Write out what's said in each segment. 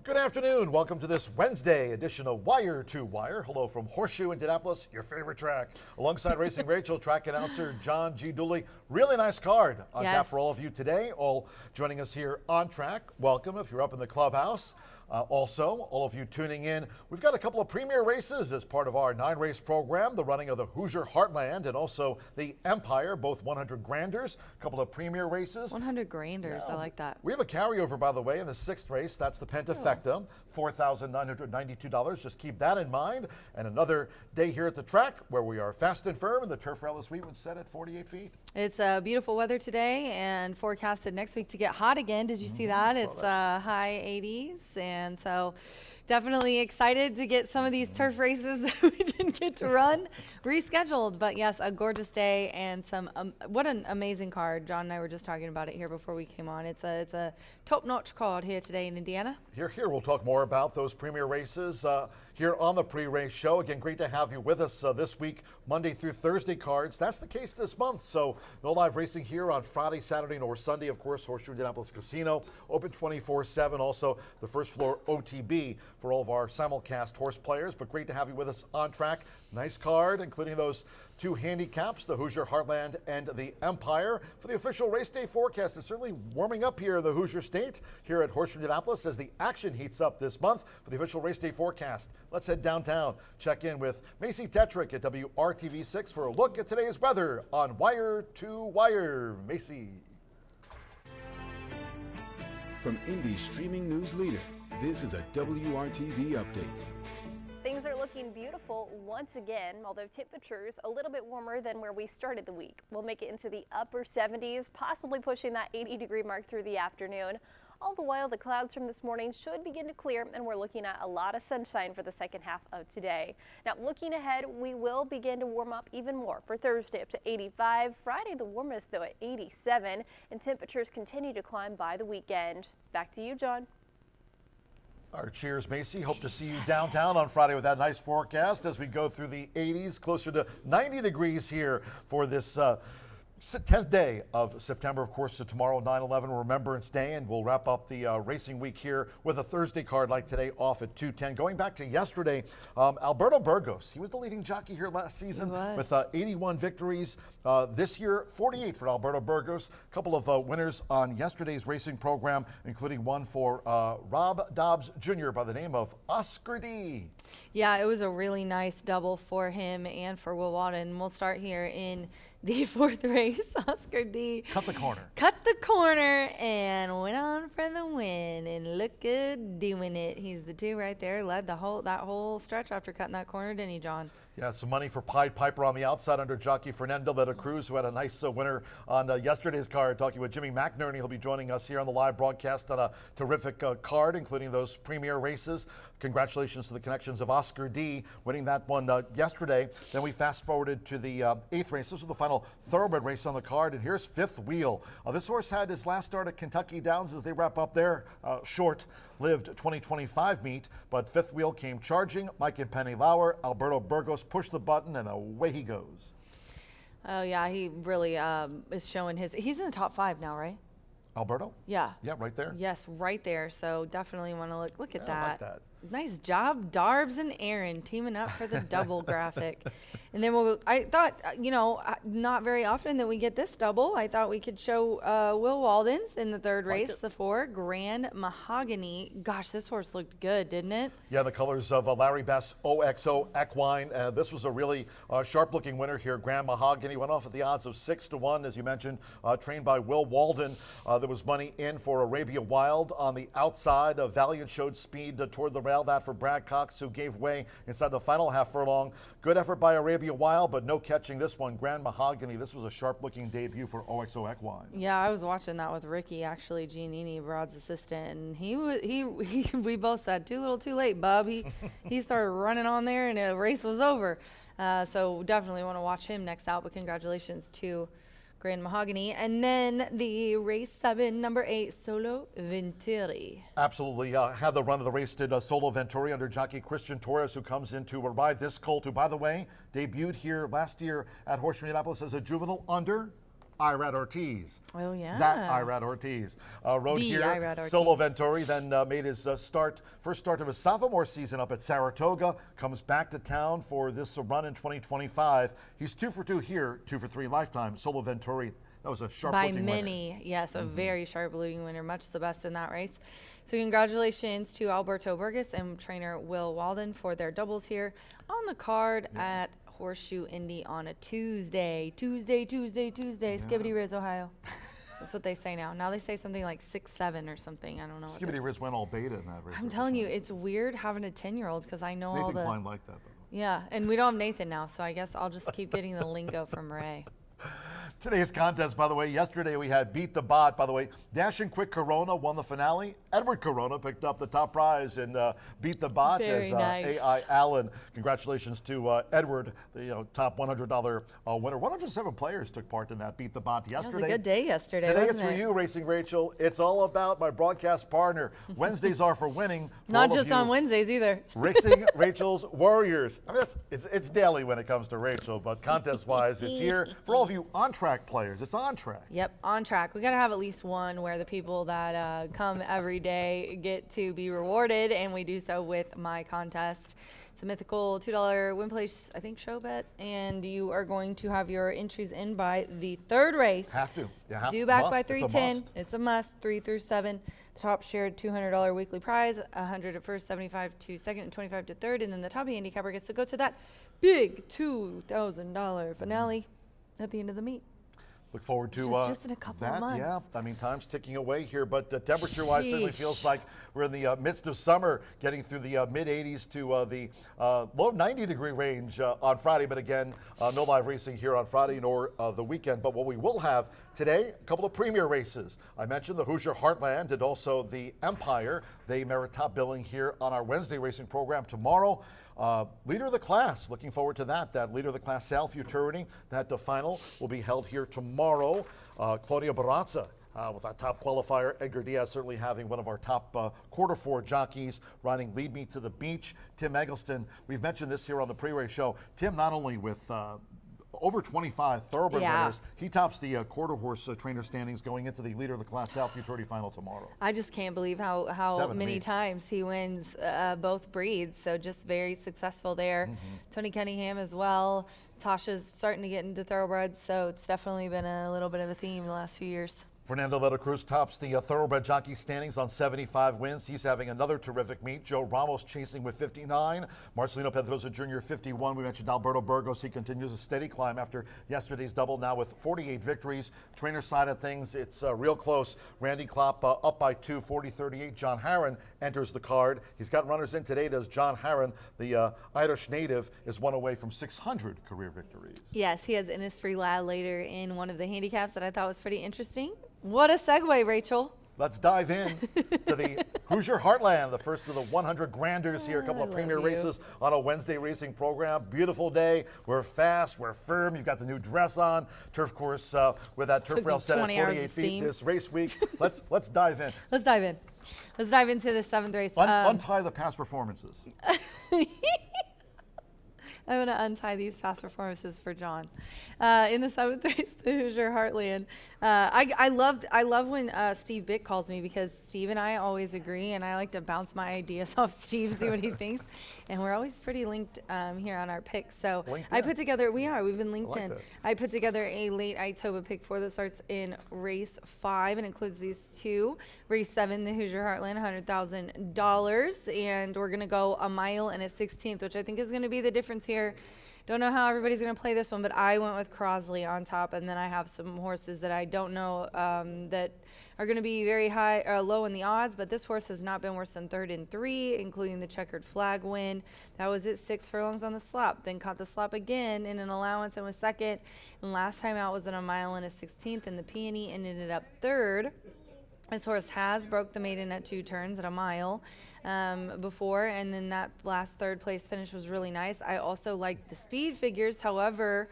Good afternoon. Welcome to this Wednesday edition of Wire to Wire. Hello from Horseshoe Indianapolis, your favorite track. Alongside Racing Rachel, track announcer John G. Dooley. Really nice card on tap for all of you today. All joining us here on track. Welcome if you're up in the clubhouse. Also, all of you tuning in, we've got a couple of premier races as part of our 9-race program, the running of the Hoosier Heartland and also the Empire, both 100 granders, a couple of premier races. 100 granders, I like that. We have a carryover, by the way, in the 6th race. That's the Pentafecta, $4,992. Just keep that in mind. And another day here at the track where we are fast and firm, and the turf rail this week was set at 48 feet. It's beautiful weather today and forecasted next week to get hot again. Did you see that? It's high 80s. And so definitely excited to get some of these turf races that we didn't get to run rescheduled. But yes, a gorgeous day and some what an amazing card. John and I were just talking about it here before we came on. It's a top-notch card here today in Indiana. Here, we'll talk more about those premier races here on the pre-race show. Again, great to have you with us this week, Monday through Thursday cards. That's the case this month. So no live racing here on Friday, Saturday, nor Sunday. Of course, Horseshoe Indianapolis Casino, open 24/7. Also, the first floor OTB for all of our simulcast horse players. But great to have you with us on track. Nice card, including those two handicaps, the Hoosier Heartland and the Empire. For the official race day forecast, it's certainly warming up here in the Hoosier State, here at Horseshoe Indianapolis, as the action heats up this month. For the official race day forecast, let's head downtown, check in with Macy Tetrick at WRTV6 for a look at today's weather on Wire to Wire. Macy. From Indy's streaming news leader, this is a WRTV update. Things are looking beautiful once again, although temperatures a little bit warmer than where we started the week. We'll make it into the upper 70s, possibly pushing that 80-degree mark through the afternoon. All the while, the clouds from this morning should begin to clear, and we're looking at a lot of sunshine for the second half of today. Now, looking ahead, we will begin to warm up even more for Thursday up to 85. Friday, the warmest, though, at 87, and temperatures continue to climb by the weekend. Back to you, John. Our cheers, Macy. Hope to see you downtown on Friday with that nice forecast as we go through the 80s, closer to 90 degrees here for this 10th day of September. Of course, so tomorrow, 9/11 Remembrance Day, and we'll wrap up the racing week here with a Thursday card like today off at 2:10. Going back to yesterday, Alberto Burgos, he was the leading jockey here last season with 81 victories. This year, 48 for Alberto Burgos. A couple of winners on yesterday's racing program, including one for Rob Dobbs Jr. by the name of Oscar D. Yeah, it was a really nice double for him and for Will Walden. We'll start here in the 4th race. Oscar D. Cut the corner. Cut the corner and went on for the win, and look good doing it. He's the 2 right there, led that whole stretch after cutting that corner, didn't he, John? Yeah, some money for Pied Piper on the outside under jockey Fernando de la Cruz, who had a nice winner on yesterday's card. Talking with Jimmy McNerney, he'll be joining us here on the live broadcast on a terrific card, including those premier races. Congratulations to the connections of Oscar D winning that one yesterday. Then we fast forwarded to the 8th race. This was the final thoroughbred race on the card, and here's Fifth Wheel. This horse had his last start at Kentucky Downs as they wrap up their short-lived 2025 meet, but Fifth Wheel came charging. Mike and Penny Lauer, Alberto Burgos pushed the button, and away he goes. Oh yeah, he really is showing he's in the top 5 now, right? Alberto? Yeah. Yeah, right there. Yes, right there. So definitely want to look at that. I like that. Nice job, Darbs and Aaron teaming up for the double graphic. And then I thought, not very often that we get this double. I thought we could show Will Walden's in the 3rd race, the 4, Grand Mahogany. Gosh, this horse looked good, didn't it? Yeah, the colors of Larry Best OXO Equine. This was a really sharp-looking winner here. Grand Mahogany went off at the odds of 6-1, as you mentioned, trained by Will Walden. There was money in for Arabia Wild on the outside. Valiant showed speed toward the rail. That for Brad Cox, who gave way inside the final half furlong. Good effort by Arabia Wild, but no catching this one. Grand Mahogany. This was a sharp-looking debut for OXO Equine. Yeah, I was watching that with Ricky, actually, Giannini, Brod's assistant, and we both said too little, too late, bub. He started running on there, and the race was over. So definitely want to watch him next out. But congratulations to Grand Mahogany. And then the race 7, number 8, Solo Venturi. Absolutely. Had the run of the race did Solo Venturi under jockey Christian Torres, who comes in to ride this colt, who, by the way, debuted here last year at Horseshoe Indianapolis as a juvenile under Irad Ortiz. Oh, yeah. That Irad Ortiz. Rode The here. Irad Ortiz. Solo Venturi, then made his first start of his sophomore season up at Saratoga. Comes back to town for this run in 2025. He's 2 for 2 here, 2 for 3 lifetime. Solo Venturi, that was a sharp-looking winner. By many, yes, a very sharp-looking winner, much the best in that race. So congratulations to Alberto Burgess and trainer Will Walden for their doubles here on the card at Horseshoe Indy on a Tuesday. Skibbity Riz, Ohio. That's what they say now. Now they say something like 6-7 or something. I don't know. Skibbity Riz went all beta in that race. I'm telling you, it's weird having a 10-year-old because I know all Nathan the. Klein liked that, though. Yeah, and we don't have Nathan now, so I guess I'll just keep getting the lingo from Ray. Today's contest, by the way, yesterday we had Beat the Bot. By the way, Dash and Quick Corona won the finale. Edward Corona picked up the top prize in Beat the Bot Very as nice. A.I. Allen. Congratulations to Edward, the top $100 winner. 107 players took part in that Beat the Bot yesterday. That was a good day yesterday, Today wasn't it's for it? you, Racing Rachel. It's all about my broadcast partner. Wednesdays are for winning. For Not all of just you. on Wednesdays either. Racing Rachel's Warriors. I mean, it's daily when it comes to Rachel, but contest-wise, it's here for all of you on-track players. It's on track. Yep, on track. We got to have at least one where the people that come every day get to be rewarded, and we do so with my contest. It's a mythical $2 win place, I think, show bet, and you are going to have your entries in by the third race. Have to. You have Due back must. by It's a 3:10. must. It's a must. 3 through 7. The top shared $200 weekly prize, 100 at first, 75 to second, and 25 to third, and then the top handicapper gets to go to that big $2,000 finale at the end of the meet. Look forward to Which is just in a couple of that. months. Yeah, I mean, time's ticking away here, but temperature-wise, certainly Sheesh. feels like we're in the midst of summer, getting through the mid-80s to the low 90-degree range on Friday. But again, no live racing here on Friday nor the weekend. But what we will have today, a couple of premier races. I mentioned the Hoosier Heartland and also the Empire. They merit top billing here on our Wednesday racing program tomorrow. Leader of the class, looking forward to that. That Leader of the Class Sal Futurity, that the final will be held here tomorrow. Claudia Barazza with our top qualifier. Edgar Diaz certainly having one of our top quarter four jockeys riding Lead Me to the Beach. Tim Eggleston, we've mentioned this here on the pre-race show. Tim, not only with over 25 thoroughbred winners, he tops the quarter horse trainer standings going into the Leader of the Class Sal Futurity final tomorrow. I just can't believe how Seven many meets. times he wins both breeds. So just very successful there. Tony Cunningham as well. Tasha's starting to get into thoroughbreds, so it's definitely been a little bit of a theme the last few years. Fernando Leta Cruz tops the thoroughbred jockey standings on 75 wins. He's having another terrific meet. Joe Ramos chasing with 59. Marcelino Pedrosa Jr. 51. We mentioned Alberto Burgos. He continues a steady climb after yesterday's double, now with 48 victories. Trainer side of things, it's real close. Randy Klopp up by 2, 40-38. John Harron enters the card. He's got runners in today, does John Harron. The Irish native is one away from 600 career victories. Yes, he has Innisfree Lad later in one of the handicaps that I thought was pretty interesting. What a segue, Rachel. Let's dive in to the Hoosier Heartland, the first of the 100 granders here. A couple of I premier love you. races on a Wednesday racing program. Beautiful day. We're fast. We're firm. You've got the new dress on. Turf course with that turf Took rail me set at 20 hours 48 of feet steam. this race week. Let's dive in. Let's dive in. Let's dive into the seventh race. Untie the past performances. I'm going to untie these past performances for John. In the seventh race, the Hoosier Heartland. I love when Steve Bick calls me, because Steve and I always agree, and I like to bounce my ideas off Steve, see what he thinks. And we're always pretty linked here on our picks. So Linked I in. put together, we've been linked like in. that. I put together a late Itoba pick 4 that starts in race 5 and includes these two. Race 7, the Hoosier Heartland, $100,000. And we're going to go a mile and a 16th, which I think is going to be the difference here. Don't know how everybody's going to play this one, but I went with Crosley on top, and then I have some horses that I don't know that are going to be very high or low in the odds, but this horse has not been worse than 3rd in 3, including the checkered flag win. That was at 6 furlongs on the slop, then caught the slop again in an allowance and was 2nd, and last time out was in a mile and a 16th in the peony and ended up 3rd. This horse has broke the maiden at 2 turns at a mile before, and then that last 3rd place finish was really nice. I also like the speed figures. However,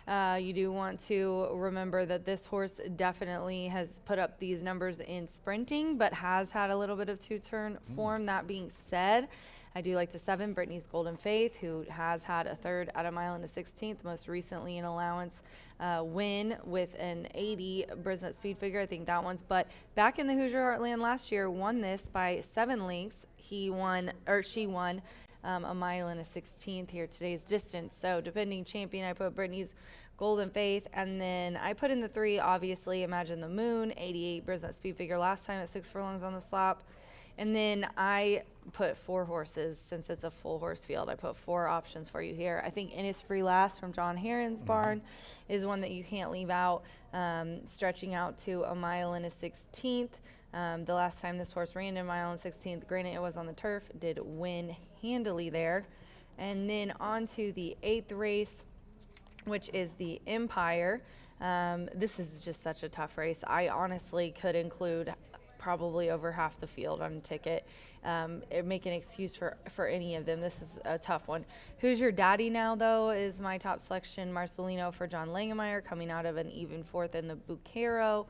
you do want to remember that this horse definitely has put up these numbers in sprinting, but has had a little bit of 2-turn form. That being said, I do like the 7, Brittany's Golden Faith, who has had a 3rd at a mile and a 16th, most recently an allowance win with an 80 Brisnet speed figure. I think that one's, but back in the Hoosier Heartland last year, won this by 7 lengths. She won a mile and a 16th here today's distance. So defending champion, I put Brittany's Golden Faith, and then I put in the 3, obviously, Imagine the Moon, 88 Brisnet speed figure last time at 6 furlongs on the slop. And then I put 4 horses, since it's a full horse field. I put 4 options for you here. I think Innisfree Last from John Heron's barn is one that you can't leave out, stretching out to a mile and a 16th. The last time this horse ran a mile and 16th, granted it was on the turf, did win handily there. And then on to the 8th race, which is the Empire. This is just such a tough race. I honestly could include probably over half the field on a ticket. Make an excuse for any of them. This is a tough one. Who's Your Daddy Now, though, is my top selection. Marcelino for John Langemeyer, coming out of an even 4th in the Bucero.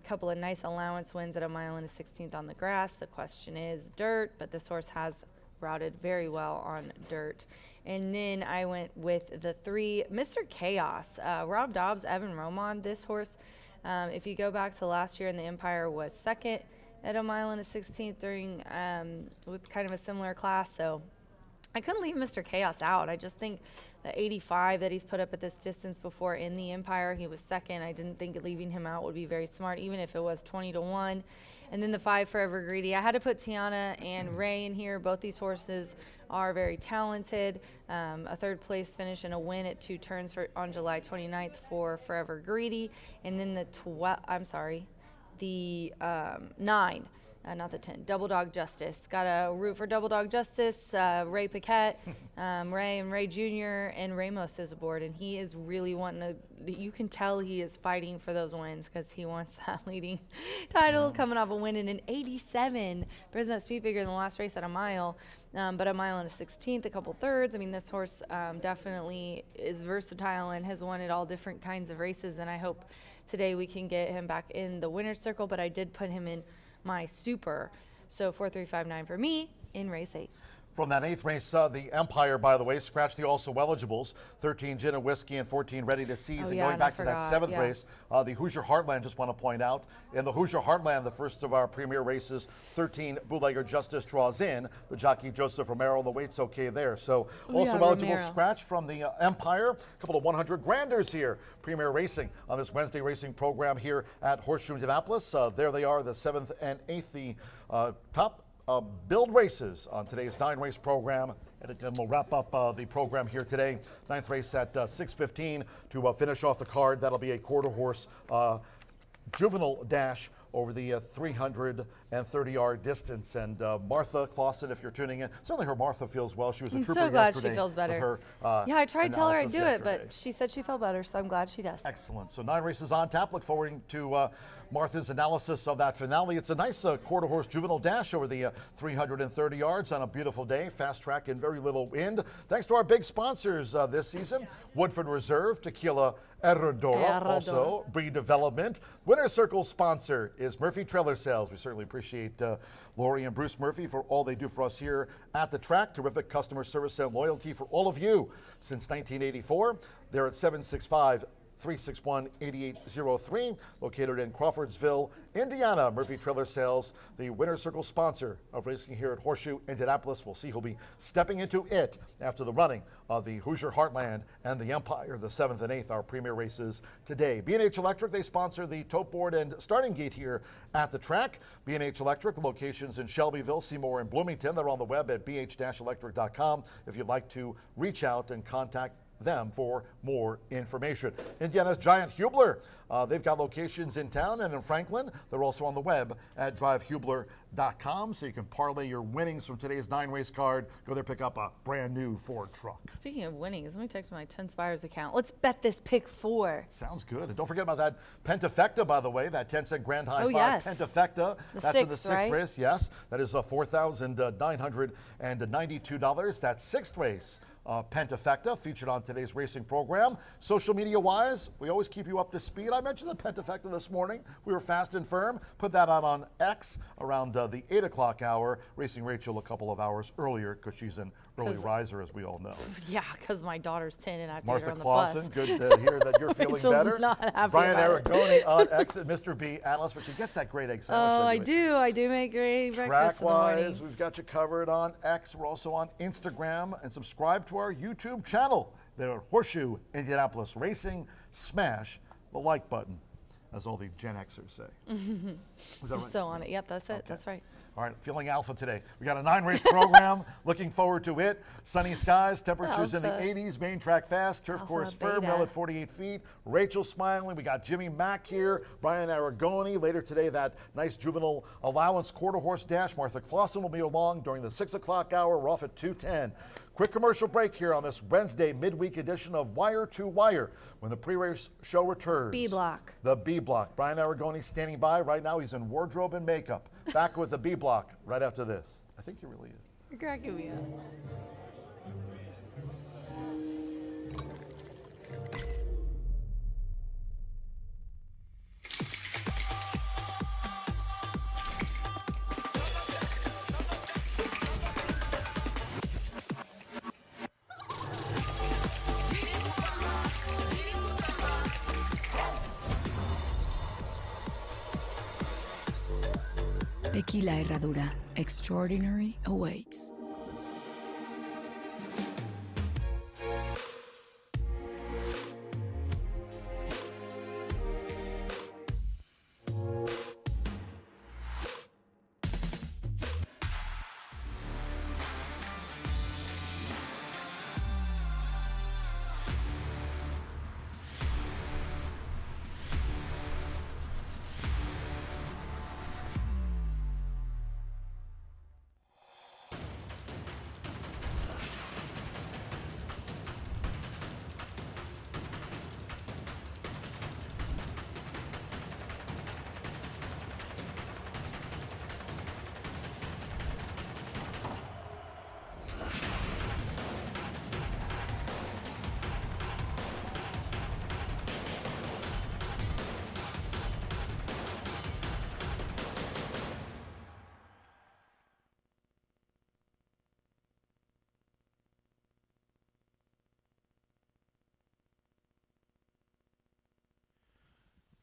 Couple of nice allowance wins at a mile and a 16th on the grass. The question is dirt, but this horse has routed very well on dirt. And then I went with the 3, Mr. Chaos, Rob Dobbs, Evan Roman. This horse, if you go back to last year in the Empire, was 2nd at a mile and a 16th during with kind of a similar class. So I couldn't leave Mr. Chaos out. I just think the 85 that he's put up at this distance before in the Empire, he was 2nd. I didn't think leaving him out would be very smart, even if it was 20-1. And then the 5, Forever Greedy. I had to put Tiana and Ray in here. Both these horses are very talented. A 3rd place finish and a win at 2 turns on July 29th for Forever Greedy. And then the 9. Not the 10, Double Dog Justice. Got a root for Double Dog Justice. Ray Paquette, Ray and Ray Jr. and Ramos is aboard, and he is really wanting to. You can tell he is fighting for those wins because he wants that leading title, coming off a win in an 87 Brisnet speed figure in the last race at a mile, but a mile and a 16th, a couple 3rds. I mean, this horse definitely is versatile and has won at all different kinds of races, and I hope today we can get him back in the winner's circle. But I did put him in my super. So 4-3-5-9 for me in race 8. From that 8th race, the Empire, by the way, scratched the also eligibles, 13 Gin and Whiskey and 14 Ready to Seize. And going back to that 7th race, the Hoosier Heartland, just want to point out, in the Hoosier Heartland, the first of our premier races, 13 Bootlegger Justice draws in. The jockey Joseph Romero, the weight's okay there. So also eligible scratch from the Empire. A couple of 100 granders here, premier racing on this Wednesday racing program here at Horseshoe Indianapolis. There they are, the 7th and 8th, the top build races on today's 9-race program. And again, we'll wrap up the program here today. 9th race at 6:15 to finish off the card. That'll be a quarter horse juvenile dash over the 330-yard distance. And Martha Clausen, if you're tuning in, certainly her Martha feels well. She was a trooper yesterday. I'm so glad she feels better. Her, yeah, I tried to tell her I'd do yesterday. it, but she said she felt better, so I'm glad she does. Excellent. So 9 races on tap. Look forward to Martha's analysis of that finale. It's a nice quarter horse juvenile dash over the 330 yards on a beautiful day. Fast track and very little wind. Thanks to our big sponsors this season: Woodford Reserve, Tequila Herradura, also Breed Development. Winner's Circle sponsor is Murphy Trailer Sales. We certainly appreciate Lori and Bruce Murphy for all they do for us here at the track. Terrific customer service and loyalty for all of you since 1984. They're at 765-361-8803, located in Crawfordsville, Indiana. Murphy Trailer Sales, the Winner's Circle sponsor of racing here at Horseshoe Indianapolis. We'll see who'll be stepping into it after the running of the Hoosier Heartland and the Empire, the 7th and 8th, our premier races today. B&H Electric, they sponsor the tote board and starting gate here at the track. B&H Electric, locations in Shelbyville, Seymour, and Bloomington. They're on the web at bh-electric.com if you'd like to reach out and contact them for more information. Indiana's Giant Hubler, they've got locations in town and in Franklin. They're also on the web at drivehubler.com, so you can parlay your winnings from today's 9-race card. Go there, pick up a brand new Ford truck. Speaking of winnings, let me text my Twin Spires account. Let's bet this pick 4. Sounds good. And don't forget about that Pentafecta, by the way, that 10-cent Grand High Five. Yes. Pentafecta. That's in the 6th race. Yes, that is $4,992. That 6th race Pentafecta, featured on today's racing program. Social media-wise, we always keep you up to speed. I mentioned the Pentafecta this morning. We were fast and firm. Put that out on X around the 8 o'clock hour, racing Rachel a couple of hours earlier because she's an early riser, as we all know. Yeah, because my daughter's 10 and I have to get Martha her on the Clausen, bus. good to hear that you're feeling Rachel's better. not happy Brian about it. Aragoni on X at Mr. B analyst, but she gets that great egg sandwich. Oh, anyway. I do make great breakfast in the morning. Track-wise, we've got you covered on X. We're also on Instagram, and subscribe to our YouTube channel. They're Horseshoe Indianapolis Racing. Smash the like button, as all the Gen Xers say. Is that You're right? so on it. Yep, that's it. Okay. That's right. All right, feeling alpha today. We got a 9-race program. Looking forward to it. Sunny skies, temperatures in the Alpha. 80s. Main track fast, turf Alpha, course firm, beta. mill at 48 feet. Rachel smiling. We got Jimmy Mack here. Brian Aragoni. Later today, that nice juvenile allowance quarter horse dash. Martha Clausen will be along during the 6 o'clock hour. We're off at 2:10. Quick commercial break here on this Wednesday midweek edition of Wire to Wire when the pre-race show returns. B block. The B block. Brian Aragoni standing by right now. He's in wardrobe and makeup. Back with the B block right after this. I think he really is. You're cracking me up. Tequila Herradura. Extraordinary awaits.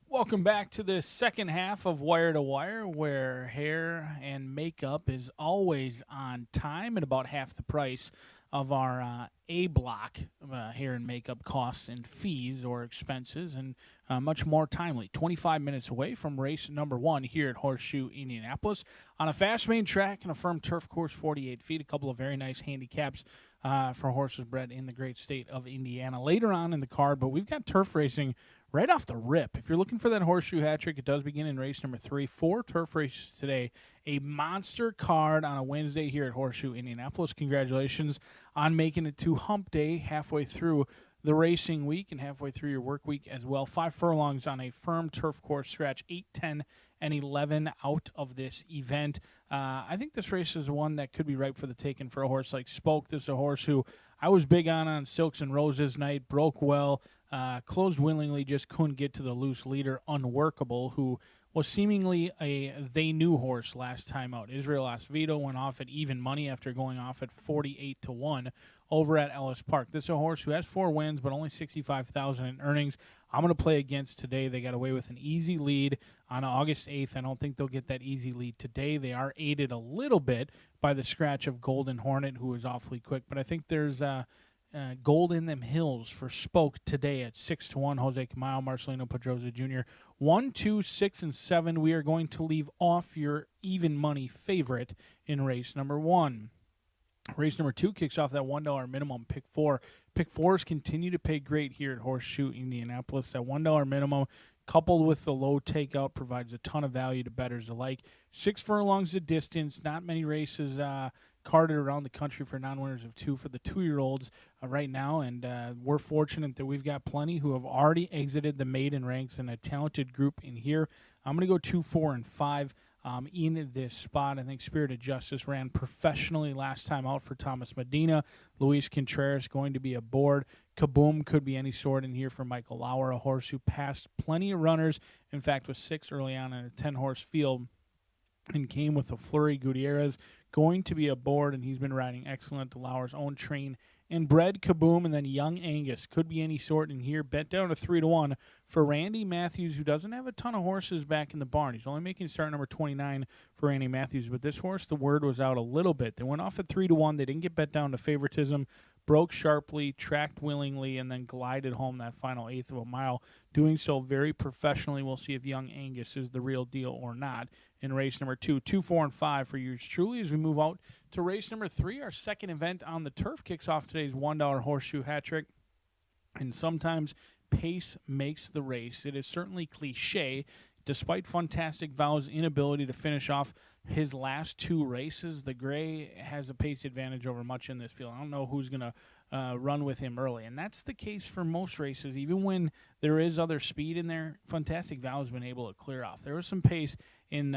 Welcome back to the second half of Wire to Wire, where hair and makeup is always on time at about half the price of our A block hair and makeup costs and fees or expenses, and much more timely. 25 minutes away from race number 1 here at Horseshoe Indianapolis on a fast main track and a firm turf course, 48 feet. A couple of very nice handicaps for horses bred in the great state of Indiana later on in the card, but we've got turf racing right off the rip. If you're looking for that horseshoe hat trick, it does begin in race number 3. 4 turf races today. A monster card on a Wednesday here at Horseshoe Indianapolis. Congratulations on making it to hump day halfway through the racing week and halfway through your work week as well. 5 furlongs on a firm turf course stretch, 8, 10, and 11 out of this event. I think this race is one that could be ripe for the taking for a horse like Spoke. This is a horse who I was big on Silks and Roses night, broke well, closed willingly, just couldn't get to the loose leader, Unworkable, who was seemingly a they-knew horse last time out. Israel Osvito went off at even money after going off at 48-1 over at Ellis Park. This is a horse who has 4 wins, but only $65,000 in earnings. I'm going to play against today. They got away with an easy lead on August 8th. I don't think they'll get that easy lead today. They are aided a little bit by the scratch of Golden Hornet, who is awfully quick, but I think there's gold in them hills for Spoke today at 6-1. Jose Camilo, Marcelino Pedroza Jr. 1, 2, 6, and 7. We are going to leave off your even money favorite in race number 1. Race number 2 kicks off that $1 minimum, pick 4. Pick 4s continue to pay great here at Horseshoe Indianapolis. That $1 minimum, coupled with the low takeout, provides a ton of value to bettors alike. 6 furlongs of distance, not many races carded around the country for non-winners of 2 for the 2-year-olds right now, and we're fortunate that we've got plenty who have already exited the maiden ranks and a talented group in here. I'm going to go 2, 4, and 5 in this spot. I think Spirit of Justice ran professionally last time out for Thomas Medina. Luis Contreras going to be aboard. Kaboom could be any sort in here for Michael Lauer, a horse who passed plenty of runners. In fact, was 6 early on in a 10-horse field and came with a Flurry. Gutierrez going to be aboard, and he's been riding excellent to Lauer's own train. And Bred, Kaboom, and then Young Angus could be any sort in here. Bet down to 3-1 for Randy Matthews, who doesn't have a ton of horses back in the barn. He's only making start number 29 for Randy Matthews. But this horse, the word was out a little bit. They went off at 3-1. They didn't get bet down to favoritism. Broke sharply, tracked willingly, and then glided home that final eighth of a mile. Doing so very professionally. We'll see if Young Angus is the real deal or not in race number 2. 2, 4, and 5 for yours truly as we move out to race number 3. Our second event on the turf kicks off today's $1 horseshoe hat trick. And sometimes pace makes the race. It is certainly cliche. Despite Fantastic Vow's inability to finish off his last 2 races, the Gray has a pace advantage over much in this field. I don't know who's going to run with him early, and that's the case for most races. Even when there is other speed in there, Fantastic Vow has been able to clear off. There was some pace in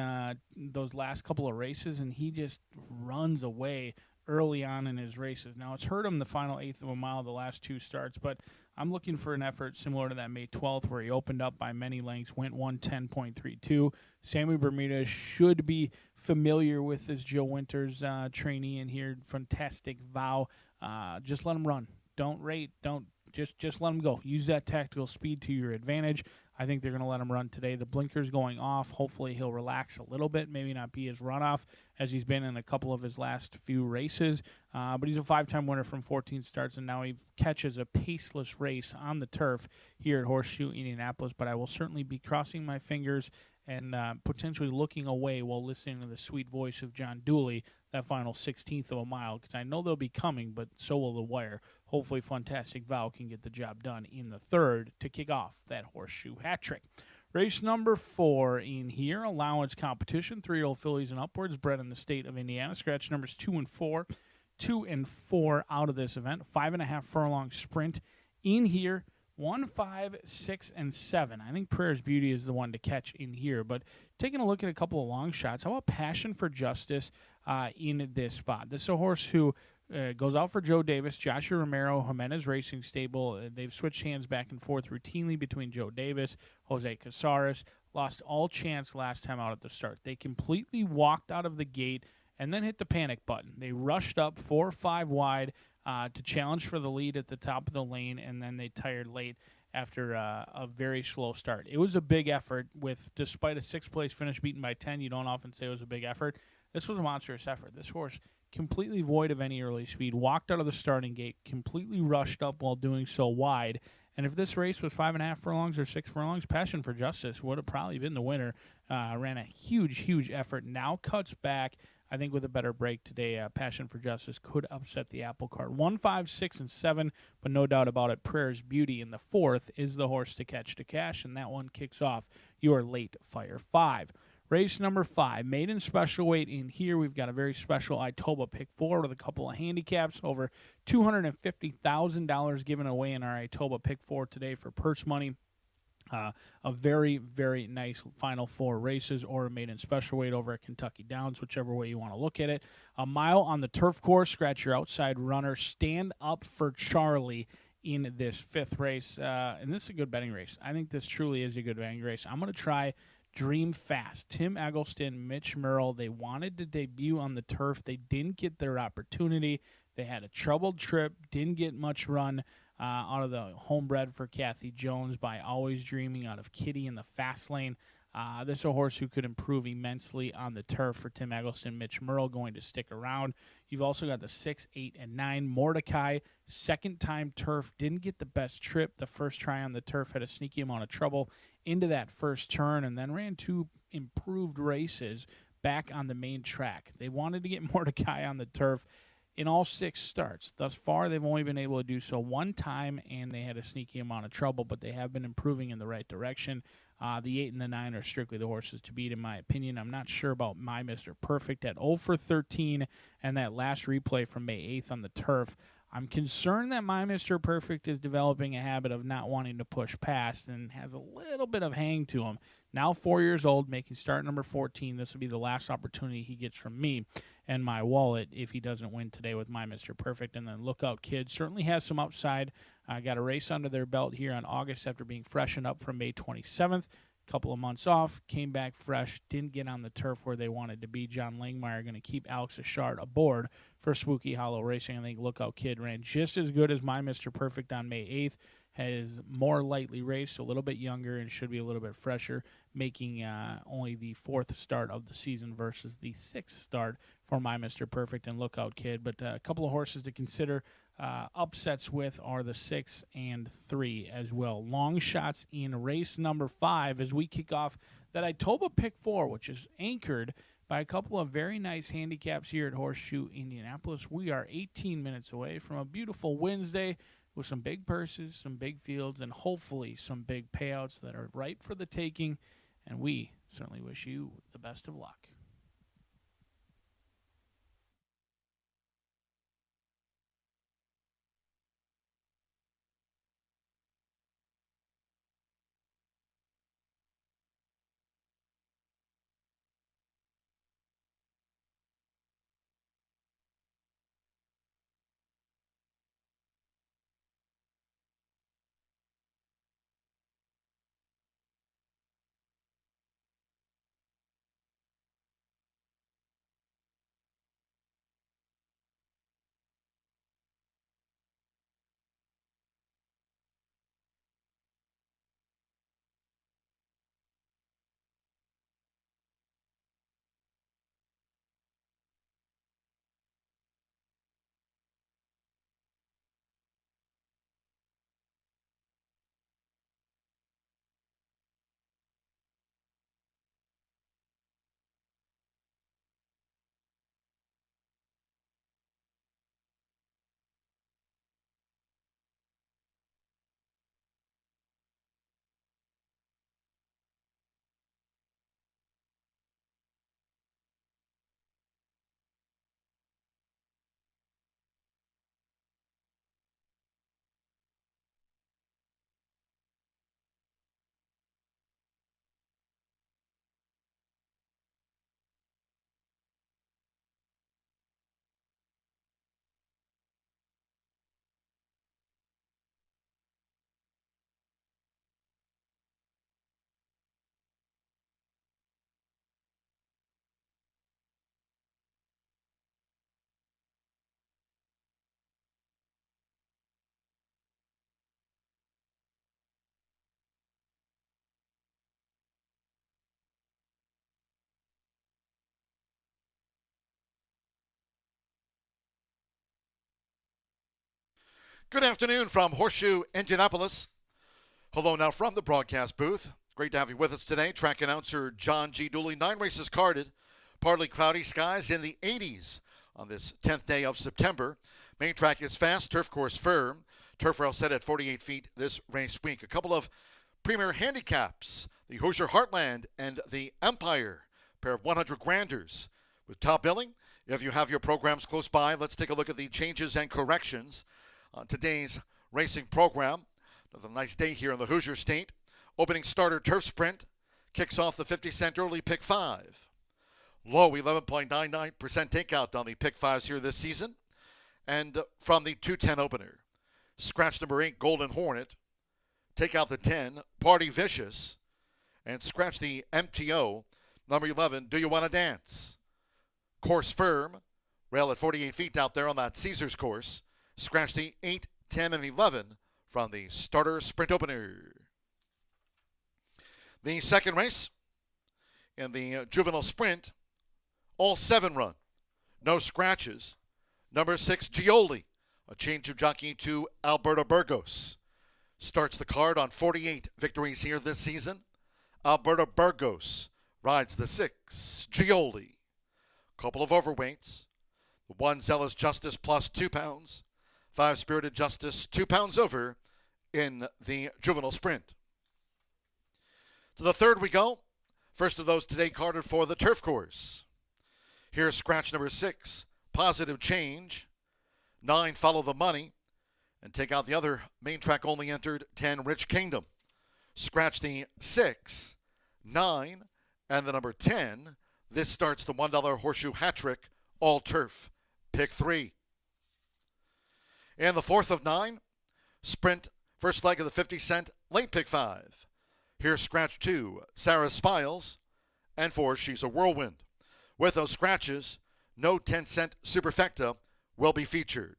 those last couple of races, and he just runs away early on in his races. Now, it's hurt him the final eighth of a mile the last 2 starts, but I'm looking for an effort similar to that May 12th where he opened up by many lengths, went 110.32. Sammy Bermudez should be familiar with this Joe Winters trainee in here. Fantastic Vow. Just let him run. Don't rate. Don't just let him go. Use that tactical speed to your advantage. I think they're going to let him run today. The blinker's going off. Hopefully he'll relax a little bit, maybe not be as runoff as he's been in a couple of his last few races. But he's a 5-time winner from 14 starts, and now he catches a paceless race on the turf here at Horseshoe Indianapolis. But I will certainly be crossing my fingers and potentially looking away while listening to the sweet voice of John Dooley that final 16th of a mile, because I know they'll be coming, but so will the wire. Hopefully Fantastic Vow can get the job done in the 3rd to kick off that horseshoe hat trick. Race number 4 in here, allowance competition, 3-year-old fillies and upwards, bred in the state of Indiana. Scratch numbers 2 and 4. 2 and 4 out of this event. 5.5 furlong sprint in here. 1, 5, 6, and 7. I think Prayer's Beauty is the one to catch in here. But taking a look at a couple of long shots, how about Passion for Justice in this spot? This is a horse who goes out for Joe Davis, Joshua Romero, Jimenez Racing Stable. They've switched hands back and forth routinely between Joe Davis, Jose Casares. Lost all chance last time out at the start. They completely walked out of the gate and then hit the panic button. They rushed up 4 or 5 wide to challenge for the lead at the top of the lane, and then they tired late after a very slow start. It was a big effort despite a 6th-place finish beaten by 10. You don't often say it was a big effort. This was a monstrous effort. This horse, completely void of any early speed, walked out of the starting gate, completely rushed up while doing so wide. And if this race was 5.5 furlongs or 6 furlongs, Passion for Justice would have probably been the winner. Ran a huge, huge effort. Now cuts back. I think with a better break today, Passion for Justice could upset the apple cart. 1, 5, 6, and 7, but no doubt about it, Prayer's Beauty in the 4th is the horse to catch to cash, and that one kicks off your late Fire 5. Race number 5, maiden special weight in here. We've got a very special Itoba pick 4 with a couple of handicaps. Over $250,000 given away in our Itoba pick 4 today for purse money. A very, very nice final 4 races, or a maiden special weight over at Kentucky Downs, whichever way you want to look at it. A mile on the turf course. Scratch your outside runner. Stand up for Charlie in this 5th race. And this is a good betting race. I think this truly is a good betting race. I'm going to try Dream Fast. Tim Eggleston, Mitch Merle, they wanted to debut on the turf. They didn't get their opportunity. They had a troubled trip, didn't get much run out of the homebred for Kathy Jones by Always Dreaming out of Kitty in the fast lane. This is a horse who could improve immensely on the turf for Tim Eggleston. Mitch Merle going to stick around. You've also got the 6, 8, and 9. Mordecai, second-time turf, didn't get the best trip. The first try on the turf had a sneaky amount of trouble into that first turn and then ran 2 improved races back on the main track. They wanted to get Mordecai on the turf in all 6 starts. Thus far, they've only been able to do so 1 time, and they had a sneaky amount of trouble, but they have been improving in the right direction. The 8 and the 9 are strictly the horses to beat, in my opinion. I'm not sure about my Mr. Perfect at 0 for 13, and that last replay from May 8th on the turf. I'm concerned that my Mr. Perfect is developing a habit of not wanting to push past and has a little bit of hang to him. Now 4 years old, making start number 14. This will be the last opportunity he gets from me and my wallet if he doesn't win today with my Mr. Perfect. And then Lookout Kid certainly has some upside. Got a race under their belt here on August after being freshened up from May 27th. Couple of months off, came back fresh, didn't get on the turf where they wanted to be. John Langmeyer going to keep Alex Achard aboard for Swooky Hollow Racing. I think Lookout Kid ran just as good as my Mr. Perfect on May 8th. Has more lightly raced, a little bit younger, and should be a little bit fresher, making only the 4th start of the season versus the 6th start for my Mr. Perfect and Lookout Kid. But a couple of horses to consider upsets with are the 6 and 3 as well. Long shots in race number 5 as we kick off that Itoba Pick 4, which is anchored by a couple of very nice handicaps here at Horseshoe Indianapolis. We are 18 minutes away from a beautiful Wednesday with some big purses, some big fields, and hopefully some big payouts that are ripe for the taking. And we certainly wish you the best of luck. Good afternoon from Horseshoe Indianapolis. Hello now from the broadcast booth. Great to have you with us today. Track announcer John G. Dooley. 9 races carded. Partly cloudy skies in the 80s on this 10th day of September. Main track is fast, turf course firm. Turf rail set at 48 feet this race week. A couple of premier handicaps. The Hoosier Heartland and the Empire. Pair of 100 granders with top billing. If you have your programs close by, let's take a look at the changes and corrections on today's racing program. Another nice day here in the Hoosier State. Opening starter turf sprint kicks off the 50-cent early pick 5. Low 11.99% takeout on the pick 5s here this season. And from the 210 opener, scratch number 8, Golden Hornet. Take out the 10, Party Vicious. And scratch the MTO, number 11, Do You Want to Dance? Course firm, rail at 48 feet out there on that Caesars course. Scratch the 8, 10, and 11 from the starter sprint opener. The second race in the juvenile sprint, all 7 run. No scratches. Number 6, Gioli, a change of jockey to Alberto Burgos. Starts the card on 48 victories here this season. Alberto Burgos rides the 6, Gioli. Couple of overweights. The 1, Zealous Justice plus 2 pounds. 5, Spirited Justice, 2 pounds over in the juvenile sprint. To the third we go. First of those today carded for the turf course. Here's scratch number 6, Positive Change. 9, Follow the Money. And take out the other main track only entered 10, Rich Kingdom. Scratch the 6, 9, and the number 10. This starts the $1 Horseshoe Hat Trick, all turf, pick 3. And the fourth of 9, Sprint, first leg of the 50-cent, late pick 5. Here's scratch 2, Sarah Spiles, and 4, She's a Whirlwind. With those scratches, no 10-cent superfecta will be featured.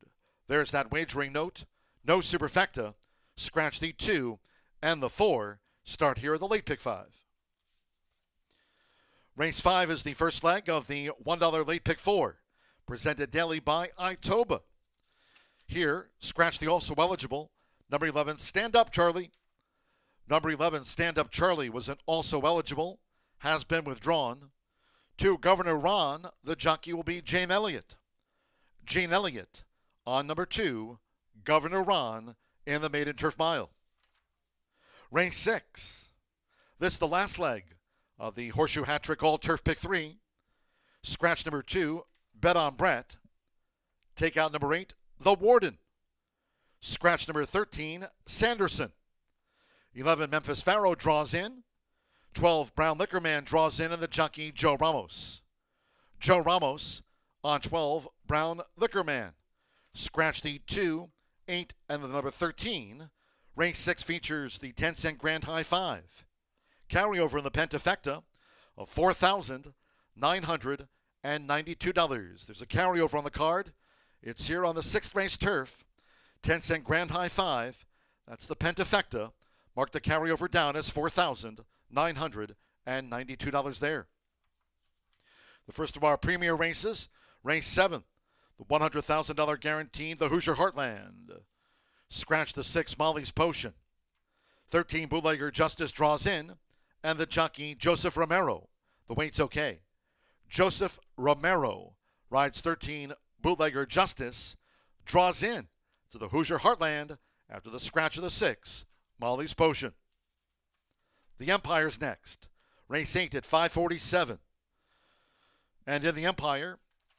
There's that wagering note. No superfecta. Scratch the 2 and the 4. Start here at the late pick 5. Race 5 is the first leg of the $1 late pick 4, presented daily by Itoba. Here, scratch the also eligible number 11, Stand Up Charlie. Number 11, Stand Up Charlie was an also eligible, has been withdrawn. To Governor Ron, the jockey will be Jane Elliott. Jane Elliott on number 2, Governor Ron in the Maiden Turf Mile. Race 6. This is the last leg of the Horseshoe Hat Trick All Turf Pick 3. Scratch number 2, Bet on Brett. Take out number 8, The Warden. Scratch number 13, Sanderson. 11, Memphis Pharaoh draws in. 12, Brown Liquor Man draws in, and the jockey Joe Ramos. Joe Ramos on 12, Brown Liquor Man. Scratch the 2, 8, and the number 13. Race 6 features the 10-cent Grand High 5. Carryover in the Pentafecta of $4,992. There's a carryover on the card. It's here on the 6th race turf. 10-cent Grand High 5. That's the Pentafecta. Mark the carryover down as $4,992 there. The first of our premier races, race 7. The $100,000 guaranteed, the Hoosier Heartland. Scratch the 6, Molly's Potion. 13, Bootlegger Justice draws in, and the jockey Joseph Romero. The weight's okay. Joseph Romero rides 13, Bootlegger Justice, draws in to the Hoosier Heartland after the scratch of the 6, Molly's Potion. The Empire's next. Race 8 at 547. And in the Empire,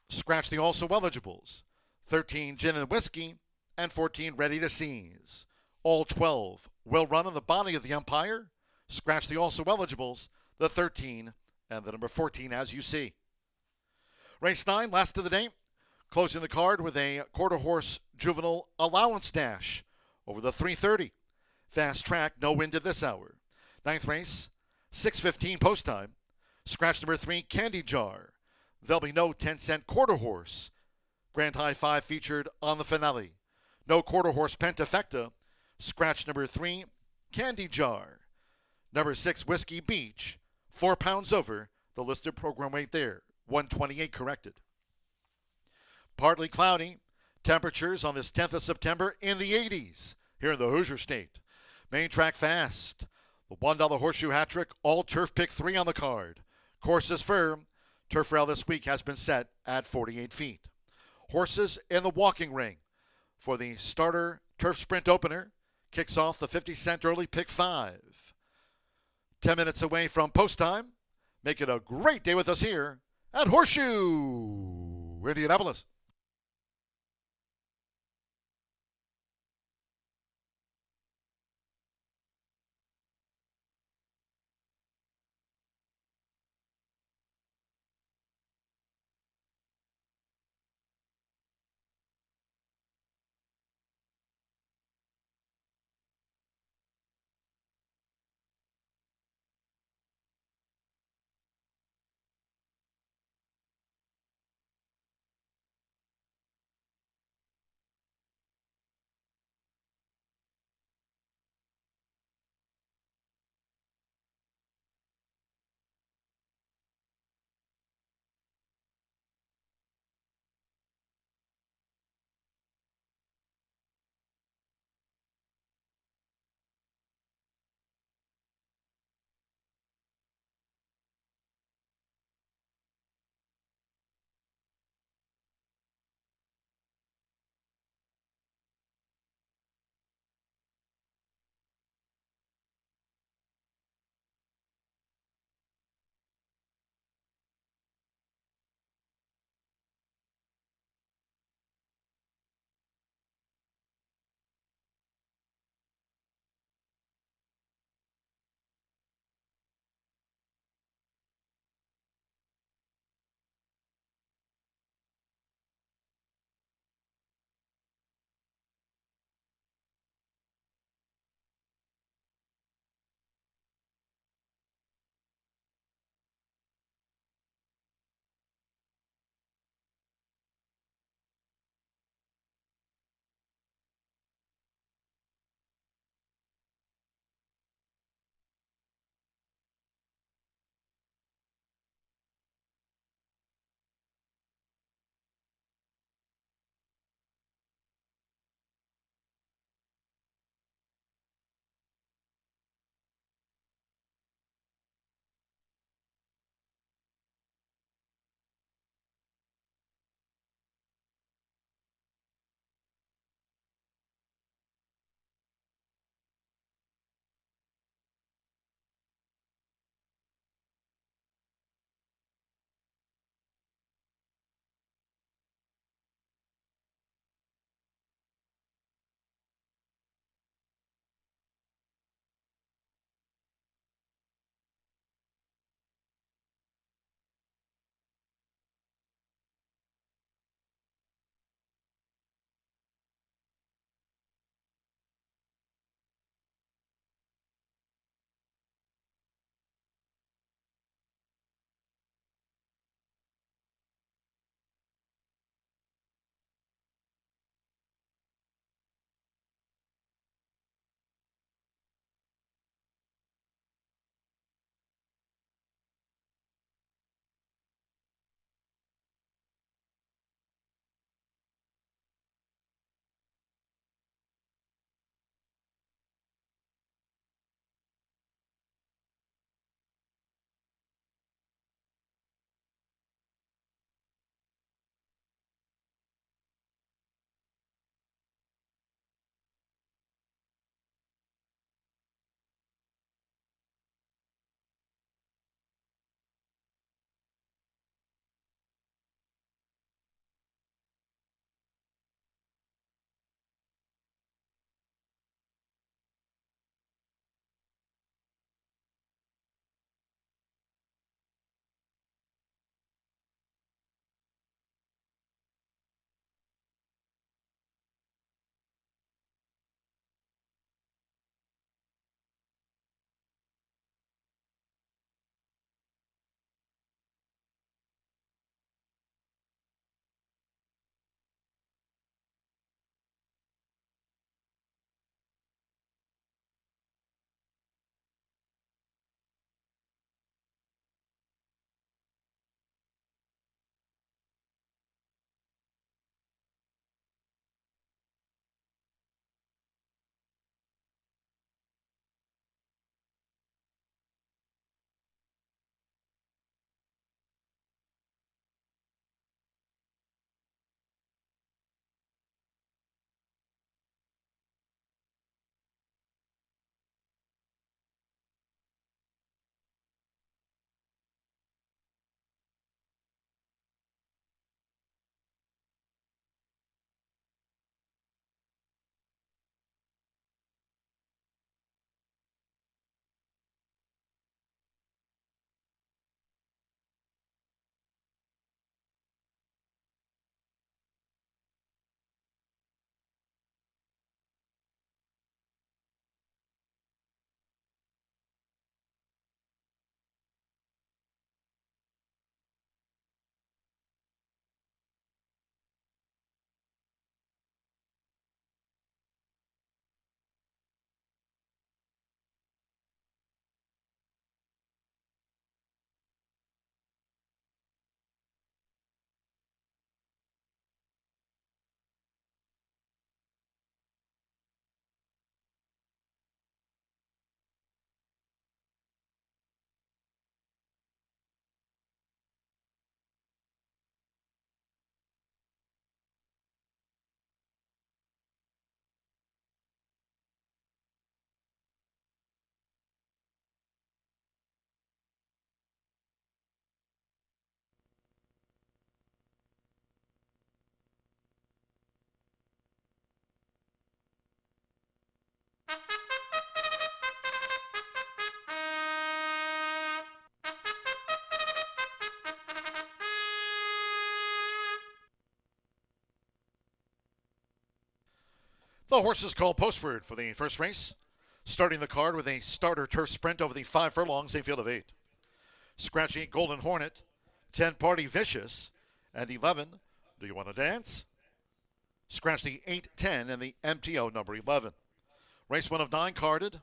scratch the also eligibles. 13, Gin and Whiskey, and 14, Ready to Seize. All 12 will run on the body of the Empire. Scratch the also eligibles, the 13, and the number 14 as you see. Race 9, last of the day. Closing the card with a quarter horse juvenile allowance dash over the 330. Fast track, no wind at this hour. 9th race, 6:15 post time. Scratch number 3, Candy Jar. There'll be no 10-cent quarter horse. Grand High 5 featured on the finale. No quarter horse Pentafecta. Scratch number 3, Candy Jar. Number 6, Whiskey Beach. 4 pounds over the listed program weight there. 128 corrected. Partly cloudy. Temperatures on this 10th of September in the 80s here in the Hoosier State. Main track fast. The $1 Horseshoe Hat Trick, all turf pick 3 on the card. Course is firm. Turf rail this week has been set at 48 feet. Horses in the walking ring for the starter turf sprint opener. Kicks off the 50-cent early pick 5. 10 minutes away from post time. Make it a great day with us here at Horseshoe Indianapolis. The horses called postword for the first race. Starting the card with a starter turf sprint over the 5 furlongs, a field of 8. Scratchy Golden Hornet, 10 Party Vicious, and 11 Do You Want to Dance? Scratch the 8-10 and the MTO number 11. Race 1 of 9 carded.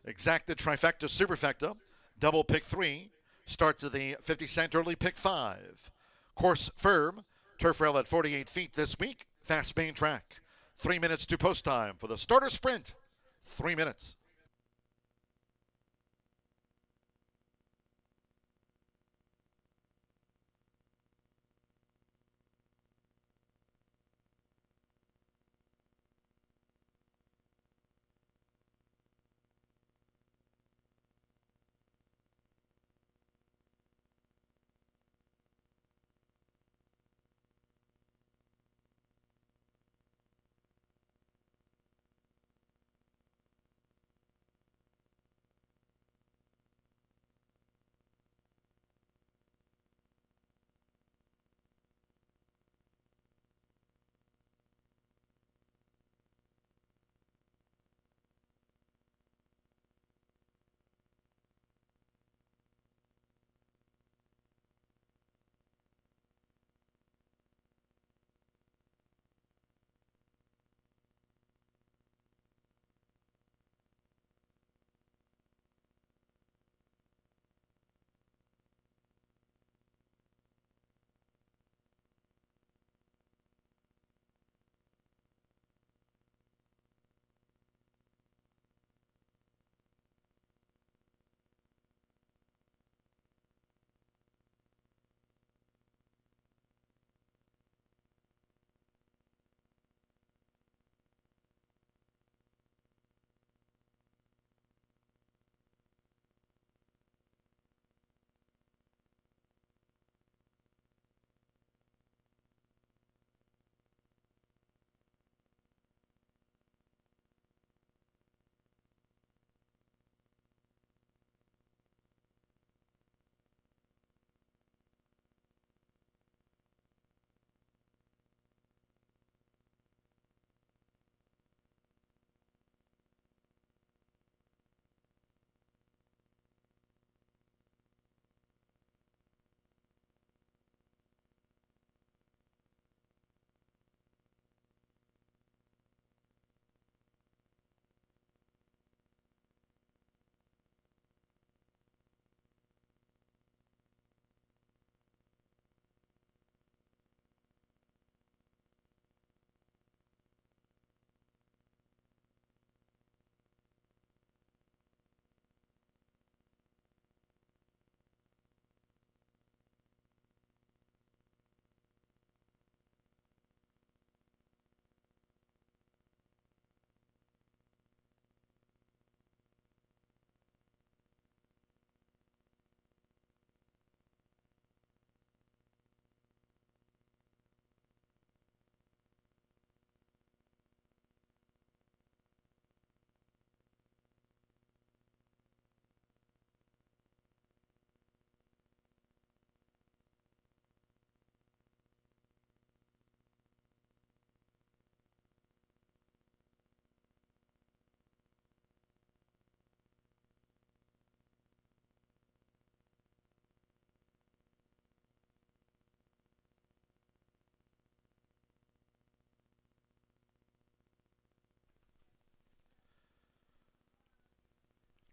Exacta Trifecta Superfecta. Double pick 3. Starts at the 50 cent early pick 5. Course firm. Turf rail at 48 feet this week. Fast main track. 3 minutes to post time for the starter sprint. 3 minutes.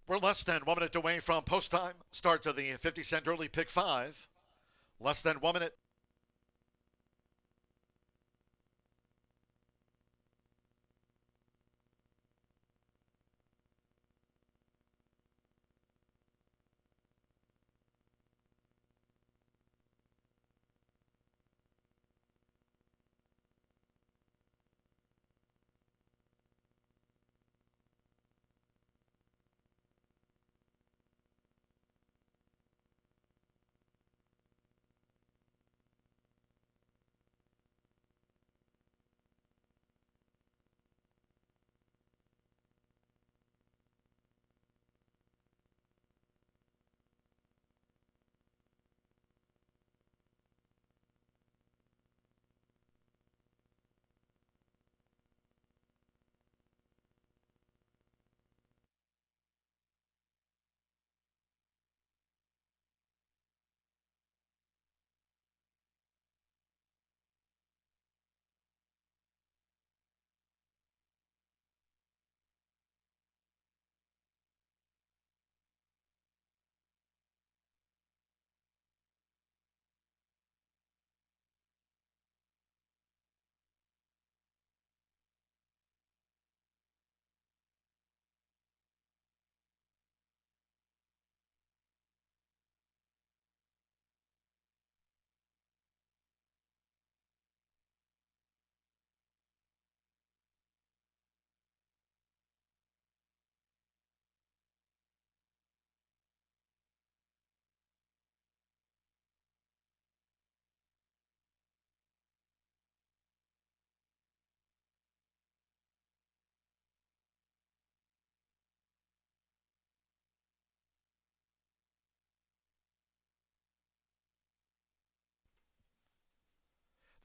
We're less than 1 minute away from post time. Start to the 50 cent early pick 5. Less than 1 minute.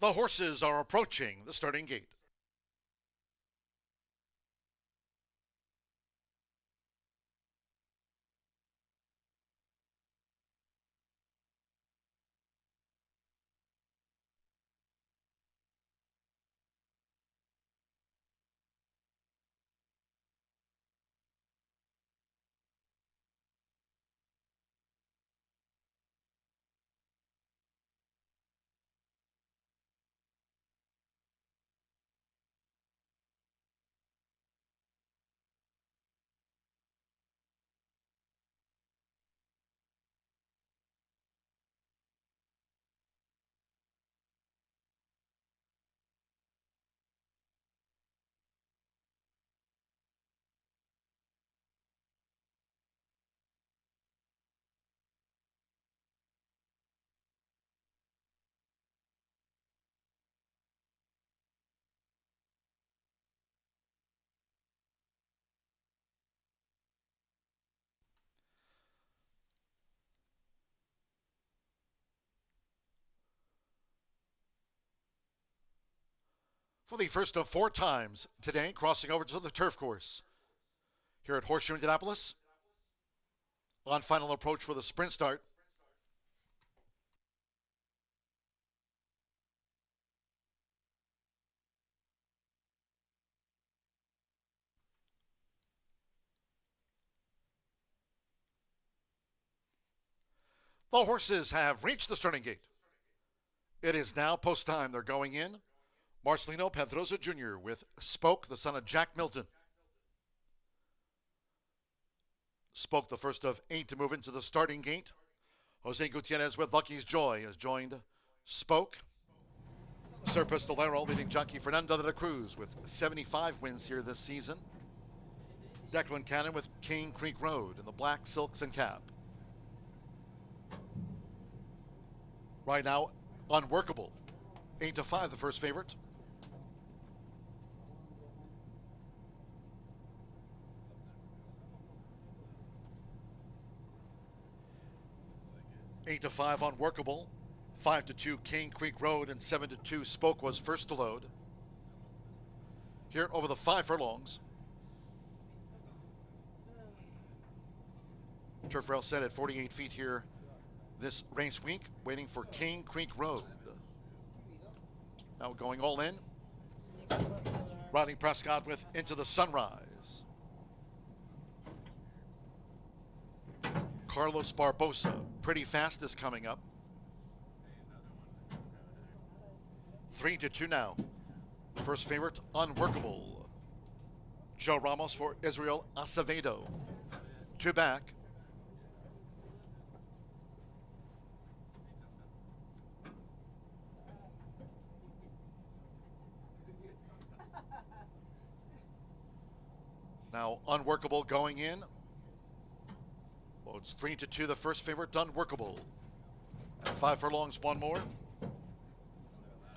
The horses are approaching the starting gate. For the first of 4 times today, crossing over to the turf course here at Horseshoe Indianapolis. On final approach for the sprint start. The horses have reached the starting gate. It is now post time. They're going in. Marcelino Pedrosa Jr. with Spoke, the son of Jack Milton. Spoke, the first of 8 to move into the starting gate. Jose Gutierrez with Lucky's Joy has joined Spoke. Sir Pistolero leading jockey Fernando de la Cruz with 75 wins here this season. Declan Cannon with Cane Creek Road in the black silks and cap. Right now, Unworkable. 8-5, the first favorite. Eight to 5 Unworkable. 5-2 Cane Creek Road, and 7-2 Spoke was first to load. Here over the 5 furlongs. Turf rail set at 48 feet here this race week, waiting for Cane Creek Road. Now going all in. Rodney Prescott with Into the Sunrise. Carlos Barbosa, Pretty Fast is coming up. 3-2 now. First favorite, Unworkable. Joe Ramos for Israel Acevedo. 2 back. Now Unworkable going in. Well, it's 3-2, the first favorite, Unworkable. At 5 furlongs, one more.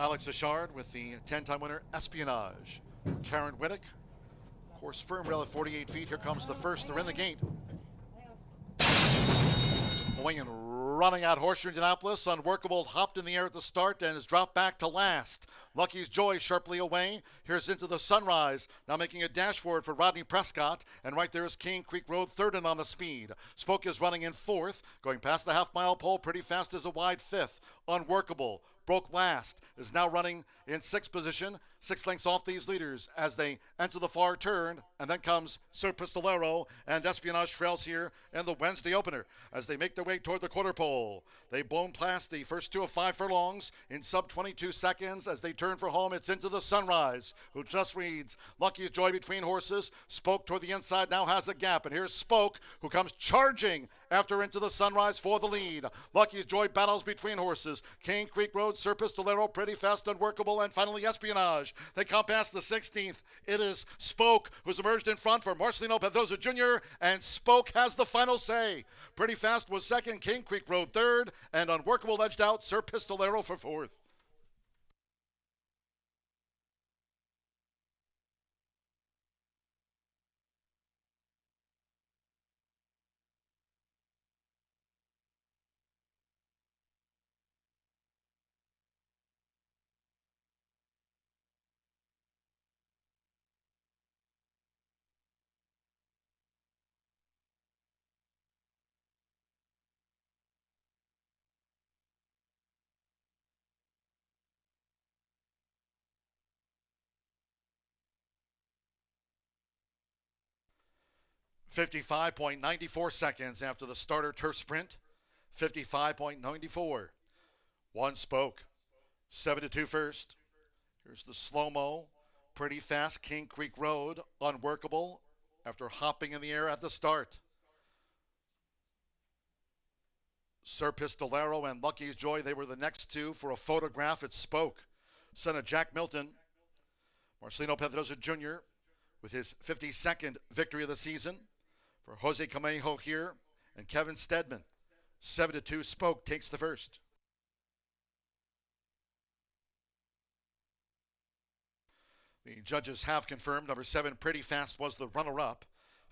Alex Achard with the 10-time winner, Espionage. Karen Whittick. Course firm rail at 48 feet. Here comes the first. They're in the gate. Going and running out Horseshoe Indianapolis. Unworkable hopped in the air at the start and has dropped back to last. Lucky's Joy sharply away. Here's Into the Sunrise. Now making a dash forward for Rodney Prescott. And right there is Cane Creek Road, third and on the speed. Spoke is running in fourth. Going past the half-mile pole. Pretty Fast is a wide fifth. Unworkable broke last, is now running in 6th position, 6 lengths off these leaders as they enter the far turn. And then comes Sir Pistolero and Espionage trails here in the Wednesday opener as they make their way toward the quarter pole. They blown past the first 2 of 5 furlongs in sub 22 seconds as they turn for home. It's Into the Sunrise, who just reads Lucky's Joy between horses. Spoke toward the inside, now has a gap, and here's Spoke, who comes charging after Into the Sunrise for the lead. Lucky's Joy battles between horses. Cane Creek Road, Sir Pistolero, Pretty Fast, Unworkable, and finally Espionage. They come past the 16th. It is Spoke who's emerged in front for Marcelino Pedrosa Jr., and Spoke has the final say. Pretty Fast was second, Cane Creek Road third, and Unworkable edged out Sir Pistolero for fourth. 55.94 seconds after the starter turf sprint. 55.94. One Spoke. 7-2 first. Here's the slow-mo. Pretty fast King Creek Road. Unworkable after hopping in the air at the start. Sir Pistolero and Lucky's Joy, they were the next two for a photograph at Spoke. Son of Jack Milton. Marcelino Pedrosa Jr. with his 52nd victory of the season. For Jose Camejo here and Kevin Stedman. 7-2 Spoke takes the first. The judges have confirmed number 7 Pretty Fast was the runner-up,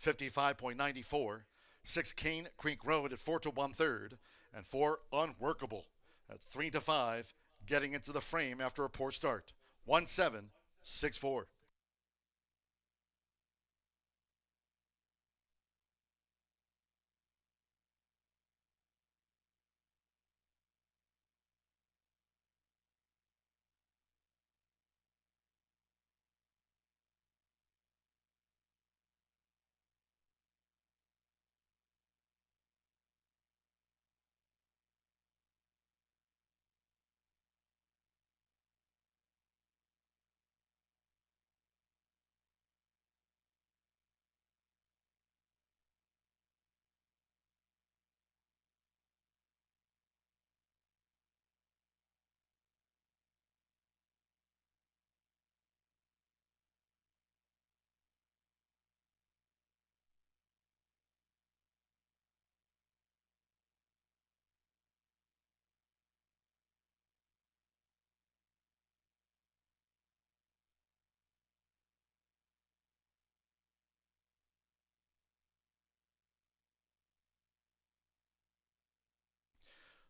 55.94. 6 Cane Creek Road at 4 to 1/3, and 4 Unworkable at 3 to 5, getting into the frame after a poor start. 1-7-6-4.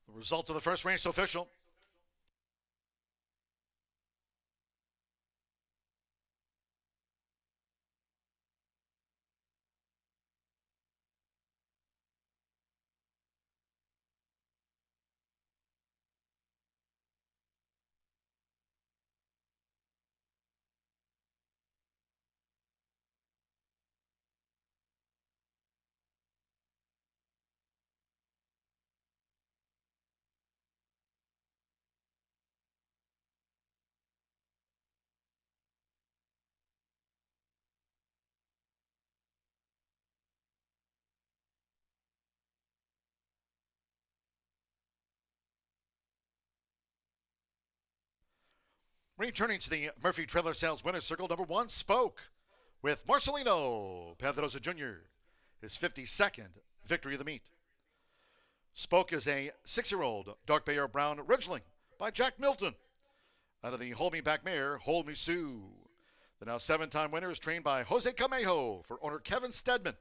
The result of the first race official. Returning to the Murphy Trailer Sales Winner's Circle, number 1 Spoke with Marcelino Pedrosa Jr., his 52nd victory of the meet. Spoke is a 6-year-old dark bay or brown Ridgeling by Jack Milton out of the Hold Me Back mare, Hold Me Sue. The now 7-time winner is trained by Jose Camejo for owner Kevin Stedman.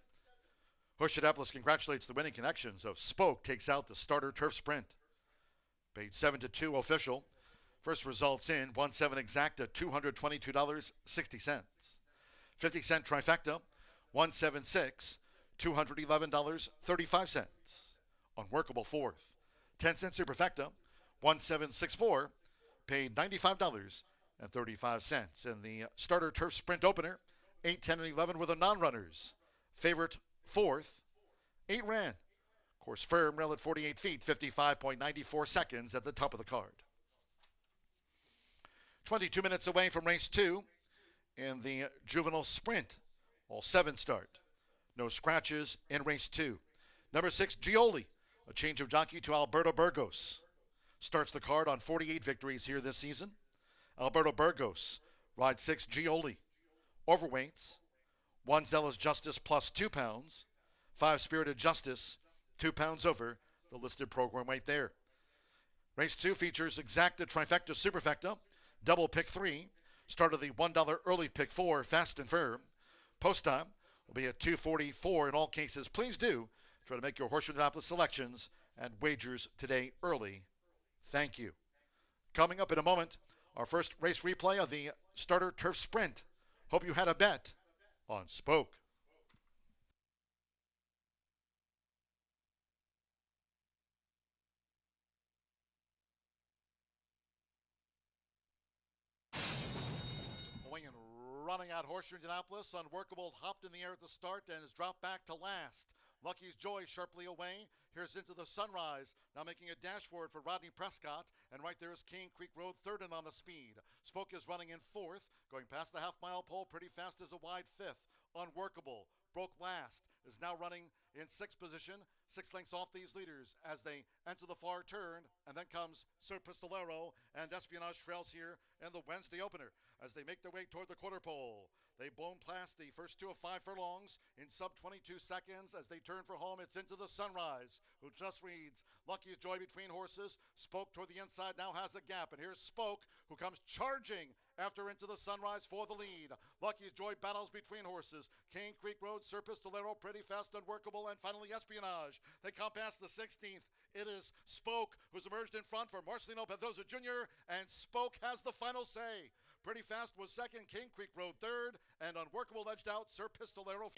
Horseshoe Indianapolis congratulates the winning connections of Spoke takes out the starter turf sprint. Paid 7-2 official. First results in 1-7 exact at $222.60. 50-cent trifecta, 1-7-6, $211.35. Unworkable fourth. 10-cent superfecta, 1-7-6-4, paid $95.35. And the starter turf sprint opener, 8, 10, and 11 were the non-runners. Favorite fourth, 8 ran. Course firm, rail at 48 feet, 55.94 seconds at the top of the card. 22 minutes away from race 2 in the juvenile sprint. All 7 start. No scratches in race 2. Number 6, Gioli, a change of jockey to Alberto Burgos. Starts the card on 48 victories here this season. Alberto Burgos rides 6, Gioli. Overweights, 1 Zealous Justice plus 2 pounds. 5 Spirited Justice, 2 pounds over the listed program weight there. Race 2 features exacta trifecta superfecta. Double pick 3, start of the $1 early pick 4, fast and firm. Post time will be at 2:44 in all cases. Please do try to make your Horseshoe Indianapolis selections and wagers today early. Thank you. Coming up in a moment, our first race replay of the starter turf sprint. Hope you had a bet on Spoke. running at Horseshoe Indianapolis. Unworkable hopped in the air at the start and has dropped back to last. Lucky's Joy sharply away. Here's Into the Sunrise, now making a dash forward for Rodney Prescott. And right there is Cane Creek Road, third and on the speed. Spoke is running in fourth, going past the half-mile pole pretty fast as a wide fifth. Unworkable broke last, is now running in sixth position, 6 lengths off these leaders as they enter the far turn. And then comes Sir Pistolero and Espionage Trails here in the Wednesday opener as they make their way toward the quarter pole. They blown past the first 2 of 5 furlongs in sub 22 seconds as they turn for home. It's Into the Sunrise, who just reads Lucky's Joy between horses. Spoke toward the inside, now has a gap, and here's Spoke, who comes charging after Into the Sunrise for the lead. Lucky's Joy battles between horses. Cane Creek Road, Sir Pistolero, pretty fast, Unworkable, and finally Espionage. They come past the 16th. It is Spoke who's emerged in front for Marcelino Pedroza Jr., and Spoke has the final say. Pretty Fast was second, Cane Creek Road third, and Unworkable edged out Sir Pistolero.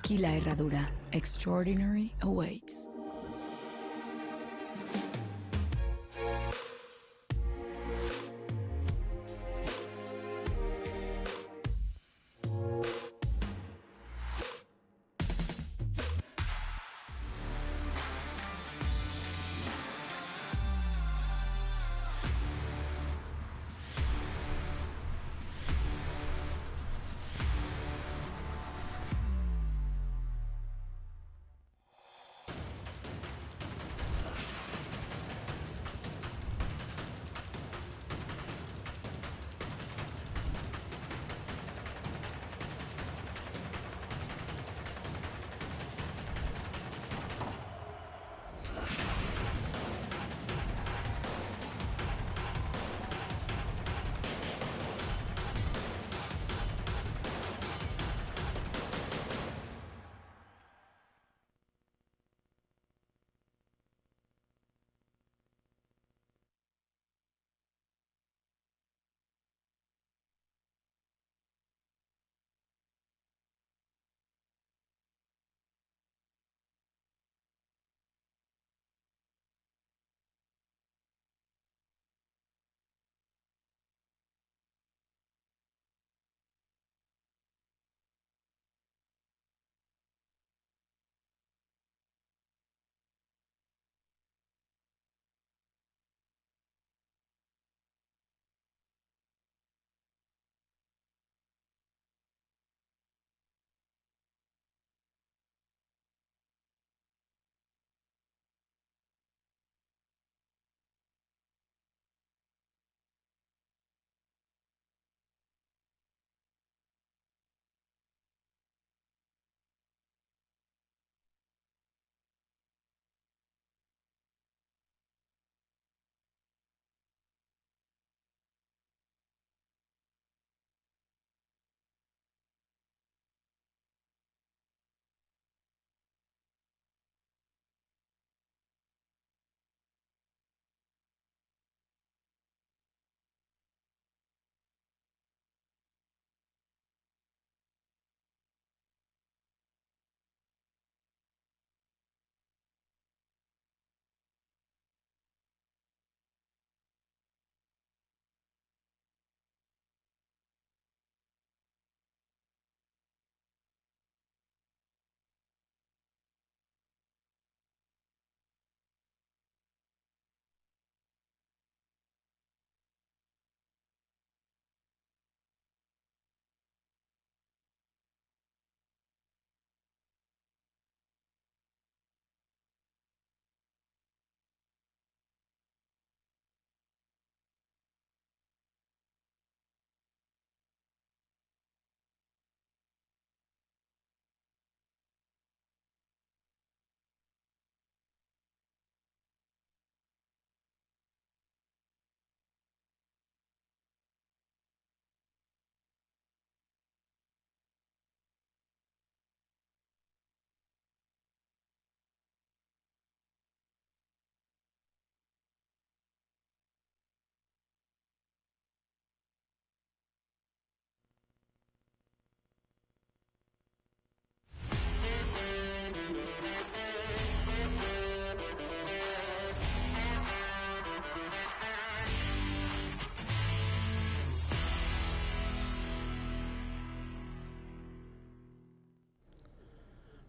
Aquí la Herradura. Extraordinary awaits.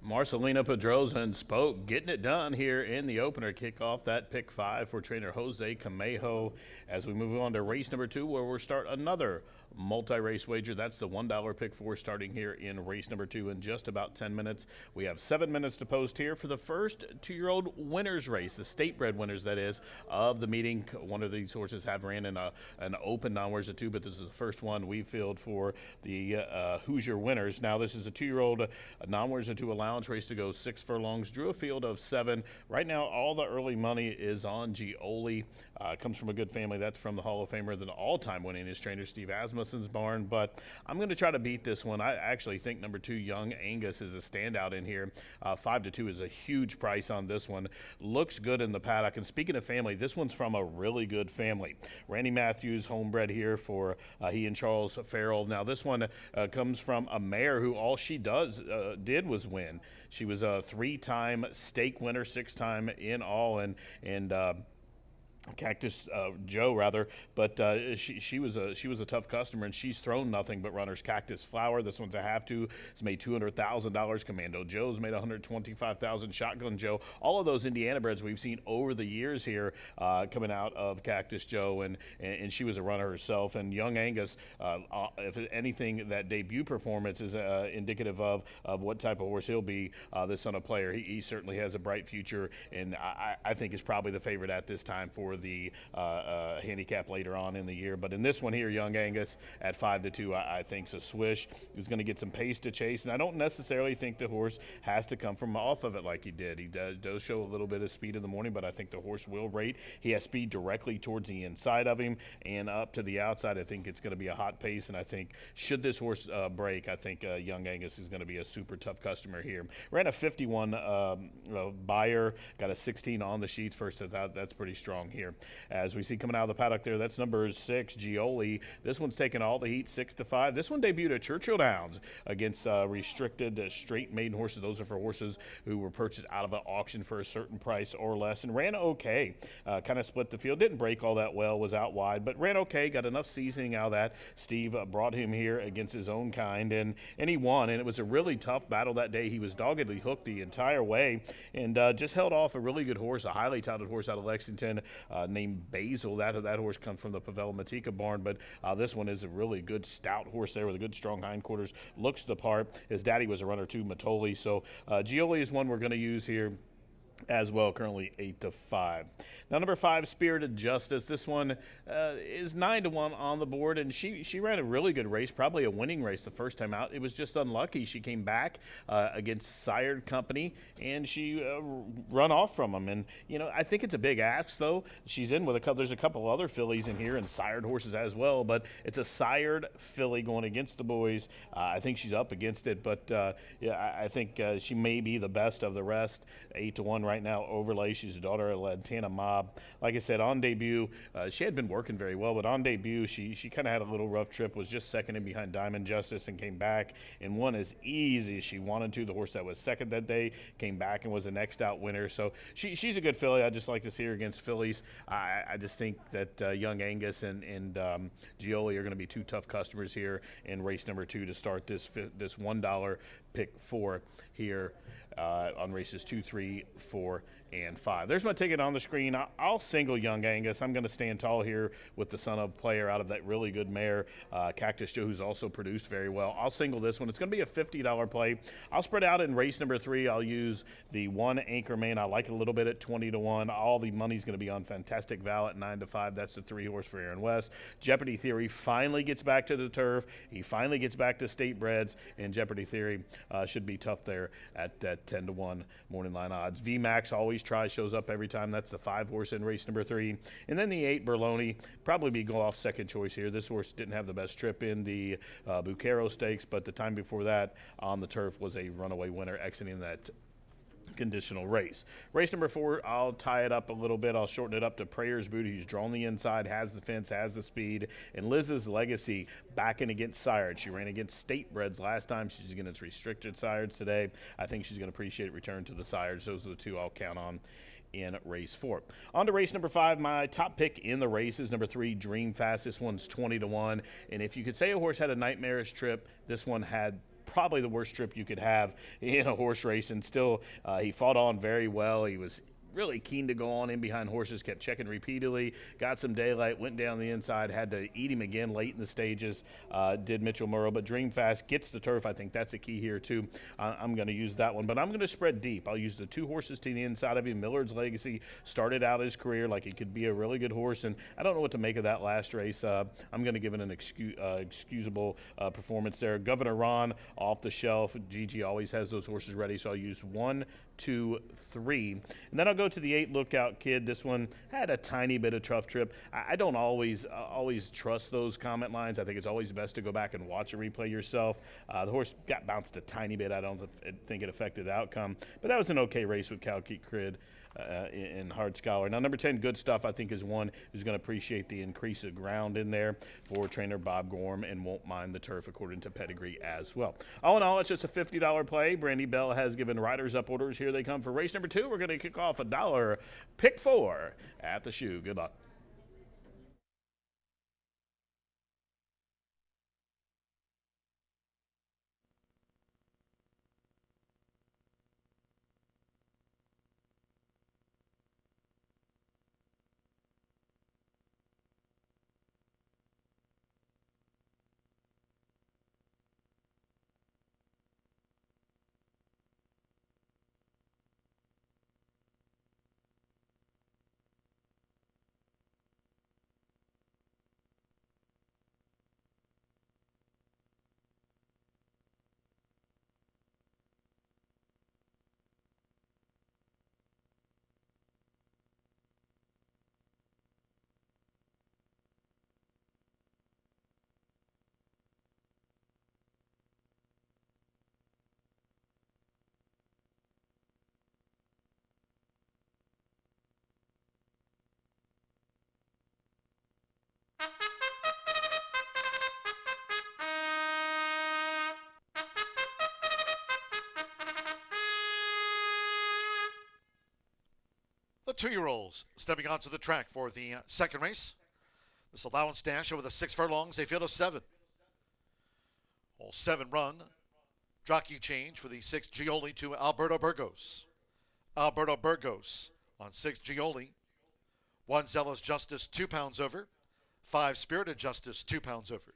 Marcelina Pedroza spoke, getting it done here in the opener. Kick off that pick 5 for trainer Jose Camejo as we move on to race number 2, where we'll start another multi-race wager. That's the $1 pick 4 starting here in race number 2 in just about 10 minutes. We have 7 minutes to post here for the first 2-year-old winners race, the state-bred winners, that is, of the meeting. One of these horses have ran in an open non-winners of 2, but this is the first one we filled for the Hoosier winners. Now, this is a 2-year-old non-winners of 2 allowance. challenge race to go 6 furlongs. Drew a field of 7. Right now, all the early money is on Gioli. Comes from a good family. That's from the Hall of Famer, the all-time winningest trainer, Steve Asmussen's barn. But I'm going to try to beat this one. I actually think number 2, Young Angus, is a standout in here. 5-2 is a huge price on this one. Looks good in the paddock. And speaking of family, this one's from a really good family. Randy Matthews, homebred here for he and Charles Farrell. Now this one comes from a mare who all she did was win. She was a 3-time stake winner, 6-time in all, and Cactus Joe rather, but she was a tough customer, and she's thrown nothing but runners. Cactus Flower, this one's a have to. It's made $200,000. Commando Joe's made $125,000. Shotgun Joe, all of those Indiana breds we've seen over the years here coming out of Cactus Joe, and she was a runner herself. And Young Angus, if anything, that debut performance is indicative of what type of horse he'll be this son of player. He certainly has a bright future, and I think is probably the favorite at this time for the handicap later on in the year. But in this one here, Young Angus at 5-2, I think is a swish. He's going to get some pace to chase, and I don't necessarily think the horse has to come from off of it like he did. He does show a little bit of speed in the morning, but I think the horse will rate. He has speed directly towards the inside of him and up to the outside. I think it's going to be a hot pace, and I think should this horse break, I think Young Angus is going to be a super tough customer here. Ran a 51 buyer, got a 16 on the sheets first. That's pretty strong here. As we see coming out of the paddock there, that's number 6, Gioli. This one's taken all the heat, 6-5. This one debuted at Churchill Downs against restricted straight maiden horses. Those are for horses who were purchased out of an auction for a certain price or less, and ran okay. Kind of split the field. Didn't break all that well, was out wide, but ran okay. Got enough seasoning out of that. Steve brought him here against his own kind, and he won, and it was a really tough battle that day. He was doggedly hooked the entire way, and just held off a really good horse, a highly touted horse out of Lexington, named Basil. That horse comes from the Pavel Matika barn, but this one is a really good stout horse there with a good strong hindquarters. Looks the part. His daddy was a runner too, Matoli. So Gioli is one we're going to use here as well, currently 8-5. Now, number 5, Spirited Justice. This one is 9-1 on the board, and she ran a really good race, probably a winning race the first time out. It was just unlucky. She came back against Sired Company, and she run off from them. And, I think it's a big ask, though. She's in with there's a couple other fillies in here and sired horses as well, but it's a sired filly going against the boys. I think she's up against it, but I think she may be the best of the rest. 8-1 right now. Overlay, she's a daughter of Lantana Mob. Like I said, on debut, she had been working very well, but on debut, she kind of had a little rough trip, was just second in behind Diamond Justice and came back and won as easy as she wanted to. The horse that was second that day came back and was the next out winner. So she's a good filly. I just like to see her against fillies. I just think that Young Angus and Gioli are going to be two tough customers here in race number 2 to start this $1 pick 4 here on races 2, 3, 4, and 5. There's my ticket on the screen. I'll single Young Angus. I'm going to stand tall here with the son of player out of that really good mare, Cactus Joe, who's also produced very well. I'll single this one. It's going to be a $50 play. I'll spread out in race number 3. I'll use the 1 Anchorman. I like it a little bit at 20-1. All the money's going to be on Fantastic Val at 9-5. That's the 3 horse for Aaron West. Jeopardy Theory finally gets back to the turf. He finally gets back to state breds, and Jeopardy Theory should be tough there at 10-1 morning line odds. VMAX always tries, shows up every time. That's the 5 horse in race number 3. And then the 8 Berloni, probably be go off second choice here. This horse didn't have the best trip in the Bucaro Stakes, but the time before that on the turf was a runaway winner exiting that conditional race. Race number 4, I'll tie it up a little bit. I'll shorten it up to Prayer's Booty. He's drawn the inside, has the fence, has the speed. And Liz's Legacy backing against Sired. She ran against state breds last time. She's against restricted Sireds today. I think she's going to appreciate return to the Sireds. Those are the 2 I'll count on in race 4. On to race number 5. My top pick in the race is number 3, Dream Fast. This one's 20-1. And if you could say a horse had a nightmarish trip, this one had probably the worst trip you could have in a horse race, and still he fought on very well. He was really keen to go on in behind horses, kept checking repeatedly, got some daylight, went down the inside, had to eat him again late in the stages, did Mitchell Murrow, but Dream Fast gets the turf. I think that's a key here too. I'm going to use that one, but I'm going to spread deep. I'll use the 2 horses to the inside of him. Millard's Legacy started out his career like he could be a really good horse, and I don't know what to make of that last race. I'm going to give it an excusable performance there. Governor Ron off the shelf. Gigi always has those horses ready, so I'll use 1, 2, 3. And then I'll go to the 8 Lookout Kid. This one had a tiny bit of tough trip. I don't always trust those comment lines. I think it's always best to go back and watch a replay yourself. The horse got bounced a tiny bit. I don't think it affected the outcome. But that was an okay race with Calkeet Crid in Hard Scholar. Now, number 10, Good Stuff, I think is one who's going to appreciate the increase of ground in there for trainer Bob Gorm and won't mind the turf according to pedigree as well. All in all, it's just a $50 play. Brandy Bell has given riders up orders. Here they come for race number 2. We're going to kick off $1 pick 4 at the shoe. Good luck. The 2-year-olds stepping onto the track for the second race. This allowance dash over the 6 furlongs, a field of 7. All 7 run. Jockey change for the 6 Gioli to Alberto Burgos. Alberto Burgos on 6 Gioli. 1 Zealous Justice 2 pounds over. 5 Spirited Justice 2 pounds over.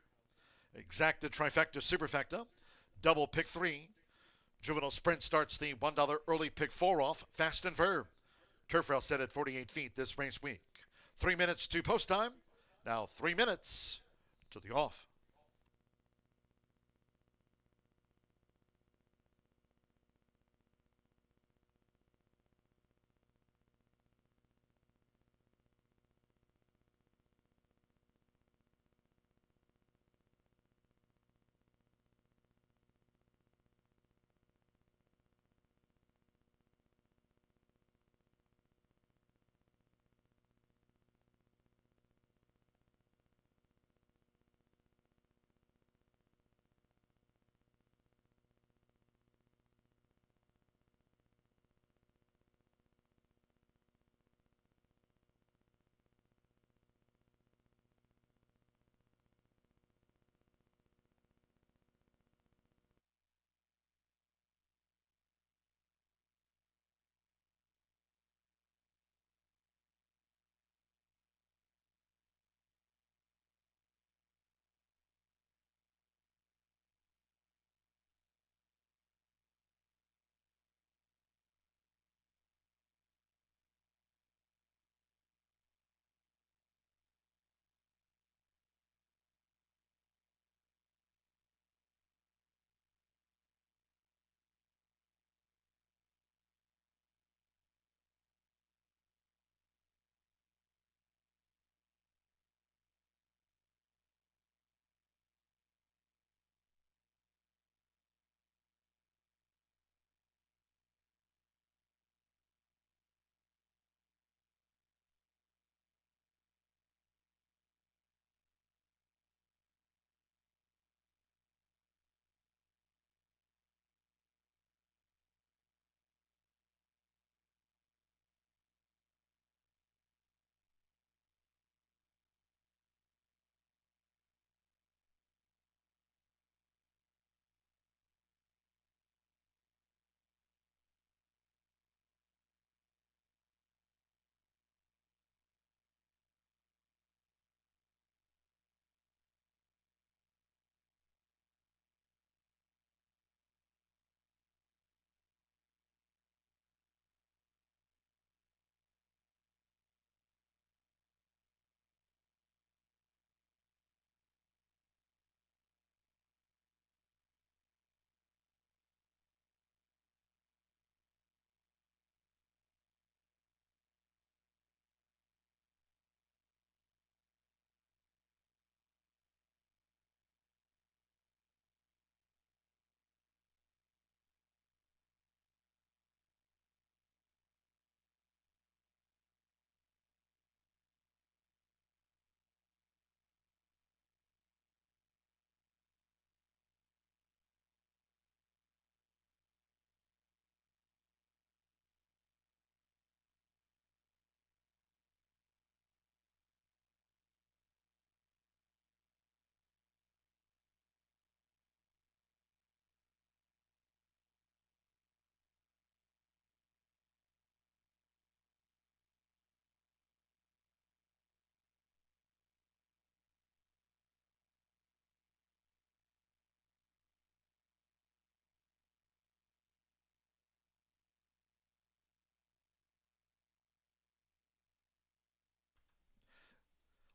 Exacta Trifecta Superfecta. Double pick 3. Juvenile Sprint starts the $1 early pick 4 off. Fast and Firm. Turf rail set at 48 feet this race week. 3 minutes to post time. Now 3 minutes to the off.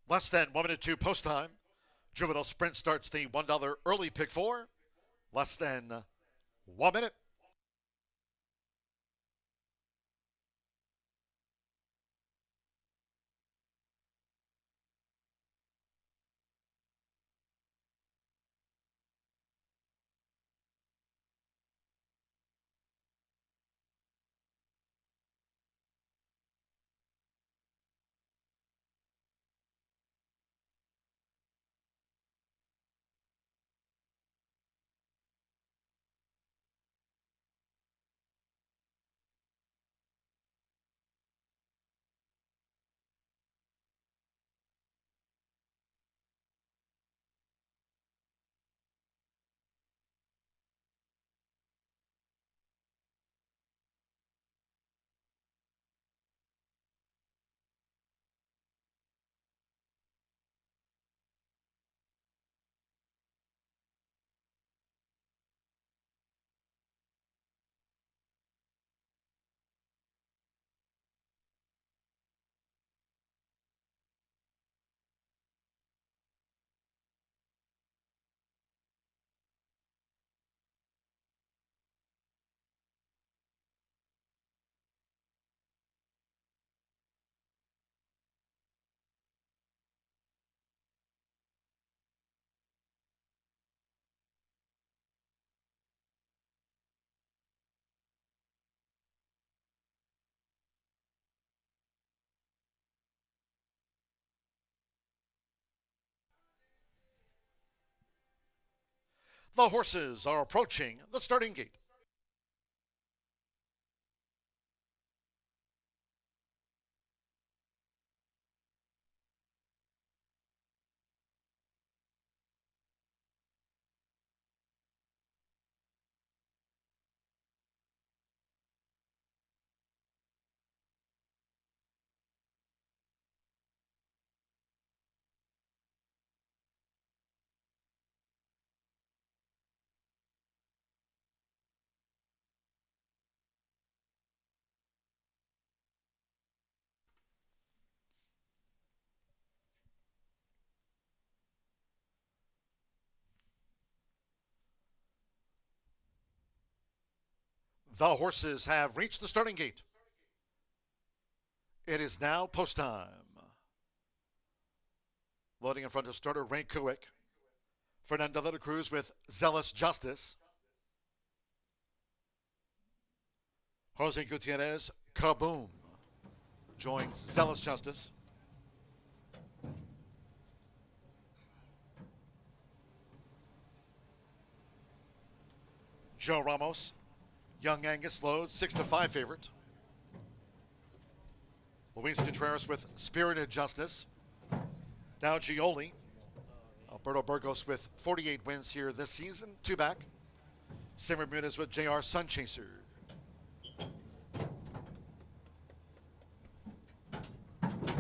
Less than 1 minute to post time. Juvenile Sprint starts the $1 early pick 4. Less than 1 minute. The horses are approaching the starting gate. The horses have reached the starting gate. It is now post time. Loading in front of starter Ray Kuick. Fernando de la Cruz with Zealous Justice. Jose Gutierrez, Kaboom, joins Zealous Justice. Joe Ramos, Young Angus loads, 6-5 favorite. Luis Contreras with Spirited Justice. Now Gioli. Alberto Burgos with 48 wins here this season, 2 back. Sam Bermudez with JR Sunchaser.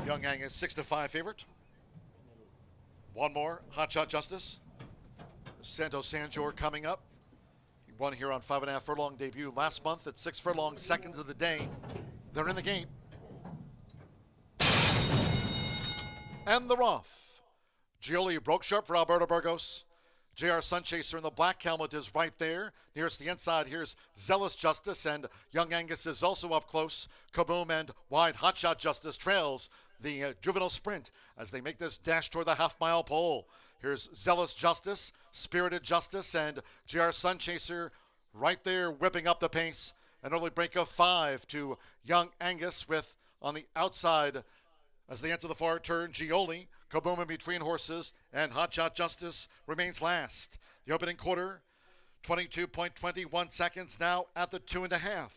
Young Angus, 6-5 favorite. One more, Hot Shot Justice. Santos Sanjor coming up. He won here on 5.5 furlong debut last month at 6 furlong seconds of the day. They're in the gate. And the Roth. Gioli broke sharp for Alberto Burgos. JR Sunchaser in the black helmet is right there. Nearest the inside, here's Zealous Justice, and Young Angus is also up close. Kaboom and Wide Hotshot Justice trails the Juvenile Sprint as they make this dash toward the half-mile pole. Here's Zealous Justice, Spirited Justice, and JR Sunchaser right there whipping up the pace. An early break of 5 to Young Angus with on the outside as they enter the far turn, Gioli, Kaboom in between horses, and Hotshot Justice remains last. The opening quarter, 22.21 seconds now at the 2.5.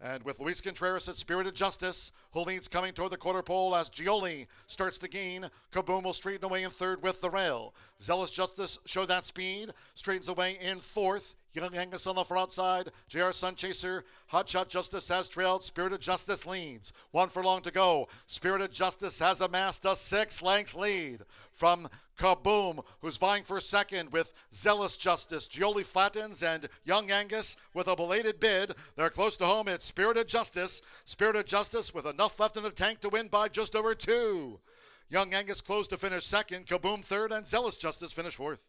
And with Luis Contreras at Spirited Justice, who leads coming toward the quarter pole as Gioli starts to gain. Kaboom will straighten away in third with the rail. Zealous Justice show that speed, straightens away in fourth. Young Angus on the front side. JR Sunchaser, Hotshot Justice has trailed. Spirited Justice leads. 1 furlong to go. Spirited Justice has amassed a 6-length lead from Kaboom, who's vying for second with Zealous Justice. Gioli flattens, and Young Angus with a belated bid. They're close to home. It's Spirited Justice. Spirited Justice with enough left in the tank to win by just over 2. Young Angus closed to finish second, Kaboom third, and Zealous Justice finished fourth.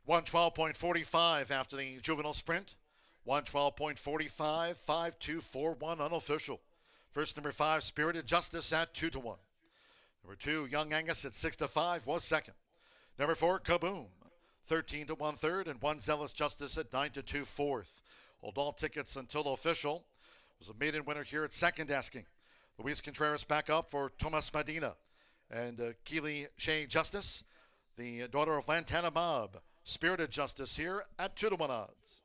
$112.45 after the juvenile sprint. 112.45, 5-2-4-1 unofficial. First number 5, Spirited Justice at 2-1. Number 2, Young Angus at 6-5 was second. Number 4, Kaboom, 13-1 third, and 1 Zealous Justice at 9-2 fourth. Hold all tickets until official. It was a maiden winner here at second asking. Luis Contreras back up for Tomas Medina. And Keely Shea Justice, the daughter of Lantana Mob. Spirited Justice here at 2-1 odds.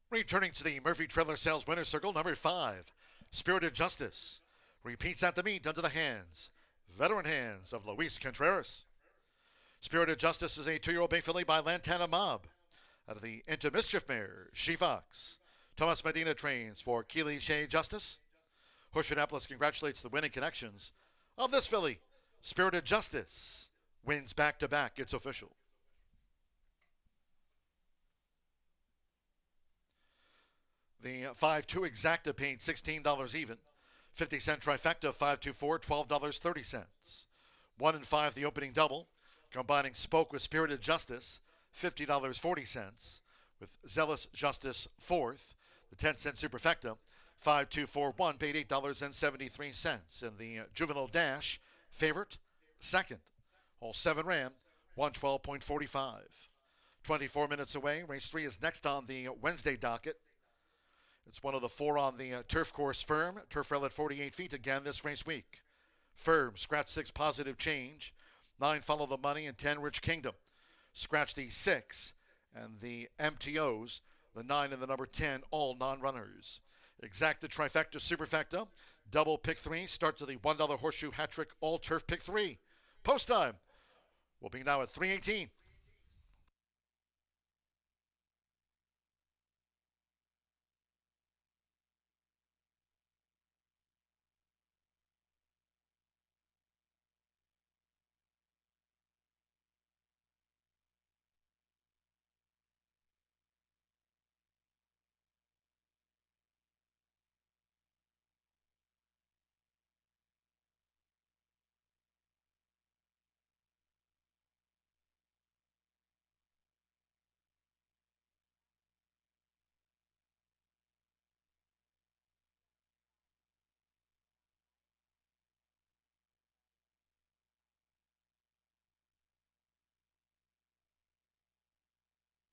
Returning to the Murphy Trailer Sales Winner's Circle, number 5, Spirited Justice. Repeats at the meet under the veteran hands of Luis Contreras. Spirited Justice is a 2-year-old bay filly by Lantana Mob. Out of the Into Mischief mare, She-Fox. Tomas Medina trains for Keely Shea Justice. Horseshoe Indianapolis congratulates the winning connections of this filly. Spirited Justice wins back-to-back. It's official. The 5-2 exacta paid $16 even. 50-cent trifecta, 5-2-4, $12.30. 1 and 5 the opening double. Combining Spoke with Spirited Justice, $50.40. With Zealous Justice fourth. The 10-cent superfecta, 5-2-4-1 paid $8.73. And the juvenile dash, favorite, second. All 7 ran, 112.45. 24 minutes away. Race 3 is next on the Wednesday docket. It's one of the 4 on the turf course Firm. Turf rail at 48 feet again this race week. Firm, scratch 6 positive change. 9 follow the money and 10 Rich Kingdom. Scratch the 6 and the MTOs. The 9 and the number 10, all non-runners. Exacta trifecta superfecta. Double pick 3 starts with the $1 horseshoe hat trick all turf pick 3. Post time will be now at 3:18.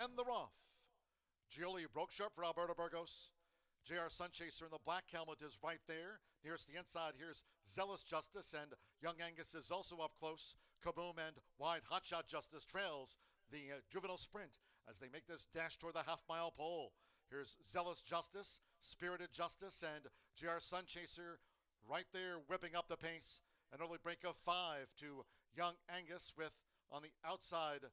And they're off. Gioli broke sharp for Alberto Burgos. JR Sunchaser in the black helmet is right there. Nearest the inside, here's Zealous Justice, and Young Angus is also up close. Kaboom and Wide Hotshot Justice trails the Juvenile Sprint as they make this dash toward the half-mile pole. Here's Zealous Justice, Spirited Justice, and JR Sunchaser right there whipping up the pace. An early break of 5 to Young Angus with on the outside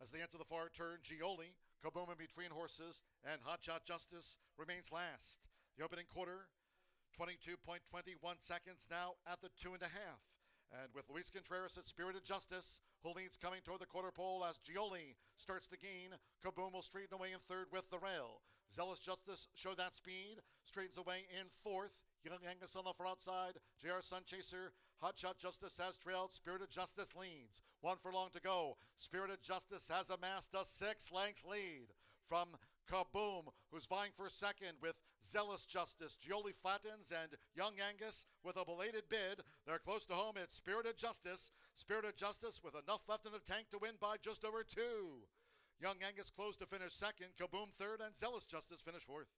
as they enter the far turn, Gioli, Kaboom in between horses, and Hotshot Justice remains last. The opening quarter, 22.21 seconds now at the 2.5. And with Luis Contreras at Spirited Justice, who leads coming toward the quarter pole as Gioli starts to gain. Kaboom will straighten away in third with the rail. Zealous Justice show that speed, straightens away in fourth. Young Angus on the front side. JR Sunchaser, Hotshot Justice has trailed. Spirited Justice leads. 1 furlong to go. Spirited Justice has amassed a 6-length lead from Kaboom, who's vying for second with Zealous Justice. Gioli flattens, and Young Angus with a belated bid. They're close to home. It's Spirited Justice. Spirited Justice with enough left in the tank to win by just over 2. Young Angus closed to finish second. Kaboom third, and Zealous Justice finished fourth.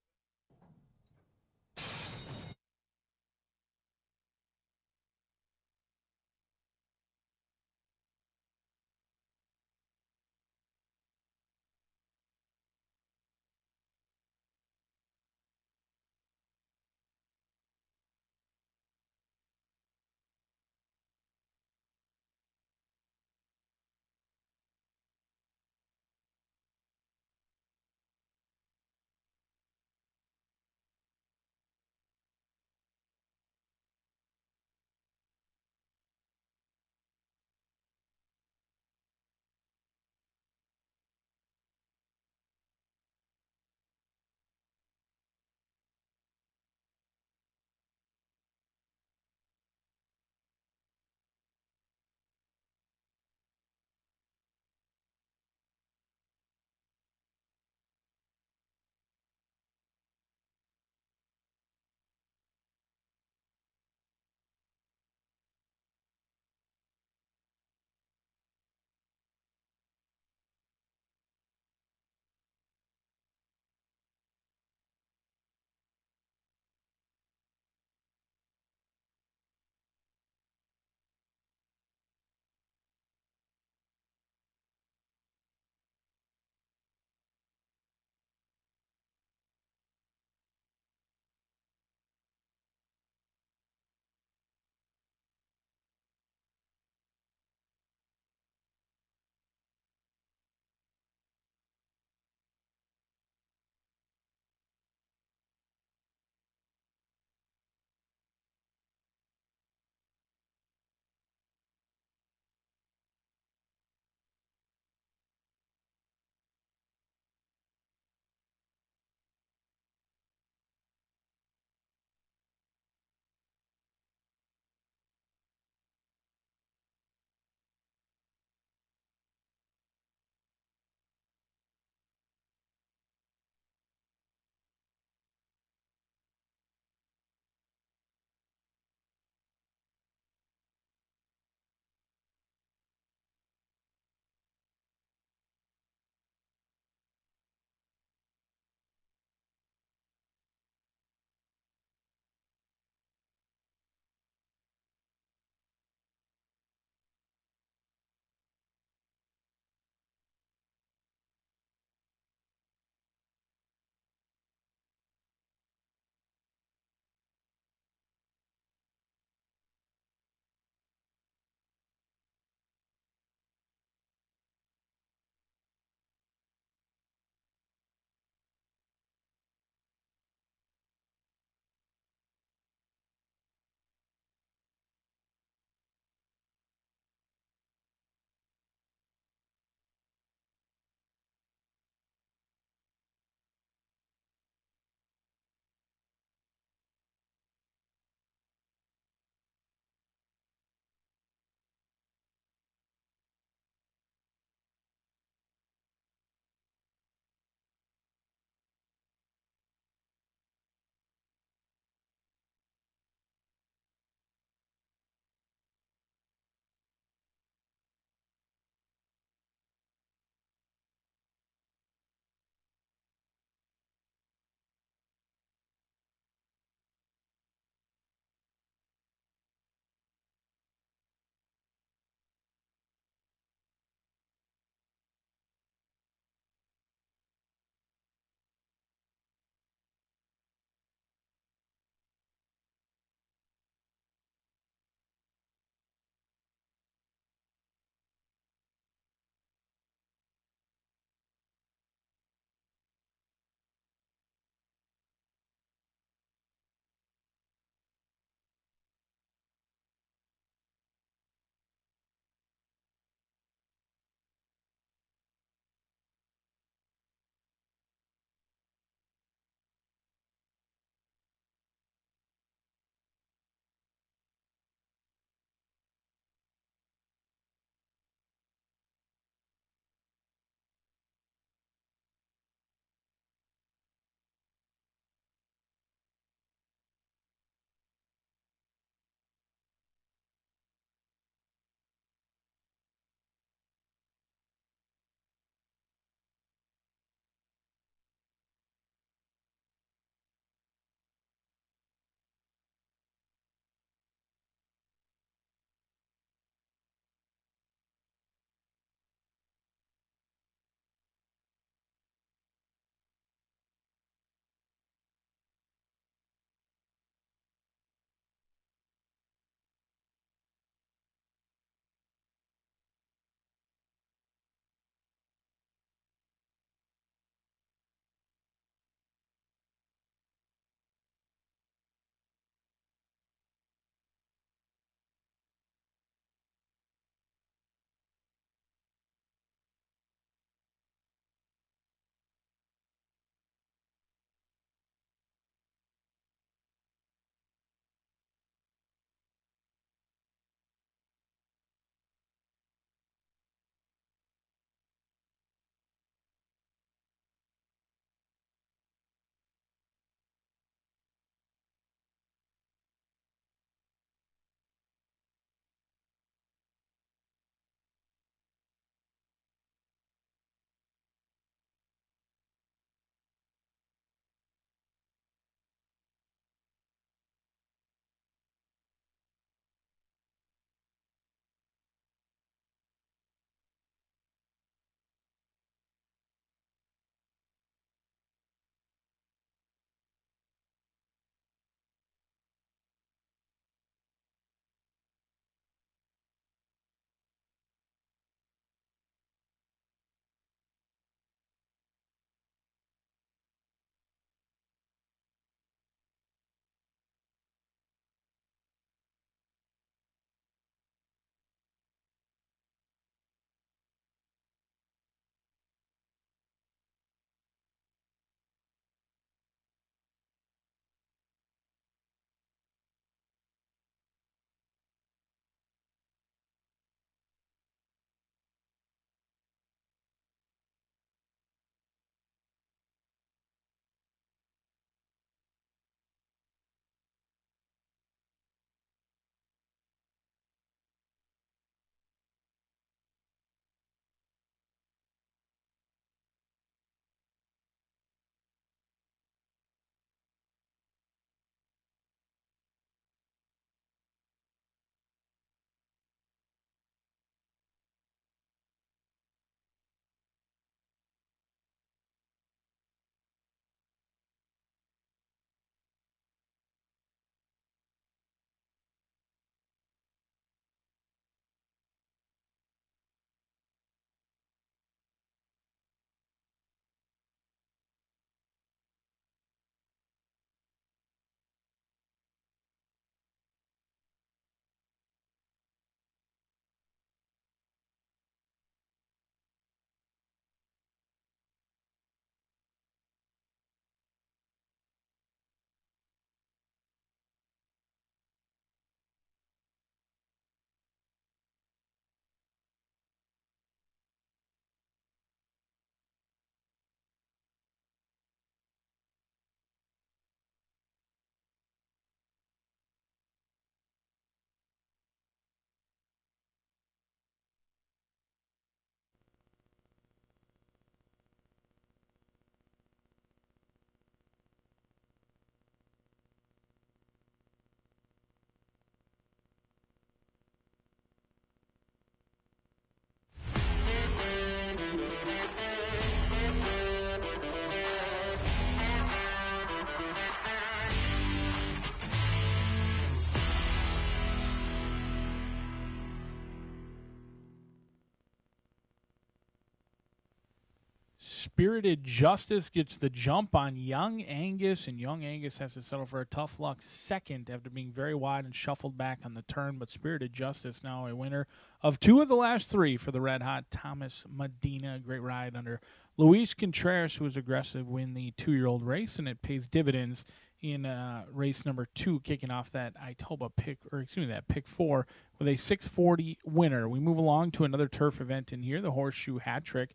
Spirited Justice gets the jump on Young Angus, and Young Angus has to settle for a tough luck second after being very wide and shuffled back on the turn. But Spirited Justice now a winner of 2 of the last 3 for the Red Hot Thomas Medina. Great ride under Luis Contreras, who was aggressive in the 2-year-old race, and it pays dividends in race number 2, kicking off that Itoba pick, that pick 4 with a 640 winner. We move along to another turf event in here, the Horseshoe Hat Trick.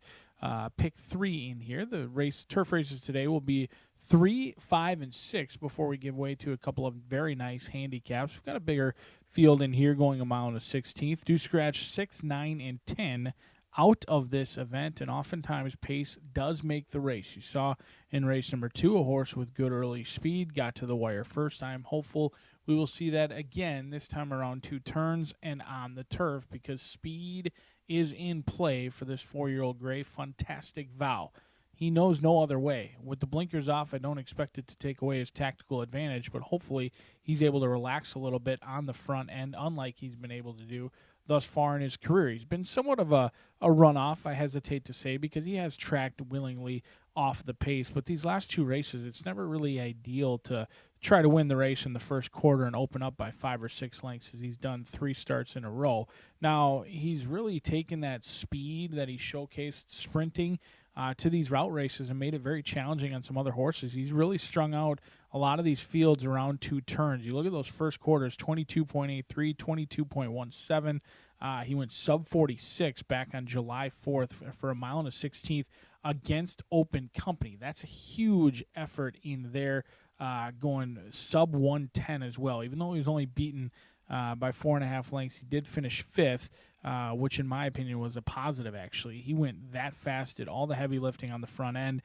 Pick 3 in here. The turf races today will be 3, 5, and 6 before we give way to a couple of very nice handicaps. We've got a bigger field in here going a mile and a 16th. Do scratch 6, 9, and 10 out of this event, and oftentimes pace does make the race. You saw in race number 2 a horse with good early speed got to the wire first. I'm hopeful we will see that again this time around 2 turns and on the turf, because speed is in play for this 4-year-old gray. Fantastic Vow. He knows no other way. With the blinkers off, I don't expect it to take away his tactical advantage, but hopefully he's able to relax a little bit on the front end, unlike he's been able to do thus far in his career. He's been somewhat of a runoff, I hesitate to say, because he has tracked willingly off the pace. But these last 2 races, it's never really ideal to try to win the race in the first quarter and open up by 5 or 6 lengths, as he's done 3 starts in a row. Now, he's really taken that speed that he showcased sprinting to these route races and made it very challenging on some other horses. He's really strung out a lot of these fields around 2 turns. You look at those first quarters, 22.83, 22.17. He went sub 46 back on July 4th for a mile and a 16th against Open Company. That's a huge effort in there, going sub 110 as well. Even though he was only beaten by 4.5 lengths, he did finish 5th, which in my opinion was a positive, actually. He went that fast, did all the heavy lifting on the front end.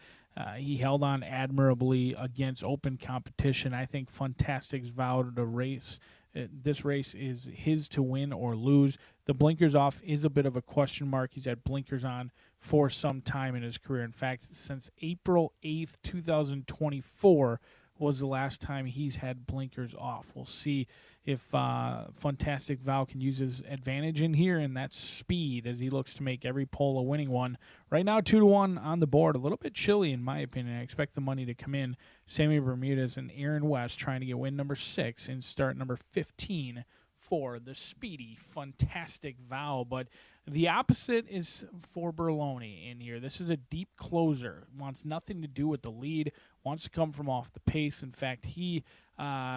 He held on admirably against open competition. I think Fantastic's vowed to race. This race is his to win or lose. The blinkers off is a bit of a question mark. He's had blinkers on for some time in his career. In fact, since April 8th, 2024 was the last time he's had blinkers off. We'll see if Fantastic Vow can use his advantage in here, and that's speed, as he looks to make every pole a winning one. Right now, 2-1 on the board. A little bit chilly, in my opinion. I expect the money to come in. Sammy Bermudez and Aaron West trying to get win number 6 and start number 15 for the speedy Fantastic Vow. But the opposite is for Berloni in here. This is a deep closer. Wants nothing to do with the lead. Wants to come from off the pace. In fact, he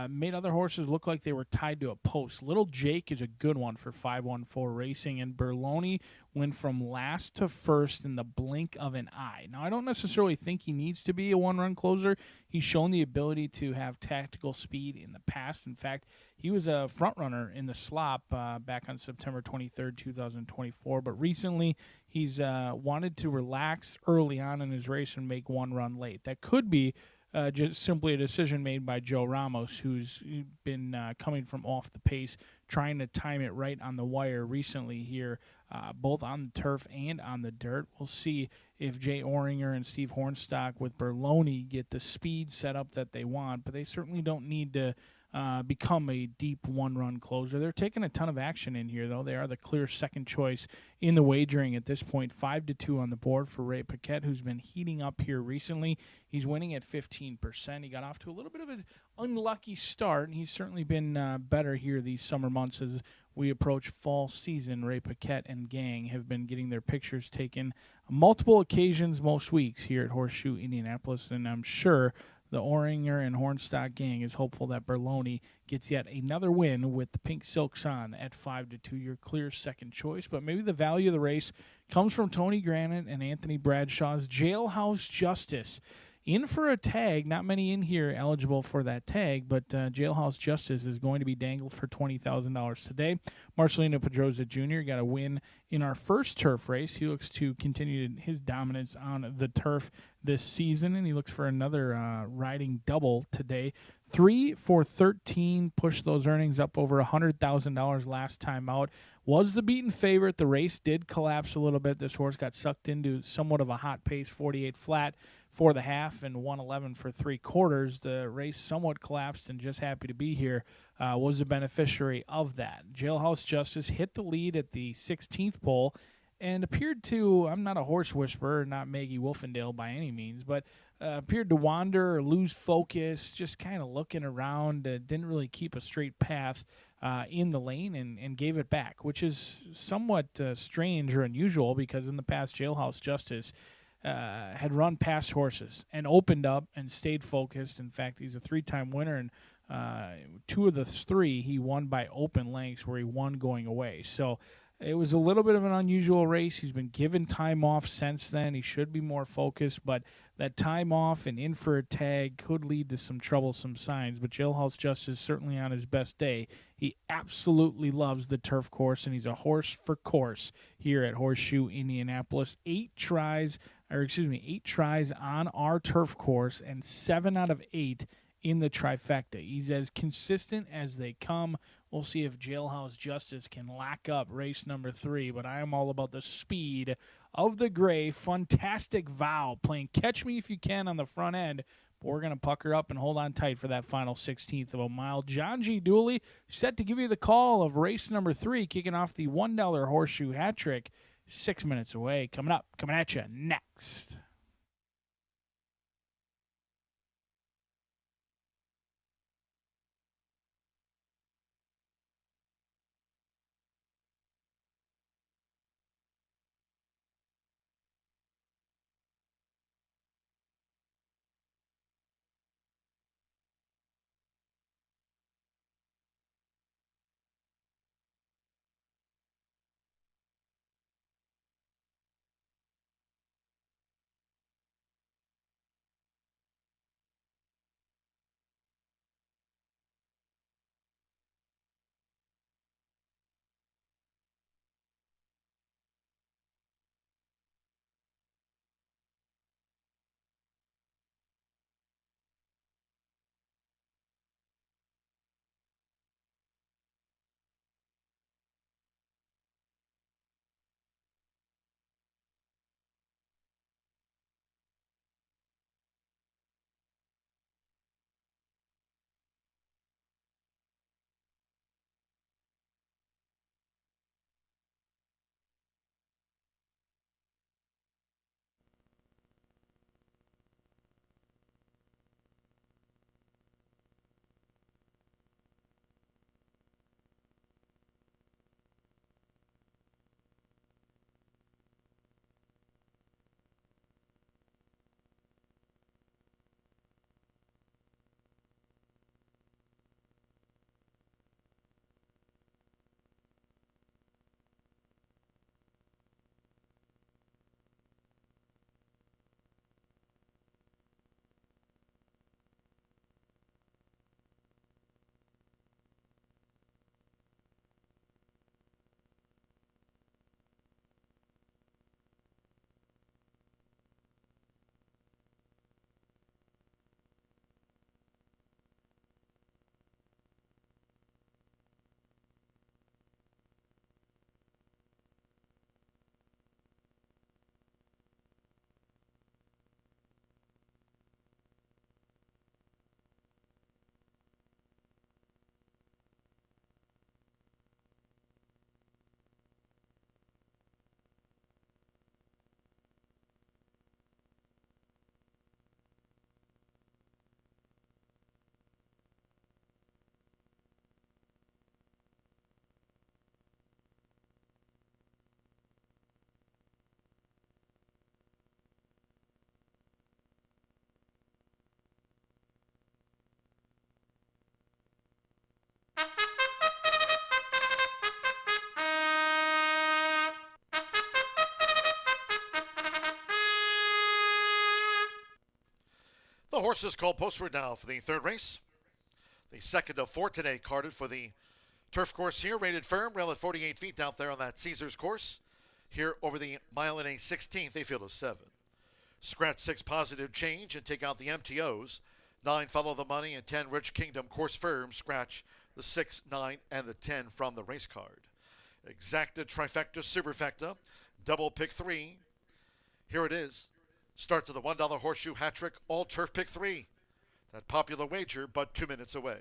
made other horses look like they were tied to a post. Little Jake is a good one for 514 Racing, and Berloni went from last to first in the blink of an eye. Now, I don't necessarily think he needs to be a one-run closer. He's shown the ability to have tactical speed in the past. In fact, he was a front runner in the slop back on September 23rd, 2024, but recently he's wanted to relax early on in his race and make one run late. That could be just simply a decision made by Joe Ramos, who's been coming from off the pace, trying to time it right on the wire recently here, both on the turf and on the dirt. We'll see if Jay Oringer and Steve Hornstock with Berloni get the speed set up that they want, but they certainly don't need to become a deep one-run closer. They're taking a ton of action in here, though. They are the clear second choice in the wagering at this point. 5-2 on the board for Ray Paquette, who's been heating up here recently. He's winning at 15%. He got off to a little bit of an unlucky start, and he's certainly been better here these summer months as we approach fall season. Ray Paquette and gang have been getting their pictures taken on multiple occasions most weeks here at Horseshoe Indianapolis, and I'm sure the Oringer and Hornstock gang is hopeful that Berloni gets yet another win with the pink silks on at 5-2, your clear second choice. But maybe the value of the race comes from Tony Granite and Anthony Bradshaw's Jailhouse Justice. In for a tag, not many in here eligible for that tag, but Jailhouse Justice is going to be dangled for $20,000 today. Marcelino Pedroza Jr. got a win in our first turf race. He looks to continue his dominance on the turf this season, and he looks for another riding double today. 3 for 13, pushed those earnings up over $100,000 last time out. Was the beaten favorite. The race did collapse a little bit. This horse got sucked into somewhat of a hot pace, 48 flat for the half and 111 for 3/4. The race somewhat collapsed, and just happy to be here was the beneficiary of that. Jailhouse Justice hit the lead at the 16th pole and appeared to, I'm not a horse whisperer, not Maggie Wolfendale by any means, but appeared to wander or lose focus, just kind of looking around, didn't really keep a straight path in the lane and gave it back, which is somewhat strange or unusual because in the past, Jailhouse Justice had run past horses and opened up and stayed focused. In fact, he's a 3-time winner, and 2 of the 3 he won by open lengths where he won going away. So it was a little bit of an unusual race. He's been given time off since then. He should be more focused, but that time off and in for a tag could lead to some troublesome signs. But Jailhouse Justice is certainly on his best day. He absolutely loves the turf course, and he's a horse for course here at Horseshoe Indianapolis. 8 tries on our turf course, and 7 out of 8 in the trifecta. He's as consistent as they come. We'll see if Jailhouse Justice can lock up race number 3, but I am all about the speed of the gray. Fantastic Vow playing Catch Me If You Can on the front end, but we're going to pucker up and hold on tight for that final 16th of a mile. John G. Dooley set to give you the call of race number 3, kicking off the $1 horseshoe hat trick. 6 minutes away. Coming at you next. The horses called postward now for the 3rd race. The 2nd of 4 today carded for the turf course here. Rated firm, rail at 48 feet out there on that Caesars course. Here over the mile and a 16th, a field of 7. Scratch 6 positive change and take out the MTOs. 9 follow the money and 10 Rich Kingdom course firm. Scratch the 6, 9, and the 10 from the race card. Exacta, trifecta, superfecta, double pick 3. Here it is. Starts of the $1 horseshoe hat trick, all turf pick 3. That popular wager, but 2 minutes away.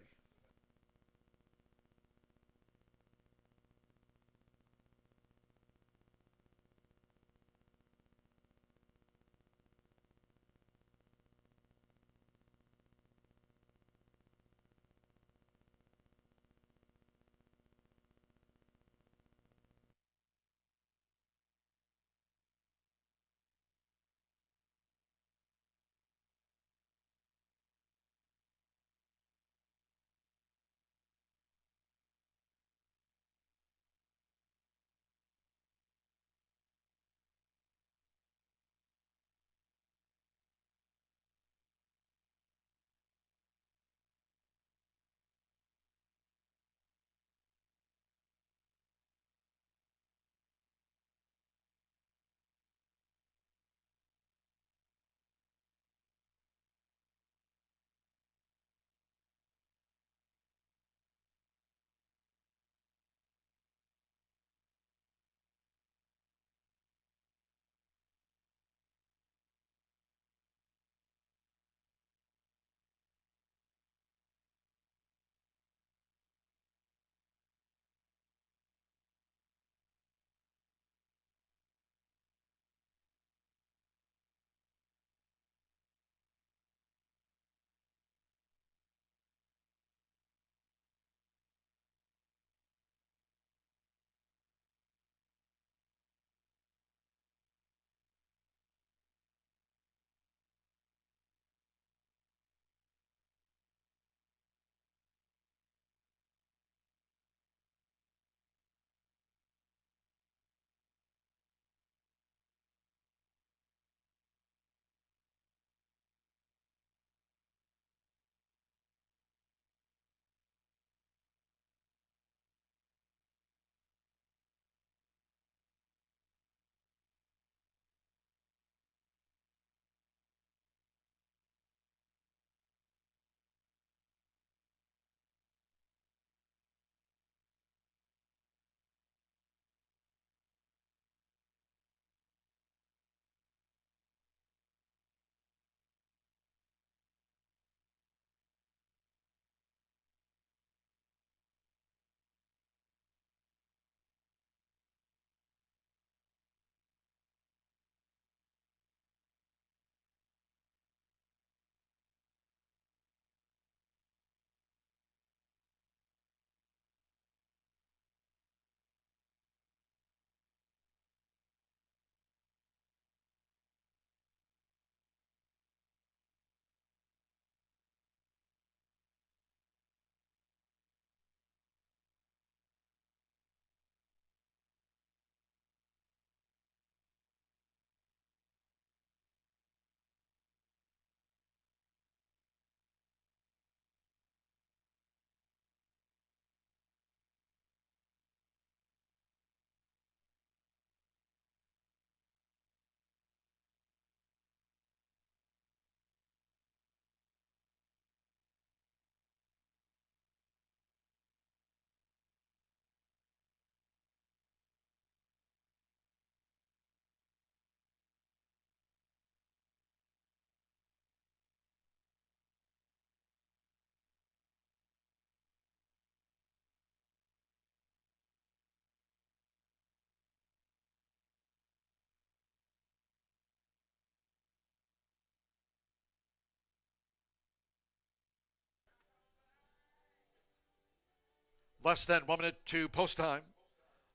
Less than 1 minute to post time.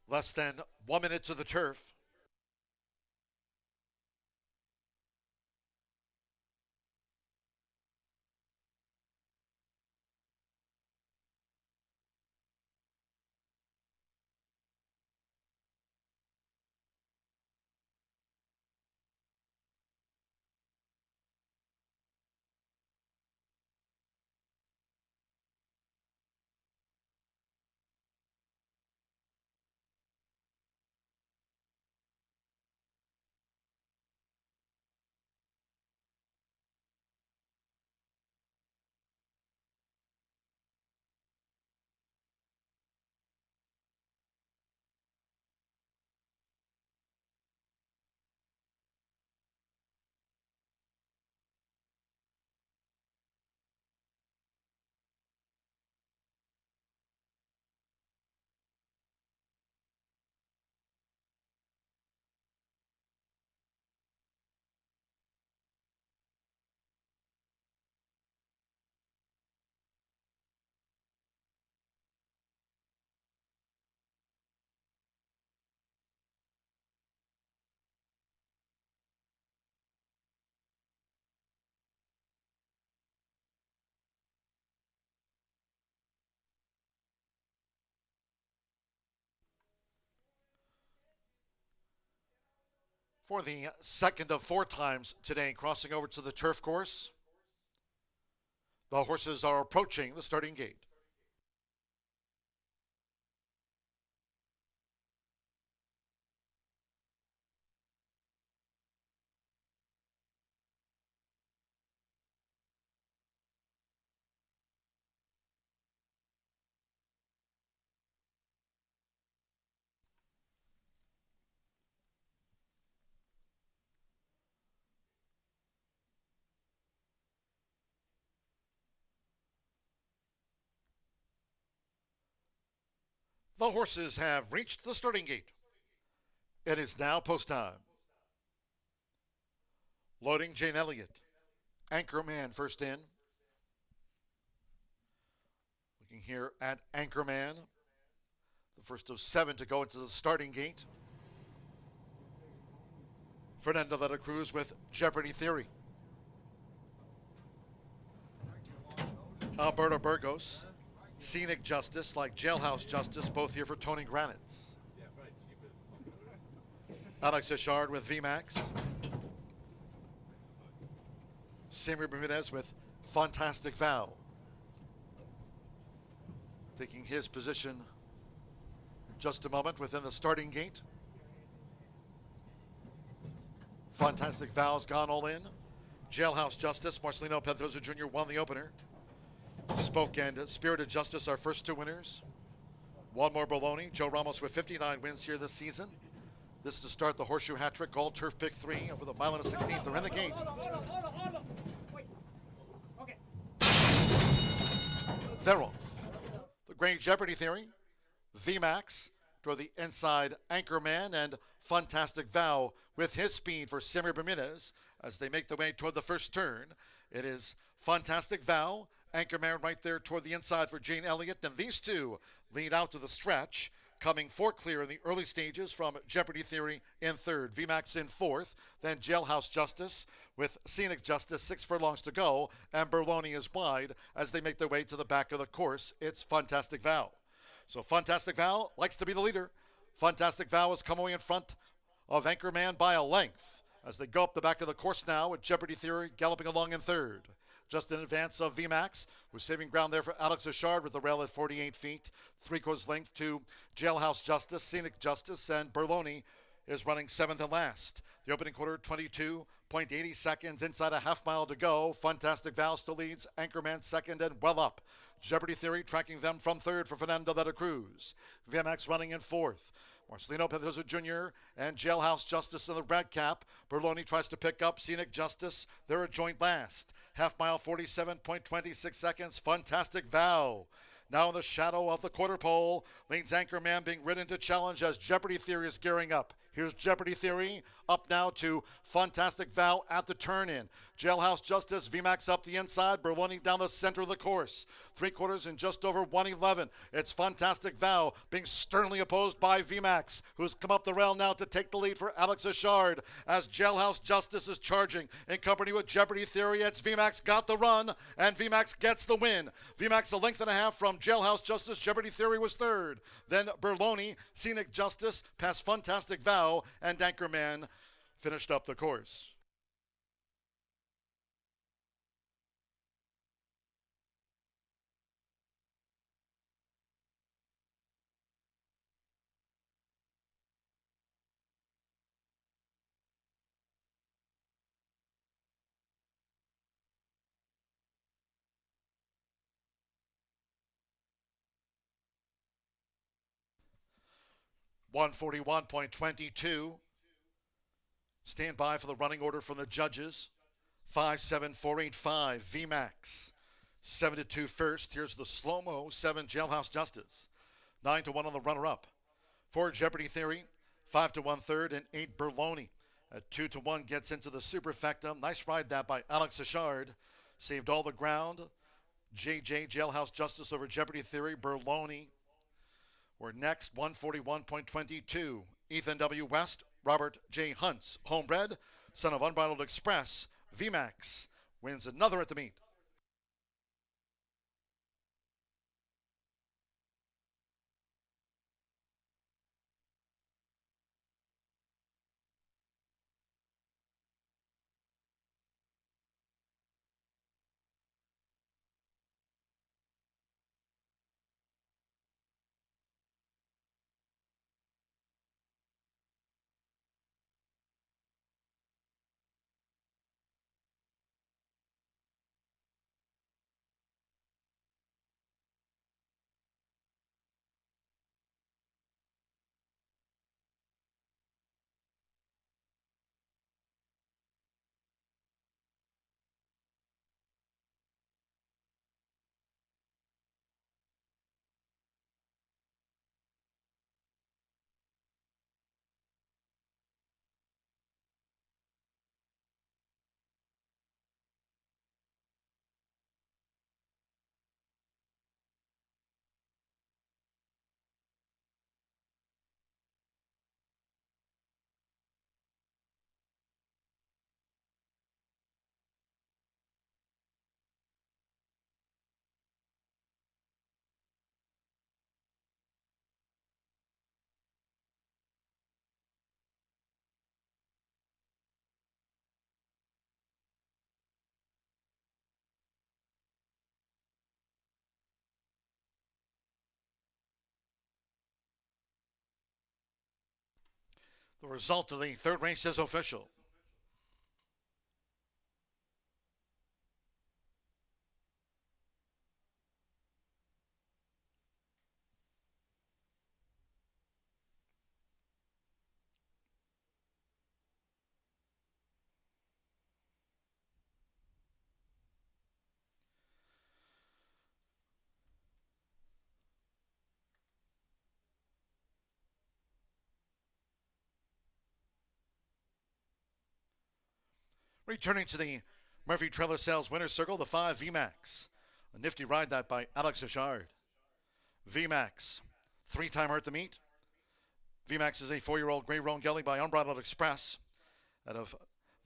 Less than 1 minute to the turf. For the second of 4 times today, crossing over to the turf course, the horses are approaching the starting gate. The horses have reached the starting gate. It is now post time. Loading Jane Elliott. Anchorman first in. Looking here at Anchorman. The first of 7 to go into the starting gate. Fernando de la Cruz with Jeopardy Theory. Alberto Burgos. Scenic Justice, like Jailhouse Justice, both here for Tony Granitz. Alex Ishard with VMAX. Samir Bermudez with Fantastic Vow. Taking his position in just a moment within the starting gate. Fantastic Vow's gone all in. Jailhouse Justice, Marcelino Pedroza Jr. won the opener. Spoke and Spirited Justice, our first 2 winners. One more Bologna. Joe Ramos with 59 wins here this season. This to start the Horseshoe hat trick. Gold Turf Pick 3 over the mile and a 16th. They're in the gate. They're off. The Great Jeopardy Theory. VMAX toward the inside Anchorman, and Fantastic Vow with his speed for Samir Bermudez as they make their way toward the first turn. It is Fantastic Vow, Anchorman right there toward the inside for Jane Elliott, and these two lead out to the stretch, coming 4 clear in the early stages from Jeopardy Theory in 3rd, VMAX in 4th, then Jailhouse Justice with Scenic Justice, 6 furlongs to go, and Berloni is wide as they make their way to the back of the course. It's Fantastic Vow. So Fantastic Vow likes to be the leader. Fantastic Vow is coming away in front of Anchorman by a length as they go up the back of the course now with Jeopardy Theory galloping along in 3rd. Just in advance of VMAX, who's saving ground there for Alex Ishard with the rail at 48 feet. 3/4 length to Jailhouse Justice, Scenic Justice, and Berloni is running 7th and last. The opening quarter, 22.80 seconds, inside a half mile to go. Fantastic Vow still leads, Anchorman 2nd and well up. Jeopardy Theory tracking them from 3rd for Fernando de la Cruz. VMAX running in 4th. Marcelino Pedroza Jr. and Jailhouse Justice in the red cap. Berloni tries to pick up Scenic Justice. They're a joint last. Half mile, 47.26 seconds. Fantastic Vow. Now in the shadow of the quarter pole, leads Anchorman being ridden to challenge as Jeopardy Theory is gearing up. Here's Jeopardy Theory up now to Fantastic Vow at the turn-in. Jailhouse Justice, VMAX up the inside, Berloni down the center of the course. 3/4 in just over 111. It's Fantastic Vow being sternly opposed by VMAX, who's come up the rail now to take the lead for Alex Ashard as Jailhouse Justice is charging in company with Jeopardy Theory. It's VMAX got the run, and VMAX gets the win. VMAX a length and a half from Jailhouse Justice. Jeopardy Theory was third. Then Berloni, Scenic Justice, past Fantastic Vow, and Anchorman finished up the course. $141.22. Stand by for the running order from the judges. 5-7-4-8-5 VMAX. 7-2 first. Here's the slow-mo 7 Jailhouse Justice. 9-1 on the runner-up. 4 Jeopardy Theory. 5-1 third and 8 Berloni. At 2-1 gets into the superfecta. Nice ride that by Alex Ashard. Saved all the ground. JJ Jailhouse Justice over Jeopardy Theory. Berloni. We're next, 141.22. Ethan W. West, Robert J. Hunt's homebred, son of Unbridled Express, VMAX, wins another at the meet. The result of the third race is official. Returning to the Murphy Trailer Sales Winner's Circle, the 5 VMAX. A nifty ride that by Alex Ashard. VMAX, 3-time hurt the meet. VMAX is a 4-year-old Grey Roan Gelding by Unbridled Express. Out of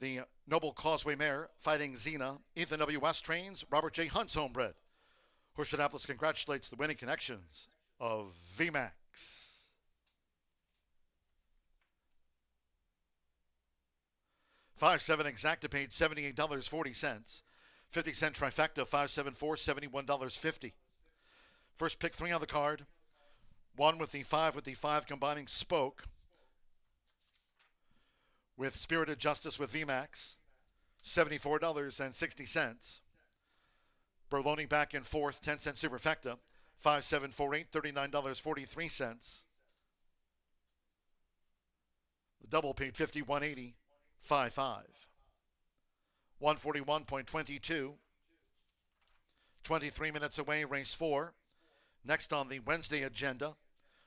the Noble Causeway Mare, Fighting Xena. Ethan W. West trains, Robert J. Hunt's homebred. Horseshoe Indianapolis congratulates the winning connections of VMAX. 5-7 exacta paid $78.40. 50-cent trifecta, 5-7-4, $71.50. First pick 3 on the card. 1 with the 5 combining Spoke with Spirited Justice with VMAX, $74.60. Berloni back in fourth, 10-cent superfecta, 5-7-4-8, $39.43. The double paid $51.80. 5-5. 141.22. 23 minutes away, race 4. Next on the Wednesday agenda,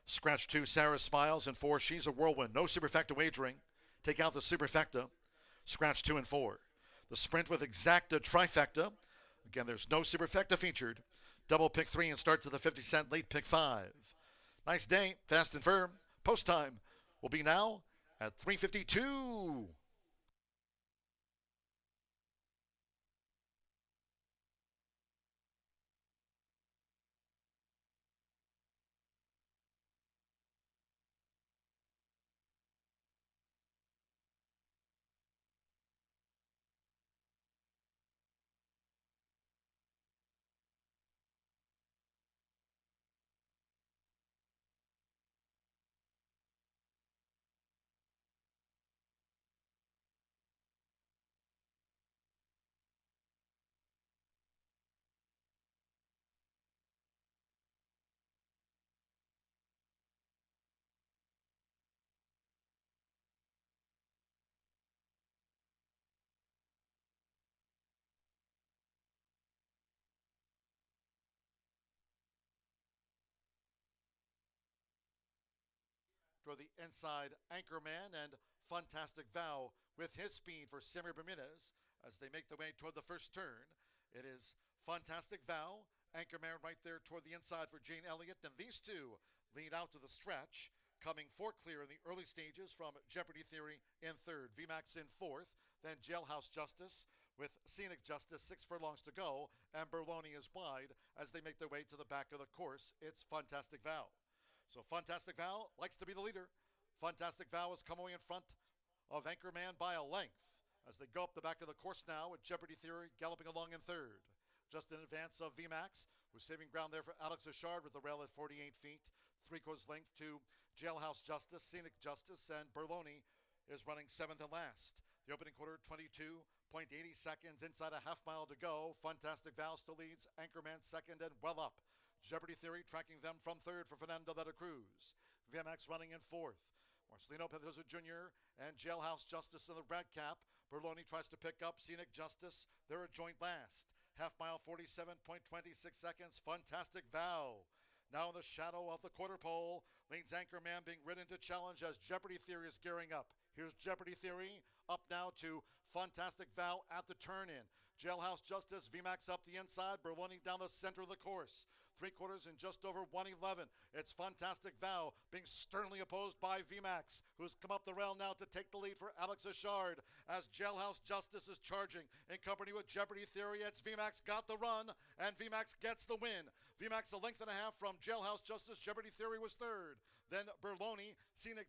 Scratch 2, Sarah Smiles, and 4, She's a Whirlwind. No superfecta wagering. Take out the superfecta. Scratch 2 and 4. The Sprint with Exacta Trifecta. Again, there's no superfecta featured. Double pick 3 and start to the 50-cent late pick 5. Nice day, fast and firm. Post time will be now at 3:52. Toward the inside, Anchorman and Fantastic Vow with his speed for Samir Bermudez as they make their way toward the first turn. It is Fantastic Vow, Anchorman right there toward the inside for Jane Elliott. Then these two lead out to the stretch, coming 4 clear in the early stages from Jeopardy Theory in third, VMAX in fourth, then Jailhouse Justice with Scenic Justice 6 furlongs to go, and Berloni is wide as they make their way to the back of the course. It's Fantastic Vow. So Fantastic Vow likes to be the leader. Fantastic Vow has come away in front of Anchorman by a length as they go up the back of the course now with Jeopardy Theory galloping along in third. Just in advance of VMAX, who's saving ground there for Alex Achard with the rail at 48 feet. 3/4 length to Jailhouse Justice, Scenic Justice, and Berloni is running 7th and last. The opening quarter, 22.80 seconds, inside a half mile to go. Fantastic Vow still leads, Anchorman second and well up. Jeopardy Theory tracking them from third for Fernando de la Cruz. VMAX running in fourth. Marcelino Pedroza Jr. and Jailhouse Justice in the red cap. Berloni tries to pick up Scenic Justice. They're a joint last. Half mile, 47.26 seconds. Fantastic Vow. Now in the shadow of the quarter pole, leads Anchorman being ridden to challenge as Jeopardy Theory is gearing up. Here's Jeopardy Theory up now to Fantastic Vow at the turn-in. Jailhouse Justice, VMAX up the inside, Berloni down the center of the course. 3/4 in just over 1:11. It's Fantastic Vow being sternly opposed by VMAX, who's come up the rail now to take the lead for Alex Achard as Jailhouse Justice is charging in company with Jeopardy Theory. It's VMAX got the run, and VMAX gets the win. VMAX a length and a half from Jailhouse Justice. Jeopardy Theory was third. Then Berloni, Scenic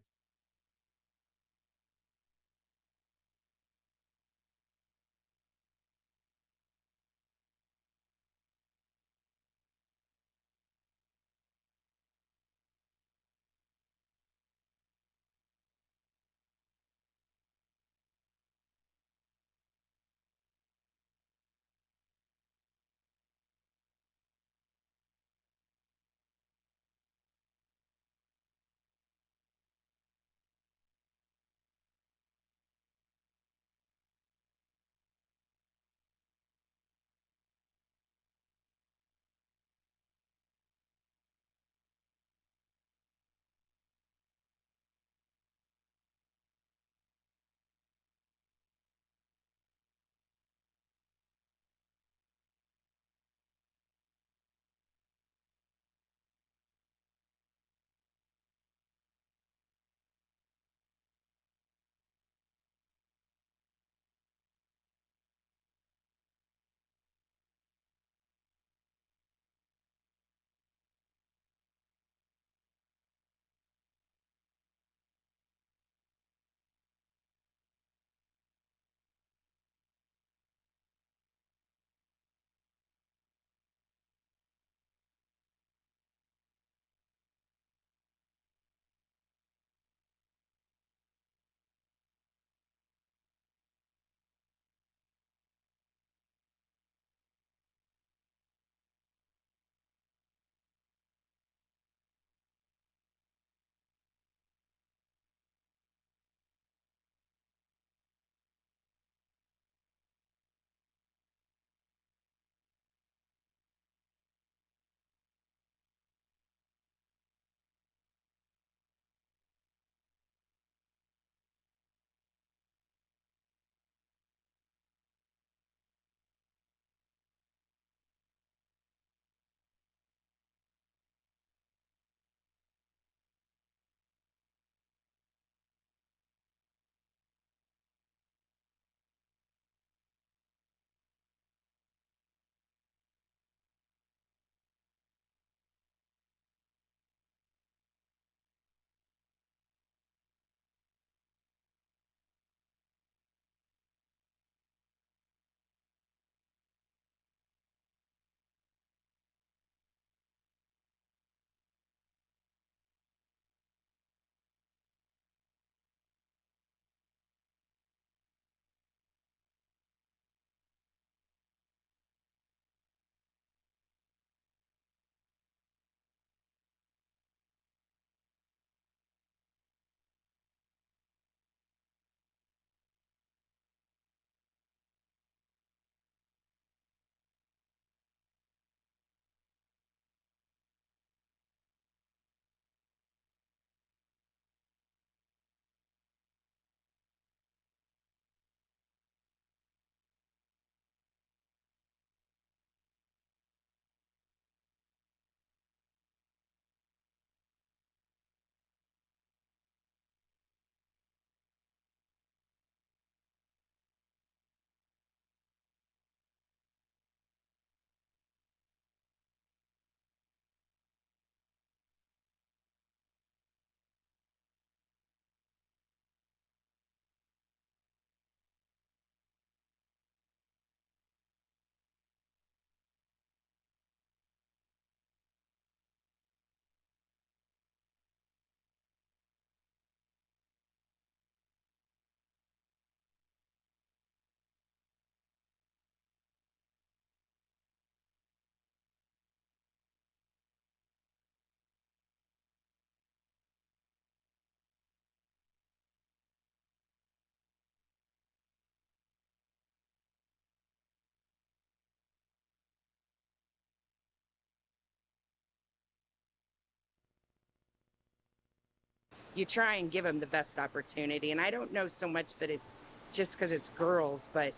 you try and give them the best opportunity. And I don't know so much that it's just because it's girls, but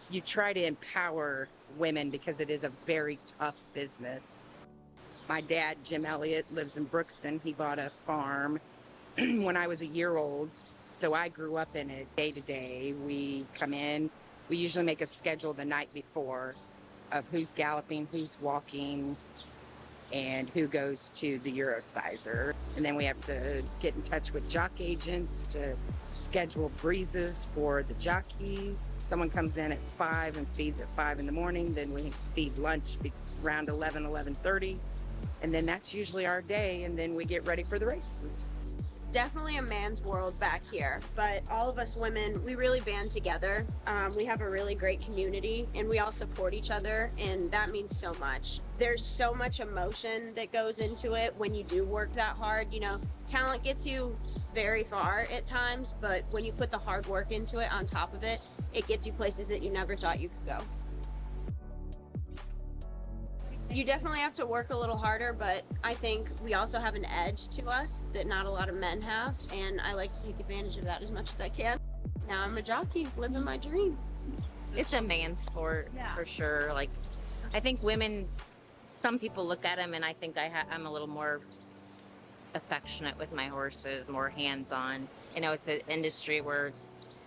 you try to empower women because it is a very tough business. My dad, Jim Elliott, lives in Brookston. He bought a farm when I was a year old. So I grew up in it day to day. We come in, we usually make a schedule the night before of who's galloping, who's walking, and who goes to the Eurosizer. And then we have to get in touch with jock agents to schedule breezes for the jockeys. Someone comes in at 5 and feeds at 5 in the morning. Then we feed lunch around 11, 11:30. And then that's usually our day. And then we get ready for the races. Definitely a man's world back here, but all of us women, we really band together. We have a really great community and we all support each other, and that means so much. There's so much emotion that goes into it when you do work that hard. You know, talent gets you very far at times, but when you put the hard work into it on top of it, it gets you places that you never thought you could go. You definitely have to work a little harder, but I think we also have an edge to us that not a lot of men have, and I like to take advantage of that as much as I can. Now I'm a jockey, living my dream. It's a man's sport for sure. Like, I think women, some people look at them and I think I'm a little more affectionate with my horses, more hands-on. You know, it's an industry where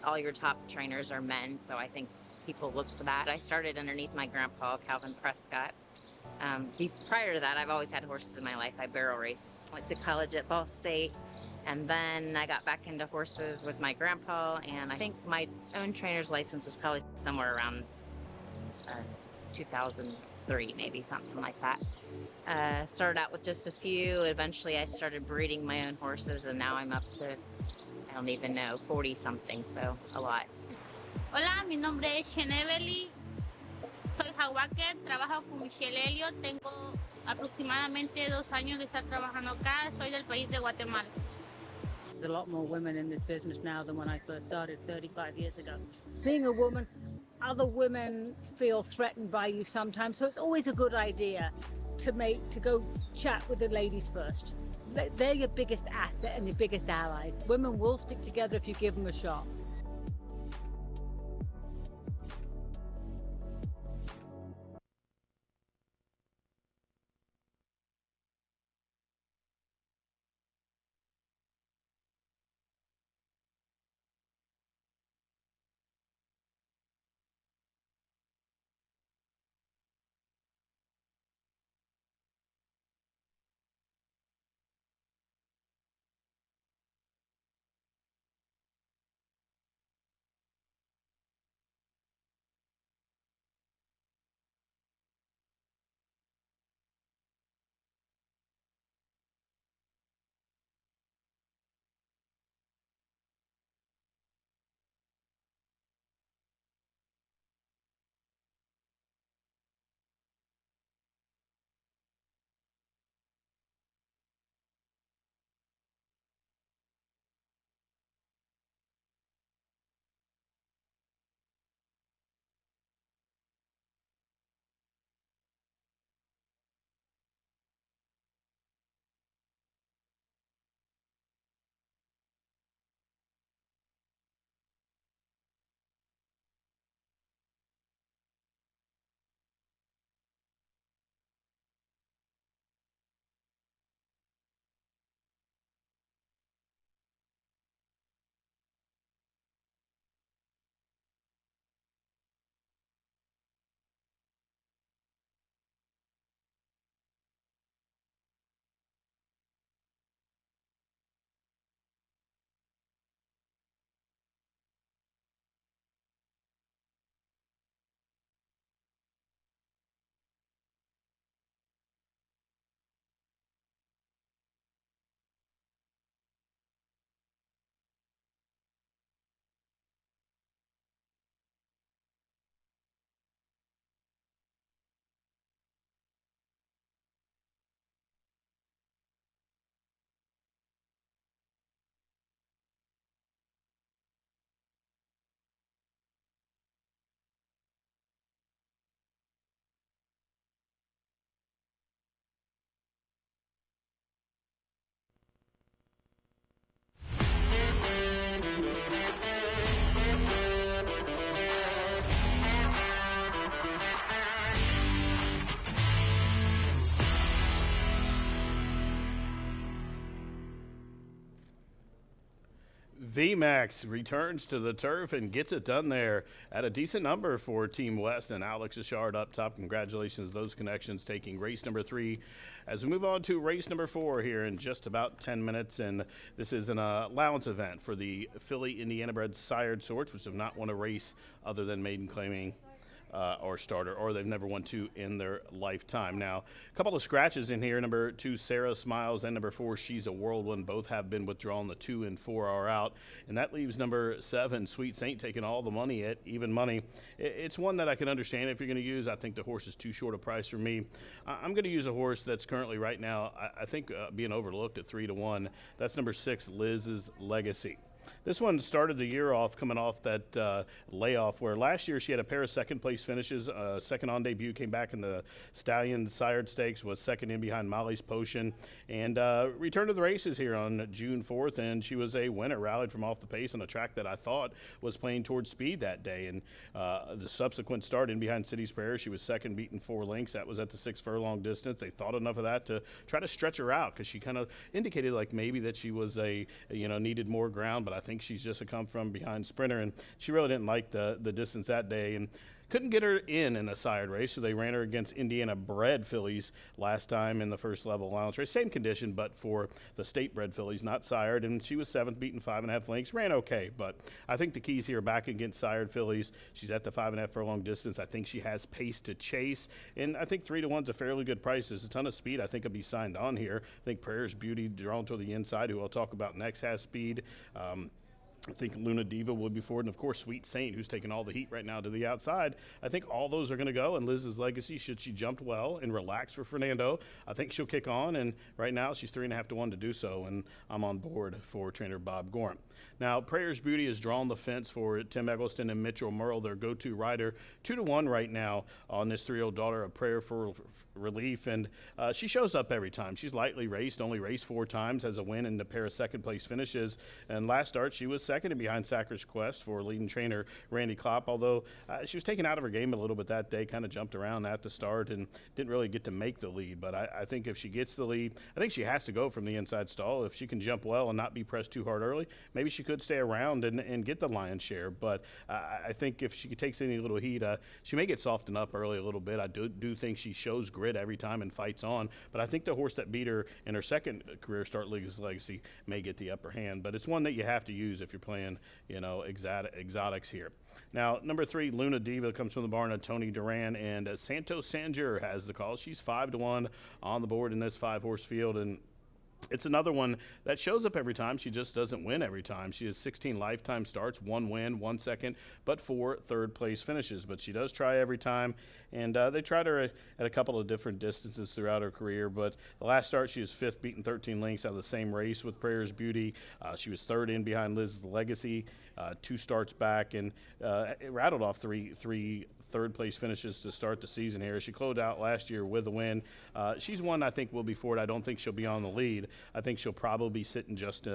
all your top trainers are men, so I think people look to that. I started underneath my grandpa, Calvin Prescott. Prior to that, I've always had horses in my life. I barrel raced. Went to college at Ball State, and then I got back into horses with my grandpa, and I think my own trainer's license was probably somewhere around 2003, maybe, something like that. Started out with just a few. Eventually, I started breeding my own horses, and now I'm up to, I don't even know, 40-something, so a lot. Hola, mi nombre es Sheneveli. Soy Hawaker, trabajo con Michelle Elliott, tengo aproximadamente 2 años de estar trabajando acá, soy del país de Guatemala. There's a lot more women in this business now than when I first started 35 years ago. Being a woman, other women feel threatened by you sometimes, so it's always a good idea to go chat with the ladies first. They're your biggest asset and your biggest allies. Women will stick together if you give them a shot. VMAX returns to the turf and gets it done there at a decent number for Team West, and Alex Ishard up top. Congratulations, those connections, taking race number 3. As we move on to race number 4 here in just about 10 minutes, and this is an allowance event for the Philly Indiana bred sired sorts, which have not won a race other than maiden claiming or starter, or they've never won 2 in their lifetime. Now, a couple of scratches in here. Number 2, Sarah Smiles, and number 4, She's a Whirlwind. Both have been withdrawn. The 2 and 4 are out, and that leaves number 7, Sweet Saint, taking all the money at even money. It's one that I can understand if you're going to use. I think the horse is too short a price for me. I'm going to use a horse that's currently right now, I think, being overlooked at 3-1. That's number 6, Liz's Legacy. This one started the year off coming off that layoff where last year she had a pair of second-place finishes. Second on debut, came back in the Stallion Sired Stakes, was second in behind Molly's Potion, and returned to the races here on June 4th, and she was a winner, rallied from off the pace on a track that I thought was playing towards speed that day. And the subsequent start in behind City's Prayer, she was second, beaten 4 lengths. That was at the 6 furlong distance. They thought enough of that to try to stretch her out because she kind of indicated like maybe that she was needed more ground, but I think she's just a come from behind sprinter, and she really didn't like the distance that day and couldn't get her in a sired race, so they ran her against Indiana bred fillies last time in the first level allowance race. Same condition, but for the state bred fillies, not sired, and she was 7th, beaten 5.5 lengths, ran okay, but I think the keys here back against sired fillies. She's at the 5.5 furlong distance. I think she has pace to chase, and I think 3-1's a fairly good price. There's a ton of speed. I think it'll be signed on here. I think Prayer's Beauty drawn to the inside, who I'll talk about next, has speed. I think Luna Diva will be forward, and of course Sweet Saint, who's taking all the heat right now, to the outside. I think all those are going to go, and Liz's Legacy, should she jumped well and relax for Fernando, I think she'll kick on, and right now she's 3.5-1 to do so, and I'm on board for trainer Bob Gorham. Now, Prayer's Beauty has drawn the fence for Tim Eggleston and Mitchell Merle, their go-to rider, 2-1 right now on this 3-year-old daughter of Prayer for Relief, and she shows up every time. She's lightly raced, only raced 4 times, has a win and a pair of second-place finishes, and last start she was second and behind Sacker's Quest for leading trainer Randy Klopp, although she was taken out of her game a little bit that day, kind of jumped around at the start and didn't really get to make the lead, but I think if she gets the lead, I think she has to go from the inside stall. If she can jump well and not be pressed too hard early, maybe she could stay around and get the lion's share, but I think if she takes any little heat, she may get softened up early a little bit. I do think she shows grit every time and fights on, but I think the horse that beat her in her second career start, Liz's Legacy, may get the upper hand, but it's one that you have to use if you're playing exotics here. Now, number 3, Luna Diva, comes from the barn of Tony Duran, and Santos Sanger has the call. She's 5-1 on the board in this 5-horse field, and it's another one that shows up every time. She just doesn't win every time. She has 16 lifetime starts, 1 win, 1 second, but 4 third-place finishes. But she does try every time, and they tried her at a couple of different distances throughout her career. But the last start, she was 5th, beaten 13 lengths out of the same race with Prayer's Beauty. She was 3rd in behind Liz's Legacy, 2 starts back, and it rattled off three third-place finishes to start the season here. She closed out last year with a win. She's one I think will be forward. I don't think she'll be on the lead. I think she'll probably be sitting just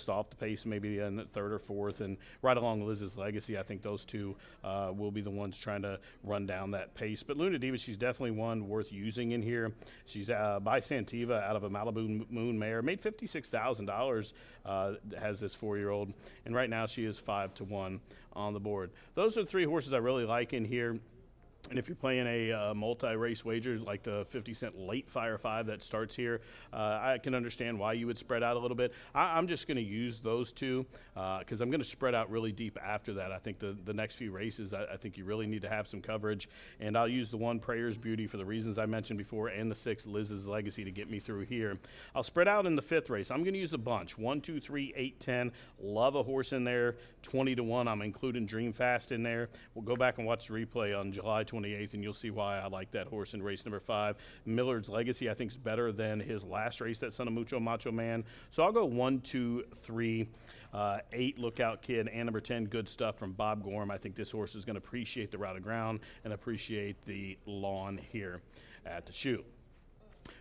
off the pace, maybe in the 3rd or 4th, and right along Liz's Legacy. I think those two will be the ones trying to run down that pace. But Luna Diva, she's definitely one worth using in here. She's by Santiva out of a Malibu Moon mare, made $56,000, has this 4-year-old, and right now she is 5-1 on the board. Those are the 3 horses I really like in here. And if you're playing a multi-race wager like the 50-cent late Fire 5 that starts here, I can understand why you would spread out a little bit. I'm just going to use those 2 because I'm going to spread out really deep after that. I think the next few races, I think you really need to have some coverage. And I'll use the 1 Prayer's Beauty for the reasons I mentioned before, and the 6 Liz's Legacy to get me through here. I'll spread out in the 5th race. I'm going to use a bunch, 1, 2, 3, 8, 10. Love a horse in there, 20-1. I'm including Dream Fast in there. We'll go back and watch the replay on July 28th, and you'll see why I like that horse in race number 5. Millard's Legacy, I think, is better than his last race, that Son of Mucho Macho Man. So I'll go 1, 2, 3, 8, Lookout Kid, and number 10, Good Stuff from Bob Gorham. I think this horse is going to appreciate the route of ground and appreciate the lawn here at the shoe.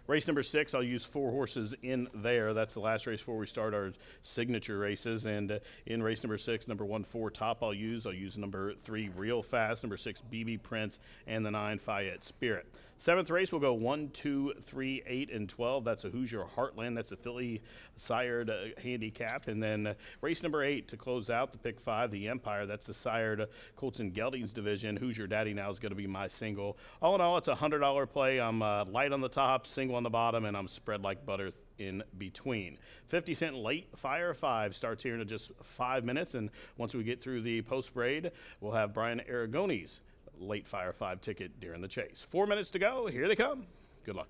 Race number 6, I'll use 4 horses in there. That's the last race before we start our signature races. And in race number 6, number 1, 4 Top I'll use number 3, Real Fast, number 6, BB Prince, and the 9, Fayette Spirit. Seventh race will go 1, 2, 3, 8, and 12. That's a Hoosier Heartland. That's a Philly sired handicap. And then race number 8 to close out the pick 5, the Empire. That's the sired Colton Geldings division. Hoosier Daddy now is going to be my single. All in all, it's a $100 play. I'm light on the top, single on the bottom, and I'm spread like butter in between. 50-cent late fire 5 starts here in just 5 minutes. And once we get through the post parade, we'll have Brian Aragone's late fire 5 ticket during the chase. 4 minutes to go. Here they come. Good luck.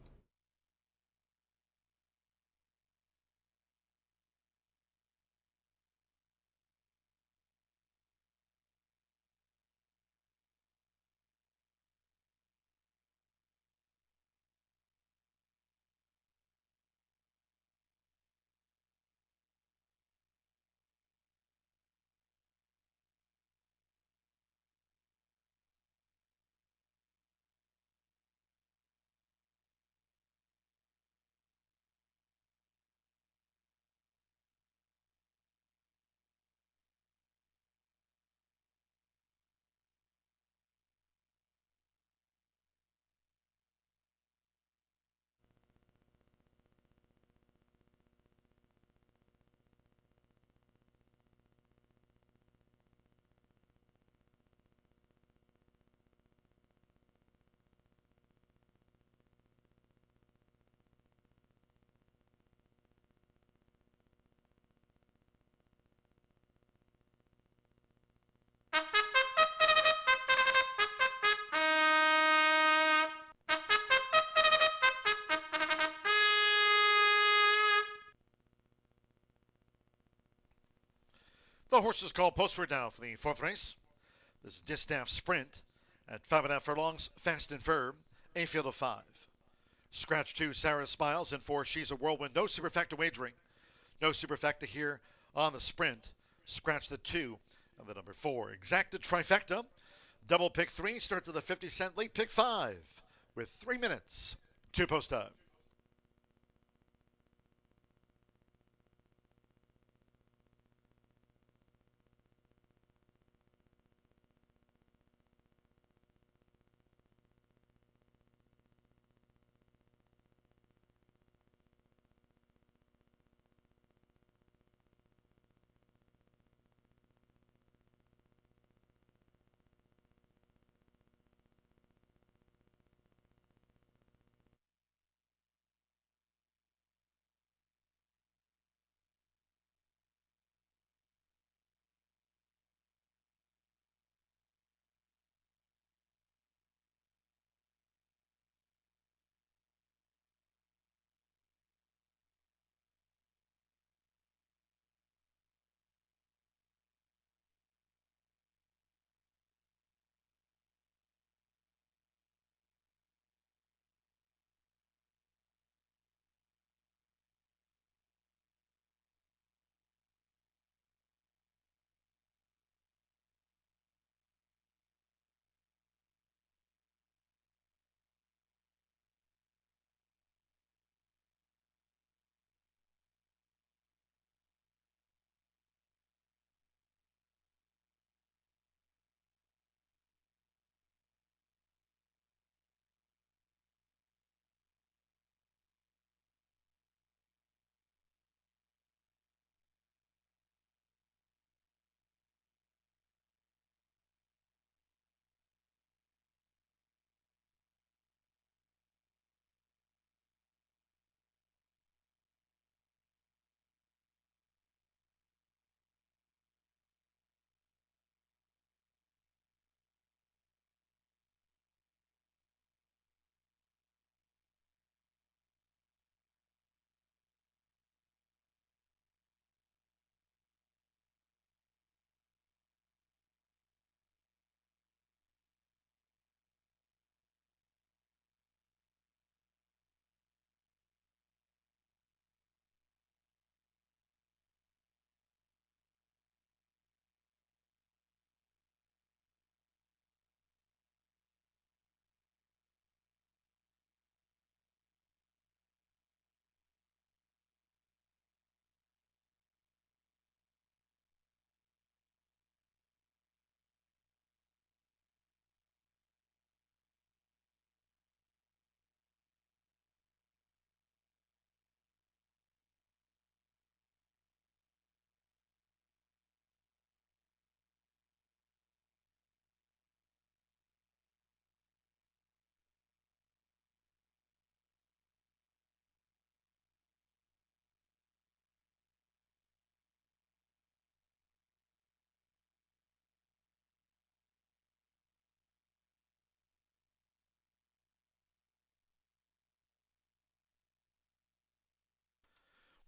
The horses called postward now for the 4th race. This is Distaff Sprint at 5.5 furlongs, fast and firm, a field of 5. Scratch 2, Sarah Smiles, and 4, She's a Whirlwind. No superfecta wagering. No superfecta here on the Sprint. Scratch the 2 of the number 4. Exacted trifecta. Double pick 3 starts at the 50-cent late pick 5 with 3 minutes to post time.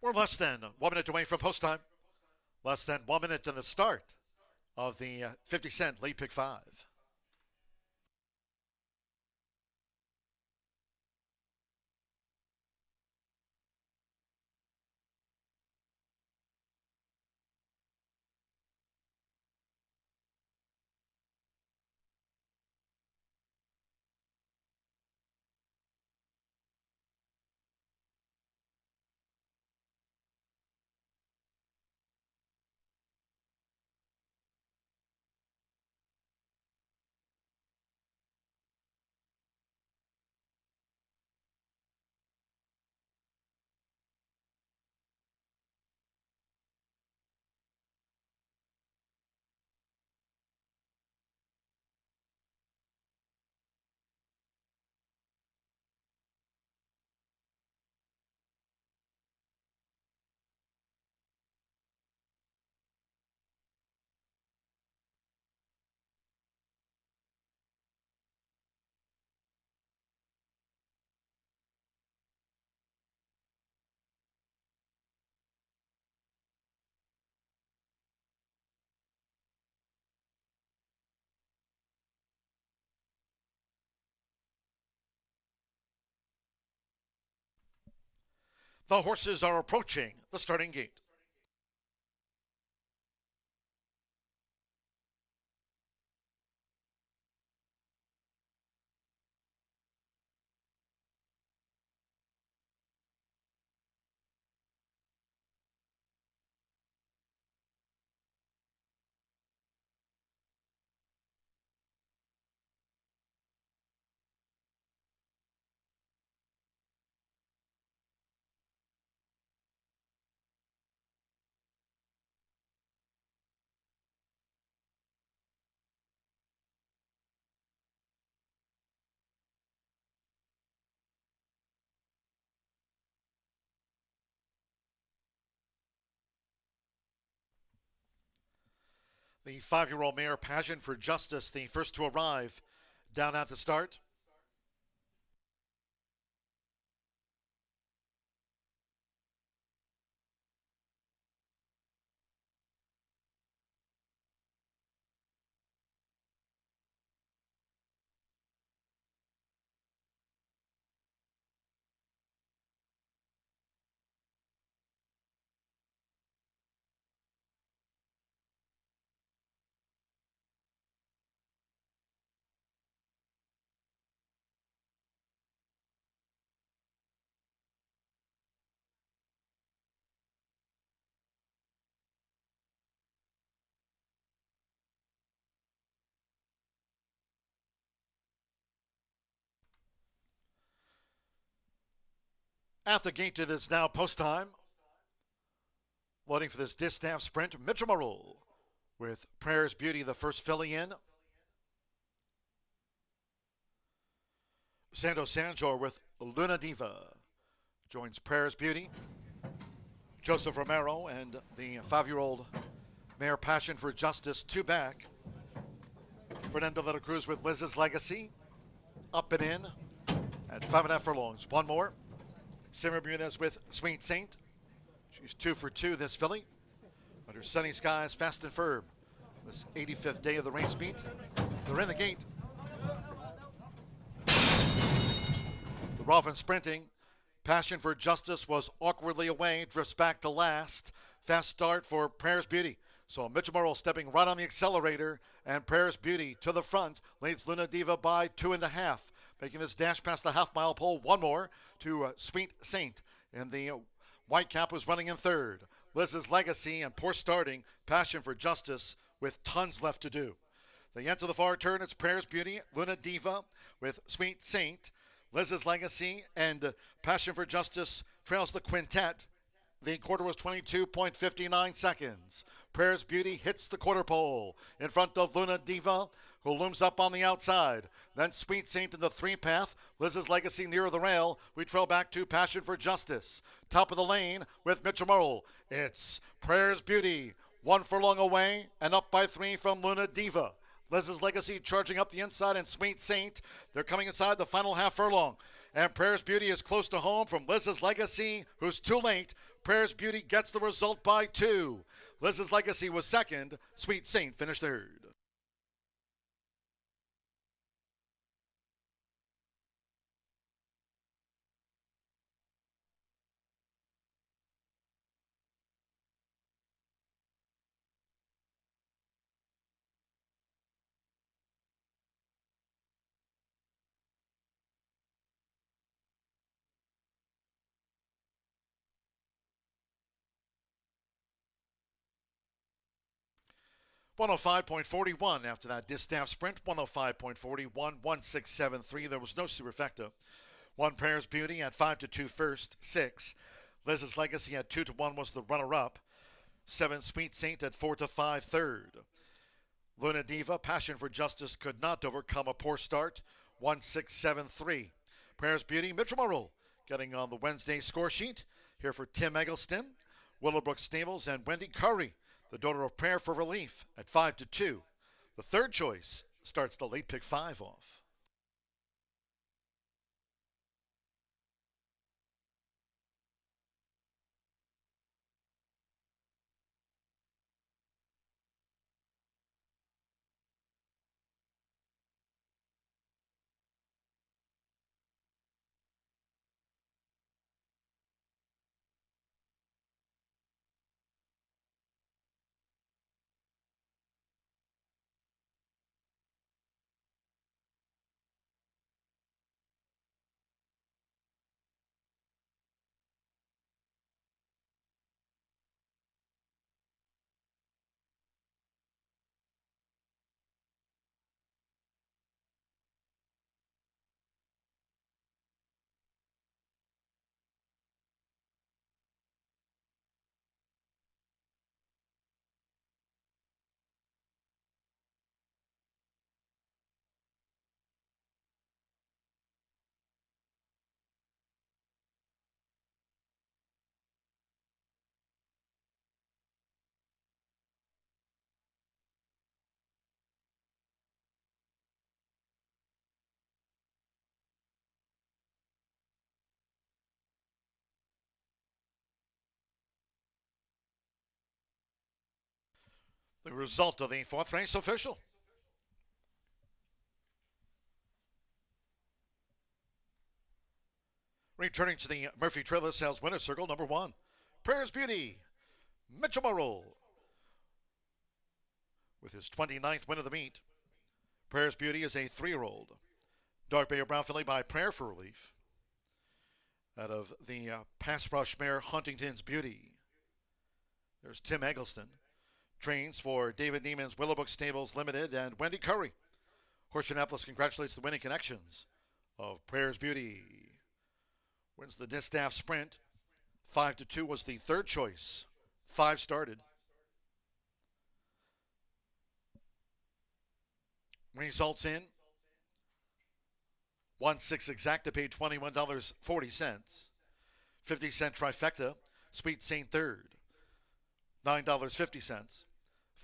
We're less than 1 minute away from post time. Less than 1 minute to the start of the 50-cent late pick 5. The horses are approaching the starting gate. The 5-year-old mare Passion for Justice, the first to arrive down at the start. At the gate, it is now post time. Loading for this distaff sprint, Mitchell Marule with Prayers Beauty, the first filly in. Sando Sanjor with Luna Diva joins Prayers Beauty. Joseph Romero and the 5-year-old mare Passion for Justice, 2 back. Fernando Villa Cruz with Liz's Legacy, up and in at 5.5 furlongs. One more. Simmer Bermudez with Sweet Saint. She's 2 for 2 this filly. Under sunny skies, fast and firm. This 85th day of the race meet. They're in the gate. The Robin sprinting. Passion for Justice was awkwardly away, drifts back to last. Fast start for Prayers Beauty. So Mitchell Morrill stepping right on the accelerator, and Prayers Beauty to the front leads Luna Diva by 2.5. Making this dash past the half-mile pole. One more to Sweet Saint. And the white cap was running in third. Liz's Legacy and poor starting Passion for Justice with tons left to do. They enter the far turn. It's Prayers Beauty, Luna Diva with Sweet Saint. Liz's Legacy and Passion for Justice trails the quintet. The quarter was 22.59 seconds. Prayers Beauty hits the quarter pole in front of Luna Diva, who looms up on the outside. Then Sweet Saint in the 3-path. Liz's Legacy near the rail. We trail back to Passion for Justice. Top of the lane with Mitchell Merle. It's Prayers Beauty, 1 furlong away and up by 3 from Luna Diva. Liz's Legacy charging up the inside, and Sweet Saint. They're coming inside the final half furlong. And Prayers Beauty is close to home from Liz's Legacy, who's too late. Prayers Beauty gets the result by 2. Liz's Legacy was second. Sweet Saint finished third. .105.41 after that distaff sprint. 105.41, 1673. There was no superfecta. 1 Prayers Beauty at 5-2 first, 6. Liz's Legacy at 2-1 was the runner-up. 7 Sweet Saint at 4-5 third. Luna Diva, Passion for Justice could not overcome a poor start. 1673. Prayers Beauty, Mitchell Morrill getting on the Wednesday score sheet. Here for Tim Eggleston, Willowbrook Stables, and Wendy Curry, the daughter of Prayer for Relief, at 5-2. The third choice starts the late pick 5 off. The result of the fourth race official. Returning to the Murphy Trailer Sales winner circle, number 1, Prayers Beauty, Mitchell Morrill, with his 29th win of the meet. Prayers Beauty is a 3-year-old. Dark Bay Brown filly by Prayer for Relief. Out of the Pass Rush mare Huntington's Beauty. There's Tim Eggleston. Trains for David Neiman's Willowbrook Stables Limited and Wendy Curry. Horseshoe Indianapolis congratulates the winning connections of Prayers Beauty. Wins the distaff sprint. 5-2 was the third choice. 5 started. Results in. 1-6 exacta paid $21.40. 50-cent trifecta. Sweet Saint third. $9.50.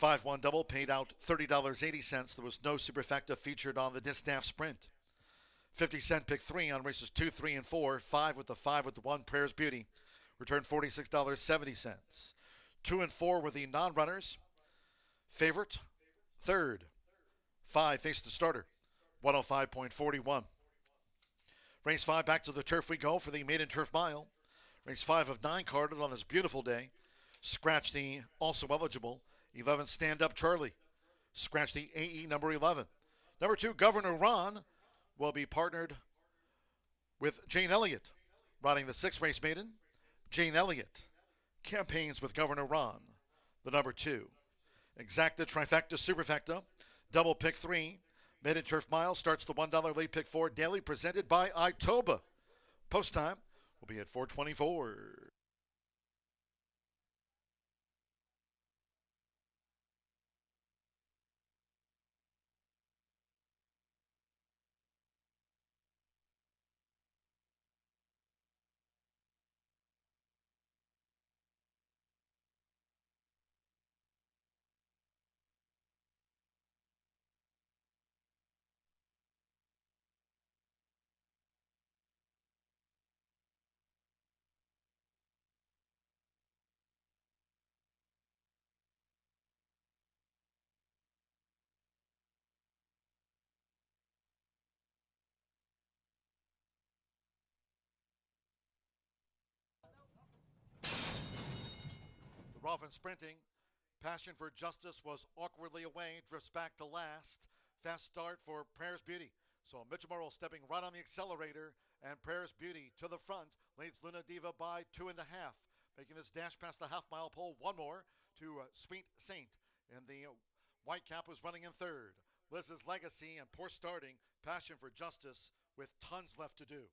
5-1 double paid out $30.80. There was no superfecta featured on the distaff sprint. 50-cent pick 3 on races 2, 3, and 4. 5 with the 1. Prayers Beauty returned $46.70. 2 and 4 were the non-runners. Favorite, third. 5 faced the starter. 105.41. Race 5 back to the turf we go for the maiden turf mile. Race 5 of 9 carded on this beautiful day. Scratch the also eligible 11 Stand Up Charlie. Scratch the AE number 11. Number 2, Governor Ron, will be partnered with Jane Elliott. Riding the 6th race maiden, Jane Elliott campaigns with Governor Ron, the number 2. Exacta, trifecta, superfecta, double pick 3. Maiden turf mile starts the $1 late pick 4. Daily presented by Itoba. Post time will be at 4:24. off and sprinting. Passion for Justice was awkwardly away, drifts back to last. Fast start for Prayers Beauty. So Mitchell Morrow stepping right on the accelerator, and Prayers Beauty to the front leads Luna Diva by 2.5, making this dash past the half-mile pole one more to Sweet Saint. And the white cap was running in third. Liz's Legacy and poor starting Passion for Justice with tons left to do.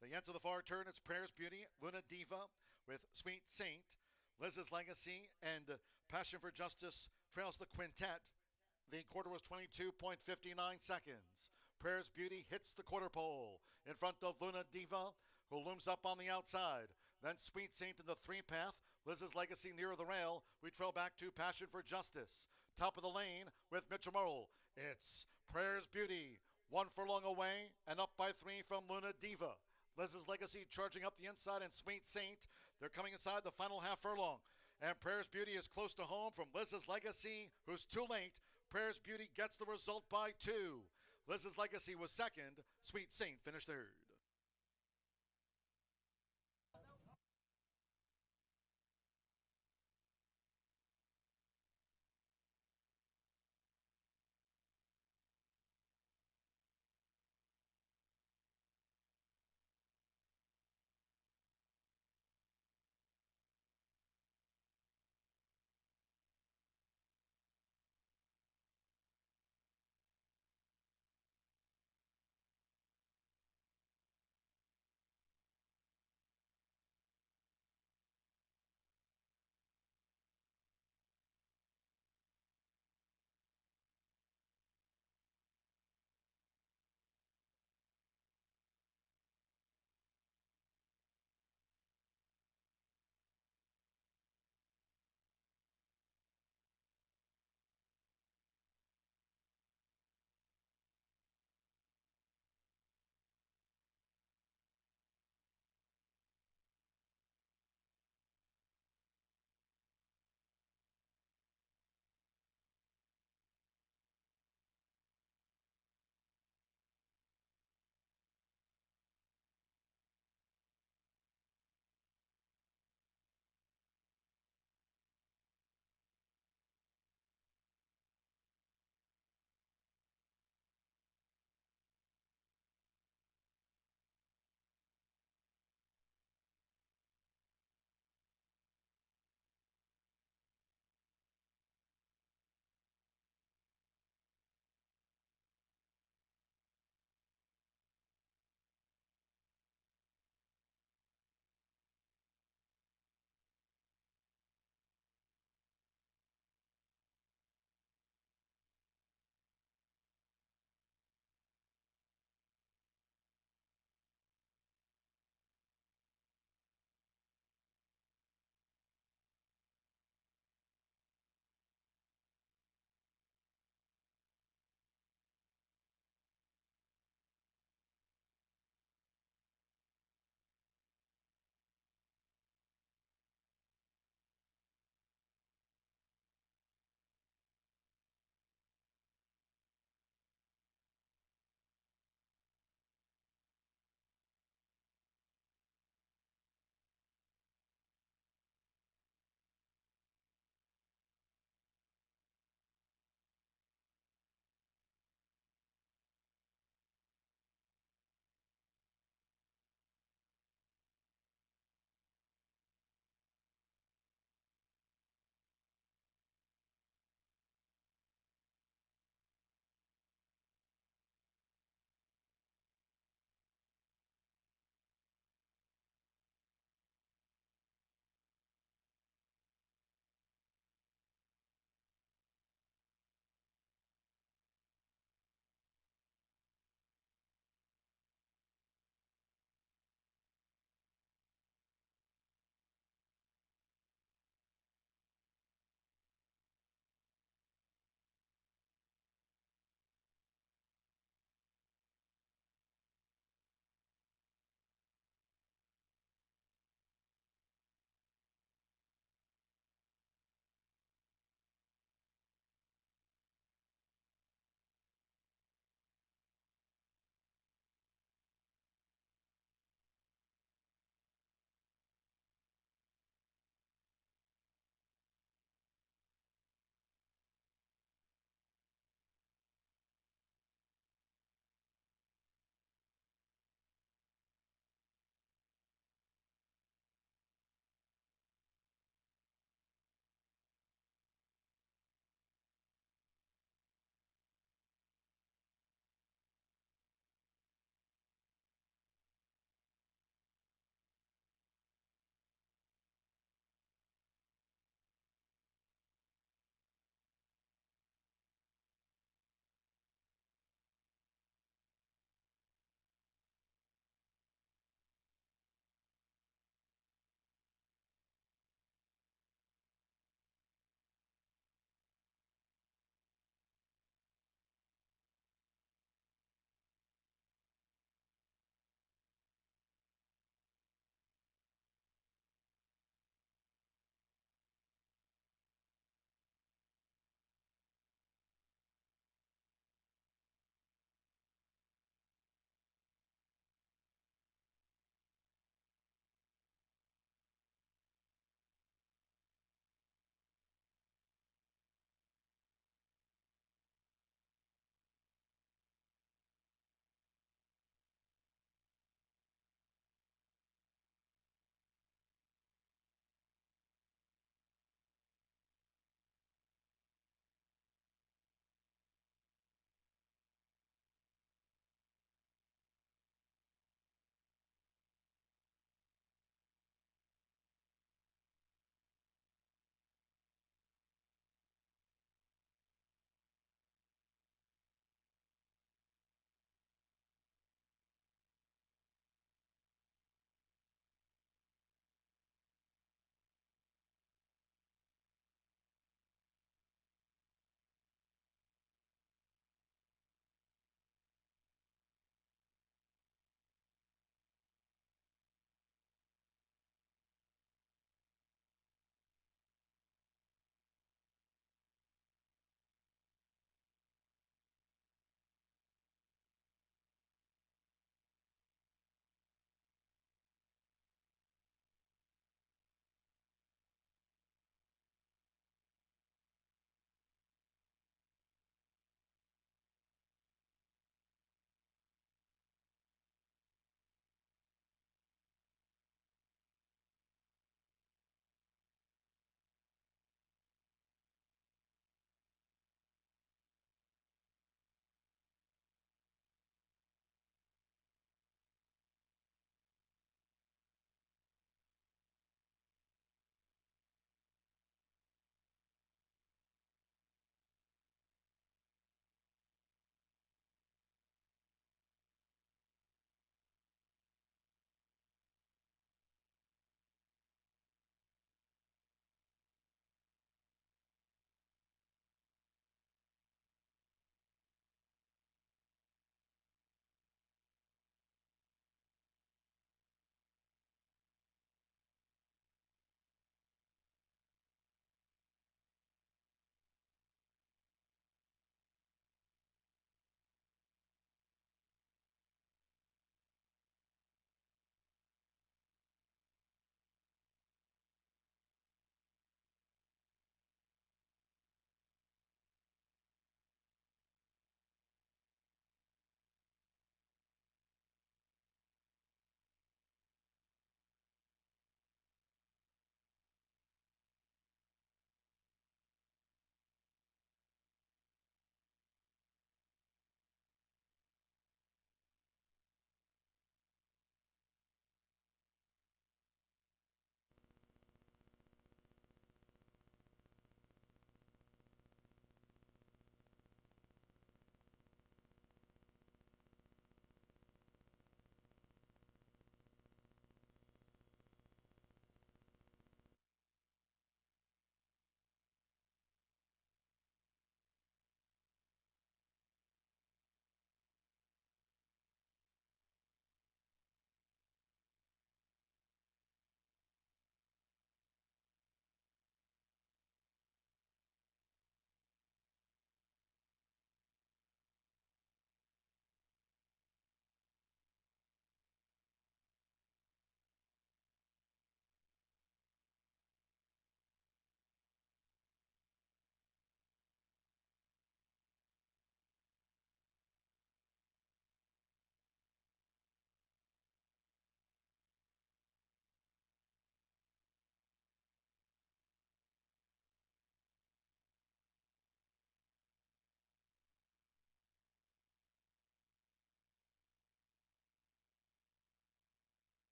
They enter the far turn. It's Prayers Beauty, Luna Diva with Sweet Saint. Liz's Legacy and Passion for Justice trails the quintet. The quarter was 22.59 seconds. Prayers Beauty hits the quarter pole in front of Luna Diva, who looms up on the outside. Then Sweet Saint in the three path. Liz's Legacy near the rail. We trail back to Passion for Justice. Top of the lane with Mitchell Merle. It's Prayers Beauty, 1 furlong away and up by 3 from Luna Diva. Liz's Legacy charging up the inside, and Sweet Saint. They're coming inside the final half furlong. And Prayers Beauty is close to home from Liz's Legacy, who's too late. Prayers Beauty gets the result by 2. Liz's Legacy was second. Sweet Saint finished third.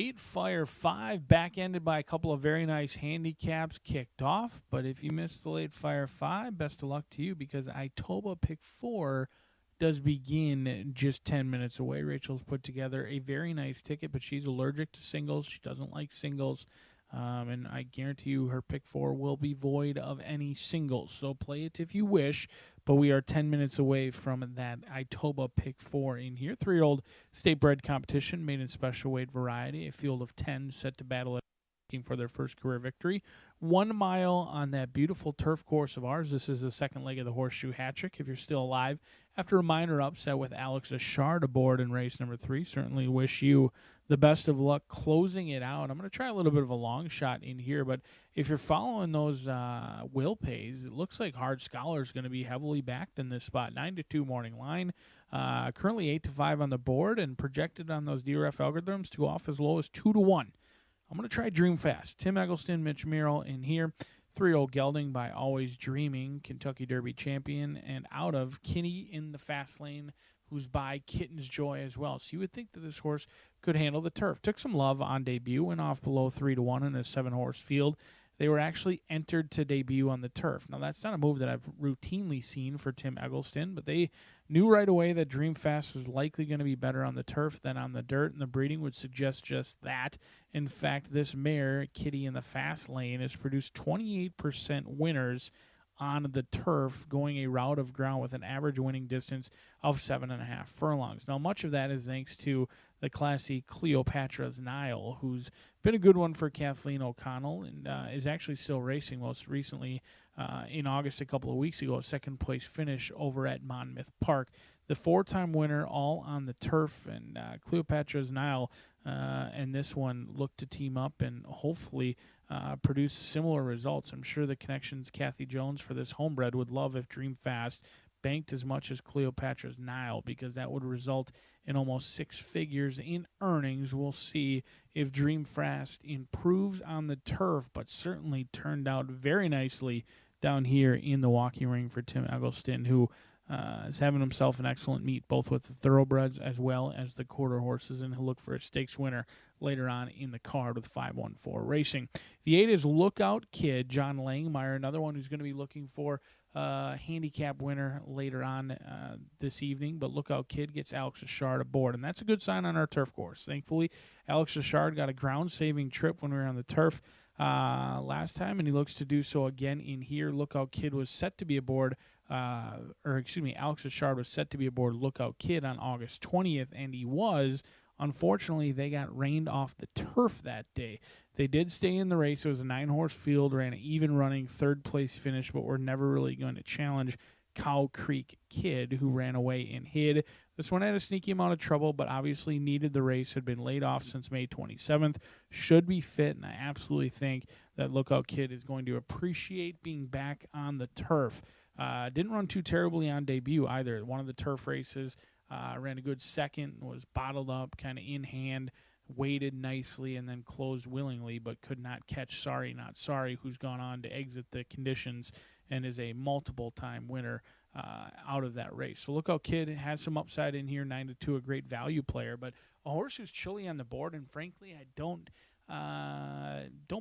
late Fire 5, back-ended by a couple of very nice handicaps, kicked off. But if you missed the late Fire 5, best of luck to you, because Itoba Pick 4 does begin just 10 minutes away. Rachel's put together a very nice ticket, but she's allergic to singles. She doesn't like singles. And I guarantee you her pick 4 will be void of any singles. So play it if you wish, but we are 10 minutes away from that Itoba pick 4 in here. 3-year-old state bred competition made in special weight variety. A field of 10 set to battle it for their first career victory. 1 mile on that beautiful turf course of ours. This is the second leg of the Horseshoe Hat-Trick. If you're still alive, after a minor upset with Alex Ashard aboard in race number 3, certainly wish you the best of luck closing it out. I'm going to try a little bit of a long shot in here, but if you're following those will pays, it looks like Hard Scholar is going to be heavily backed in this spot. 9-2 morning line. Currently 8-5 on the board, and projected on those DRF algorithms to go off as low as 2-1. I'm going to try Dream Fast. Tim Eggleston, Mitch Merrill in here. 3-year-old Gelding by Always Dreaming, Kentucky Derby champion, and out of Kinney in the fast lane, who's by Kitten's Joy as well. So you would think that this horse could handle the turf. Took some love on debut, went off below 3-1 in a 7-horse field. They were actually entered to debut on the turf. Now, that's not a move that I've routinely seen for Tim Eggleston, but they knew right away that Dream Fast was likely going to be better on the turf than on the dirt, and the breeding would suggest just that. In fact, this mare, Kitty in the fast lane, has produced 28% winners on the turf, going a route of ground with an average winning distance of 7.5 furlongs. Now, much of that is thanks to the classy Cleopatra's Nile, who's been a good one for Kathleen O'Connell and is actually still racing. Most recently, in August, a couple of weeks ago, a second-place finish over at Monmouth Park. The 4-time winner, all on the turf, and Cleopatra's Nile and this one look to team up and hopefully produce similar results. I'm sure the connections Kathy Jones for this homebred would love if Dream Fast banked as much as Cleopatra's Nile, because that would result in almost 6 figures in earnings. We'll see if Dream Fast improves on the turf, but certainly turned out very nicely down here in the walking ring for Tim Eggleston, who is having himself an excellent meet, both with the thoroughbreds as well as the quarter horses, and he'll look for a stakes winner later on in the card with 514 Racing. The 8 is Lookout Kid, John Langmeyer, another one who's going to be looking for handicap winner later on this evening, but Lookout Kid gets Alex Ashard aboard, and that's a good sign on our turf course. Thankfully, Alex Ashard got a ground-saving trip when we were on the turf last time, and he looks to do so again in here. Lookout Kid was set to be aboard, Alex Ashard was set to be aboard Lookout Kid on August 20th, and he was. Unfortunately, they got rained off the turf that day. They did stay in the race. It was a 9-horse field, ran an even running third-place finish, but were never really going to challenge Cow Creek Kid, who ran away and hid. This one had a sneaky amount of trouble, but obviously needed the race, had been laid off since May 27th, should be fit, and I absolutely think that Lookout Kid is going to appreciate being back on the turf. Didn't run too terribly on debut either. One of the turf races, ran a good second, was bottled up, kind of in hand, waited nicely, and then closed willingly, but could not catch Sorry Not Sorry, who's gone on to exit the conditions and is a multiple-time winner out of that race. So Lookout Kid has some upside in here, 9-2, a great value player, but a horse who's chilly on the board, and frankly, I don't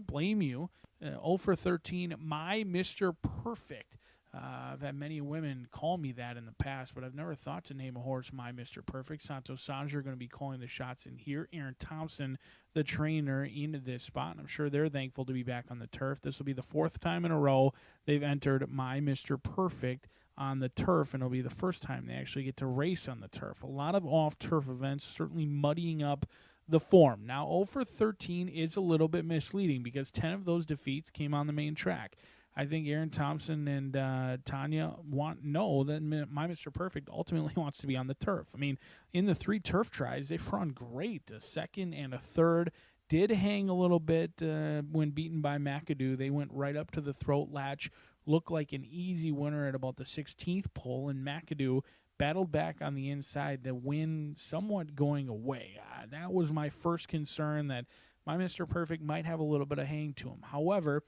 blame you. 0 for 13, my Mr. Perfect. I've had many women call me that in the past, but I've never thought to name a horse My Mr. Perfect. Santos Sanger going to be calling the shots in here. Aaron Thompson, the trainer, into this spot, and I'm sure they're thankful to be back on the turf. This will be the 4th time in a row they've entered My Mr. Perfect on the turf, and it'll be the first time they actually get to race on the turf. A lot of off-turf events, certainly muddying up the form. Now, 0 for 13 is a little bit misleading because 10 of those defeats came on the main track. I think Aaron Thompson and Tanya know that My Mr. Perfect ultimately wants to be on the turf. I mean, in the 3 turf tries, they've run great. A second and a third did hang a little bit when beaten by McAdoo. They went right up to the throat latch, looked like an easy winner at about the 16th pole, and McAdoo battled back on the inside, the win somewhat going away. That was my first concern, that My Mr. Perfect might have a little bit of hang to him. However,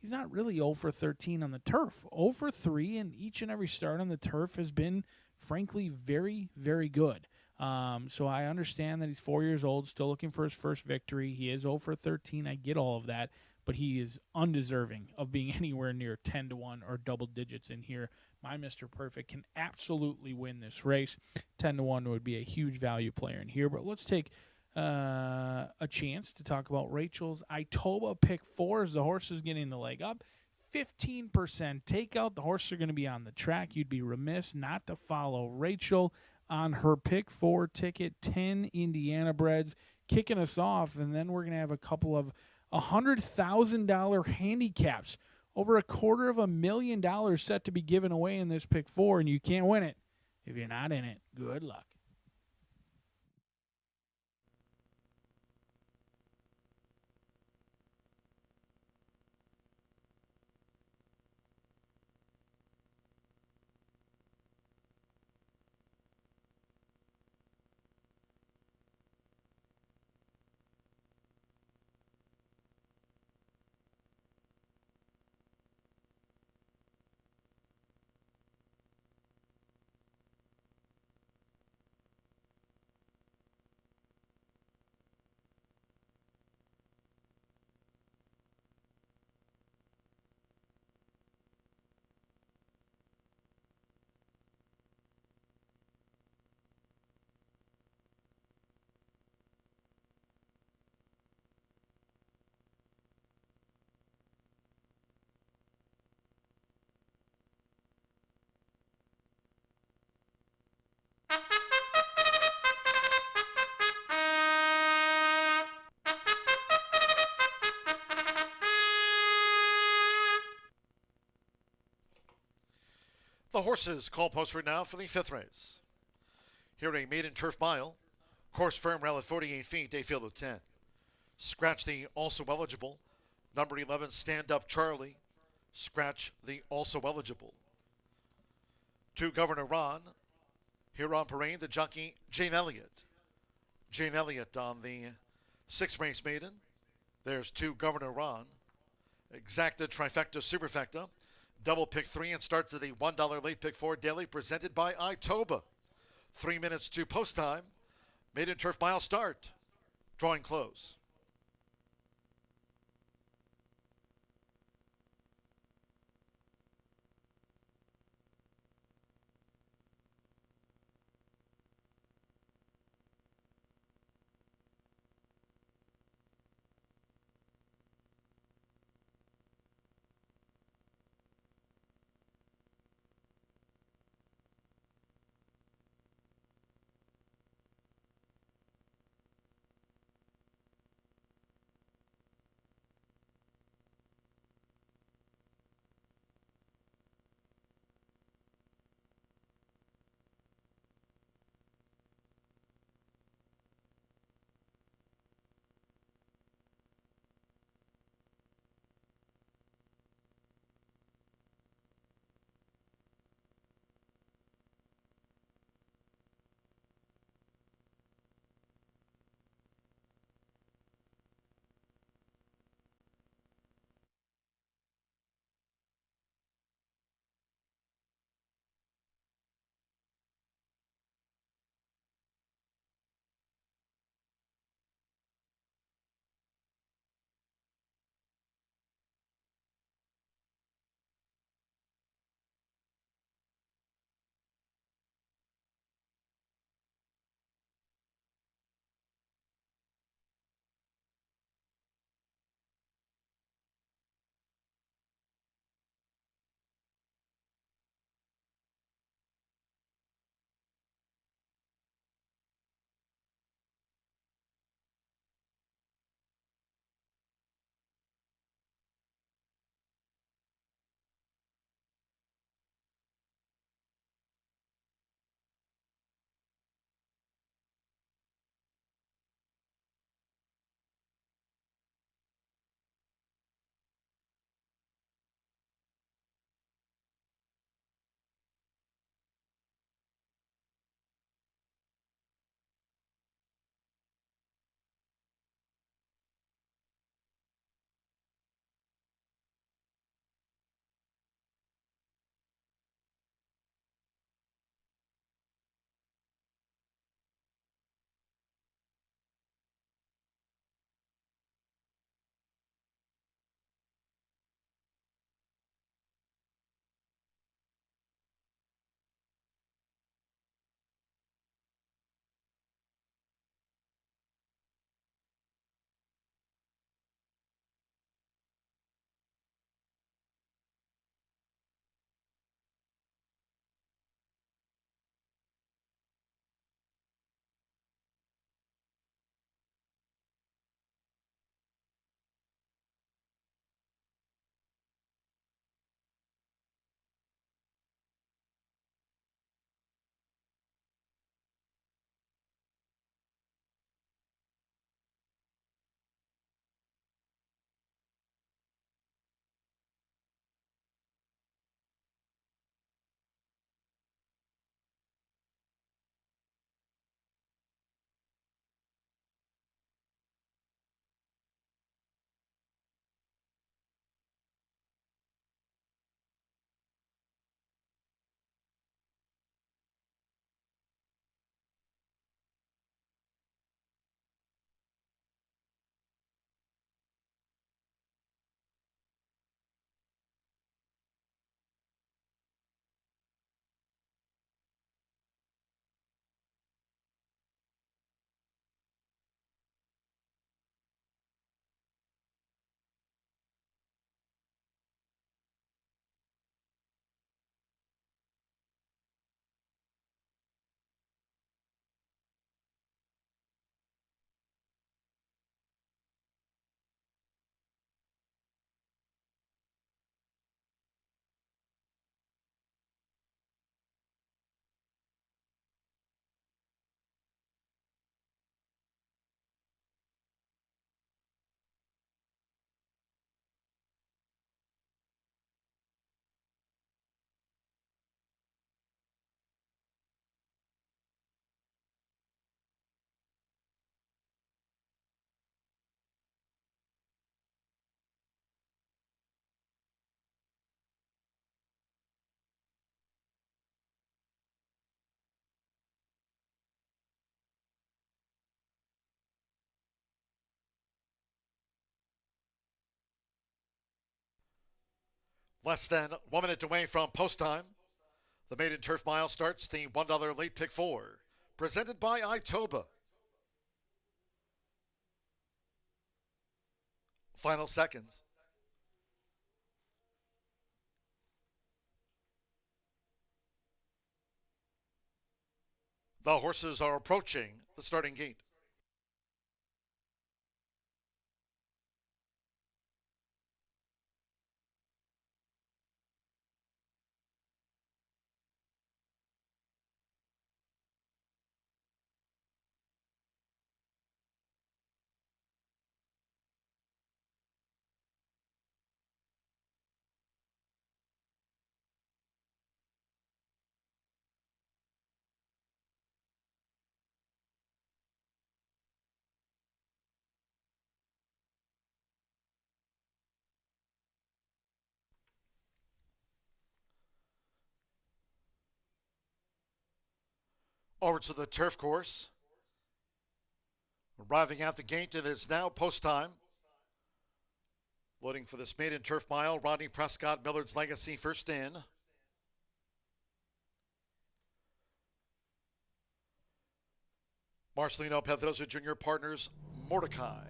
he's not really 0 for 13 on the turf. 0 for 3, and each and every start on the turf has been, frankly, very, very good. So I understand that he's 4 years old, still looking for his first victory. He is 0 for 13. I get all of that, but he is undeserving of being anywhere near 10-1 or double digits in here. My Mr. Perfect can absolutely win this race. 10-1 would be a huge value player in here, but let's take a chance to talk about Rachel's Itoba pick 4 as the horse is getting the leg up. 15% takeout. The horses are going to be on the track. You'd be remiss not to follow Rachel on her pick 4 ticket. 10 Indiana breds kicking us off, and then we're going to have a couple of $100,000 handicaps. Over $250,000 set to be given away in this pick 4, and you can't win it if you're not in it. Good luck. The horses call post right now for the 5th race. Here a maiden turf mile. Course firm rail at 48 feet, day field of 10. Scratch the also eligible. Number 11, Stand Up Charlie. Scratch the also eligible. 2, Governor Ron. Here on parade, the jockey Jane Elliott. Jane Elliott on the 6th race maiden. There's 2, Governor Ron. Exacta Trifecta Superfecta. Double pick 3 and starts at the $1 late pick 4 daily presented by Itoba. 3 minutes to post time. Maiden turf mile start. Drawing close. Less than 1 minute away from post time. The maiden turf mile starts the $1 late pick 4. Presented by Itoba. Final seconds. The horses are approaching the starting gate. Over to the turf course. Arriving at the gate, it is now post time. Loading for this maiden turf mile, Rodney Prescott, Millard's Legacy first in. Marcelino Pedrosa Jr. partners Mordecai.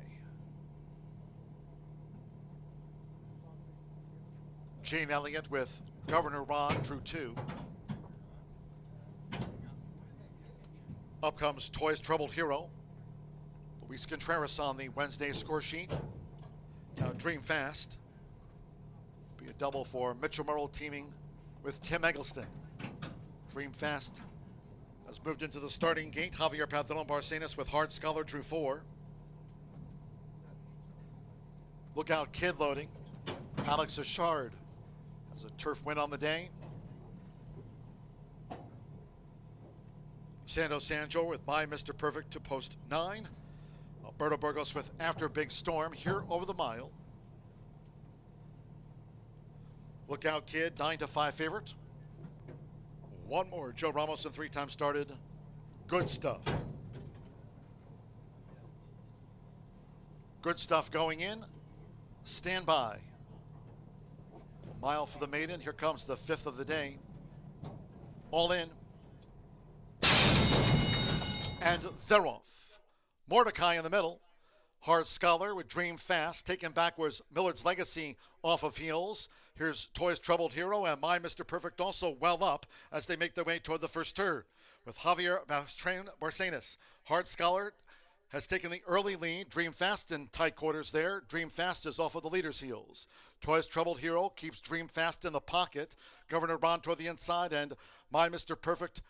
Jane Elliott with Governor Ron drew 2. Up comes Toy's Troubled Hero. Luis Contreras on the Wednesday score sheet. Now Dream Fast. Be a double for Mitchell Merle teaming with Tim Eggleston. Dream Fast has moved into the starting gate. Javier Padron Barcenas with Hard Scholar drew 4. Lookout Kid loading. Alex Ashard has a turf win on the day. Sando Sanjo with My Mr. Perfect to post 9. Alberto Burgos with After Big Storm here over the mile. Lookout Kid, 9-5 favorite. One more, Joe Ramos and 3-time started. Good Stuff. Good Stuff going in. Stand by. Mile for the maiden. Here comes the 5th of the day. All in. And they're off. Mordecai in the middle. Hard Scholar with Dream Fast. Taken back was Millard's Legacy off of heels. Here's Toy's Troubled Hero and My Mr. Perfect also well up as they make their way toward the first turn. With Javier Barcenas. Hard Scholar has taken the early lead. Dream Fast in tight quarters there. Dream Fast is off of the leader's heels. Toy's Troubled Hero keeps Dream Fast in the pocket. Governor Ron toward the inside and My Mr. Perfect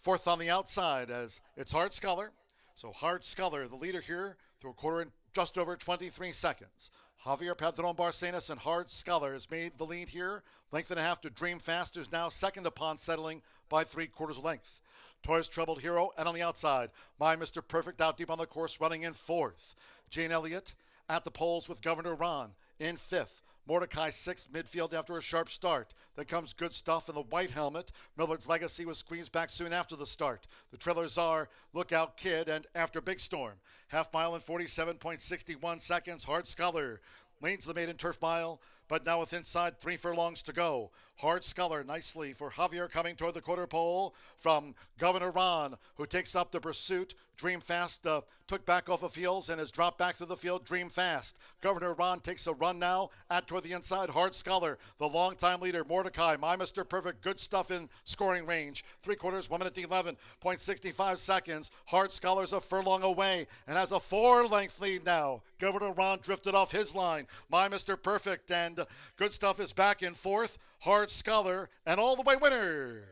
fourth on the outside as it's Hard Scholar. So Hard Scholar, the leader here, through a quarter in just over 23 seconds. Javier Padron Barcenas and Hard Scholar has made the lead here. Length and a half to Dream Fast, who's now second upon settling by 3/4 length. Toy's Troubled Hero, and on the outside, My Mr. Perfect out deep on the course, running in 4th. Jane Elliott at the poles with Governor Ron in 5th. Mordecai 6th, midfield after a sharp start. Then comes Good Stuff in the white helmet. Millard's Legacy was squeezed back soon after the start. The trailers are Lookout Kid and After Big Storm. Half mile in 47.61 seconds. Hard Scholar leads the maiden turf mile, but now with inside 3 furlongs to go. Hard Scholar nicely for Javier coming toward the quarter pole from Governor Ron, who takes up the pursuit. Dream Fast took back off of heels and has dropped back through the field. Dream Fast. Governor Ron takes a run now at toward the inside. Hard Scholar, the longtime leader. Mordecai, My Mr. Perfect, Good Stuff in scoring range. 3/4, 1 minute 11.65 seconds. Hard Scholar's a furlong away and has a 4-length lead now. Governor Ron drifted off his line. My Mr. Perfect and Good Stuff is back in 4th. Hard Scholar and all the way winner.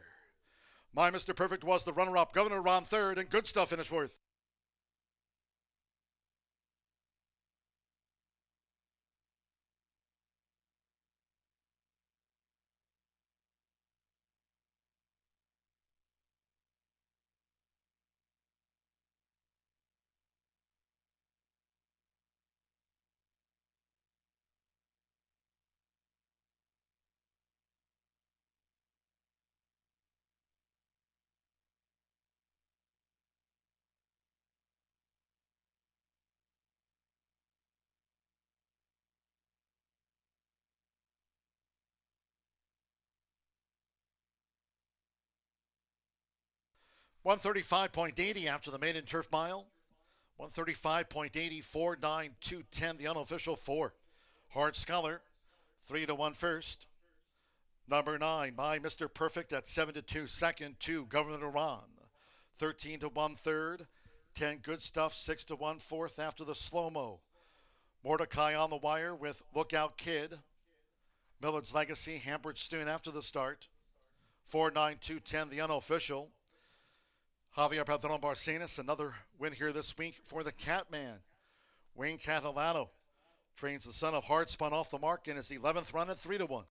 My Mr. Perfect was the runner-up. Governor Ron 3rd and Good Stuff finished 4th. 135.80 after the maiden turf mile. 135.80, 4.9, the unofficial 4. Hard Scholar, 3-1 first. Number 9 by Mr. Perfect at 7-2 second. 2 Governor Iran, 13-1 third. 10 Good Stuff, 6-1 fourth after the slow-mo. Mordecai on the wire with Lookout Kid. Millard's Legacy, Hambridge Stoon after the start. 4-9-2-10, the unofficial. Javier Padron Barcenas, another win here this week for the Catman. Wayne Catalano trains the son of Hard Spun off the mark in his 11th run at 3-1.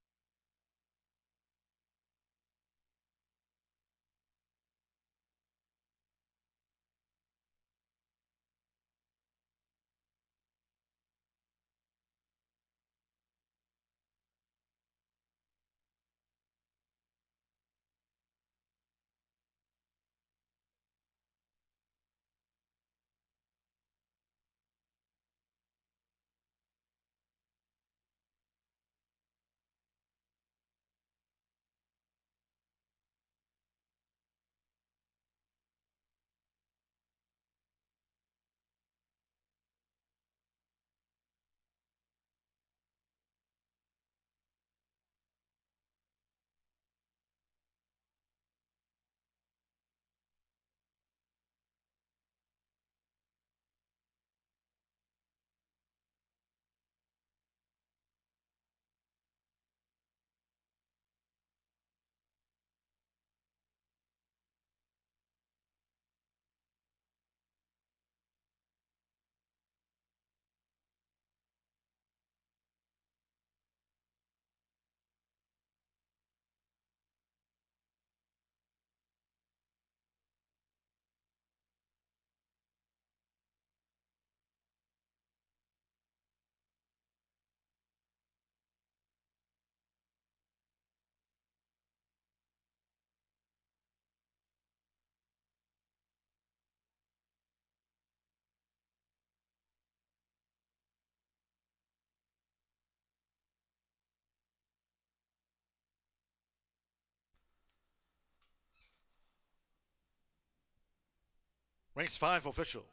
Race 5 official.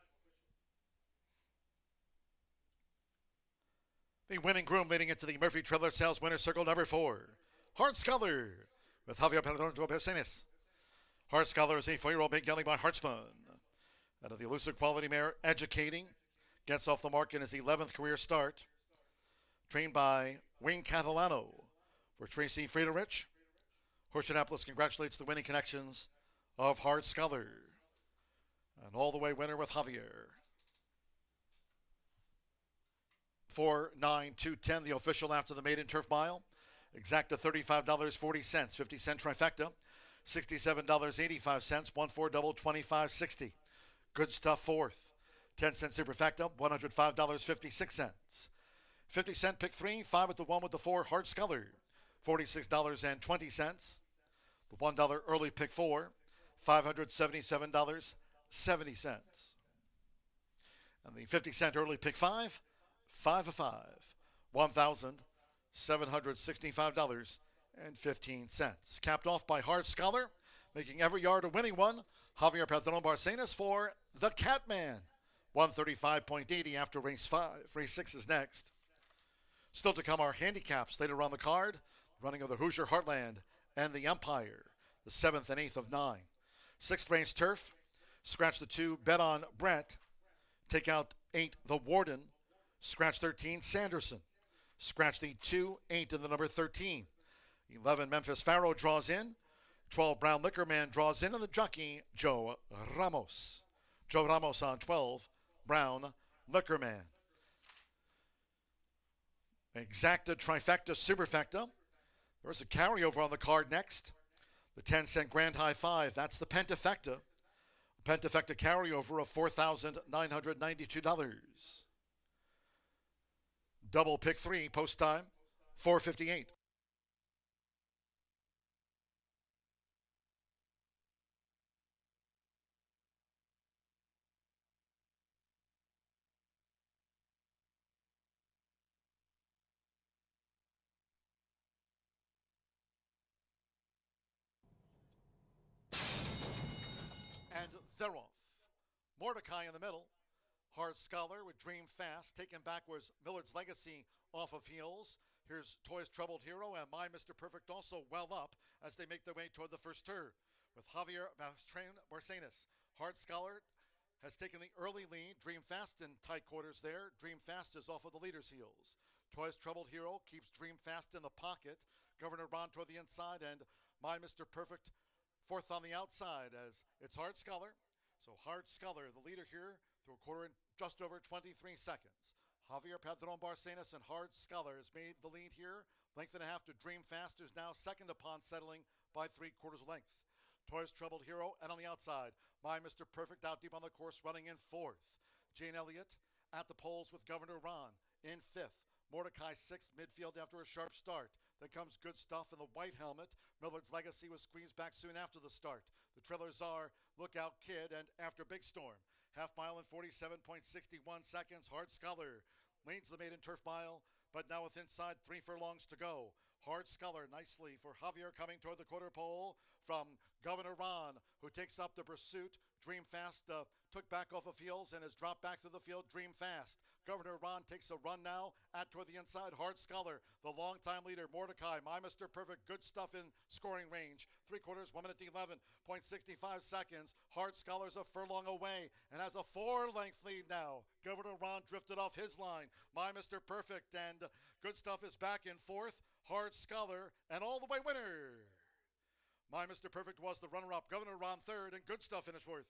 The winning groom leading into the Murphy Trailer Sales Winner Circle number 4. Hard Scholar with Javier Padron Barcenas. Hard Scholar is a 4-year-old big gelding by Hartspun. Out of the elusive quality mare, Educating. Gets off the mark in his 11th career start. Trained by Wayne Catalano for Tracy Friederich. Horseshoe Indianapolis congratulates the winning connections of Hard Scholar. An all-the-way winner with Javier. 4-9-2-10, the official after the maiden turf mile. Exacta $35.40, 50-cent trifecta. $67.85, 1-4 double, $25.60. Good Stuff fourth. 10-cent superfecta, $105.56. 50-cent pick 3, 5 with the 1 with the 4, Hard Scholar, $46.20. The $1 early pick 4, $577.70. And the 50-cent early pick 5, 5 of 5, $1,765.15. Capped off by Hard Scholar, making every yard a winning one. Javier Padron Barcenas for the Catman. 135.80 after race 5. Race 6 is next. Still to come are handicaps later on the card. Running of the Hoosier Heartland and the Empire. The 7th and 8th of 9. 6th race turf. Scratch the 2, bet on Brett. Take out 8, the Warden. Scratch 13, Sanderson. Scratch the 2, 8 in the number 13. 11, Memphis Pharaoh draws in. 12, Brown Liquor Man draws in. And the jockey, Joe Ramos. Joe Ramos on 12, Brown Liquor Man. Exacta, trifecta, superfecta. There's a carryover on the card next. The 10-cent Grand High 5, that's the pentafecta. Pentafecta carryover of $4,992. Double pick 3, post time, 4:58. Theroff. Mordecai in the middle. Hard Scholar with Dream Fast. Taken back was Millard's Legacy off of heels. Here's Toy's Troubled Hero and My Mr. Perfect also well up as they make their way toward the first turn. With Javier Barcenas. Hard Scholar has taken the early lead. Dream Fast in tight quarters there. Dream Fast is off of the leader's heels. Toy's Troubled Hero keeps Dream Fast in the pocket. Governor Ron toward the inside and My Mr. Perfect fourth on the outside as it's Hard Scholar. So Hard Scholar, the leader here, through a quarter in just over 23 seconds. Javier Padron Barcenas and Hard Scholar has made the lead here. Length and a half to Dream Fast, who's now second upon settling by 3/4 length. Toy's Troubled Hero, and on the outside, My Mr. Perfect out deep on the course, running in fourth. Jane Elliott at the poles with Governor Ron in fifth. Mordecai sixth, midfield after a sharp start. Then comes Good Stuff in the white helmet. Millard's Legacy was squeezed back soon after the start. The trailers are Lookout Kid and After Big Storm. Half mile in 47.61 seconds. Hard Scholar leads the maiden turf mile, but now with inside 3 furlongs to go. Hard Scholar nicely for Javier coming toward the quarter pole from Governor Ron, who takes up the pursuit. Dream Fast took back off of heels and has dropped back through the field. Dream Fast. Governor Ron takes a run now at toward the inside. Hard Scholar, the longtime leader. Mordecai, My Mr. Perfect, Good Stuff in scoring range. 3/4, 1 minute 11.65 seconds. Hard Scholar's a furlong away and has a 4-length lead now. Governor Ron drifted off his line. My Mr. Perfect and Good Stuff is back in fourth. Hard Scholar and all the way winner. My Mr. Perfect was the runner-up. Governor Ron third and Good Stuff finished fourth.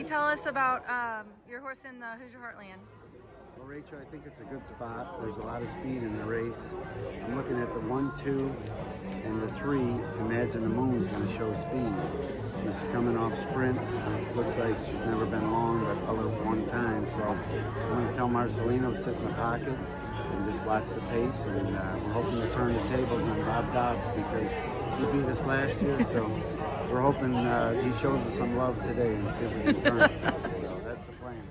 tell us about your horse in the Hoosier Heartland? Well, Rachel, I think it's a good spot. There's a lot of speed in the race. I'm looking at the 1, 2, and the 3. Imagine the Moon's going to show speed. She's coming off sprints. Looks like she's never been long, but other one time. So I'm going to tell Marcelino to sit in the pocket and just watch the pace. And we're hoping to turn the tables on Bob Dobbs because he beat us last year. So we're hoping he shows us some love today and see if we can turn it. So that's the plan.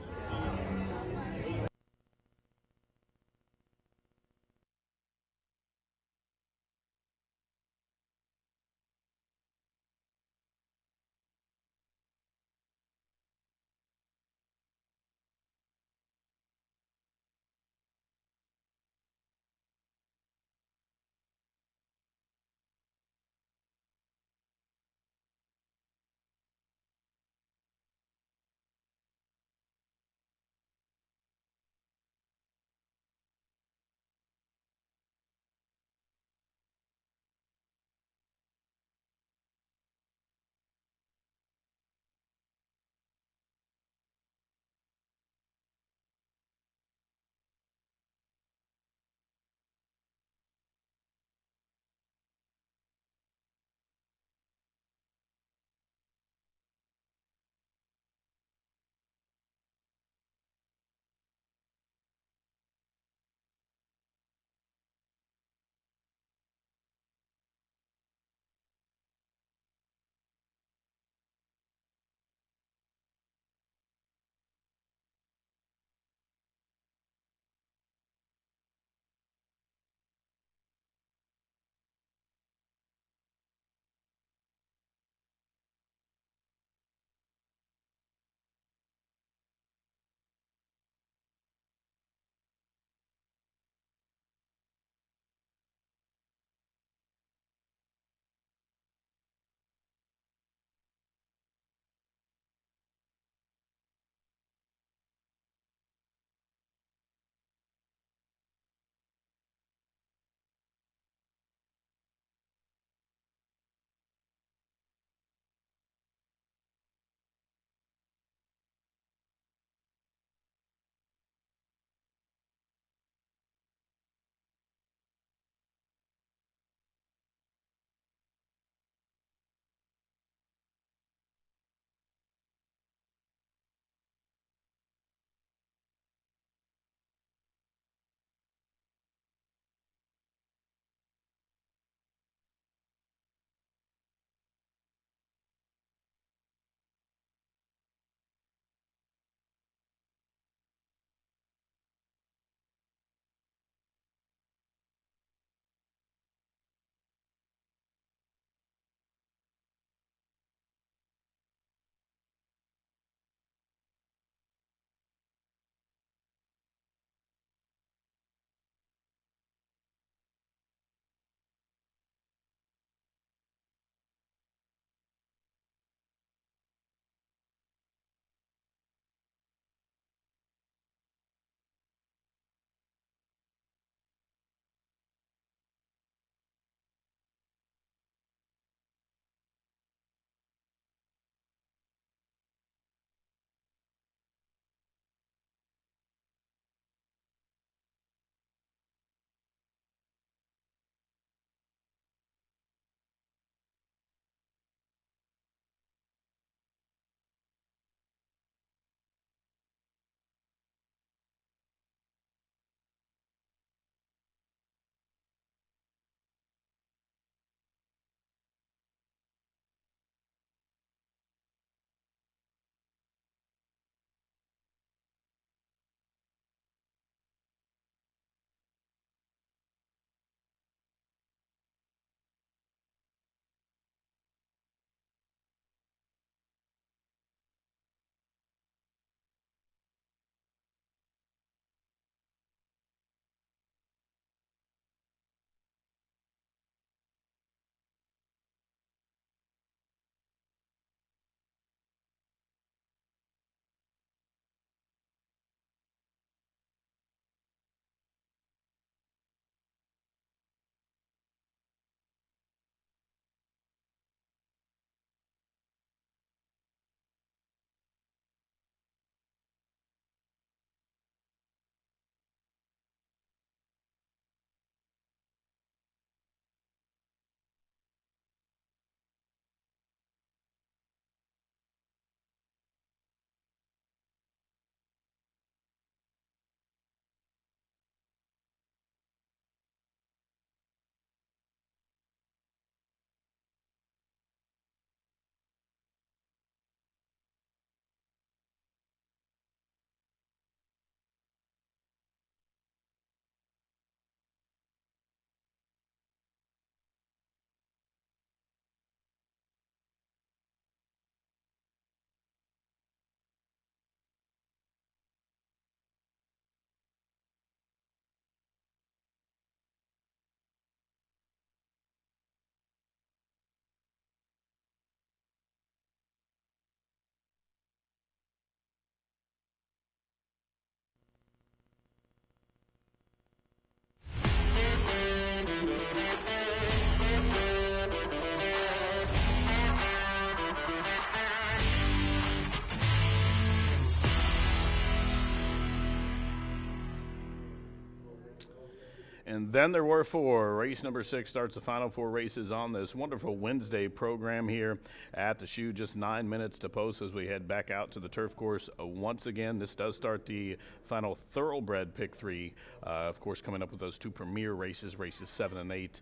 And then there were four. Race number 6 starts the final 4 races on this wonderful Wednesday program here at the shoe. Just 9 minutes to post as we head back out to the turf course once again. This does start the final thoroughbred pick 3. Of course, coming up with those 2 premier races, races 7 and 8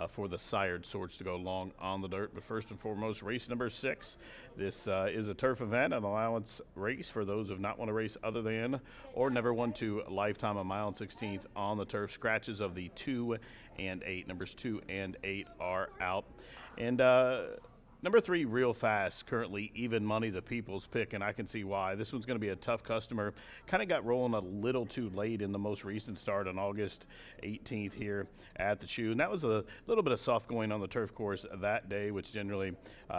for the sired sorts to go long on the dirt. But first and foremost, race number 6. This is a turf event, an allowance race for those who have not won a race other than or never won to lifetime a mile and 16th on the turf. Scratches of the 2 and 8. Numbers 2 and 8 are out. And number 3, Real Fast, currently even money, the people's pick, and I can see why. This one's going to be a tough customer. Kind of got rolling a little too late in the most recent start on August 18th here at the shoe. And that was a little bit of soft going on the turf course that day, which generally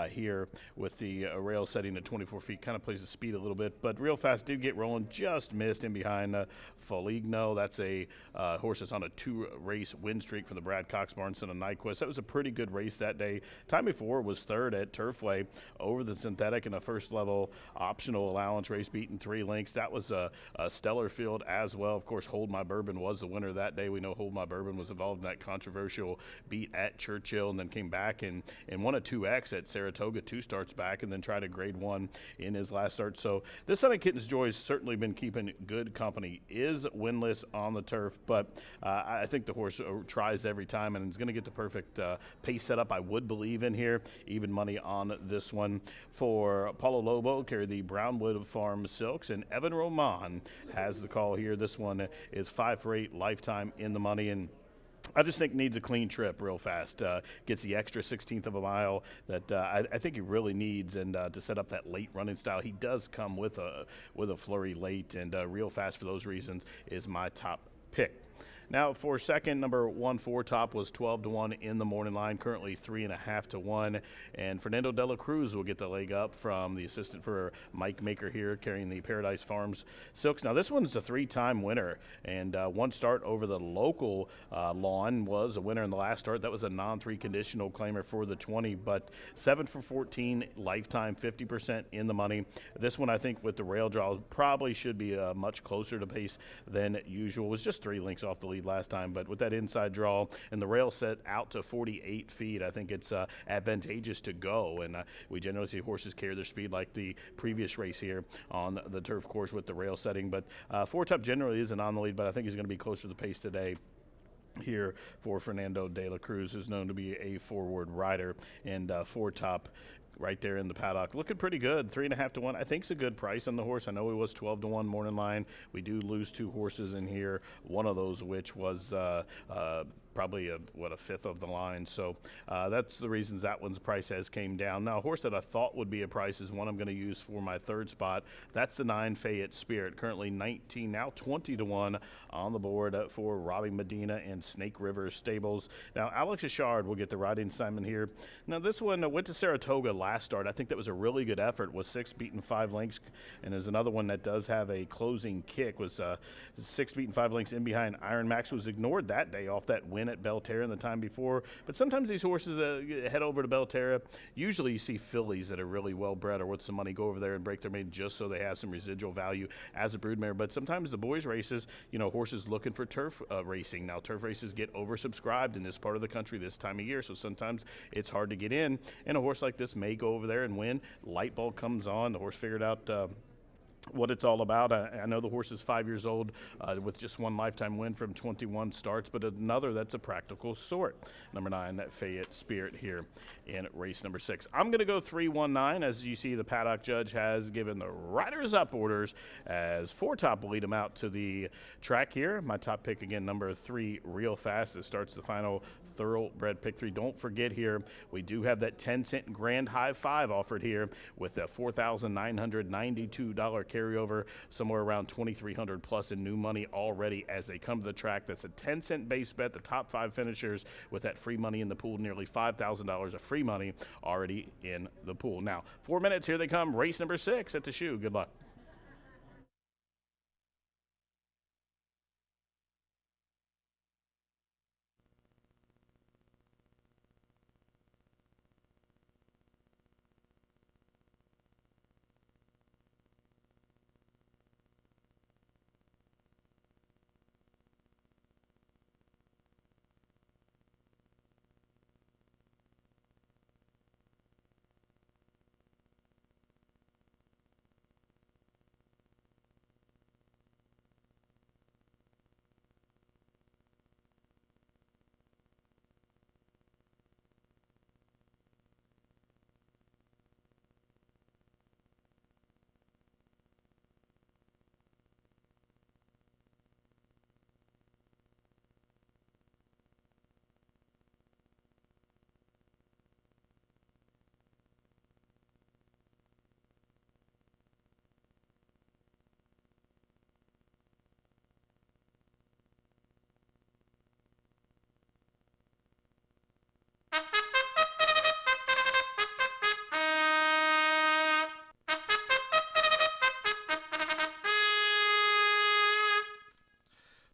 here with the rail setting at 24 feet kind of plays the speed a little bit. But Real Fast did get rolling, just missed in behind Foligno. That's a horse that's on a 2-race win streak from the Brad Cox Barnson and Nyquist. That was a pretty good race that day. Time before was third at Turfway over the synthetic in a first level optional allowance race, beating 3 lengths. That was a stellar field as well. Of course, Hold My Bourbon was the winner that day. We know Hold My Bourbon was involved in that controversial beat at Churchill and then came back and won a 2X at Saratoga 2 starts back and then tried a grade 1 in his last start. So this Sunday Kitten's Joy has certainly been keeping good company. Is winless on the turf, but I think the horse tries every time and is going to get the perfect pace setup, I would believe, in here. Even money on this one for Paulo Lobo, carry the Brownwood Farm Silks, and Evan Roman has the call here. This one is 5 for 8 lifetime in the money, and I just think needs a clean trip Real Fast. Gets the extra 16th of a mile that I think he really needs, and to set up that late running style. He does come with a flurry late, and Real Fast for those reasons is my top pick. Now for second, number 1-4 Top was 12-1 in the morning line, currently 3.5-1. And Fernando de la Cruz will get the leg up from the assistant for Mike Maker here, carrying the Paradise Farms Silks. Now this one's a 3-time winner, and one start over the local lawn was a winner in the last start. That was a non-3 conditional claimer for the 20, but 7 for 14 lifetime, 50% in the money. This one, I think, with the rail draw, probably should be much closer to pace than usual. It was just 3 lengths off the lead last time, but with that inside draw and the rail set out to 48 feet, I think it's advantageous to go. And we generally see horses carry their speed like the previous race here on the turf course with the rail setting. But 4 Top generally isn't on the lead, but I think he's going to be closer to the pace today here for Fernando de la Cruz, who's known to be a forward rider. And 4 Top right there in the paddock, looking pretty good. 3.5-1. I think it's a good price on the horse. I know he was 12-1 morning line. We do lose 2 horses in here. One of those which was probably a fifth of the line. So that's the reasons that one's price has came down. Now, a horse that I thought would be a price is one I'm going to use for my third spot. That's the 9 Fayette Spirit, currently 19, now 20-1 on the board for Robbie Medina and Snake River Stables. Now, Alex Achard will get the riding assignment here. Now, this one went to Saratoga last start. I think that was a really good effort. Was 6 beaten 5 lengths, and there's another one that does have a closing kick. Was 6 beaten 5 lengths in behind Iron Max. Was ignored that day off that win at Belterra in the time before. But sometimes these horses head over to Belterra. Usually you see fillies that are really well bred or with some money go over there and break their mane just so they have some residual value as a broodmare. But sometimes the boys races, horses looking for turf racing. Now turf races get oversubscribed in this part of the country this time of year, so sometimes it's hard to get in, and a horse like this may go over there and win. Light bulb comes on, the horse figured out what it's all about. I know the horse is 5 years old with just 1 lifetime win from 21 starts, but another that's a practical sort. Number 9, that Fayette Spirit here in race number 6. I'm going to go 3-1-9. As you see, the paddock judge has given the riders up orders as 4 Top will lead them out to the track here. My top pick again, number 3, Real Fast. This starts the final thoroughbred pick 3. Don't forget here, we do have that 10-cent grand high five offered here with a $4,992 carryover, somewhere around $2,300 plus in new money already as they come to the track. That's a 10-cent base bet. The top 5 finishers with that free money in the pool, nearly $5,000 of free money already in the pool. Now, 4 minutes, here they come. Race number 6 at the shoe. Good luck.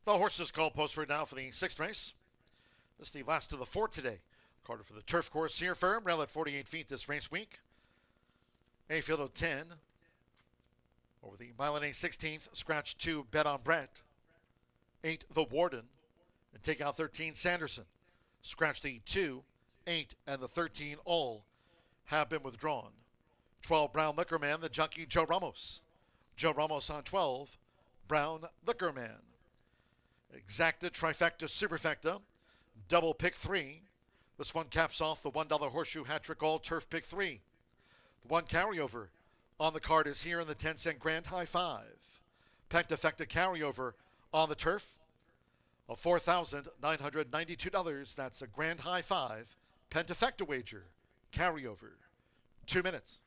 The horses call post right now for the 6th race. This is the last of the 4 today. Carter for the turf course here firm, rail at 48 feet this race week. A field of 10. Over the mile and a 16th, scratch 2, Bet on Brett. 8, The Warden. And take out 13, Sanderson. Scratch the 2, 8, and the 13 all have been withdrawn. 12, Brown Liquor Man, the jockey Joe Ramos. Joe Ramos on 12, Brown Liquor Man. Exacta, trifecta, superfecta, double pick 3. This one caps off the $1 horseshoe hat trick all turf pick 3. The one carryover on the card is here in the 10-cent grand high 5. Pentafecta carryover on the turf of $4,992. That's a grand high 5. Pentafecta wager carryover. 2 minutes.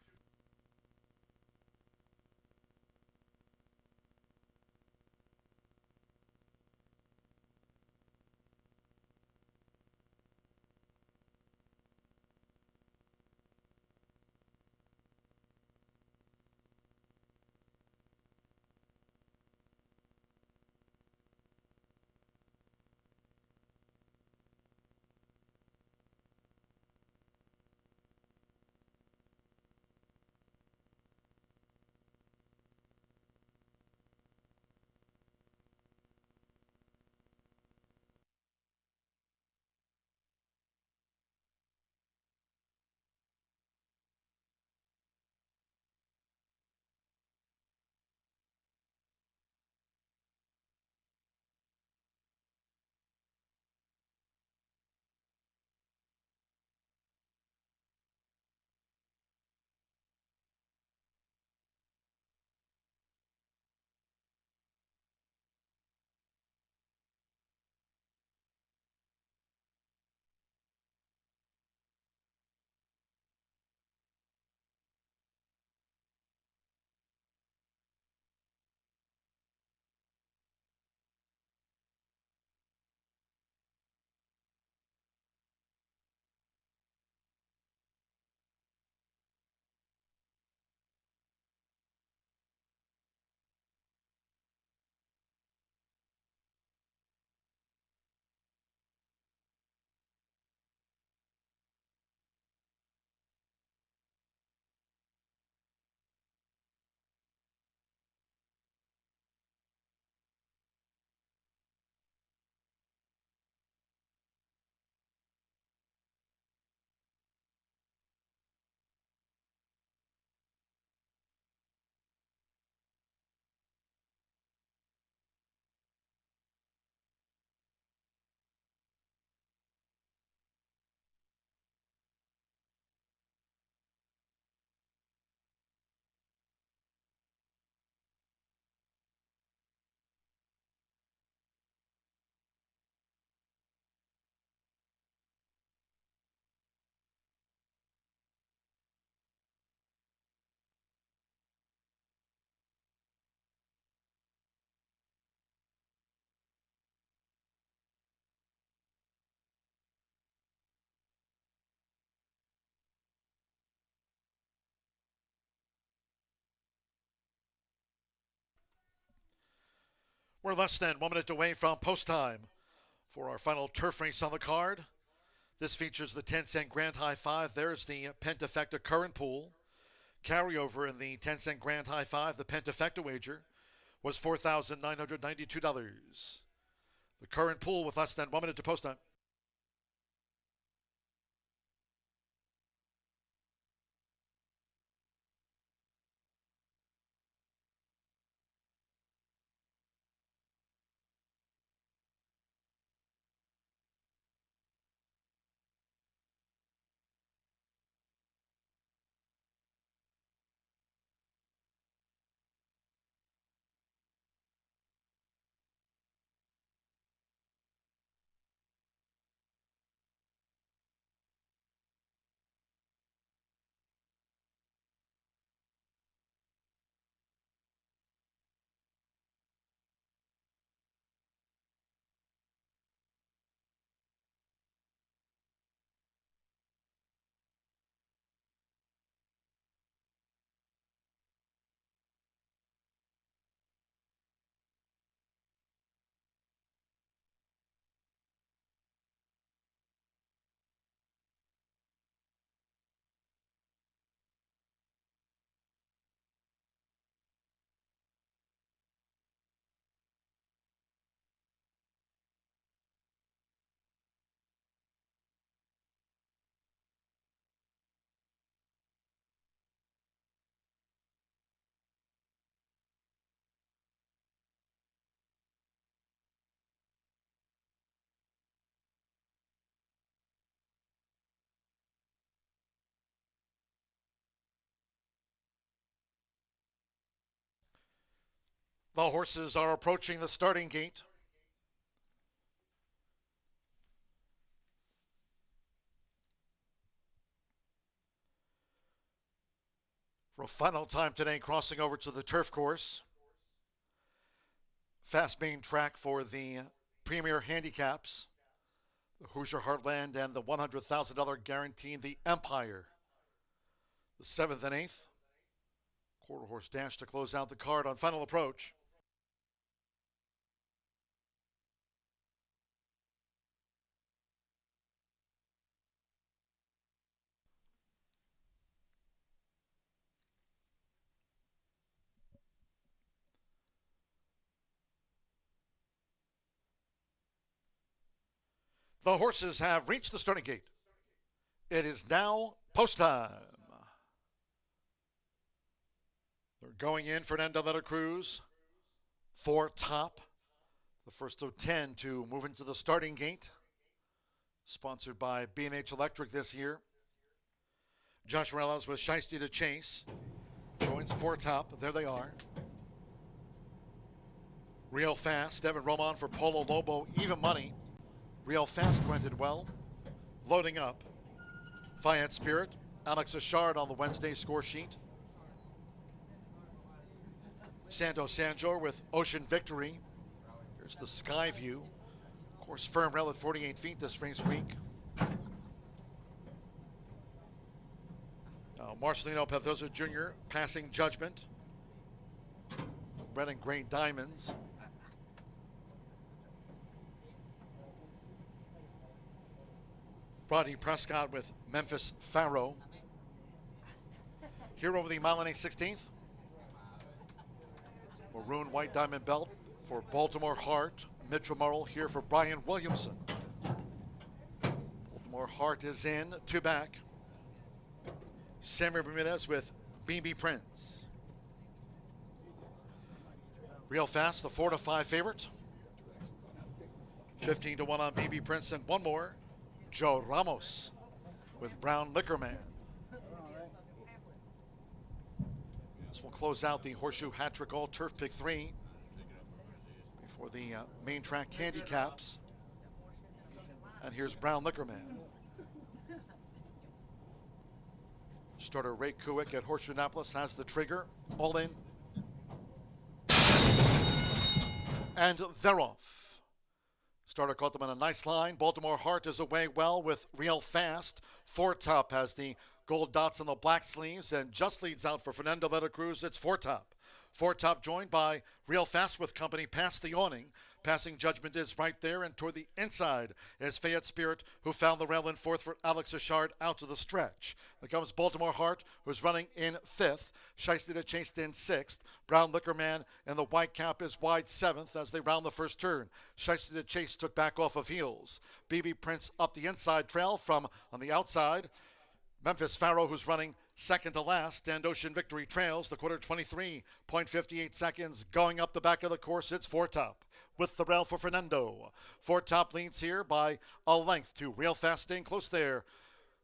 We're less than 1 minute away from post time for our final turf race on the card. This features the 10-cent grand high 5. There's the Pentafecta current pool. Carryover in the 10-cent grand high 5, the Pentafecta wager, was $4,992. The current pool with less than 1 minute to post time. The horses are approaching the starting gate. For a final time today, crossing over to the turf course. Fast main track for the Premier Handicaps, the Hoosier Heartland, and the $100,000 guaranteeing the Empire. The 7th and 8th. Quarter horse dash to close out the card on final approach. The horses have reached the starting gate. It is now post time. They're going in. Fernando Veta Cruz, 4 top. The first of 10 to move into the starting gate. Sponsored by B&H Electric this year. Josh Morales with Shiesty to Chase. Joins 4 top. There they are. Real Fast. Evan Roman for Polo Lobo. Even money. Real Fast rented well. Loading up. Fayette Spirit. Alex Ashard on the Wednesday score sheet. Sando Sanjor with Ocean Victory. Here's the Sky View. Of course, firm rail at 48 feet this race week. Marcelino Pavdoza Jr. Passing Judgment. Red and gray diamonds. Rodney Prescott with Memphis Pharaoh. Here over the mile and 16th. Maroon white diamond belt for Baltimore Heart. Mitchell Murrell here for Brian Williamson. Baltimore Heart is in, 2 back. Samuel Bermudez with BB Prince. Real Fast, the 4-5 favorite. 15-1 on BB Prince, and one more. Joe Ramos with Brown Liquor Man. This will close out the Horseshoe Hat Trick All Turf Pick 3 before the main track handicaps. And here's Brown Liquor Man. Starter Ray Kuick at Horseshoe Indianapolis has the trigger. All in. And they're off. Starter caught them on a nice line. Baltimore Heart is away well with Real Fast. 4 top has the gold dots on the black sleeves and just leads out for Fernando Veta Cruz. It's 4 top. 4 top joined by Real Fast with company past the awning. Passing Judgment is right there, and toward the inside is Fayette Spirit, who found the rail in 4th for Alex Ashard out to the stretch. There comes Baltimore Heart, who's running in 5th. Shiesty to Chase in 6th. Brown Liquor Man and the white cap is wide 7th as they round the first turn. Shiesty to Chase took back off of heels. BB Prince up the inside trail from on the outside. Memphis Pharaoh, who's running second to last, and Ocean Victory trails the quarter 23.58 seconds. Going up the back of the course, it's 4 top. With the rail for Fernando. 4 top leads here by a length to Real Fast, staying close there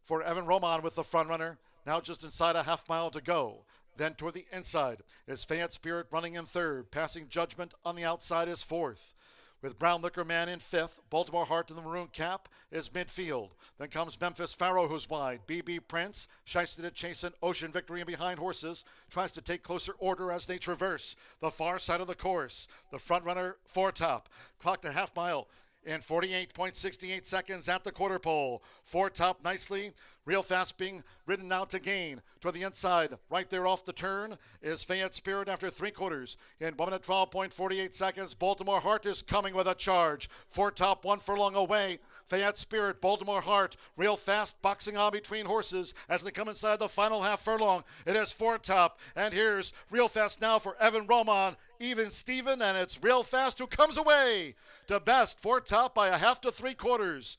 for Evan Roman with the front runner. Now just inside a half mile to go. Then toward the inside is Fayette Spirit running in 3rd. Passing Judgment on the outside is 4th. With Brown Liquor Man in 5th. Baltimore Heart in the maroon cap is midfield. Then comes Memphis Pharaoh, who's wide. BB Prince, Shiesty to Chase, and Ocean Victory, and behind horses tries to take closer order as they traverse the far side of the course. The front runner, 4 top, clocked a half mile in 48.68 seconds at the quarter pole. 4 top nicely. Real Fast being ridden out to gain. To the inside, right there off the turn, is Fayette Spirit after 3 quarters. In 1 minute 12.48 seconds, Baltimore Heart is coming with a charge. 4 top, 1 furlong away. Fayette Spirit, Baltimore Heart, Real Fast boxing on between horses as they come inside the final half furlong. It is 4 top, and here's Real Fast now for Evan Roman. Even Steven, and it's Real Fast who comes away to best. 4 top by a half to 3 quarters.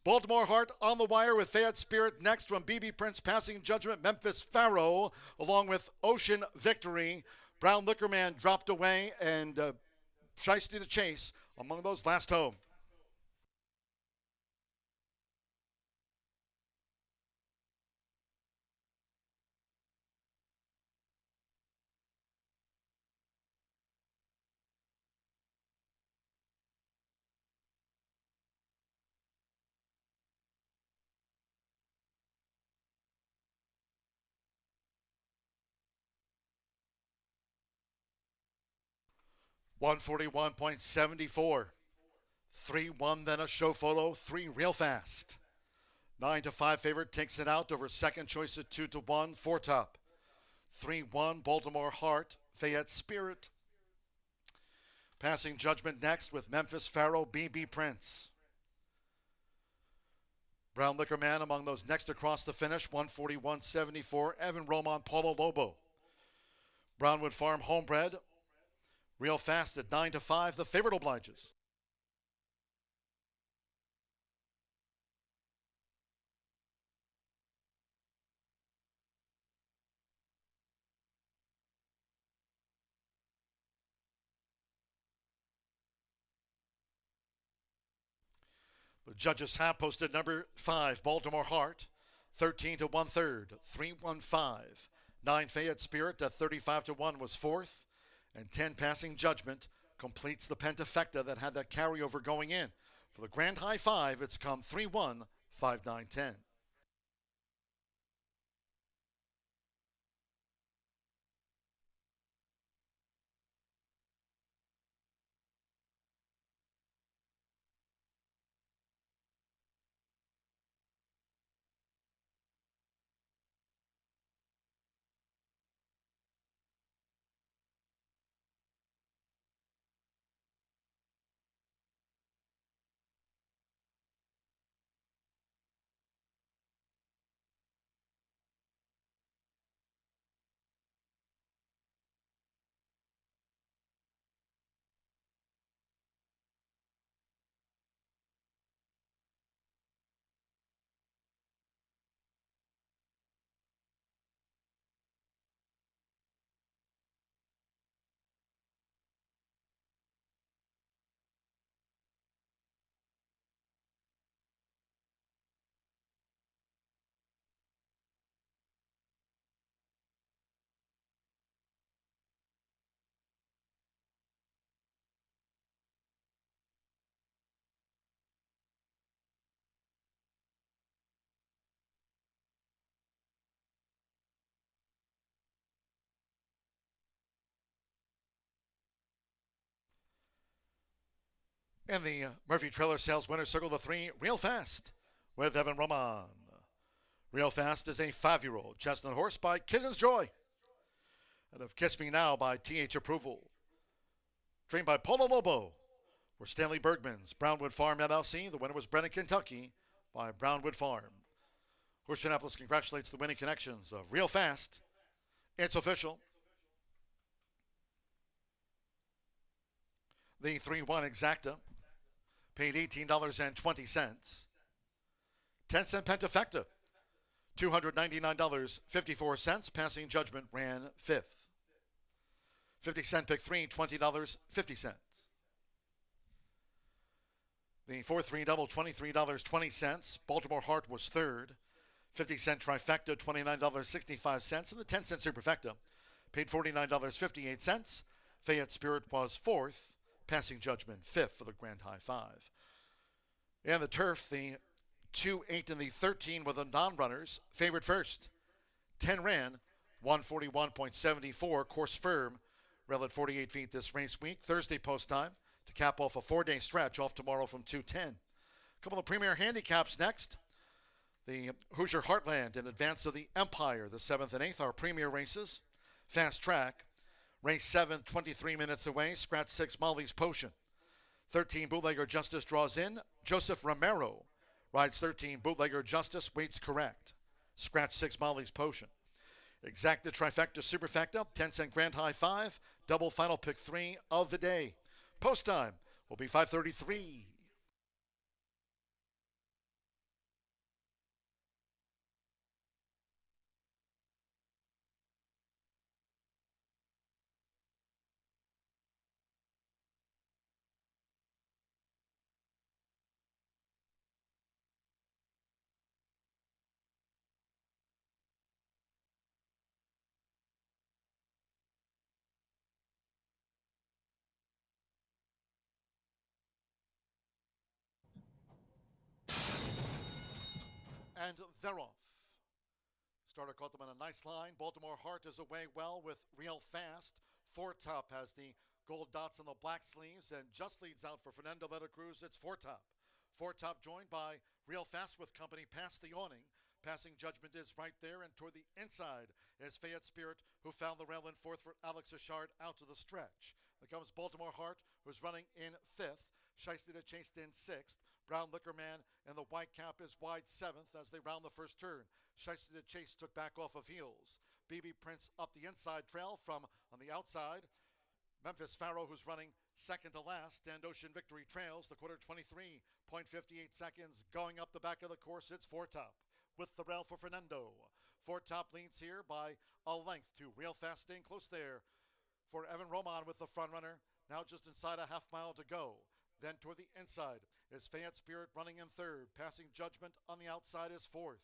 Baltimore Heart on the wire with Fayette Spirit next from BB Prince, Passing Judgment, Memphis Pharaoh, along with Ocean Victory. Brown Liquor Man dropped away, and Shiesty to Chase among those last home. 141.74. 3-1, then a show photo. 3 real fast. 9-5 favorite takes it out over second choice at 2-1. 4 top. 3-1, Baltimore Heart. Fayette Spirit. Passing Judgment next with Memphis Pharaoh, BB Prince. Brown Liquor Man among those next across the finish. 141.74. Evan Roman, Paulo Lobo. Brownwood Farm Homebred. Real fast at 9-5. The favorite obliges. The judges have posted number 5, Baltimore Heart, 13 to 1/3, 3-1-5. 9 Fayette Spirit at 35 to 1 was 4th, and 10 Passing Judgment completes the pentafecta that had that carryover going in. For the Grand High 5, it's come 3-1, 5-9, 10. And the Murphy Trailer Sales winner circle the 3 real fast with Evan Roman. Real fast is a 5-year-old chestnut horse by Kitten's Joy. And of Kiss Me Now by TH Approval. Trained by Paulo Lobo. Were Stanley Bergman's Brownwood Farm LLC. The winner was bred in Kentucky by Brownwood Farm. Horseshoe Indianapolis congratulates the winning connections of Real Fast. It's official. The 3-1 Exacta paid $18.20. 10-cent Pentafecta, $299.54. Passing Judgment ran 5th. 50-cent Pick 3, $20.50. The 4-3 double, $23.20. Baltimore Heart was 3rd. 50-cent Trifecta, $29.65. And the 10-cent Superfecta paid $49.58. Fayette Spirit was 4th. Passing Judgment 5th for the Grand High 5. And the turf, the 2, 8, and the 13 were the non-runners. Favorite first. 10 ran, 141.74. Course firm, rail at 48 feet this race week. Thursday post time to cap off a 4-day stretch off tomorrow from 2:10. A couple of premier handicaps next. The Hoosier Heartland in advance of the Empire. The 7th and 8th are premier races. Fast track. Race 7, 23 minutes away. Scratch 6, Molly's Potion. 13, Bootlegger Justice draws in. Joseph Romero rides 13, Bootlegger Justice, waits correct. Scratch 6, Molly's Potion. Exacta Trifecta Superfecta, 10-cent Grand High 5, double final pick 3 of the day. Post time will be 5:33. And they're off. Starter caught them on a nice line. Baltimore Heart is away well with Real Fast. 4 top has the gold dots on the black sleeves, and just leads out for Fernando de la Cruz. It's Four Top. Four Top joined by Real Fast with company past the awning. Passing judgment is right there, and toward the inside is Fayette Spirit, who found the rail in fourth for Alex Achard out to the stretch. There comes Baltimore Heart, who's running in fifth. Shiesty to Chase in sixth. Brown Liquor Man and the white cap is wide seventh as they round the first turn. Shiesty to Chase took back off of heels. BB Prince up the inside trail from on the outside. Memphis Pharaoh, who's running second to last, and Ocean Victory trails the quarter 23.58 seconds. Going up the back of the course, it's Four Top with the rail for Fernando. Four Top leads here by a length to Real Fast, staying close there for Evan Roman with the front runner. Now just inside a half mile to go. Then toward the inside is Fayette Spirit running in third. Passing Judgment on the outside is fourth.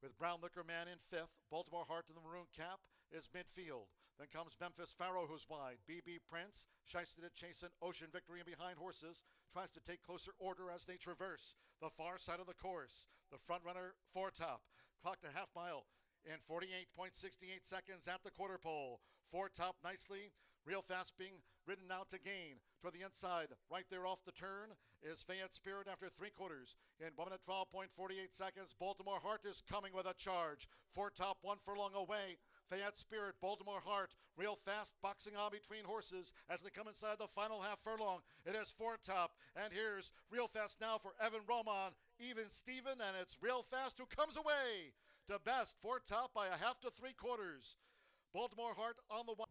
With Brown Liquor Man in fifth, Baltimore Heart in the maroon cap is midfield. Then comes Memphis Pharaoh, who's wide. BB Prince, Shiesty to Chase, and Ocean Victory and behind horses tries to take closer order as they traverse the far side of the course. The front runner, Four Top, clocked a half mile in 48.68 seconds at the quarter pole. Four Top nicely. Real Fast being ridden out to gain. To the inside, right there off the turn, is Fayette Spirit after three quarters. In 1 minute 12.48 seconds, Baltimore Heart is coming with a charge. Four Top, 1 furlong away. Fayette Spirit, Baltimore Heart, Real Fast boxing on between horses as they come inside the final half furlong. It is Four Top, and here's Real Fast now for Evan Roman. Even Steven, and it's Real Fast who comes away to best. Four Top by a half to three quarters. Baltimore Heart on the one.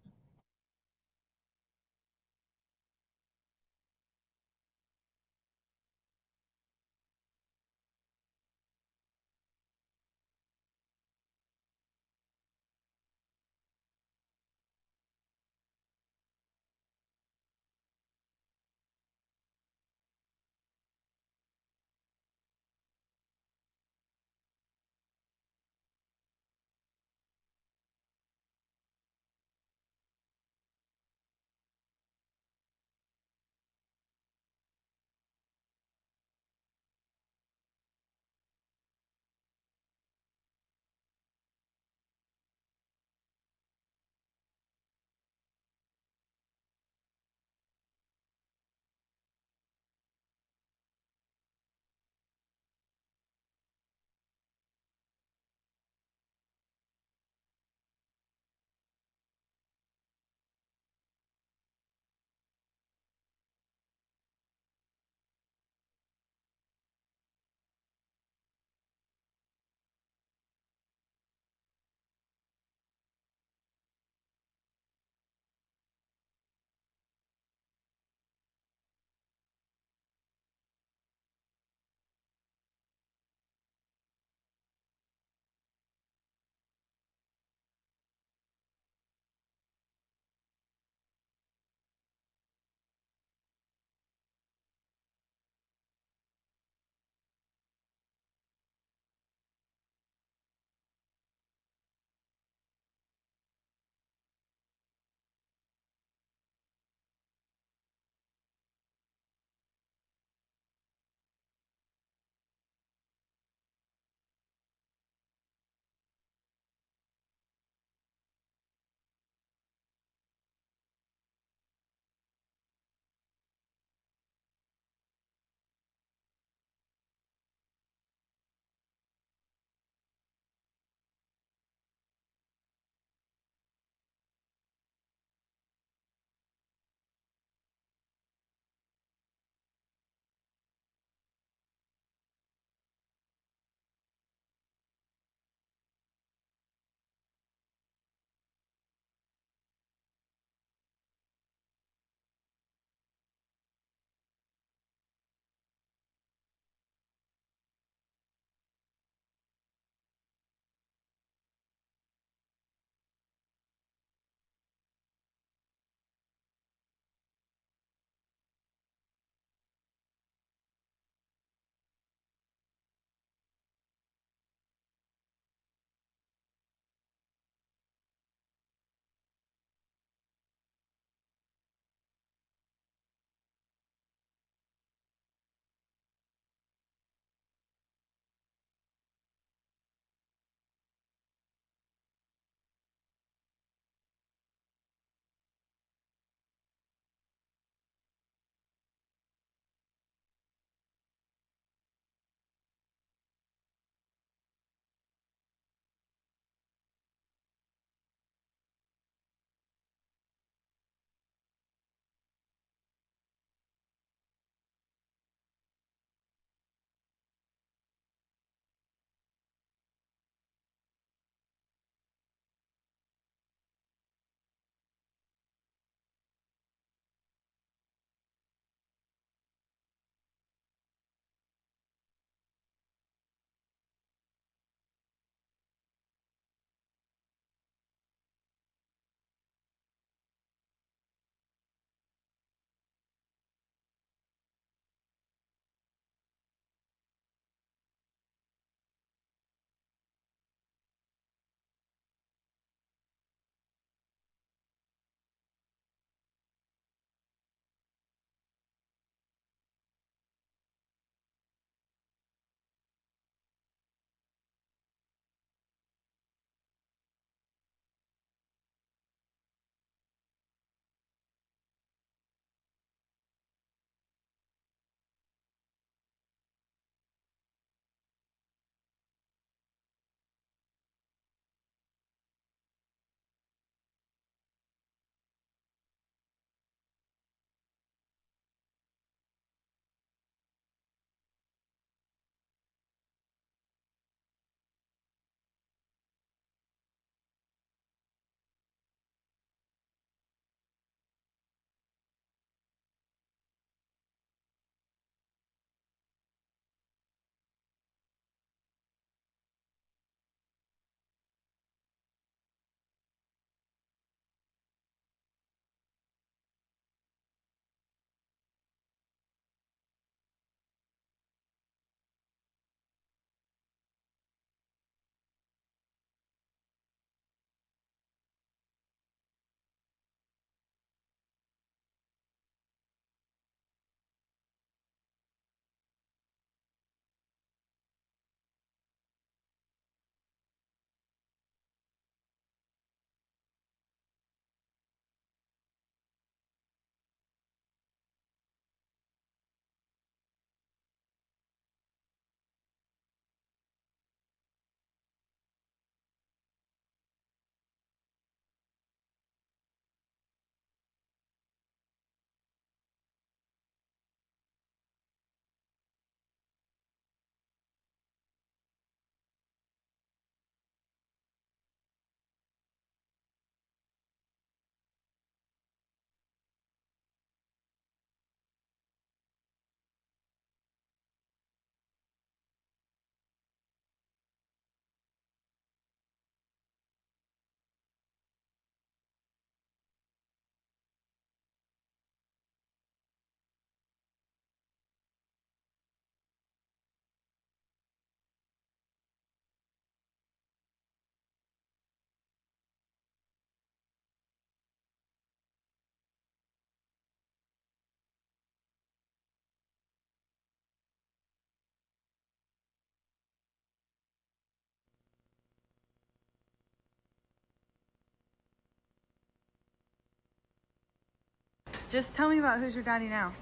Just tell me about who's your daddy now.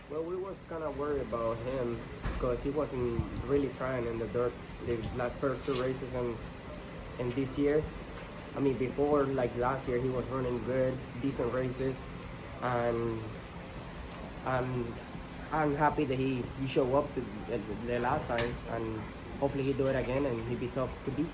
Well, we was kind of worried about him because he wasn't really trying in the dirt the first 2 races and this year. I mean, before, like last year, he was running good, decent races, and I'm happy that he showed up the last time, and hopefully he do it again, and he'll be tough to beat.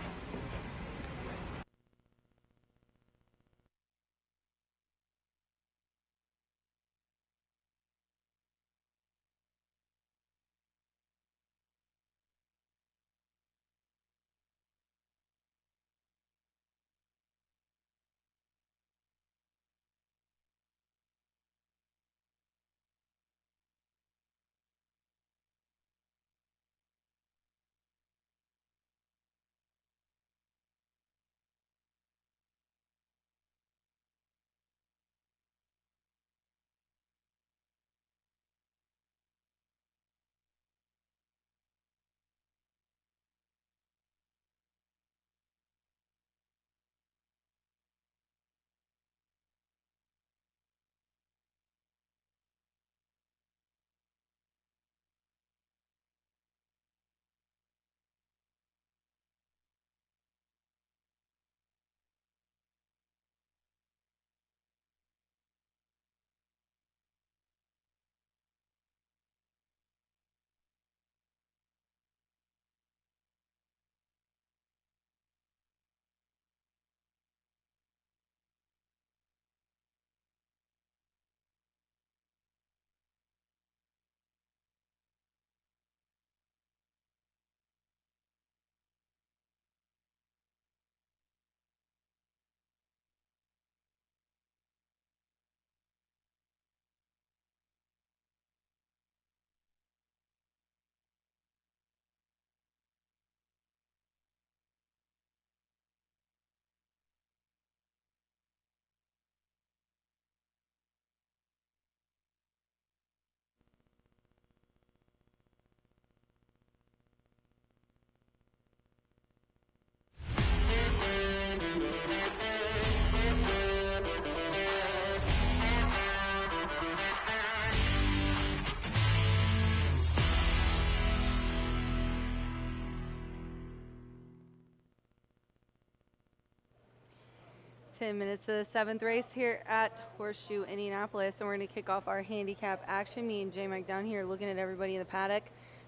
Ten minutes to the 7th race here at Horseshoe Indianapolis, and we're going to kick off our handicap action. Me and J-Mac down here looking at everybody in the paddock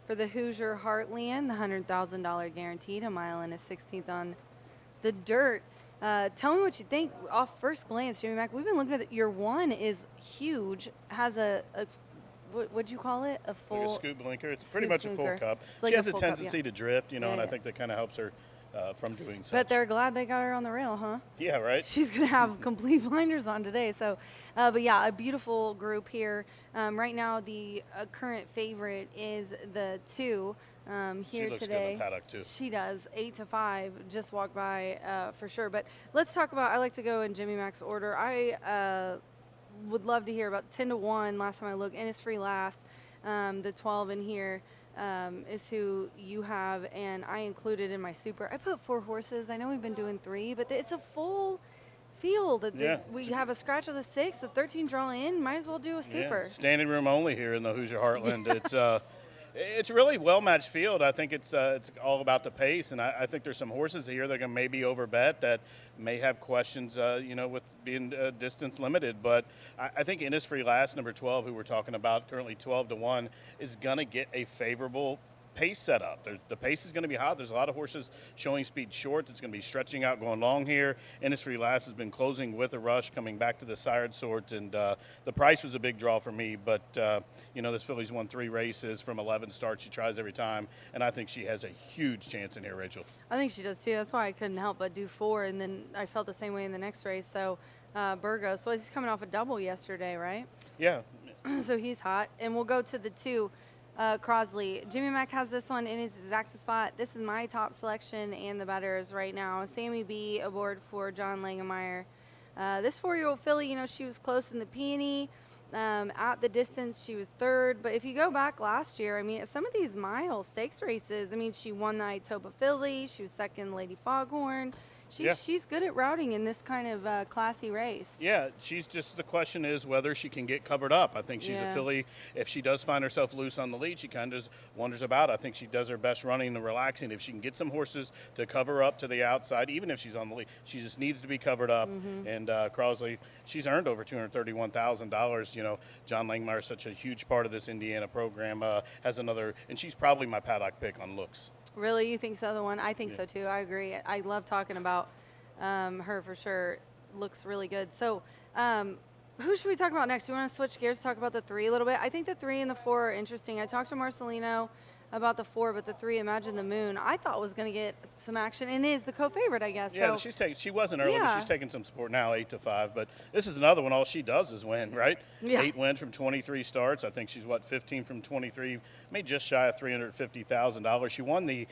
for the Hoosier Heartland, the $100,000 guaranteed, a mile and a 16th on the dirt. Tell me what you think off first glance, J-Mac. We've been looking at it. Your one is huge, has a what'd you call it? A full like a scoop blinker. It's pretty much a full blinker. cup. Like She has a full cup, tendency yeah. to drift, you know, Yeah, and I yeah. think that kind of helps her from doing so. But they're glad they got her on the rail, huh? Yeah, right. She's going to have complete blinders on today. So, but yeah, a beautiful group here. Right now, the current favorite is the 2 here she looks today. good in the paddock, too. She does. 8-5, just walked by for sure. But let's talk about, I like to go in Jimmy Mac's order. I would love to hear about 10-1 last time I looked. Innisfree last. The 12 in here. Is who you have, and I included in my super. I put 4 horses. I know we've been doing 3, but it's a full field. Yeah. We have a scratch of the 6, the 13 draw in. Might as well do a super. Yeah, standing room only here in the Hoosier Heartland. It's really well-matched field. I think it's all about the pace, and I think there's some horses here that can maybe overbet that may have questions, with being distance limited. But I think Innisfree last, number 12, who we're talking about, currently 12-1, is going to get a favorable pace set up. The pace is going to be hot. There's a lot of horses showing speed short. It's going to be stretching out, going long here. Innisfree last has been closing with a rush, coming back to the sired sort, and the price was a big draw for me. But, this filly's won 3 races from 11 starts. She tries every time, and I think she has a huge chance in here, Rachel. I think she does too. That's why I couldn't help but do 4, and then I felt the same way in the next race. So Burgos, so he's coming off a double yesterday, right? Yeah. So he's hot. And we'll go to the 2. Crosley. Jimmy Mack has this one in his exact spot. This is my top selection and the betters right now. Sammy B aboard for John Langemeyer. This 4-year-old filly, she was close in the peony. At the distance, she was 3rd. But if you go back last year, some of these mile stakes races, she won the Itopa filly. She was 2nd Lady Foghorn. She's good at routing in this kind of classy race. Yeah, she's just, the question is whether she can get covered up. I think she's a Yeah. filly. If she does find herself loose on the lead, she kind of wonders about. I think she does her best running and relaxing. If she can get some horses to cover up to the outside, even if she's on the lead, she just needs to be covered up. And Crosley, she's earned over $231,000. You know, John Langmeyer is such a huge part of this Indiana program. Has another, and she's probably my paddock pick on looks. Really, you think so? The one I think so too. I agree. I love talking about her for sure. Looks really good. So, who should we talk about next? Do you want to switch gears, talk about the 3 a little bit? I think the 3 and the 4 are interesting. I talked to Marcelino about the 4, but the 3, Imagine the Moon, I thought was going to get some action and is the co-favorite, I guess. Yeah, so, she wasn't early, but Yeah. she's taking some support now, 8-5. But this is another one. All she does is win, right? Yeah. 8 wins from 23 starts. I think she's 15 from 23, made just shy of $350,000. She won the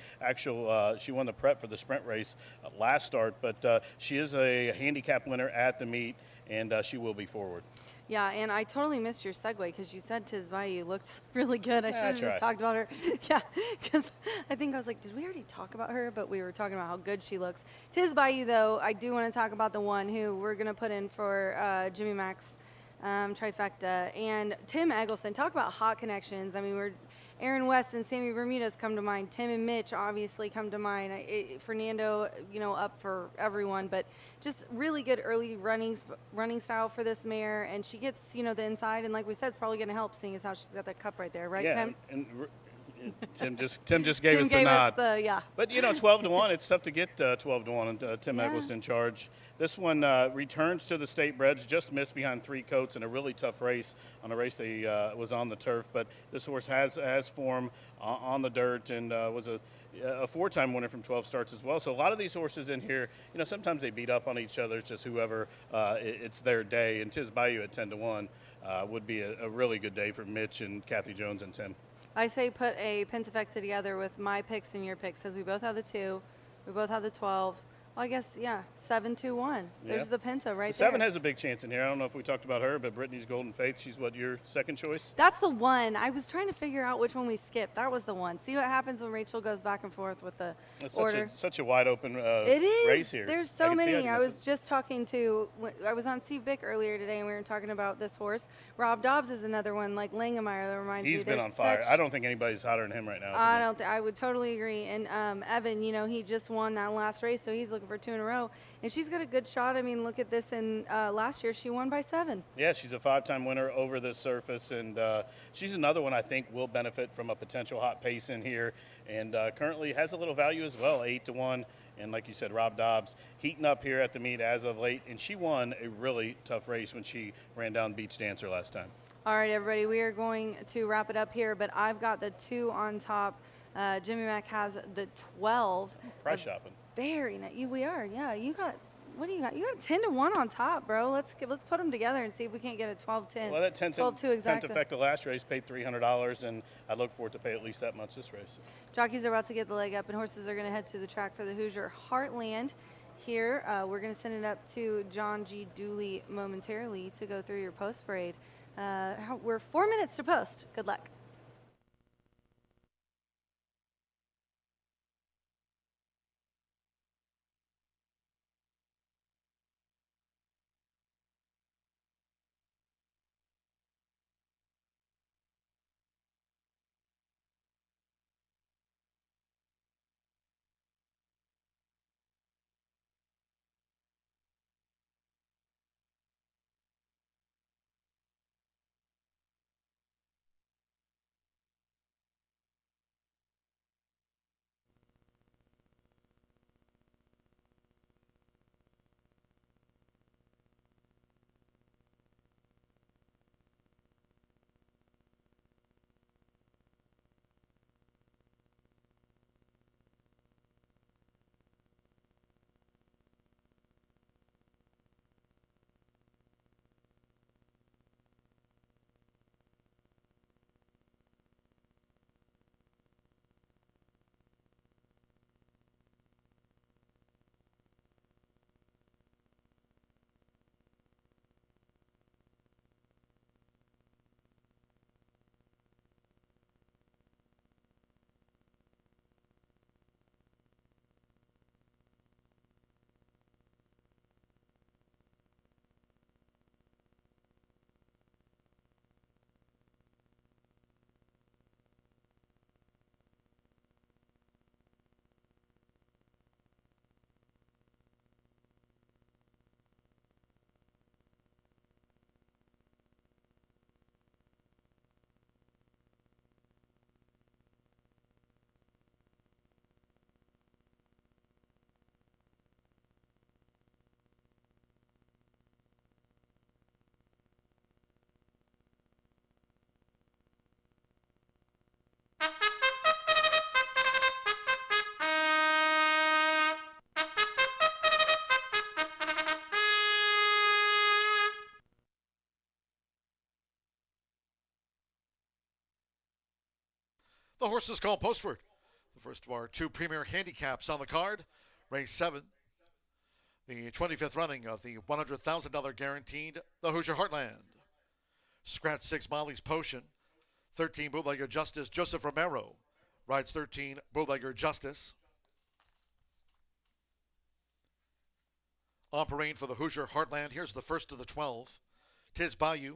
she won the prep for the sprint race last start, but she is a handicap winner at the meet, and she will be forward. Yeah, and I totally missed your segue because you said Tiz Bayou looked really good. I should Yeah, have just tried. talked about her. Yeah, because I think I was like, did we already talk about her? But we were talking about how good she looks. Tiz Bayou, though, I do want to talk about the one who we're going to put in for Jimmy Mac's trifecta. And Tim Eggleston, talk about hot connections. I mean, Aaron West and Sammy Bermudez come to mind. Tim and Mitch obviously come to mind. Fernando, you know, up for everyone, but just really good early running style for this mare, and she gets, you know, the inside, and like we said, it's probably going to help, seeing as how she's got that cup right there, right, Yeah, Tim? and Tim just gave us the gave nod. us yeah. But, you know, 12-1, it's tough to get 12-1, and Tim Yeah. Eggleston charge. This one returns to the state breds, just missed behind 3 coats in a really tough race, on a race they was on the turf. But this horse has form on the dirt, and was a 4-time winner from 12 starts as well. So a lot of these horses in here, you know, sometimes they beat up on each other. It's just whoever, it's their day. And Tiz Bayou at 10-1 would be a really good day for Mitch and Kathy Jones and Tim. I say put a pentafecta together with my picks and your picks, because we both have the 2, we both have the 12. Well, I guess, yeah, 7-2-1. There's Yeah. the penta right The 7 there. has a big chance in here. I don't know if we talked about her, but Brittany's Golden Faith, she's what, your second choice? That's the one. I was trying to figure out which one we skipped. That was the one. See what happens when Rachel goes back and forth with the It's order. such a wide open It is. race here. There's I so can see how many. you I miss was it. just talking to, I was on Steve Bick earlier today, and we were talking about this horse. Rob Dobbs is another one, like Langemeyer, that reminds me. He's been There's on fire. such- I don't think anybody's hotter than him right now. I would totally agree. And Evan, you know, he just won that last race, so he's looking for 2 in a row. And she's got a good shot. I mean, look at this. And last year, she won by 7. Yeah, she's a 5-time winner over this surface, and she's another one I think will benefit from a potential hot pace in here, and currently has a little value as well, 8-1. And like you said, Rob Dobbs heating up here at the meet as of late, and she won a really tough race when she ran down Beach Dancer last time. All right, everybody, we are going to wrap it up here, but I've got the 2 on top. Jimmy Mack has the 12. Price shopping. Very nice. We are, yeah. You got, what do you got? You got a 10-1 on top, bro. Let's put them together and see if we can't get a 12-10. Well, that 10-cent 12-2 exacta. pentafecta last race paid $300, and I look forward to pay at least that much this race. Jockeys are about to get the leg up, and horses are going to head to the track for the Hoosier Heartland. Here, we're going to send it up to John G. Dooley momentarily to go through your post parade. We're 4 minutes to post. Good luck. The horse is called Postward. The first of our 2 premier handicaps on the card. Race 7. The 25th running of the $100,000 guaranteed, the Hoosier Heartland. Scratch 6, Molly's Potion. 13, Bootlegger Justice, Joseph Romero. Rides 13, Bootlegger Justice. On parade for the Hoosier Heartland, here's the first of the 12. Tiz Bayou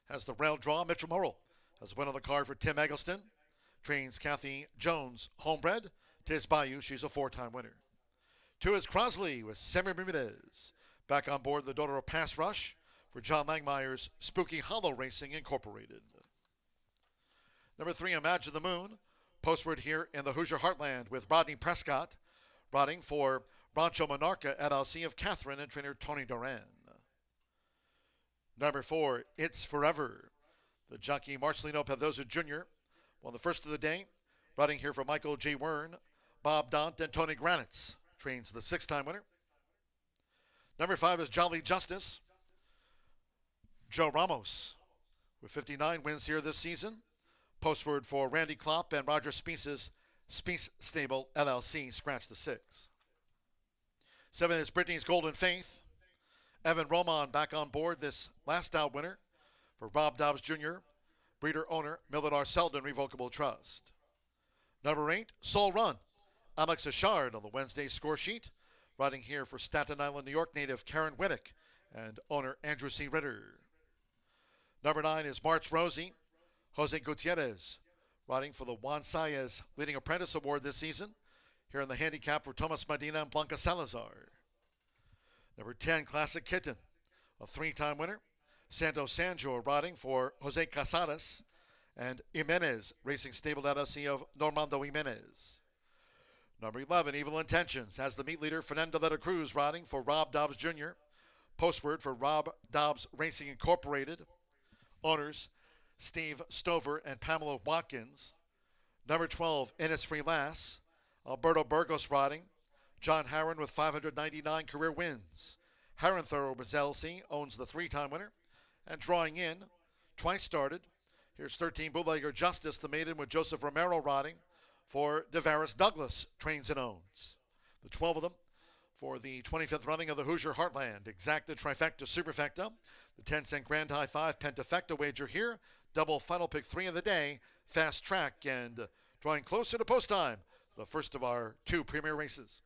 has the rail draw. Mitchell Morrill has win on the card for Tim Eggleston. Trains Kathy Jones, homebred. Tiz Bayou, she's a 4-time winner. 2 is Crosley with Sammy Bermudez. Back on board, the daughter of Pass Rush for John Langmire's Spooky Hollow Racing Incorporated. Number 3, Imagine the Moon. Postward here in the Hoosier Heartland with Rodney Prescott. Riding for Rancho Monarca LLC of Catherine and trainer Tony Duran. Number 4, It's Forever. The jockey Marcelino Pedroza Jr. won the first of the day. Riding here for Michael J. Wern, Bob Dont, and Tony Granitz. Trains the 6-time winner. Number 5 is Jolly Justice. Joe Ramos with 59 wins here this season. Postword for Randy Klopp and Roger Speece's Speece Stable LLC. Scratch the 6. 7 is Brittany's Golden Faith. Evan Roman back on board, this last out winner for Bob Dobbs Jr., breeder owner, Milladar Selden Revocable Trust. Number 8, Soul Run. Alex Ashard on the Wednesday score sheet. Riding here for Staten Island, New York native Karen Whittick and owner Andrew C. Ritter. Number 9 is March Rosie. Jose Gutierrez riding for the Juan Saez Leading Apprentice Award this season. Here in the handicap for Tomas Medina and Blanca Salazar. Number 10, Classic Kitten, a 3-time winner. Santos Sanjo riding for Jose Casares and Jimenez Racing Stable LLC of Normando Jimenez. Number 11, Evil Intentions, has the meet leader Fernando de la Cruz riding for Rob Dobbs Jr. Postword for Rob Dobbs Racing Incorporated. Owners Steve Stover and Pamela Watkins. Number 12, Innisfree Lass, Alberto Burgos riding. John Harron with 599 career wins. Harron Thoroughbreds LLC owns the 3-time winner. And drawing in, twice started. Here's 13, Bootlegger Justice, the maiden with Joseph Romero riding for Devaris Douglas, trains and owns. The 12 of them for the 25th running of the Hoosier Heartland. Exacta, Trifecta, Superfecta. The 10-cent Grand High 5 Pentafecta wager here. Double final pick 3 of the day. Fast track and drawing closer to post time. The first of our 2 premier races.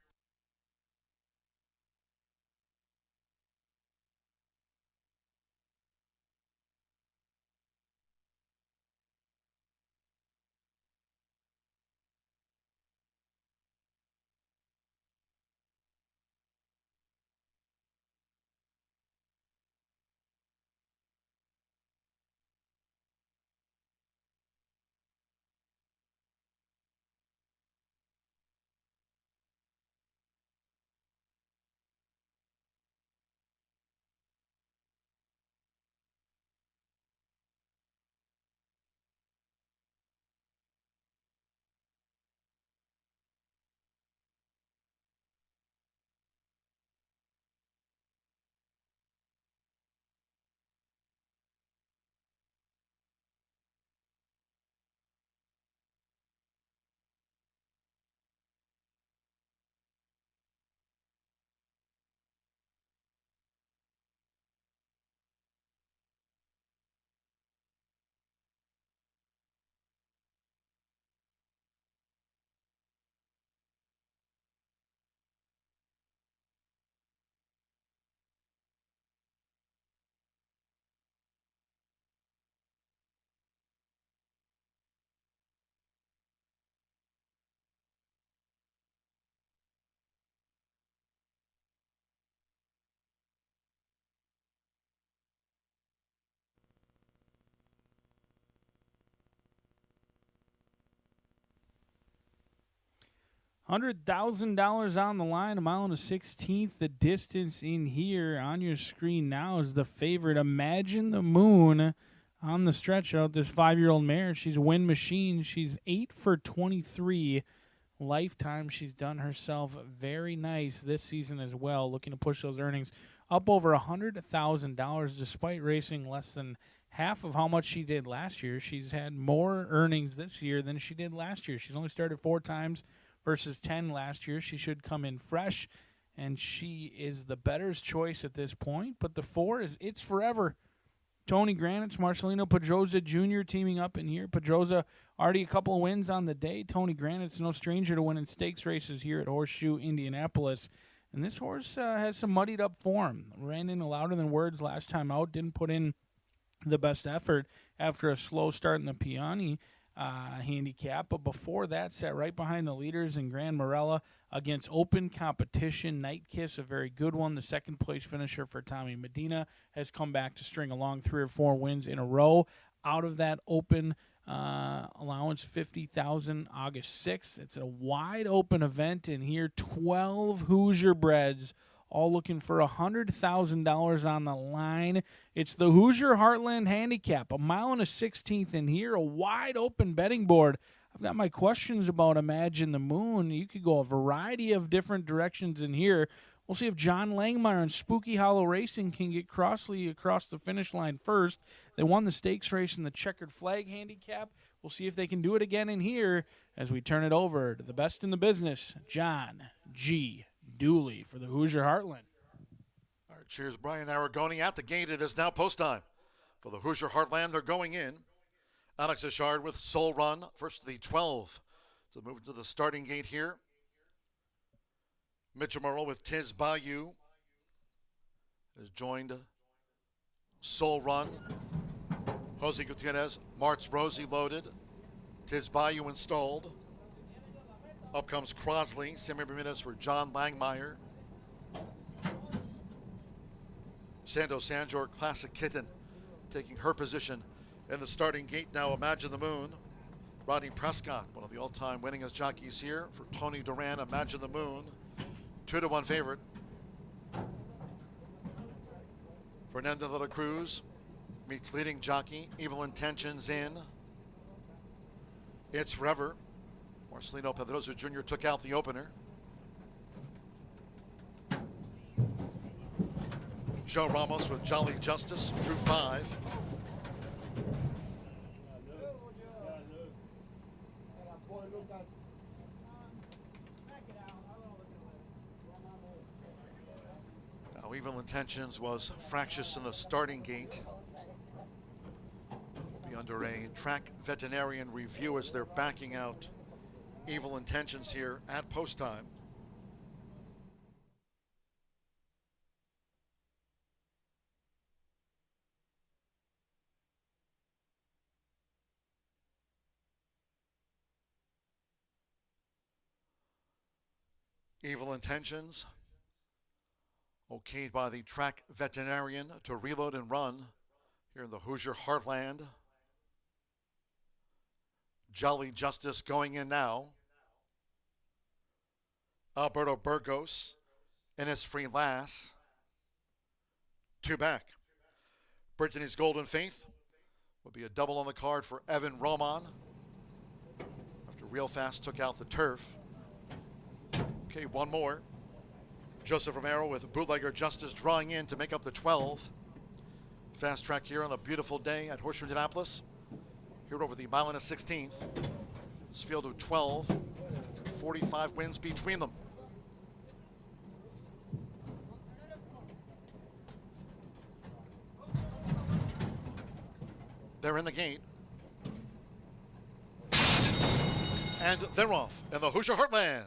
$100,000 on the line, a mile and a 16th. The distance in here on your screen now is the favorite. Imagine the Moon on the stretch out. This 5-year-old mare, she's a win machine. She's 8 for 23 lifetime. She's done herself very nice this season as well, looking to push those earnings up over $100,000 despite racing less than half of how much she did last year. She's had more earnings this year than she did last year. She's only started 4 times versus 10 last year. She should come in fresh, and she is the bettor's choice at this point. But the 4 is It's Forever. Tony Granitz, Marcelino Pedroza Jr. teaming up in here. Pedroza already a couple of wins on the day. Tony Granitz, no stranger to winning stakes races here at Horseshoe Indianapolis. And this horse has some muddied up form. Ran in louder than words last time out. Didn't put in the best effort after a slow start in the Piani handicap. But before that, sat right behind the leaders in Grand Morella against open competition. Night Kiss, a very good one. The second place finisher for Tommy Medina, has come back to string along 3 or 4 wins in a row. Out of that open allowance, 50,000 August 6th. It's a wide open event in here. 12 Hoosier breds, all looking for $100,000 on the line. It's the Hoosier Heartland Handicap, a 1.16 miles in here, a wide open betting board. I've got my questions about Imagine the Moon. You could go a variety of different directions in here. We'll see if John Langmeyer and Spooky Hollow Racing can get Crossley across the finish line first. They won the stakes race in the Checkered Flag Handicap. We'll see if they can do it again in here as we turn it over to the best in the business, John G. Dooley for the Hoosier Heartland. All right, cheers, Brian Aragoni. At the gate, it is now post time for the Hoosier Heartland. They're going in. Alex Ishard with Soul Run, first of the 12. So moving to the starting gate here. Mitchell Merle with Tiz Bayou has joined Soul Run. Jose Gutierrez, Martz Rosie loaded. Tiz Bayou installed. Up comes Crosley, Sammy Bermudez for John Langmeyer. Sando Sanjor, Classic Kitten, taking her position in the starting gate. Now Imagine the Moon. Rodney Prescott, one of the all-time winningest jockeys here for Tony Duran. Imagine the Moon, 2-1 favorite. Fernando de la Cruz meets leading jockey Evil Intentions in It's Forever. Marcelino Pedroza Jr. took out the opener. Joe Ramos with Jolly Justice drew 5. Now Evil Intentions was fractious in the starting gate. Will be under a track veterinarian review as they're backing out Evil Intentions here at post time. Evil Intentions, okayed by the track veterinarian to reload and run here in the Hoosier Heartland. Jolly Justice going in now. Alberto Burgos, Innisfree Lass, 2 back. Brittany's Golden Faith will be a double on the card for Evan Roman after Real Fast took out the turf. Okay, one more. Joseph Romero with Bootlegger Justice drawing in to make up the 12. Fast track here on the beautiful day at Horseshoe Indianapolis. Here over the 1.16 miles. This field of 12, 45 wins between them. They're in the gate. And they're off in the Hoosier Heartland.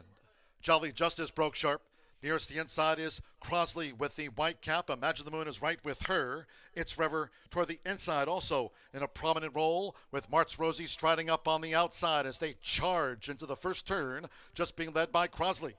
Jolly Justice broke sharp. Nearest the inside is Crosley with the white cap. Imagine the Moon is right with her. It's Forever toward the inside, also in a prominent role with Martz Rosie striding up on the outside as they charge into the first turn, just being led by Crosley.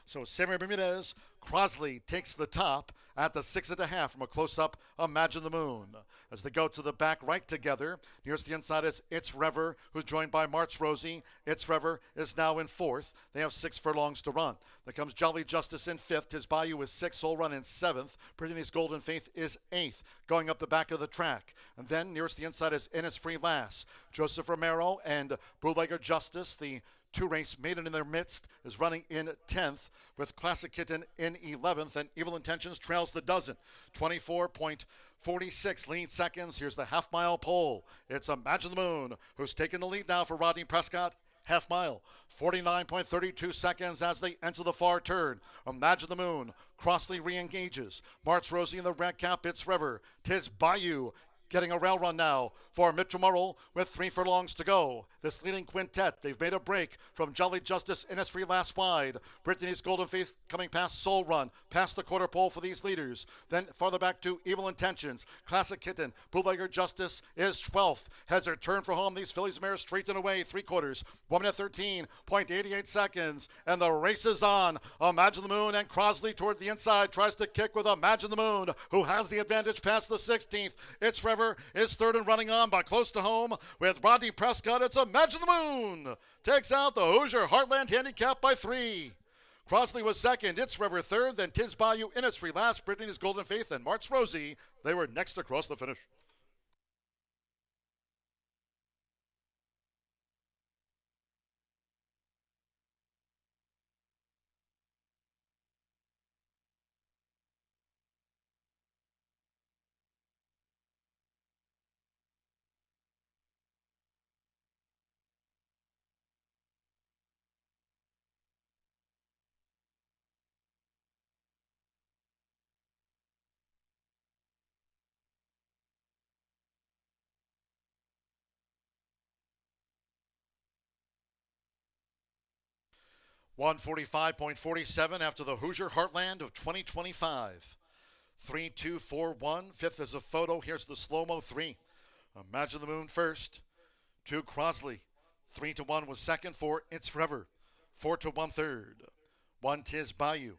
So Sammy Bermudez, Crosley takes the top at the 6.5 from a close-up Imagine the Moon. As they go to the back right together, nearest the inside is It's Forever, who's joined by Martz Rosie. It's Forever is now in 4th. They have 6 furlongs to run. There comes Jolly Justice in 5th. His Bayou is 6th. Soul Run in 7th. Brittany's Golden Faith is 8th, going up the back of the track. And then nearest the inside is Innisfree Lass. Joseph Romero and Bootlegger Justice, the Two Race Maiden in their midst is running in 10th, with Classic Kitten in 11th, and Evil Intentions trails the dozen. 24.46 lean seconds. Here's the half-mile pole. It's Imagine the Moon who's taking the lead now for Rodney Prescott. Half mile, 49.32 seconds as they enter the far turn. Imagine the Moon. Crossley re-engages. March Rosie in the red cap. It's River. Tis Bayou getting a rail run now for Mitchell Murrell with 3 furlongs to go. This leading quintet, they've made a break from Jolly Justice, Innisfree last wide. Brittany's Golden Faith coming past Soul Run, past the quarter pole for these leaders. Then farther back to Evil Intentions. Classic Kitten, Bootlegger Justice is 12th. Heads are turned for home. These fillies mares straight and away, 3/4. 1 minute 13.88 seconds. And the race is on. Imagine the Moon and Crossley toward the inside tries to kick with Imagine the Moon, who has the advantage past the 16th. It's Forever is third and running on, but close to home with Rodney Prescott. It's Imagine the Moon takes out the Hoosier Heartland handicap by 3. Crossley was second. It's River third. Then Tis Bayou, Innisfree last. Brittany's Golden Faith and March Rosie, they were next across the finish. $145.47 after the Hoosier Heartland of 2025. 3-2-4-1. Fifth is a photo. Here's the slow-mo 3. Imagine the Moon first. 2 Crossley. 3-1 was second. 4 It's Forever. 4-1 third. 1 Tis Bayou.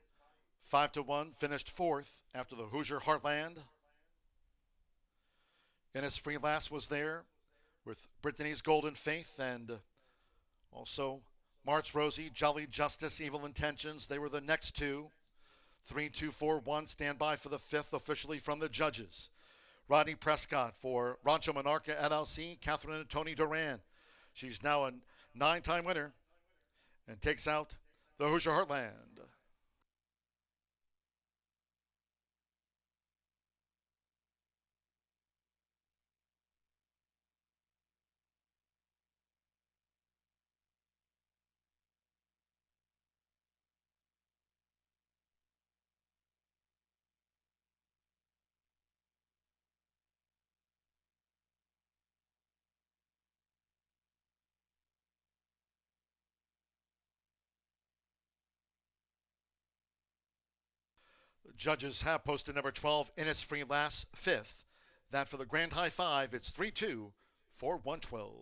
5-1 finished fourth after the Hoosier Heartland. Innisfree last was there with Brittany's Golden Faith and also March Rosie, Jolly Justice, Evil Intentions. They were the next two. 3-2-4-1. Stand by for the fifth officially from the judges. Rodney Prescott for Rancho Monarca LLC, Catherine and Tony Duran. She's now a 9-time winner and takes out the Hoosier Heartland. The judges have posted number 12, Innisfree last, fifth. That for the Grand High Five, it's 3-2 for 112.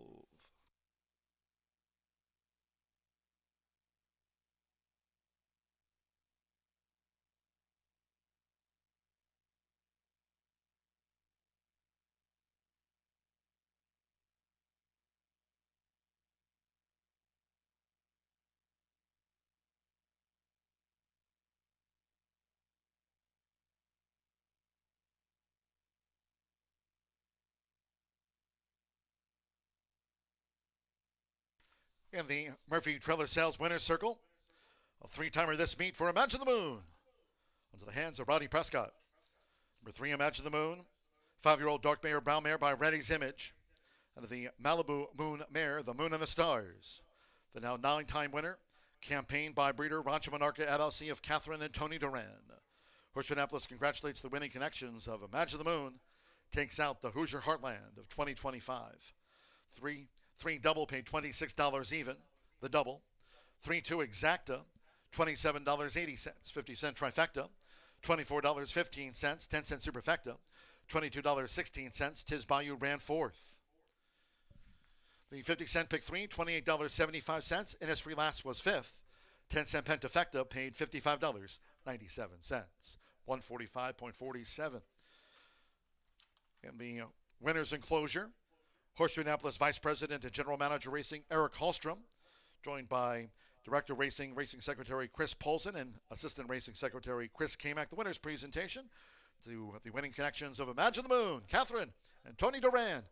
In the Murphy Trailer Sales Winners Circle, a 3-timer this meet for Imagine the Moon. Into the hands of Rodney Prescott. Number 3, Imagine the Moon. 5-year-old dark mare, brown mare by Reddy's Image. And the Malibu Moon mare, the Moon and the Stars. The now 9-time winner, campaigned by breeder Rancho Monarca LLC of Catherine and Tony Duran. Horseshoe Indianapolis congratulates the winning connections of Imagine the Moon. Takes out the Hoosier Heartland of 2025. 3 double paid $26 even, the double. 3-2 exacta, $27.80, 50-cent trifecta, $24.15, 10-cent superfecta, $22.16. Tis Bayou ran fourth. The 50-cent pick 3, $28.75. Innisfree last was fifth. 10-cent pentafecta paid $55.97. 145.47. In the winner's enclosure, Horseshoe Indianapolis Vice President and General Manager Racing Eric Hallstrom, joined by Director Racing Secretary Chris Polson and Assistant Racing Secretary Chris Kamak. The winner's presentation to the winning connections of Imagine the Moon, Catherine and Tony Duran.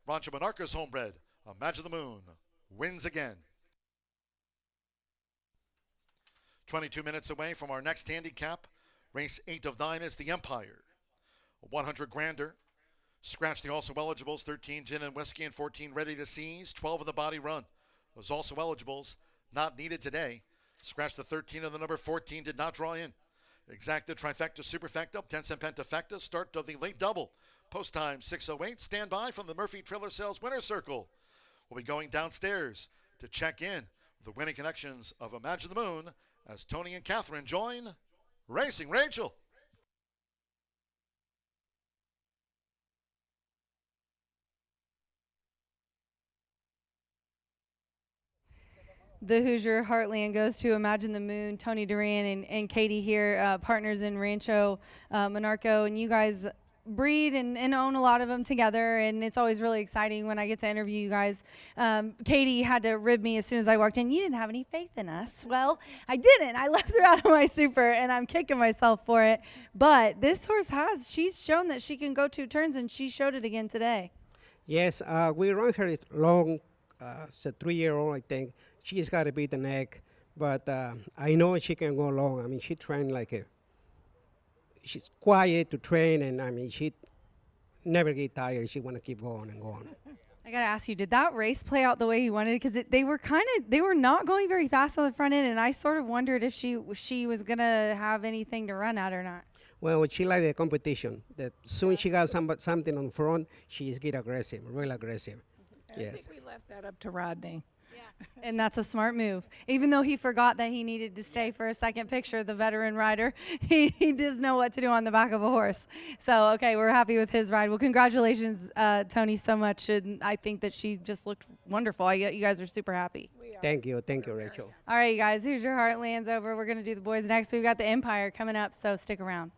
Rancho Monarca's homebred, Imagine the Moon, wins again. 22 minutes away from our next handicap. Race 8 of 9 is the Empire. 100 grander. Scratch the also eligibles, 13 gin and whiskey and 14 ready to seize, 12 of the body run. Those also eligibles not needed today. Scratch the 13 of the number 14 did not draw in. Exacta, trifecta, superfecta, 10-cent pentafecta, start of the late double. Post time 6:08. Stand by from the Murphy Trailer Sales Winner's Circle. We'll be going downstairs to check in with the winning connections of Imagine the Moon as Tony and Catherine join Racing Rachel. The Hoosier Heartland goes to Imagine the Moon. Tony Duran and Katie here, partners in Rancho Monarco, and you guys breed and own a lot of them together, and it's always really exciting when I get to interview you guys. Katie had to rib me as soon as I walked in. You didn't have any faith in us. Well, I didn't. I left her out of my super, and I'm kicking myself for it. But this horse she's shown that she can go 2 turns, and she showed it again today. Yes, we run her long, it's a 3-year-old, I think. She's got to beat the neck, but I know she can go long. I mean, she trained she's quiet to train, and I mean, she never get tired. She want to keep going and going. I got to ask you, did that race play out the way you wanted? Because they were not going very fast on the front end, and I sort of wondered if she was going to have anything to run at or not. Well, she liked the competition. That soon she got something on front, she's get aggressive, real aggressive. Yes. I think we left that up to Rodney. And that's a smart move. Even though he forgot that he needed to stay for a second picture, the veteran rider, he does know what to do on the back of a horse. So, okay, we're happy with his ride. Well, congratulations, Tony, so much. And I think that she just looked wonderful. You guys are super happy. Thank you, Rachel. All right, you guys, here's your Heartlands over. We're going to do the boys next. We've got the Empire coming up, so stick around.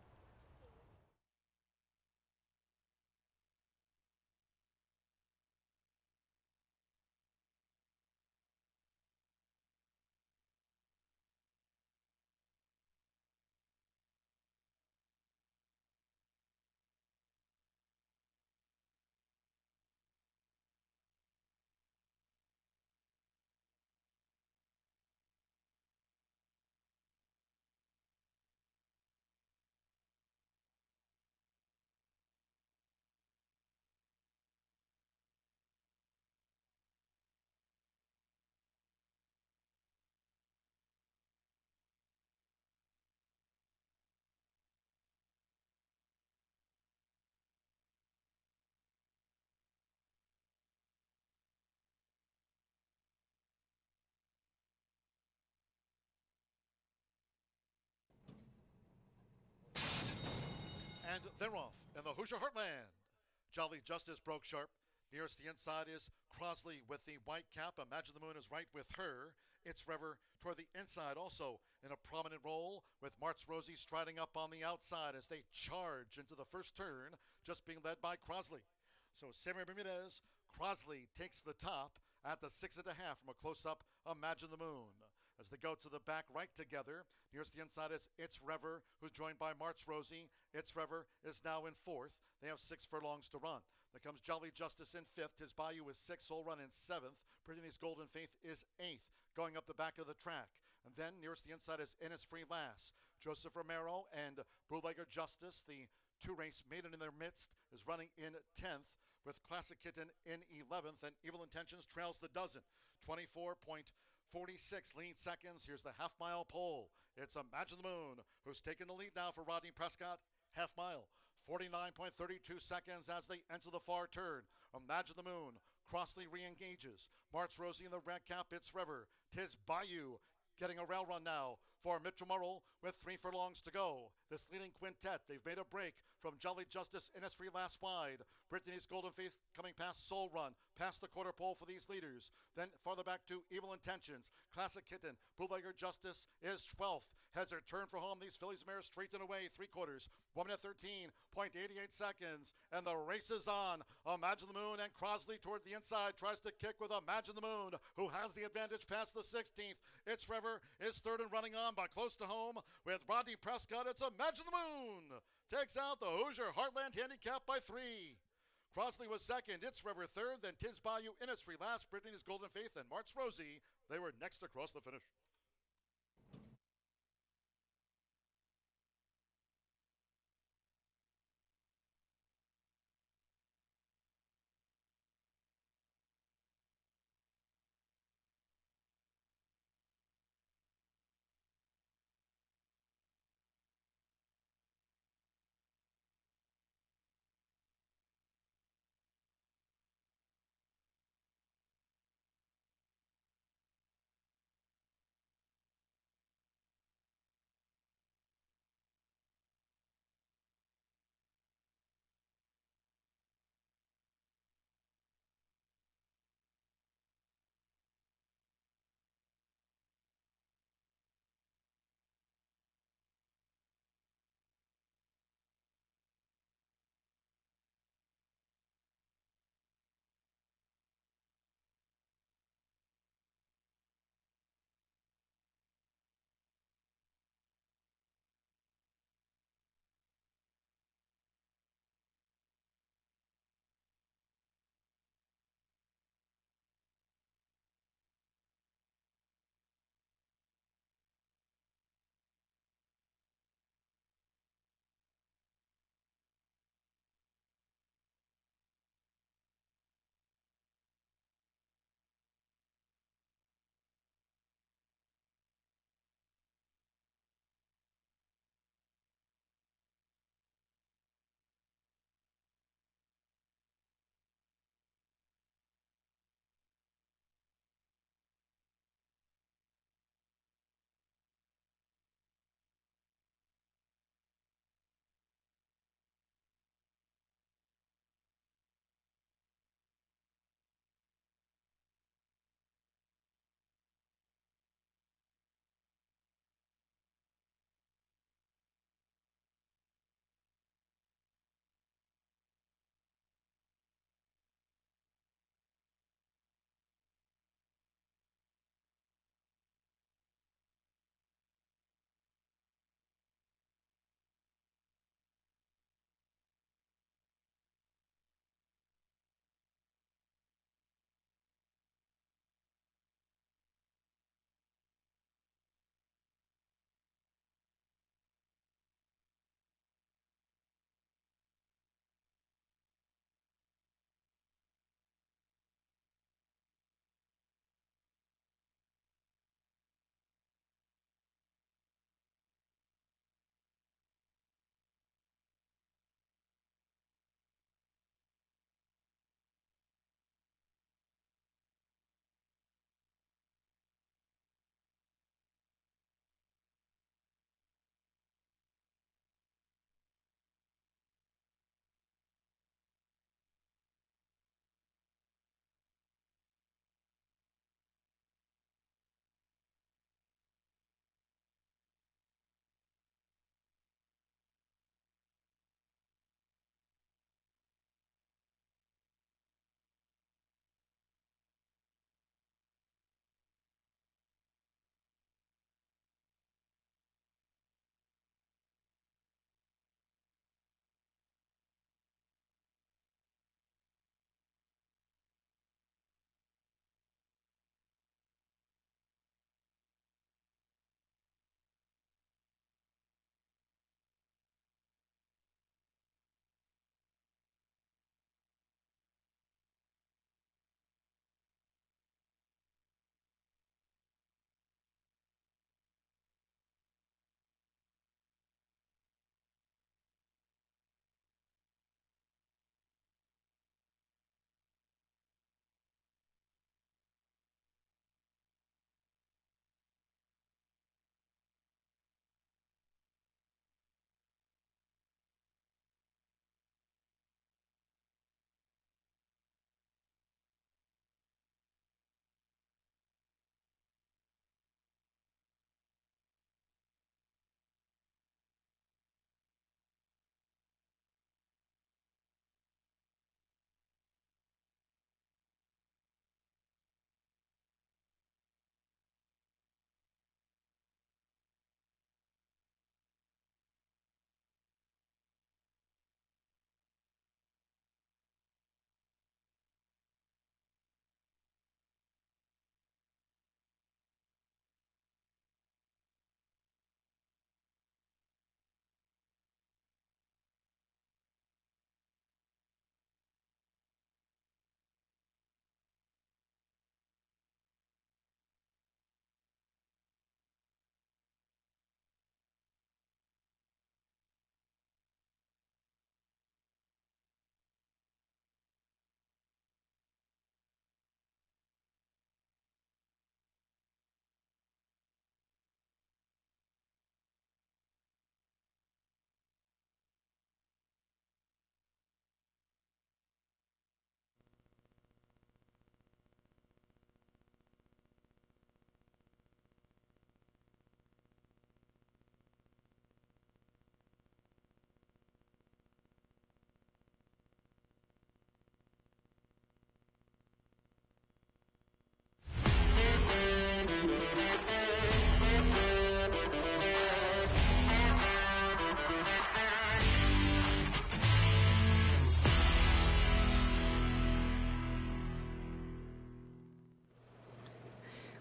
And they're off in the Hoosier Heartland. Jolly Justice broke sharp. Nearest the inside is Crosley with the white cap. Imagine the Moon is right with her. It's Rever toward the inside, also in a prominent role, with Martz Rosie striding up on the outside as they charge into the first turn, just being led by Crosley. So Samuel Bermudez, Crosley takes the top at the 6.5 from a close-up Imagine the Moon. As they go to the back right together, nearest the inside is It's Rever, who's joined by Martz Rosie. It's Rever is now in 4th. They have 6 furlongs to run. There comes Jolly Justice in 5th. His Bayou is 6th. Whole Run in 7th. Brittany's Golden Faith is 8th, going up the back of the track. And then nearest the inside is Innisfree Lass. Joseph Romero and Bootlegger Justice, the 2-race maiden in their midst, is running in 10th, with Classic Kitten in 11th, and Evil Intentions trails the dozen. 24.46 lean seconds. Here's the half-mile pole. It's Imagine the Moon, who's taking the lead now for Rodney Prescott. Half-mile, 49.32 seconds as they enter the far turn. Imagine the Moon. Crossley re-engages. Martz Rosie in the red cap. It's River. Tis Bayou getting a rail run now for Mitchell Murrell with 3 furlongs to go. This leading quintet, they've made a break from Jolly Justice, Innisfree last wide. Brittany's Golden Faith coming past Soul Run, past the quarter pole for these leaders. Then farther back to Evil Intentions. Classic Kitten, Bootlegger Justice is 12th. Heads are turned for home. These fillies mares straight and away, 3/4. 1 minute 13.88 seconds. And the race is on. Imagine the Moon and Crosley toward the inside. Tries to kick with Imagine the Moon, who has the advantage past the 16th. It's River is 3rd and running on by close to home with Rodney Prescott. It's Imagine the Moon. Takes out the Hoosier Heartland handicap by 3. Crossley was 2nd. It's River 3rd. Then Tis Bayou, Innisfree last. Brittany's Golden Faith and Martz Rosie. They were next across the finish.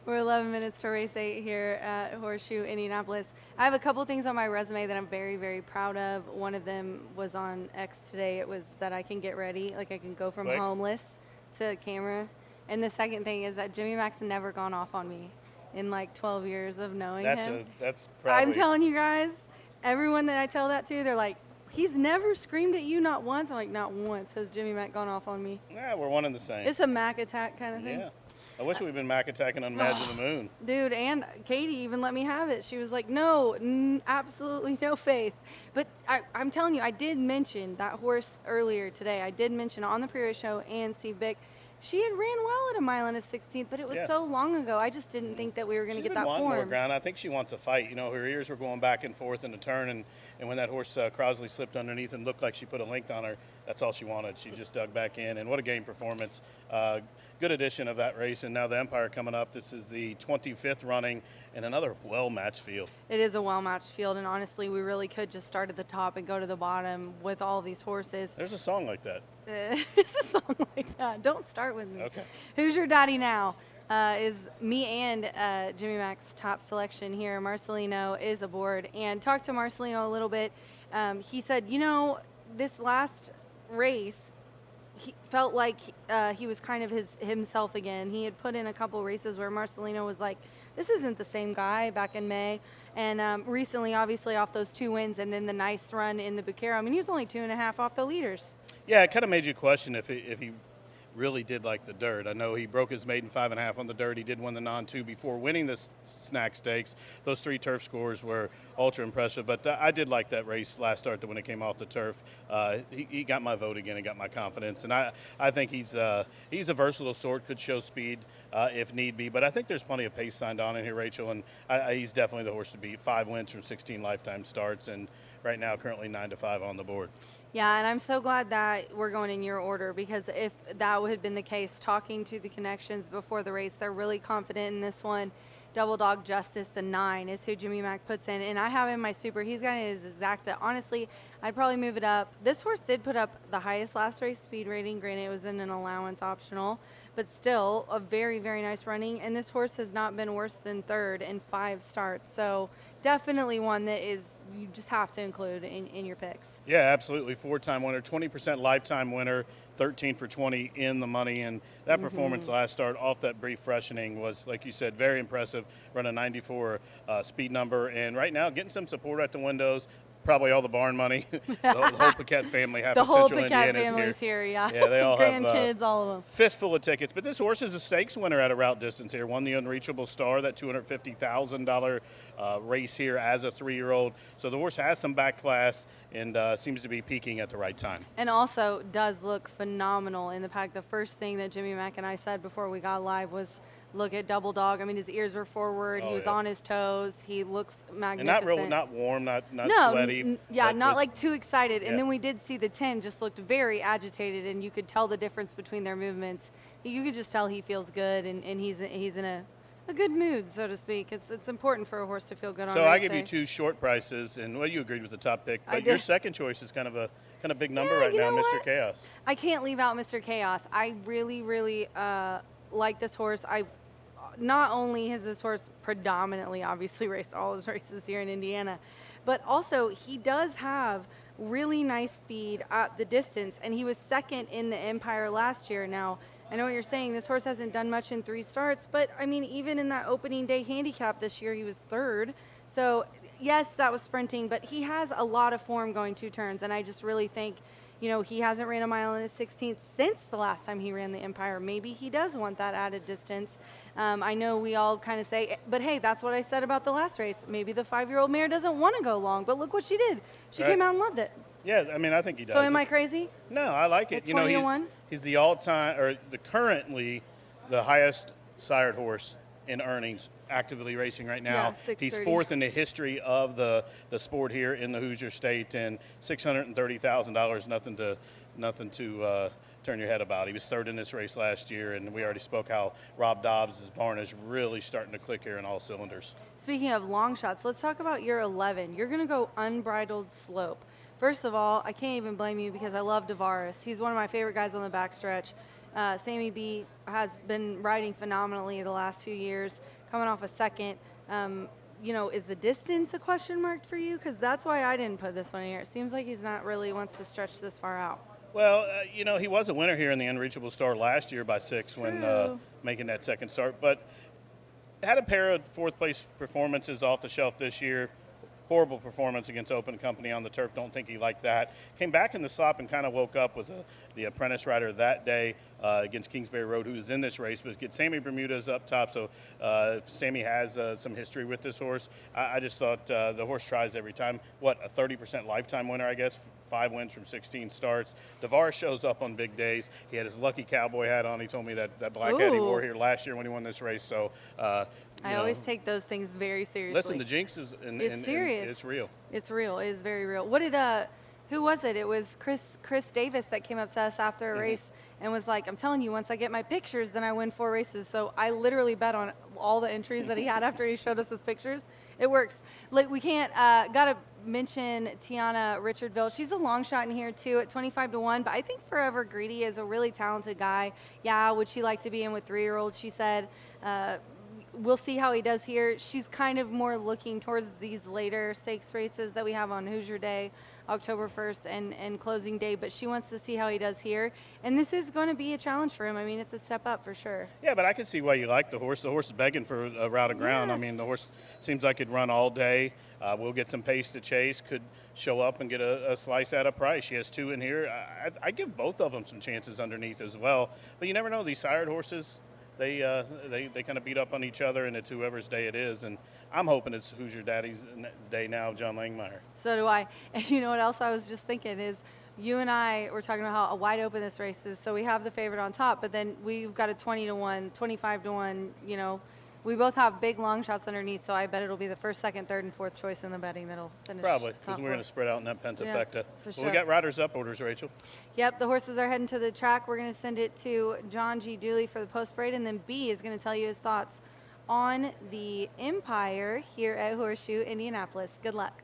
We're 11 minutes to race 8 here at Horseshoe Indianapolis. I have a couple things on my resume that I'm very, very proud of. One of them was on X today. It was that I can get ready, like I can go from Quick. homeless to camera. And the second thing is that Jimmy Mac's never gone off on me in like 12 years of knowing him. That's probably. I'm telling you guys, everyone that I tell that to, they're like, he's never screamed at you, not once. I'm like, not once has Jimmy Mac gone off on me. Yeah, we're one and the same. It's a Mac attack kind of thing. Yeah. I wish we'd been Mac attacking on Imagine the Moon. Dude, and Katie even let me have it. She was like, no, absolutely no faith. But I'm telling you, I did mention that horse earlier today. I did mention on the pre-race show and Steve Bick. She had ran well at a mile and a 16th, but it was so long ago. I just didn't think that we were going to get that She's been wanting more form. ground. I think she wants a fight. You know, her ears were going back and forth in the turn, and when that horse Crosley slipped underneath and looked like she put a length on her, that's all she wanted. She just dug back in, and what a game performance. Good edition of that race, and now the Empire coming up. This is the 25th running in another well-matched field. It is a well-matched field, and honestly, we really could just start at the top and go to the bottom with all these horses. There's a song like that. It's a song like that. Don't start with me. Okay. Who's Your Daddy Now is me and Jimmy Mac's top selection here. Marcelino is aboard, and talked to Marcelino a little bit. He said, you know, this last race, he felt like he was kind of himself again. He had put in a couple races where Marcelino was like, this isn't the same guy back in May. And recently, obviously, off those 2 wins and then the nice run in the Bucero. I mean, he was only 2.5 off the leaders. Yeah, it kind of made you question if he really did like the dirt. I know he broke his maiden 5.5 on the dirt. He did win the non-2 before winning the snack stakes. Those 3 turf scores were ultra impressive, but I did like that race last start when it came off the turf. He got my vote again and got my confidence, and I think he's a versatile sort, could show speed if need be, but I think there's plenty of pace signed on in here, Rachel, and he's definitely the horse to beat. 5 wins from 16 lifetime starts, and right now currently 9-5 on the board. Yeah, and I'm so glad that we're going in your order, because if that had been the case, talking to the connections before the race, they're really confident in this one. Double Dog Justice, the 9, is who Jimmy Mac puts in, and I have in my super. He's got his exacta. Honestly, I'd probably move it up. This horse did put up the highest last race speed rating. Granted, it was in an allowance optional, but still a very, very nice running, and this horse has not been worse than 3rd in 5 starts. So definitely one that is you just have to include in your picks. Yeah, absolutely. 4-time winner, 20% lifetime winner, 13 for 20 in the money. And that performance last start off that brief freshening was, like you said, very impressive. Run a 94 speed number. And right now getting some support at the windows. Probably all the barn money. the whole Paquette family, half The of whole Central Paquette Indiana family's here, yeah. Yeah, they all have grandkids, all of them. Fistful of tickets. But this horse is a stakes winner at a route distance here. Won the Unreachable Star, that $250,000 race here as a 3-year-old. So the horse has some back class and seems to be peaking at the right time. And also does look phenomenal in the pack. The first thing that Jimmy Mac and I said before we got live was, look at Double Dog. I mean, his ears were forward. He was on his toes. He looks magnificent. And not warm, not sweaty. Not like too excited. Yeah. And then we did see the 10 just looked very agitated, and you could tell the difference between their movements. You could just tell he feels good, and he's in a good mood, so to speak. It's important for a horse to feel good on race day. So I give you 2 short prices, and well, you agreed with the top pick, but your second choice is kind of a big number right now, Mr. Chaos. I can't leave out Mr. Chaos. I really, really like this horse. Not only has this horse predominantly, obviously, raced all his races here in Indiana, but also he does have really nice speed at the distance, and he was 2nd in the Empire last year. Now, I know what you're saying. This horse hasn't done much in 3 starts, but, I mean, even in that opening day handicap this year, he was 3rd. So, yes, that was sprinting, but he has a lot of form going 2 turns, and I just really think, you know, he hasn't ran a mile and a 16th since the last time he ran the Empire. Maybe he does want that added distance. I know we all kind of say, but hey, that's what I said about the last race. Maybe the 5-year-old mare doesn't want to go long, but look what she did. She came out and loved it. Yeah, I mean, I think he does. So am I crazy? No, I like it. At 20-1? He's the all-time, or currently the highest sired horse in earnings actively racing right now. Yeah, he's 630. 4th in the history of the sport here in the Hoosier State, and $630,000, nothing to turn your head about. He was 3rd in this race last year, and we already spoke how Rob Dobbs' barn is really starting to click here in all cylinders. Speaking of long shots, let's talk about your 11. You're going to go Unbridled Slope. First of all, I can't even blame you because I love Tavares. He's one of my favorite guys on the backstretch. Sammy B has been riding phenomenally the last few years, coming off a second. Is the distance a question mark for you? Because that's why I didn't put this one here. It seems like he's not really wants to stretch this far out. Well, he was a winner here in the Unreachable Star last year by 6 when making that second start, but had a pair of fourth place performances off the shelf this year. Horrible performance against Open Company on the turf. Don't think he liked that. Came back in the slop and kind of woke up. Was the apprentice rider that day against Kingsbury Road, who was in this race. But get Sammy Bermudez up top. So Sammy has some history with this horse. I just thought the horse tries every time. What, a 30% lifetime winner, I guess. 5 wins from 16 starts. DeVar shows up on big days. He had his lucky cowboy hat on. He told me that black hat he wore here last year when he won this race. So I always take those things very seriously. Listen, the jinx is serious. It's real. It's real. It is very real. What did who was it? It was Chris Davis that came up to us after a race and was like, "I'm telling you, once I get my pictures, then I win 4 races." So I literally bet on all the entries that he had after he showed us his pictures. It works. Like, we can't gotta mention Tiana Richardville. She's a long shot in here too at 25-1, but I think Forever Greedy is a really talented guy. Yeah, would she like to be in with 3-year-olds? She said. We'll see how he does here. She's kind of more looking towards these later stakes races that we have on Hoosier Day, October 1st, and closing day, but she wants to see how he does here. And this is going to be a challenge for him. I mean, it's a step up for sure. Yeah, but I can see why you like the horse. The horse is begging for a route of ground. Yes. I mean, the horse seems like it'd run all day. We'll get some pace to chase. Could show up and get a slice at a price. She has 2 in here. I give both of them some chances underneath as well. But you never know. These sired horses, they kind of beat up on each other, and it's whoever's day it is. And I'm hoping it's Hoosier Daddy's day now, John Langmeyer. So do I. And you know what else I was just thinking is, you and I were talking about how wide open this race is. So we have the favorite on top, but then we've got a 20-1, 25-1, We both have big long shots underneath, so I bet it'll be the first, second, third, and fourth choice in the betting that'll finish. Probably, because top we're going to spread out in that Pensafecta. for Well, we sure. got riders up orders, Rachel. Yep, the horses are heading to the track. We're going to send it to John G. Dooley for the post parade, and then B is going to tell you his thoughts on the Empire here at Horseshoe Indianapolis. Good luck.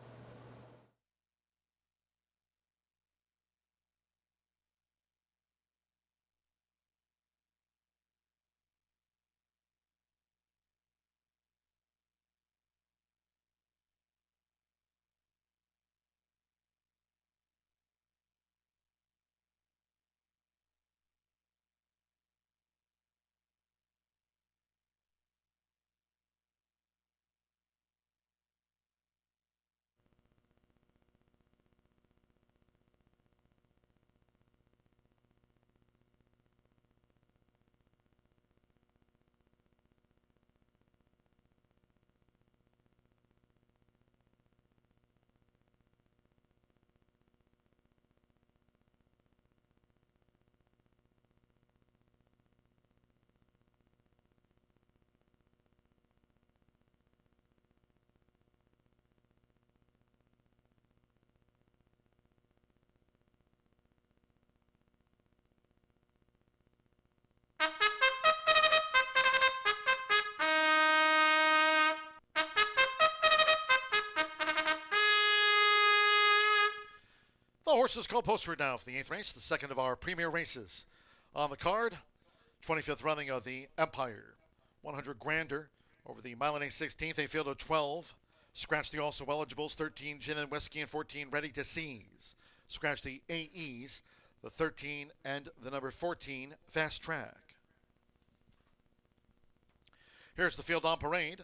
The horses called Postford now for the 8th race, the second of our premier races. On the card, 25th running of the Empire. 100 grander over the mile and 16th, a field of 12. Scratch the also eligibles, 13 Gin and Whiskey and 14 Ready to Seize. Scratch the AEs, the 13 and the number 14 Fast Track. Here's the field on parade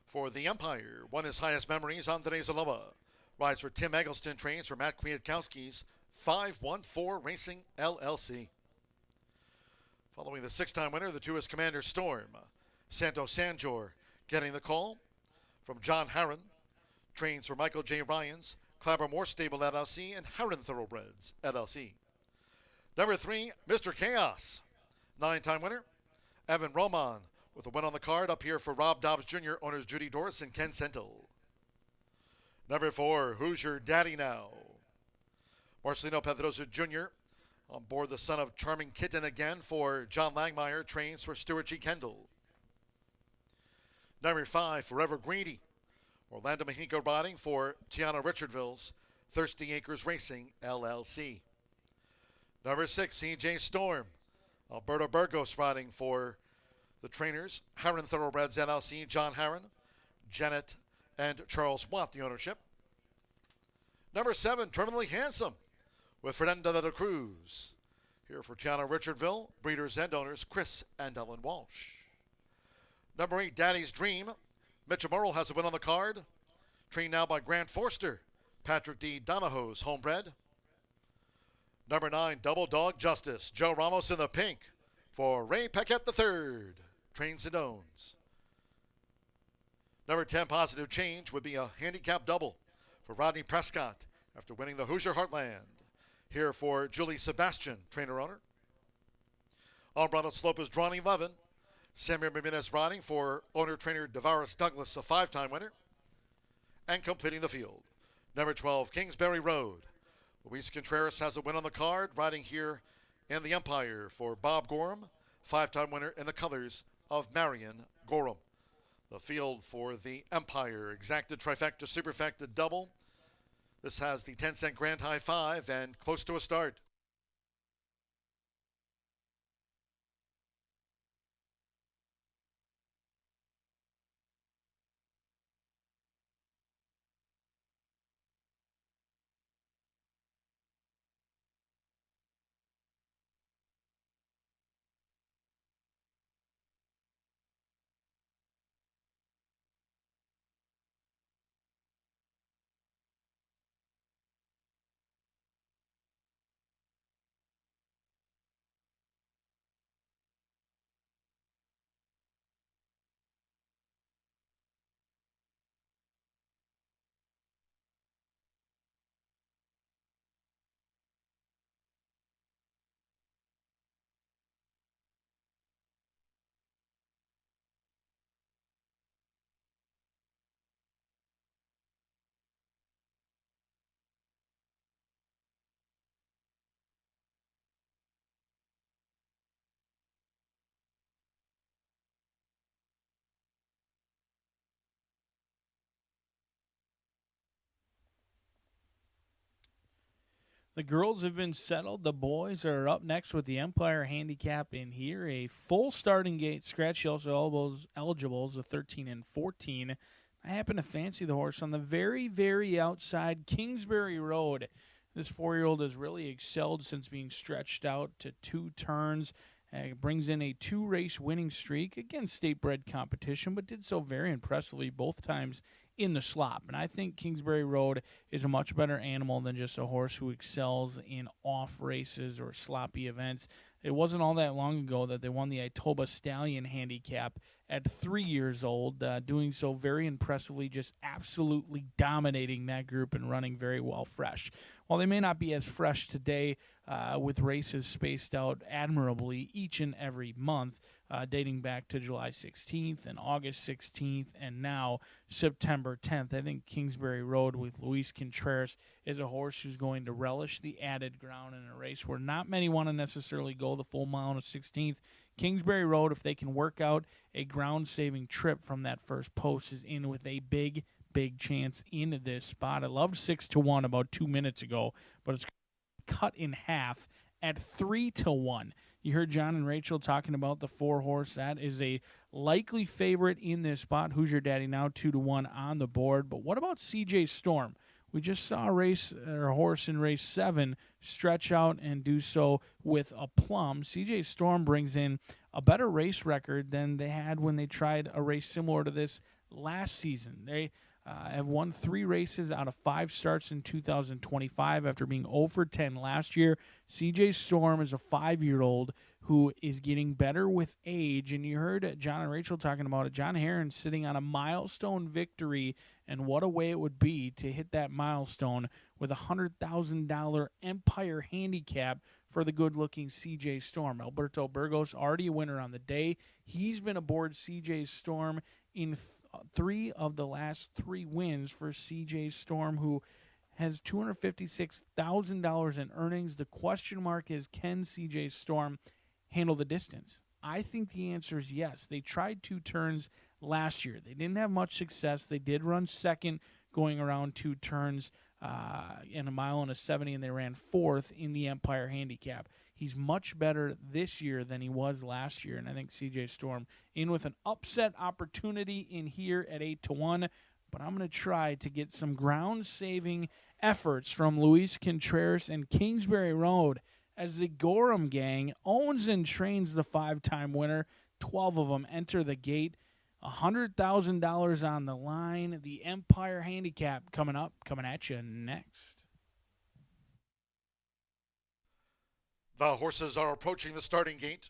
for the Empire. Won his highest memories on today's Aloha. Rides for Tim Eggleston, trains for Matt Kwiatkowski's 514 Racing LLC. Following the 6-time winner, the 2 is Commander Storm. Santo Sanjor getting the call from John Harron. Trains for Michael J. Ryans, Clabber Moore Stable LLC, and Harron Thoroughbreds LLC. Number 3, Mr. Chaos. 9-time winner, Evan Roman, with a win on the card up here for Rob Dobbs Jr., owners Judy Doris and Ken Sentel. Number 4, Hoosier Daddy Now. Marcelino Pedrosa Jr. on board the son of Charming Kitten again for John Langmeyer, trains for Stuart G. Kendall. Number 5, Forever Greedy. Orlando Mexico riding for Tiana Richardville's Thirsty Acres Racing, LLC. Number 6, CJ Storm Alberto Burgos riding for the trainers. Harron Thoroughbreds NLC, John Harron, Janet and Charles Watt, the ownership. Number 7, Terminally Handsome with Fernanda de la Cruz. Here for Tiana Richardville, breeders and owners, Chris and Ellen Walsh. Number 8, Daddy's Dream. Mitchell Murrell has a win on the card. Trained now by Grant Forster, Patrick D. Donahoe's homebred. Number 9, Double Dog Justice. Joe Ramos in the pink for Ray Peckett III. Trains and owns. Number 10, Positive Change, would be a handicap double for Rodney Prescott after winning the Hoosier Heartland. Here for Julie Sebastian, trainer-owner. On Ronald Slope is drawn 11. Samir Jimenez riding for owner-trainer Devaris Douglas, a 5-time winner. And completing the field, number 12, Kingsbury Road. Luis Contreras has a win on the card, riding here in the Empire for Bob Gorham, 5-time winner in the colors of Marion Gorham. The field for the Empire, exacted trifecta, superfecta double. This has the 10-cent grand high 5 and close to a start. The girls have been settled. The boys are up next with the Empire Handicap in here. A full starting gate. Scratchy also eligibles of 13 and 14. I happen to fancy the horse on the very, very outside, Kingsbury Road. This 4-year-old has really excelled since being stretched out to 2 turns. Brings in a 2-race winning streak against state-bred competition, but did so very impressively both times in the slop. And I think Kingsbury Road is a much better animal than just a horse who excels in off races or sloppy events. It wasn't all that long ago that they won the Itoba Stallion Handicap at 3 years old, doing so very impressively, just absolutely dominating that group and running very well fresh. While they may not be as fresh today with races spaced out admirably each and every month, dating back to July 16th and August 16th and now September 10th. I think Kingsbury Road with Luis Contreras is a horse who's going to relish the added ground in a race where not many want to necessarily go the full mile on the 16th. Kingsbury Road, if they can work out a ground-saving trip from that first post, is in with a big chance into this spot. I loved 6-1 about 2 minutes ago, but it's cut in half at 3-1. You heard John and Rachel talking about the 4-horse. That is a likely favorite in this spot. Hoosier Daddy now 2-1 on the board. But what about CJ Storm? We just saw a horse in race 7 stretch out and do so with a plum. CJ Storm brings in a better race record than they had when they tried a race similar to this last season. They have won 3 races out of 5 starts in 2025 after being 0-10 last year. CJ Storm is a 5-year-old who is getting better with age, and you heard John and Rachel talking about it. John Herron sitting on a milestone victory, and what a way it would be to hit that milestone with a $100,000 Empire Handicap for the good-looking CJ Storm. Alberto Burgos already a winner on the day. He's been aboard CJ Storm in 3 of the last 3 wins for CJ Storm, who has $256,000 in earnings. The question mark is, can CJ Storm handle the distance? I think the answer is yes. They tried 2 turns last year. They didn't have much success. They did run second going around 2 turns in a mile and a 70, and they ran 4th in the Empire Handicap. He's much better this year than he was last year, and I think CJ Storm in with an upset opportunity in here at 8-1. But I'm going to try to get some ground-saving efforts from Luis Contreras and Kingsbury Road as the Gorham gang owns and trains the 5-time winner. 12 of them enter the gate. $100,000 on the line. The Empire Handicap coming at you next. The horses are approaching the starting gate.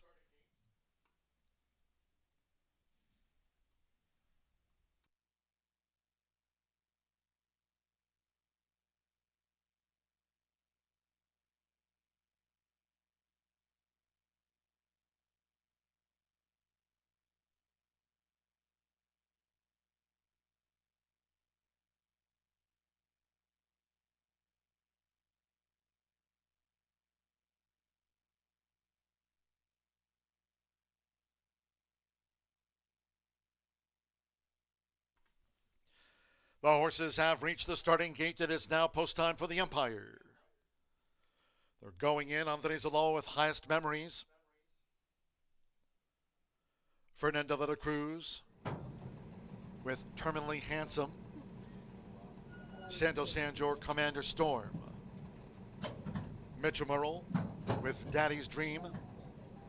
The horses have reached the starting gate. It is now post time for the Empire. They're going in. Andres Alo with Highest Memories. Fernando de la Cruz with Terminally Handsome. Santos Sanjor, Commander Storm. Mitchell Murrell with Daddy's Dream.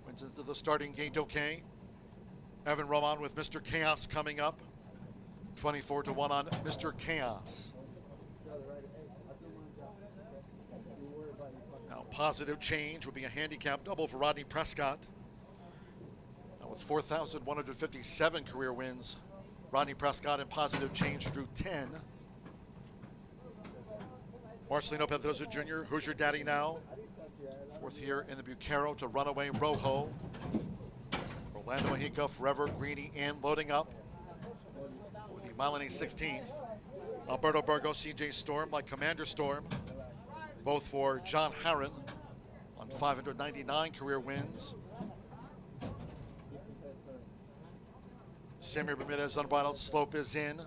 Went into the starting gate okay. Evan Roman with Mr. Chaos coming up. 24-1 on Mr. Chaos. Now, Positive Change will be a handicap double for Rodney Prescott. Now, with 4,157 career wins, Rodney Prescott and Positive Change drew 10. Marcelino Pedroza Jr., Who's Your Daddy Now? 4th here in the Bucaro to Runaway Rojo. Orlando Mexico, Forever Greedy, and loading up. Milane 16th. Alberto Burgos, CJ Storm like Commander Storm. Both for John Harron on 599 career wins. Samir Bermudez Unbridled Slope is in.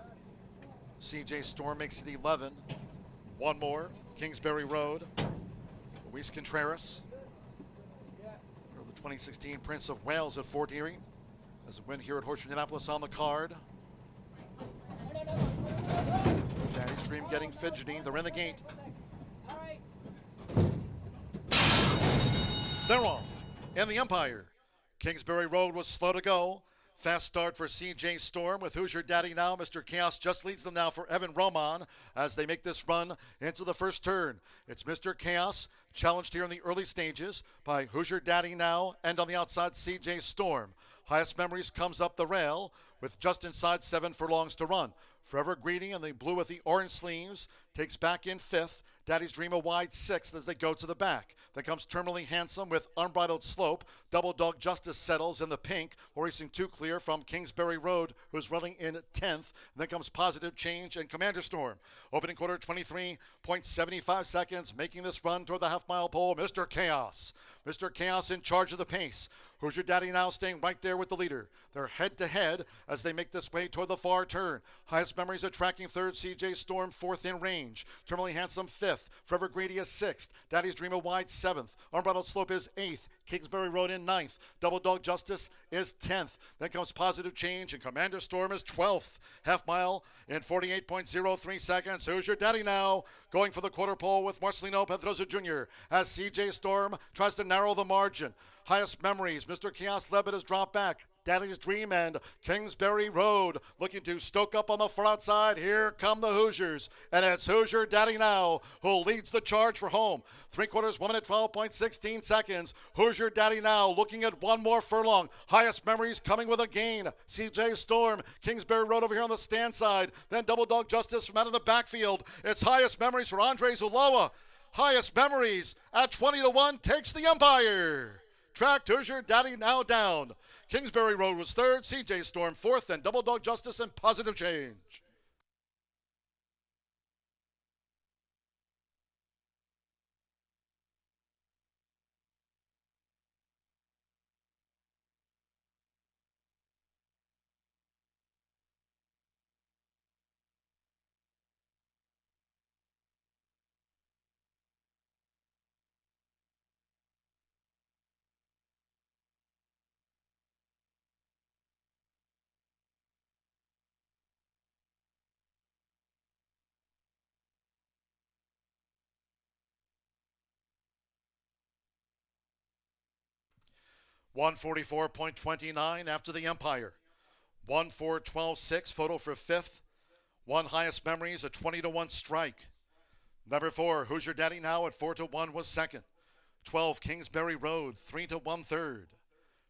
CJ Storm makes it 11. One more, Kingsbury Road. Luis Contreras. The 2016 Prince of Wales at Fort Erie. As a win here at Horseshoe Indianapolis on the card. Daddy's Dream getting fidgety. They're in the gate. They're off. In the Empire. Kingsbury Road was slow to go. Fast start for CJ Storm with Who's Your Daddy Now? Mr. Chaos just leads them now for Evan Roman as they make this run into the first turn. It's Mr. Chaos challenged here in the early stages by Who's Your Daddy Now? And on the outside, CJ Storm. Highest Memories comes up the rail with just inside 7 furlongs to run. Forever Greedy in the blue with the orange sleeves takes back in 5th. Daddy's Dream a wide 6th as they go to the back. Then comes Terminally Handsome with Unbridled Slope. Double Dog Justice settles in the pink. Racing 2 clear from Kingsbury Road, who's running in 10th. And then comes Positive Change and Commander Storm. Opening quarter 23.75 seconds, making this run toward the half-mile pole, Mr. Chaos. Mr. Chaos in charge of the pace. Who's Your Daddy Now staying right there with the leader. They're head-to-head as they make this way toward the far turn. Highest Memories are tracking 3rd. CJ Storm 4th in range. Terminally Handsome 5th. Forever Greedy is 6th. Daddy's Dream a wide 7th. Unbridled Slope is 8th. Kingsbury Road in 9th. Double Dog Justice is 10th. Then comes Positive Change and Commander Storm is 12th. Half mile in 48.03 seconds. Who's Your Daddy Now? Going for the quarter pole with Marcelino Pedroza Jr. as CJ Storm tries to narrow the margin. Highest Memories. Mr. Chaos Levitt has dropped back. Daddy's Dream and Kingsbury Road looking to stoke up on the far outside. Here come the Hoosiers. And it's Who's Your Daddy Now who leads the charge for home. 3/4, 1 minute 12.16 seconds. Who's Your Daddy Now looking at one more furlong. Highest Memories coming with a gain. CJ Storm, Kingsbury Road over here on the stand side. Then Double Dog Justice from out of the backfield. It's Highest Memories for Andres Ulloa. Highest Memories at 20-1 takes the Empire. Tracked Who's Your Daddy Now down. Kingsbury Road was 3rd, CJ Storm 4th, and Double Dog Justice and Positive Change. 144.29 after the Empire. 1-4-12-6, photo for fifth. One highest memories, a 20-1 strike. Number 4, Who's Your Daddy Now at 4-1 was second. 12, Kingsbury Road, 3-1 third.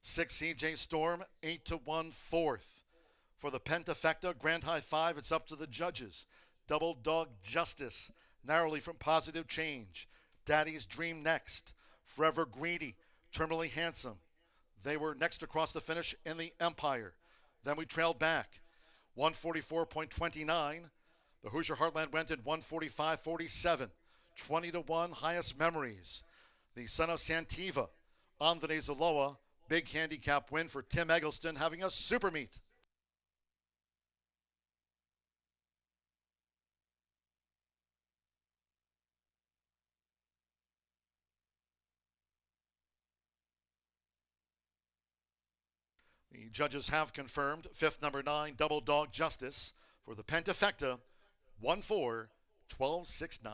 6, CJ Storm, 8-1 fourth. For the Pentafecta Grand High 5, it's up to the judges. Double Dog Justice, narrowly from Positive Change. Daddy's Dream next. Forever Greedy, Terminally Handsome. They were next across the finish in the Empire. Then we trailed back. 144.29. The Hoosier Heartland went at 145.47. 20-1 highest memories. The son of Santiva, Andres Aloa, big handicap win for Tim Eggleston, having a super meet. The judges have confirmed fifth, number 9, Double Dog Justice for the Pentafecta, 1-4-12-6-9.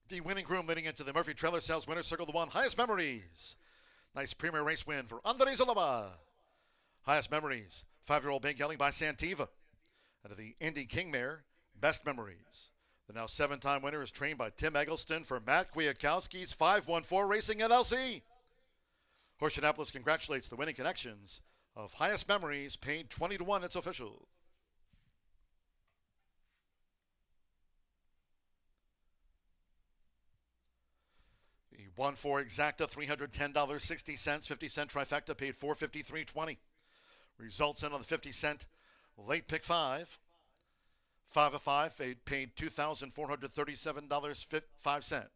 The winning groom leading into the Murphy Trailer Sales Winner's Circle, the one. Highest memories. Nice premier race win for Andres Aloa. Highest memories. 5-year-old Big Yelling by Santiva. Out of the Indy King Mare, best memories. The now 7-time winner is trained by Tim Eggleston for Matt Kwiatkowski's 514 Racing LLC. Horseshoe Indianapolis congratulates the winning connections of Highest Memories, paid 20-1. It's official. The 1-4 exacta, $310.60, 50-cent trifecta paid $453.20. Results in on the 50-cent late pick 5. 5 of 5 paid $2,437.05.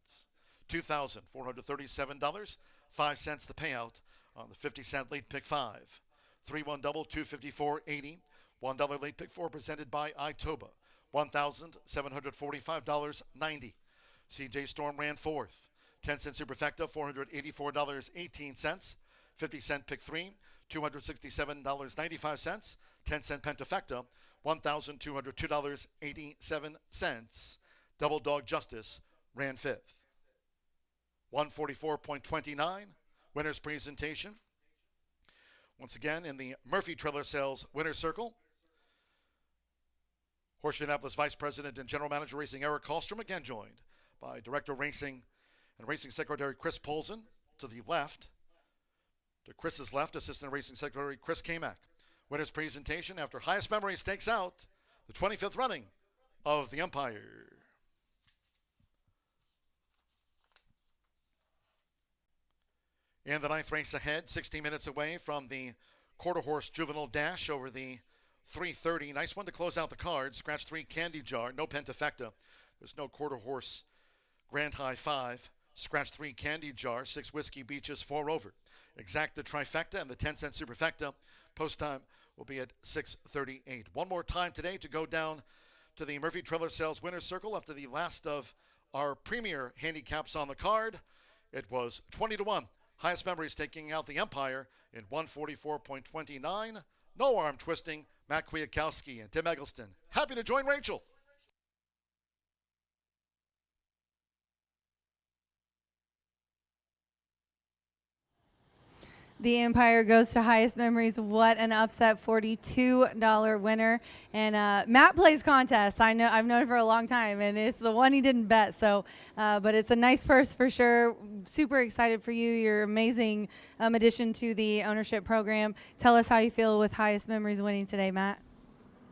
$2,437.05 the payout on the 50-cent late pick 5. 3-1 double, $254.80. $1 late pick 4 presented by Itoba. $1,745.90. CJ Storm ran fourth. 10-cent superfecta, $484.18. 50-cent pick 3, $267.95. 10-cent pentafecta, $1,202.87. Double Dog Justice ran fifth. 144.29, winner's presentation. Once again, in the Murphy Trailer Sales Winner's Circle, Horseshoe Indianapolis Vice President and General Manager Racing Eric Kallstrom, again joined by Director of Racing and Racing Secretary Chris Polson to the left. To Chris's left, Assistant Racing Secretary Chris Kamak. Winner's presentation after Highest Memory stakes out the 25th running of the Empire. In the 9th race ahead, 16 minutes away from the quarter horse juvenile dash over the 330. Nice one to close out the card. Scratch 3 Candy Jar, no Pentafecta. There's no quarter horse Grand High 5. Scratch 3 Candy Jar, 6 Whiskey Beaches, 4 over. Exacta Trifecta and the 10-cent Superfecta. Post time will be at 6:38. One more time today to go down to the Murphy Trailer Sales Winner's Circle after the last of our premier handicaps on the card. It was 20-1. Highest Memories taking out the Empire in 144.29. No arm twisting. Matt Kwiatkowski and Tim Eggleston. Happy to join Rachel. The Empire goes to Highest Memories. What an upset, $42 winner. And Matt plays contests. I've known it for a long time, and it's the one he didn't bet. So, but it's a nice purse for sure. Super excited for you. You're amazing addition to the ownership program. Tell us how you feel with Highest Memories winning today, Matt.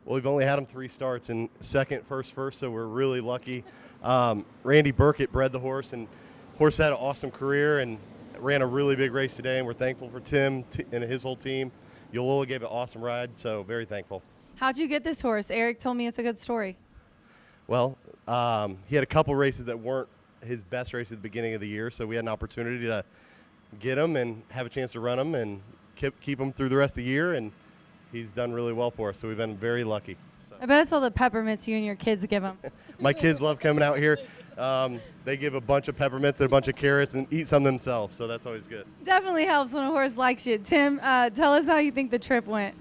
Well, we've only had him 3 starts, and second, first, so we're really lucky. Randy Burkett bred the horse, and horse had an awesome career and ran a really big race today, and we're thankful for Tim and his whole team. Yolola gave an awesome ride, so very thankful. How'd you get this horse? Eric told me it's a good story. Well, he had a couple races that weren't his best race at the beginning of the year, so we had an opportunity to get him and have a chance to run him and keep him through the rest of the year, and he's done really well for us, so we've been very lucky. So. I bet it's all the peppermints you and your kids give him. My kids love coming out here. They give a bunch of peppermints and a bunch of carrots and eat some themselves, so that's always good. Definitely helps when a horse likes you. Tim, tell us how you think the trip went.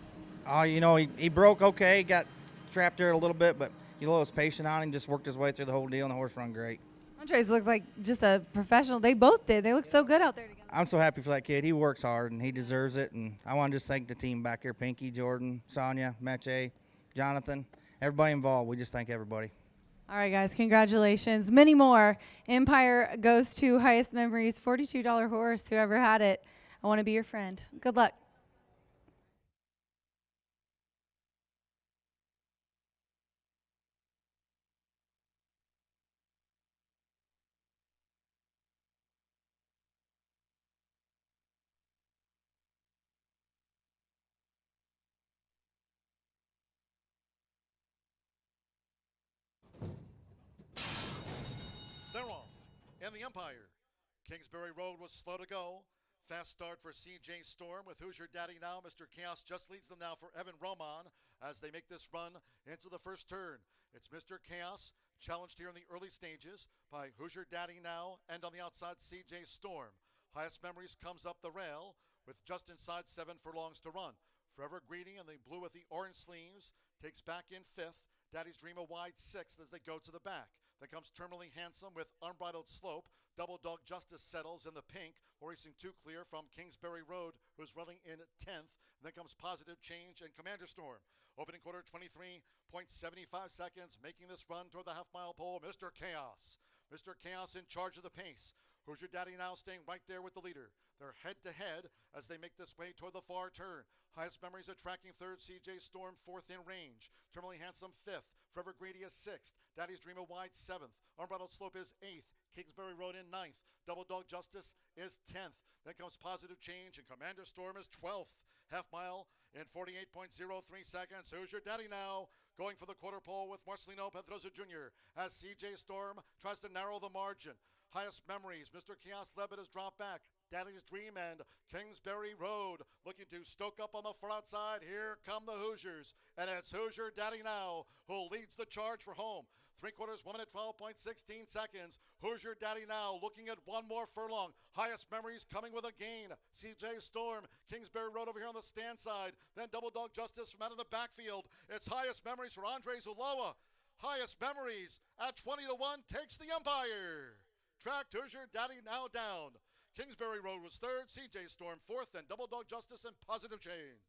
He broke okay, got trapped there a little bit, but Yolo was patient on him, just worked his way through the whole deal, and the horse run great. Andres looked like just a professional. They both did. They looked so good out there together. I'm so happy for that kid. He works hard, and he deserves it, and I want to just thank the team back here, Pinky, Jordan, Sonia, Meche, Jonathan, everybody involved. We just thank everybody. All right, guys, congratulations. Many more. Empire goes to Highest Memories, $42 horse, whoever had it. I want to be your friend. Good luck. They're off. And the Empire. Kingsbury Road was slow to go. Fast start for CJ Storm with Who's Your Daddy Now. Mr. Chaos just leads them now for Evan Roman as they make this run into the first turn. It's Mr. Chaos challenged here in the early stages by Who's Your Daddy Now and on the outside CJ Storm. Highest Memories comes up the rail with just inside 7 furlongs to run. Forever Greedy in the blue with the orange sleeves takes back in 5th. Daddy's Dream a wide 6th as they go to the back. Then comes Terminally Handsome with Unbridled Slope. Double Dog Justice settles in the pink, racing 2 clear from Kingsbury Road, who's running in 10th. And then comes Positive Change and Commander Storm. Opening quarter, 23.75 seconds, making this run toward the half-mile pole, Mr. Chaos. Mr. Chaos in charge of the pace. Who's Your Daddy Now staying right there with the leader. They're head-to-head as they make this way toward the far turn. Highest Memories are tracking 3rd, CJ Storm 4th in range. Terminally Handsome 5th. Forever Greedy is 6th. Daddy's Dream a wide 7th. Unbridled Slope is 8th. Kingsbury Road in 9th. Double Dog Justice is 10th. Then comes Positive Change and Commander Storm is 12th. Half mile in 48.03 seconds. Who's Your Daddy Now? Going for the quarter pole with Marcelino Pedroza Jr. as CJ Storm tries to narrow the margin. Highest Memories, Mr. Chaos Levitt has dropped back. Daddy's Dream and Kingsbury Road looking to stoke up on the far outside. Here come the Hoosiers, and it's Who's Your Daddy Now who leads the charge for home. 3/4, 1 minute, 12.16 seconds. Who's Your Daddy Now looking at one more furlong. Highest Memories coming with a gain. CJ Storm, Kingsbury Road over here on the stand side. Then Double Dog Justice from out of the backfield. It's Highest Memories for Andres Ulloa. Highest Memories at 20-1 takes the Empire. Tracked Who's Your Daddy Now down. Kingsbury Road was 3rd, CJ Storm 4th, and Double Dog Justice and Positive Change.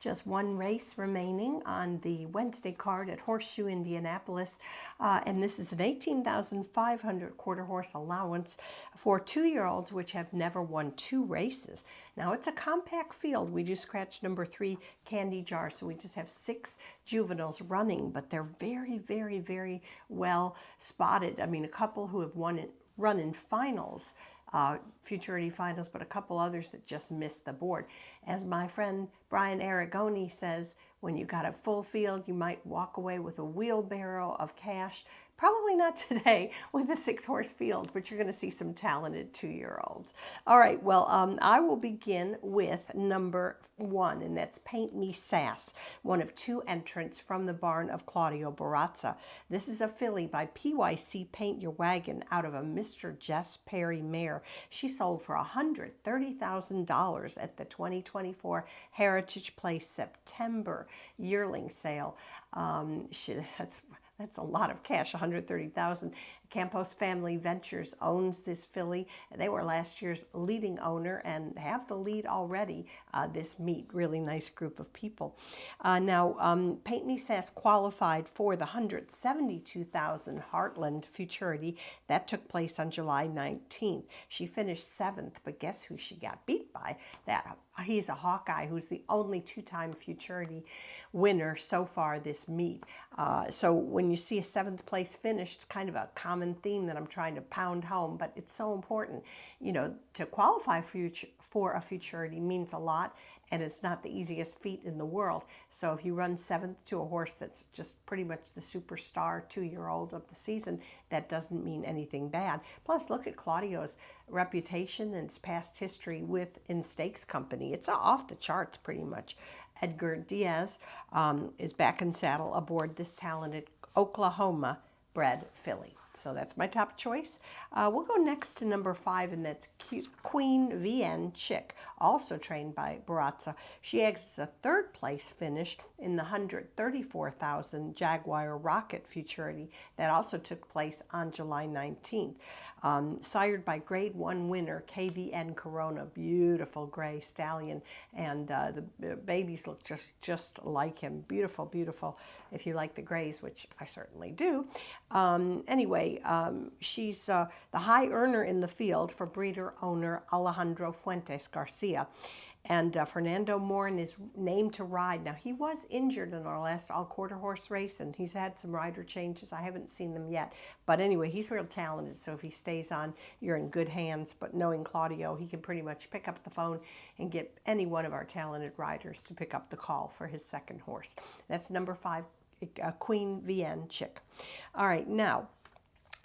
Just one race remaining on the Wednesday card at Horseshoe Indianapolis, and this is an 18,500 quarter horse allowance for 2-year-olds which have never won 2 races. Now it's a compact field. We just scratched number 3, Candy Jar, so we just have 6 juveniles running, but they're very, very, very well spotted. I mean, a couple who have run in finals, Futurity finals, but a couple others that just missed the board. As my friend Brian Aragoni says, when you got a full field, you might walk away with a wheelbarrow of cash. Probably not today with a 6-horse field, but you're going to see some talented 2-year-olds. All right, well, I will begin with number 1, and that's Paint Me Sass, one of 2 entrants from the barn of Claudio Barazza. This is a filly by PYC Paint Your Wagon out of a Mr. Jess Perry mare. She sold for $130,000 at the 2024 Heritage Place September yearling sale. That's a lot of cash, $130,000. Campos Family Ventures owns this filly. They were last year's leading owner and have the lead already this meet. Really nice group of people. Now, Paint Me Sass qualified for the $172,000 Heartland Futurity. That took place on July 19th. She finished 7th, but guess who she got beat by? He's a Hawkeye who's the only 2-time Futurity winner so far this meet. So when you see a 7th place finish, it's kind of a common theme that I'm trying to pound home, but it's so important. You know, to qualify for a Futurity means a lot, and it's not the easiest feat in the world. So if you run 7th to a horse that's just pretty much the superstar 2-year-old of the season, that doesn't mean anything bad. Plus, look at Claudio's reputation and his past history in stakes company. It's off the charts pretty much. Edgar Diaz is back in saddle aboard this talented Oklahoma-bred filly. So that's my top choice. We'll go next to number 5, and that's Queen VN Chick, also trained by Barazza. She exits a 3rd place finish in the $134,000 Jaguar Rocket Futurity that also took place on July 19th. Sired by Grade 1 winner KVN Corona, beautiful gray stallion, and the babies look just like him. Beautiful, beautiful, if you like the grays, which I certainly do. Anyway, she's the high earner in the field for breeder owner Alejandro Fuentes Garcia. And Fernando Morin is named to ride. Now, he was injured in our last all-quarter horse race, and he's had some rider changes. I haven't seen them yet. But anyway, he's real talented, so if he stays on, you're in good hands. But knowing Claudio, he can pretty much pick up the phone and get any one of our talented riders to pick up the call for his 2nd horse. That's number 5, Queen VN Chick. All right, now,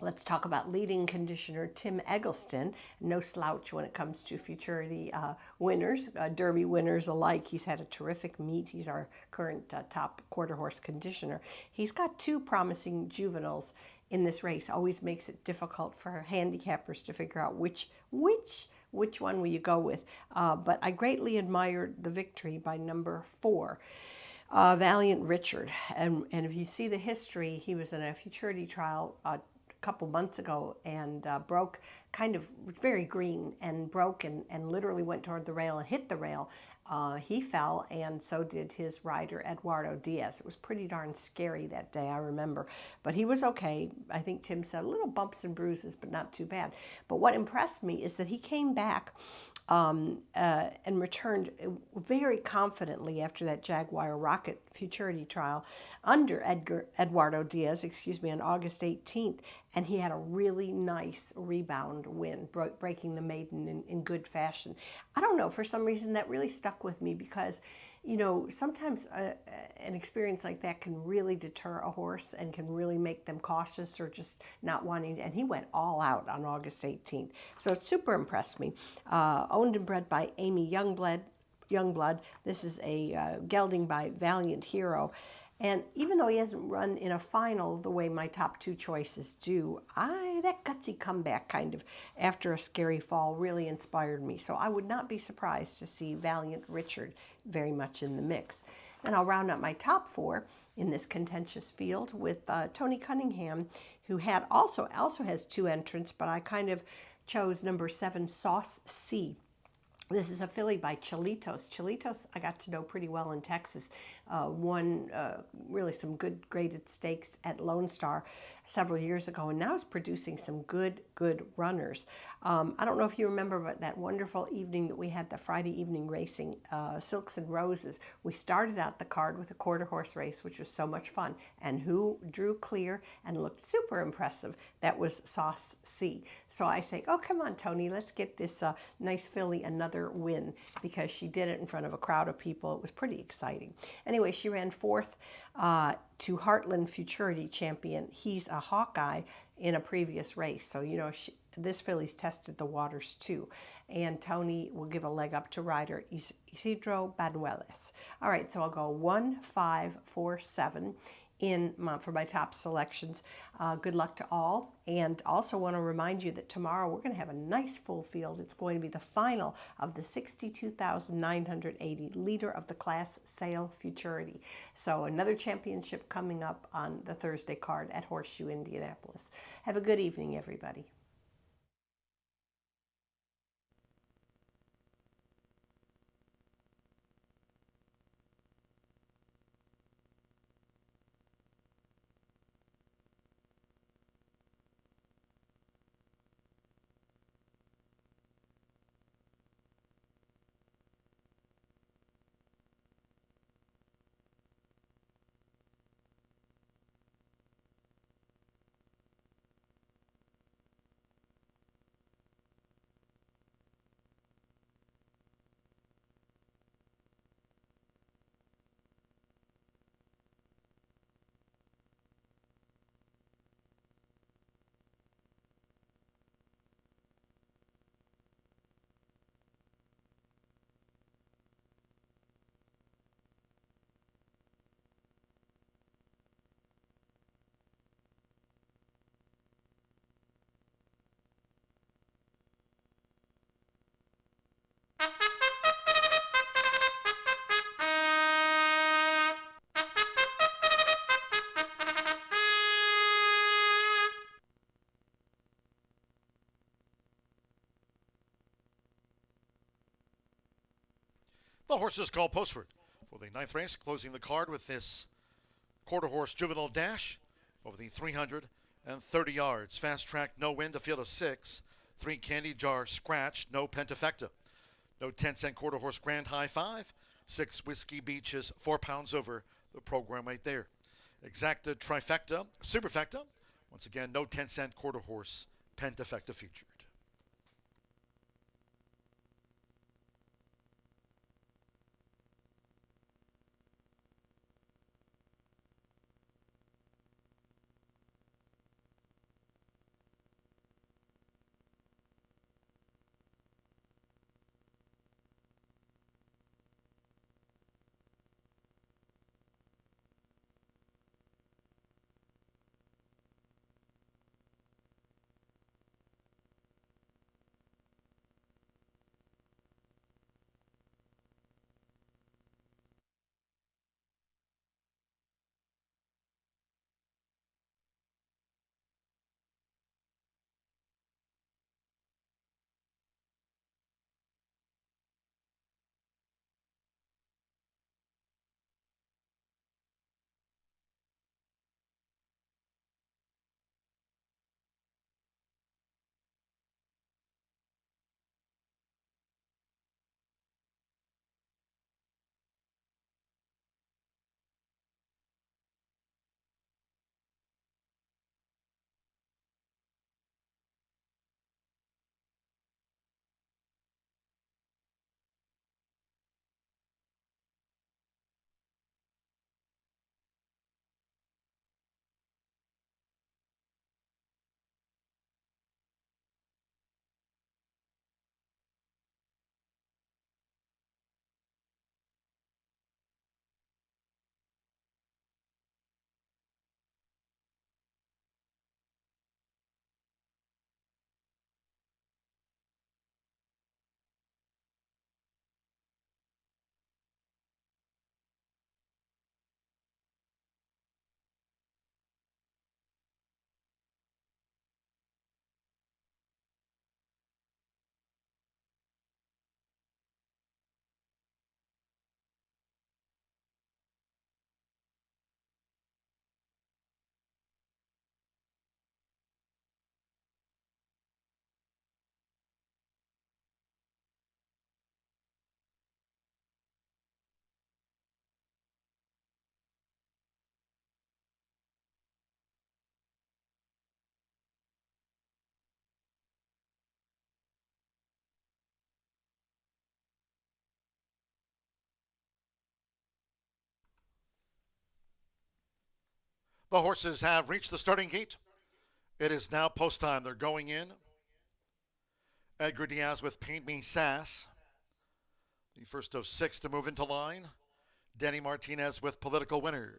let's talk about leading conditioner Tim Eggleston. No slouch when it comes to Futurity winners, Derby winners alike. He's had a terrific meet. He's our current top quarter horse conditioner. He's got 2 promising juveniles in this race. Always makes it difficult for handicappers to figure out which one will you go with. But I greatly admired the victory by number 4. Valiant Richard. And if you see the history, he was in a Futurity trial couple months ago and broke, kind of very green, and broke and literally went toward the rail and hit the rail. He fell, and so did his rider, Eduardo Diaz. It was pretty darn scary that day, I remember. But he was okay. I think Tim said little bumps and bruises, but not too bad. But what impressed me is that he came back and returned very confidently after that Jaguar Rocket Futurity trial under Eduardo Diaz, on August 18th, and he had a really nice rebound win, breaking the maiden in good fashion. I don't know, for some reason that really stuck with me because, you know, sometimes an experience like that can really deter a horse and can really make them cautious or just not wanting to, and he went all out on August 18th. So it super impressed me. Owned and bred by Amy Youngblood. This is a gelding by Valiant Hero. And even though he hasn't run in a final the way my top 2 choices do, that gutsy comeback kind of after a scary fall really inspired me. So I would not be surprised to see Valiant Richard very much in the mix. And I'll round up my top 4 in this contentious field with Tony Cunningham, who also has 2 entrants, but I kind of chose number 7, Sauce C. This is a filly by Chilitos. Chilitos I got to know pretty well in Texas. Won really some good graded stakes at Lone Star several years ago, and now is producing some good runners. I don't know if you remember, but that wonderful evening that we had, the Friday evening racing, Silks and Roses, we started out the card with a quarter horse race, which was so much fun. And who drew clear and looked super impressive? That was Sauce C. So I say, oh, come on, Tony, let's get this nice filly another win, because she did it in front of a crowd of people. It was pretty exciting. Anyway, she ran fourth to Heartland Futurity Champion. He's a Hawkeye in a previous race. So, you know, this filly's tested the waters too. And Tony will give a leg up to rider Isidro Banuelos. All right, so I'll go 1, 5, 4, 7 for my top selections. Good luck to all. And also want to remind you that tomorrow we're going to have a nice full field. It's going to be the final of the 62,980 leader of the Class Sale Futurity. So another championship coming up on the Thursday card at Horseshoe Indianapolis. Have a good evening, everybody. The horses called postward for the 9th race, closing the card with this quarter horse juvenile dash over the 330 yards. Fast track, no win, to field of 6. 3 candy jar scratch, no pentafecta. No 10-cent quarter horse grand high 5. 6 whiskey beaches, 4 pounds over the program right there. Exacta trifecta, superfecta. Once again, no 10-cent quarter horse pentafecta featured. The horses have reached the starting gate. It is now post time. They're going in. Edgar Diaz with Paint Me Sass, the first of 6 to move into line. Danny Martinez with Political Winner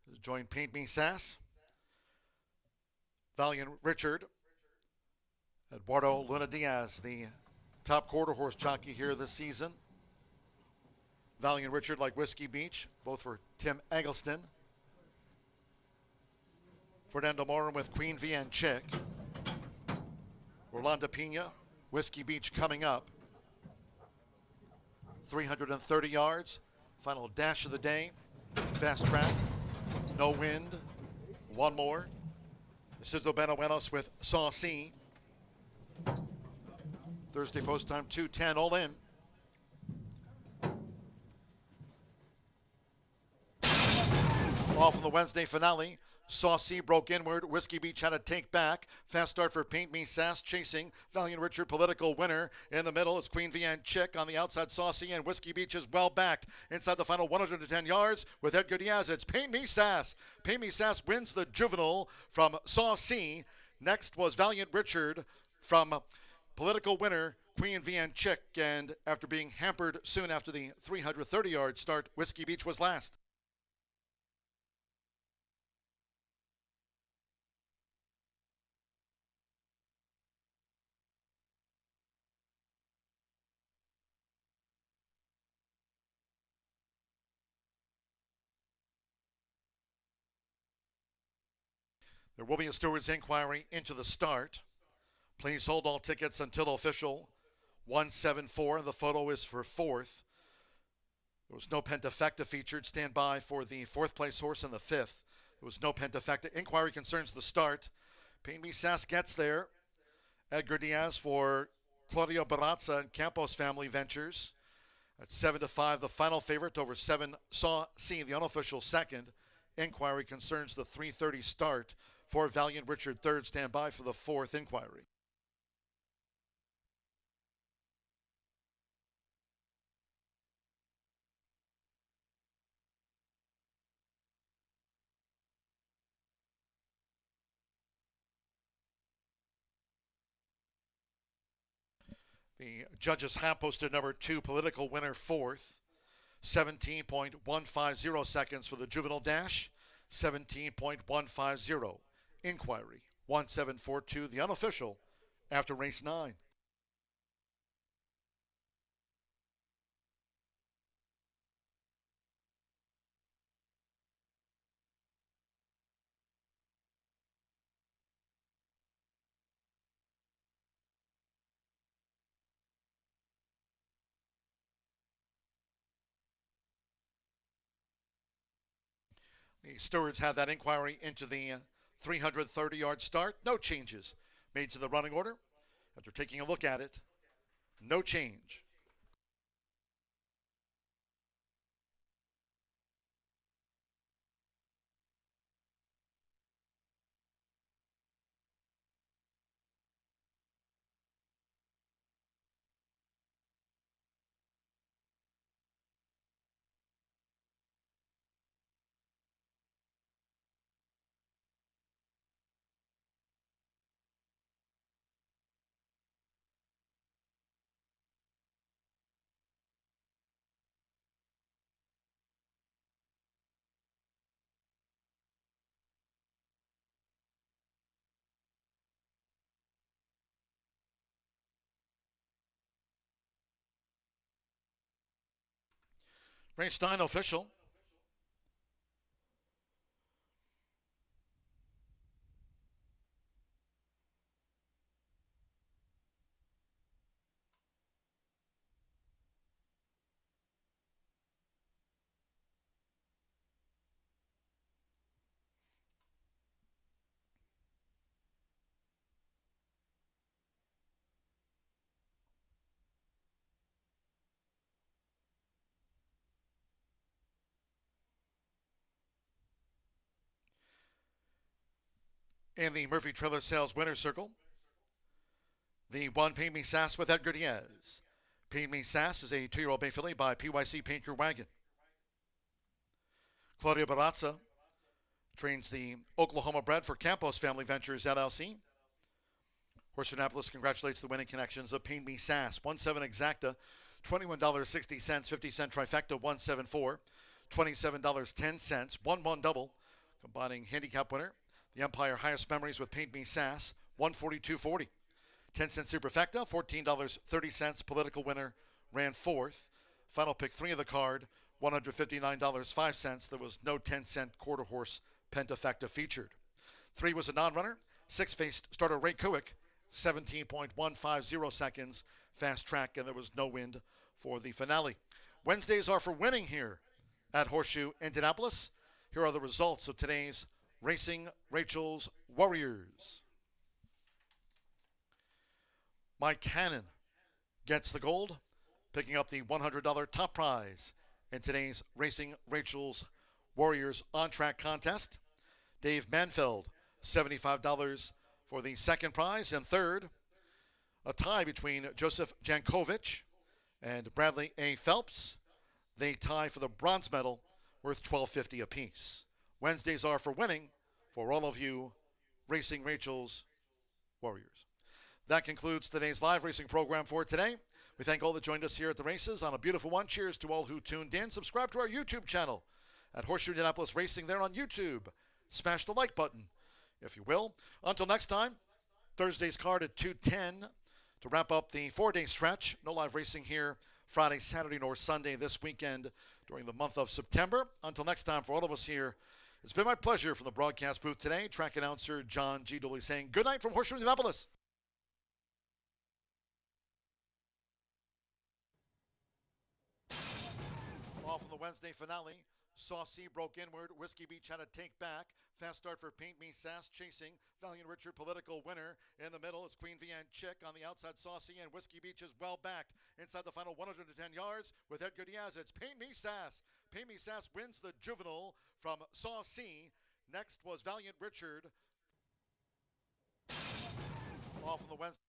has joined Paint Me Sass. Valiant Richard. Eduardo Luna Diaz, the top quarter horse jockey here this season. Valiant Richard like Whiskey Beach, both for Tim Eggleston. Fernando Morin with Queen Vienne Chick. Rolando Pena, Whiskey Beach coming up. 330 yards. Final dash of the day. Fast track. No wind. One more. This is Benuelos with Saucy. Thursday post time 2:10 all in. Off in the Wednesday finale. Saucy broke inward. Whiskey Beach had to take back. Fast start for Paint Me Sass chasing. Valiant Richard Political Winner. In the middle is Queen Vienne Chick. On the outside, Saucy, and Whiskey Beach is well backed. Inside the final 110 yards with Edgar Diaz, it's Paint Me Sass. Paint Me Sass wins the juvenile from Saucy. Next was Valiant Richard from Political Winner, Queen Vienne Chick. And after being hampered soon after the 330-yard start, Whiskey Beach was last. There will be a steward's inquiry into the start. Please hold all tickets until official. 174. The photo is for 4th. There was no pentafecta featured. Stand by for the 4th place horse and the 5th. There was no pentafecta. Inquiry concerns the start. Paint Me Sass gets there. Edgar Diaz for Claudio Barazza and Campos Family Ventures. At 7-5, the final favorite over 7 Saucy, the unofficial second. Inquiry concerns the 3:30 start for Valiant Richard third. Stand by for the 4th inquiry. The judges have posted number 2, Political Winner 4th. 17.150 seconds for the juvenile dash. 17.150. Inquiry 1742, the unofficial, after race 9. The stewards have that inquiry into the 330-yard start. No changes made to the running order. After taking a look at it, no change. Race 9 official. In the Murphy Trailer Sales Winner's Circle, the 1 Paint Me Sass with Edgar Diaz. Paint Me Sass is a 2-year-old bay filly by PYC Paint Your Wagon. Claudio Barazza trains the Oklahoma bred for Campos Family Ventures, LLC. Horseshoe Indianapolis congratulates the winning connections of Paint Me Sass, 1-7 exacta, $21.60, 50-cent trifecta, 174, $27.10, 1-1 double, combining handicap winner, the Empire Highest Memories with Paint Me Sass, 142.40. 10-cent superfecta, $14.30, political winner, ran fourth. Final pick 3 of the card, $159.05. There was no 10-cent quarter horse pentafecta featured. 3 was a non-runner. 6 faced starter Ray Kuick, 17.150 seconds, fast track, and there was no wind for the finale. Wednesdays are for winning here at Horseshoe Indianapolis. Here are the results of today's Racing Rachel's Warriors. Mike Cannon gets the gold, picking up the $100 top prize in today's Racing Rachel's Warriors on-track contest. Dave Manfeld, $75 for the second prize, and third, a tie between Joseph Jankovic and Bradley A. Phelps. They tie for the bronze medal, worth $12.50 apiece. Wednesdays are for winning for all of you Racing Rachel's Warriors. That concludes today's live racing program for today. We thank all that joined us here at the races on a beautiful one. Cheers to all who tuned in. Subscribe to our YouTube channel at Horseshoe Indianapolis Racing there on YouTube. Smash the like button, if you will. Until next time, Thursday's card at 2:10 to wrap up the 4-day stretch. No live racing here Friday, Saturday, nor Sunday this weekend during the month of September. Until next time, for all of us here, it's been my pleasure from the broadcast booth today. Track announcer John G. Dooley saying good night from Horseshoe Indianapolis. Off in the Wednesday finale, Saucy broke inward. Whiskey Beach had a take back. Fast start for Paint Me Sass, chasing Valiant Richard, political winner. In the middle is Queen Vianne Chick. On the outside, Saucy, and Whiskey Beach is well backed. Inside the final 110 yards with Edgar Diaz, it's Paint Me Sass. Paint Me Sass wins the juvenile from Saucy. Next was Valiant Richard. Off on the Wednesday.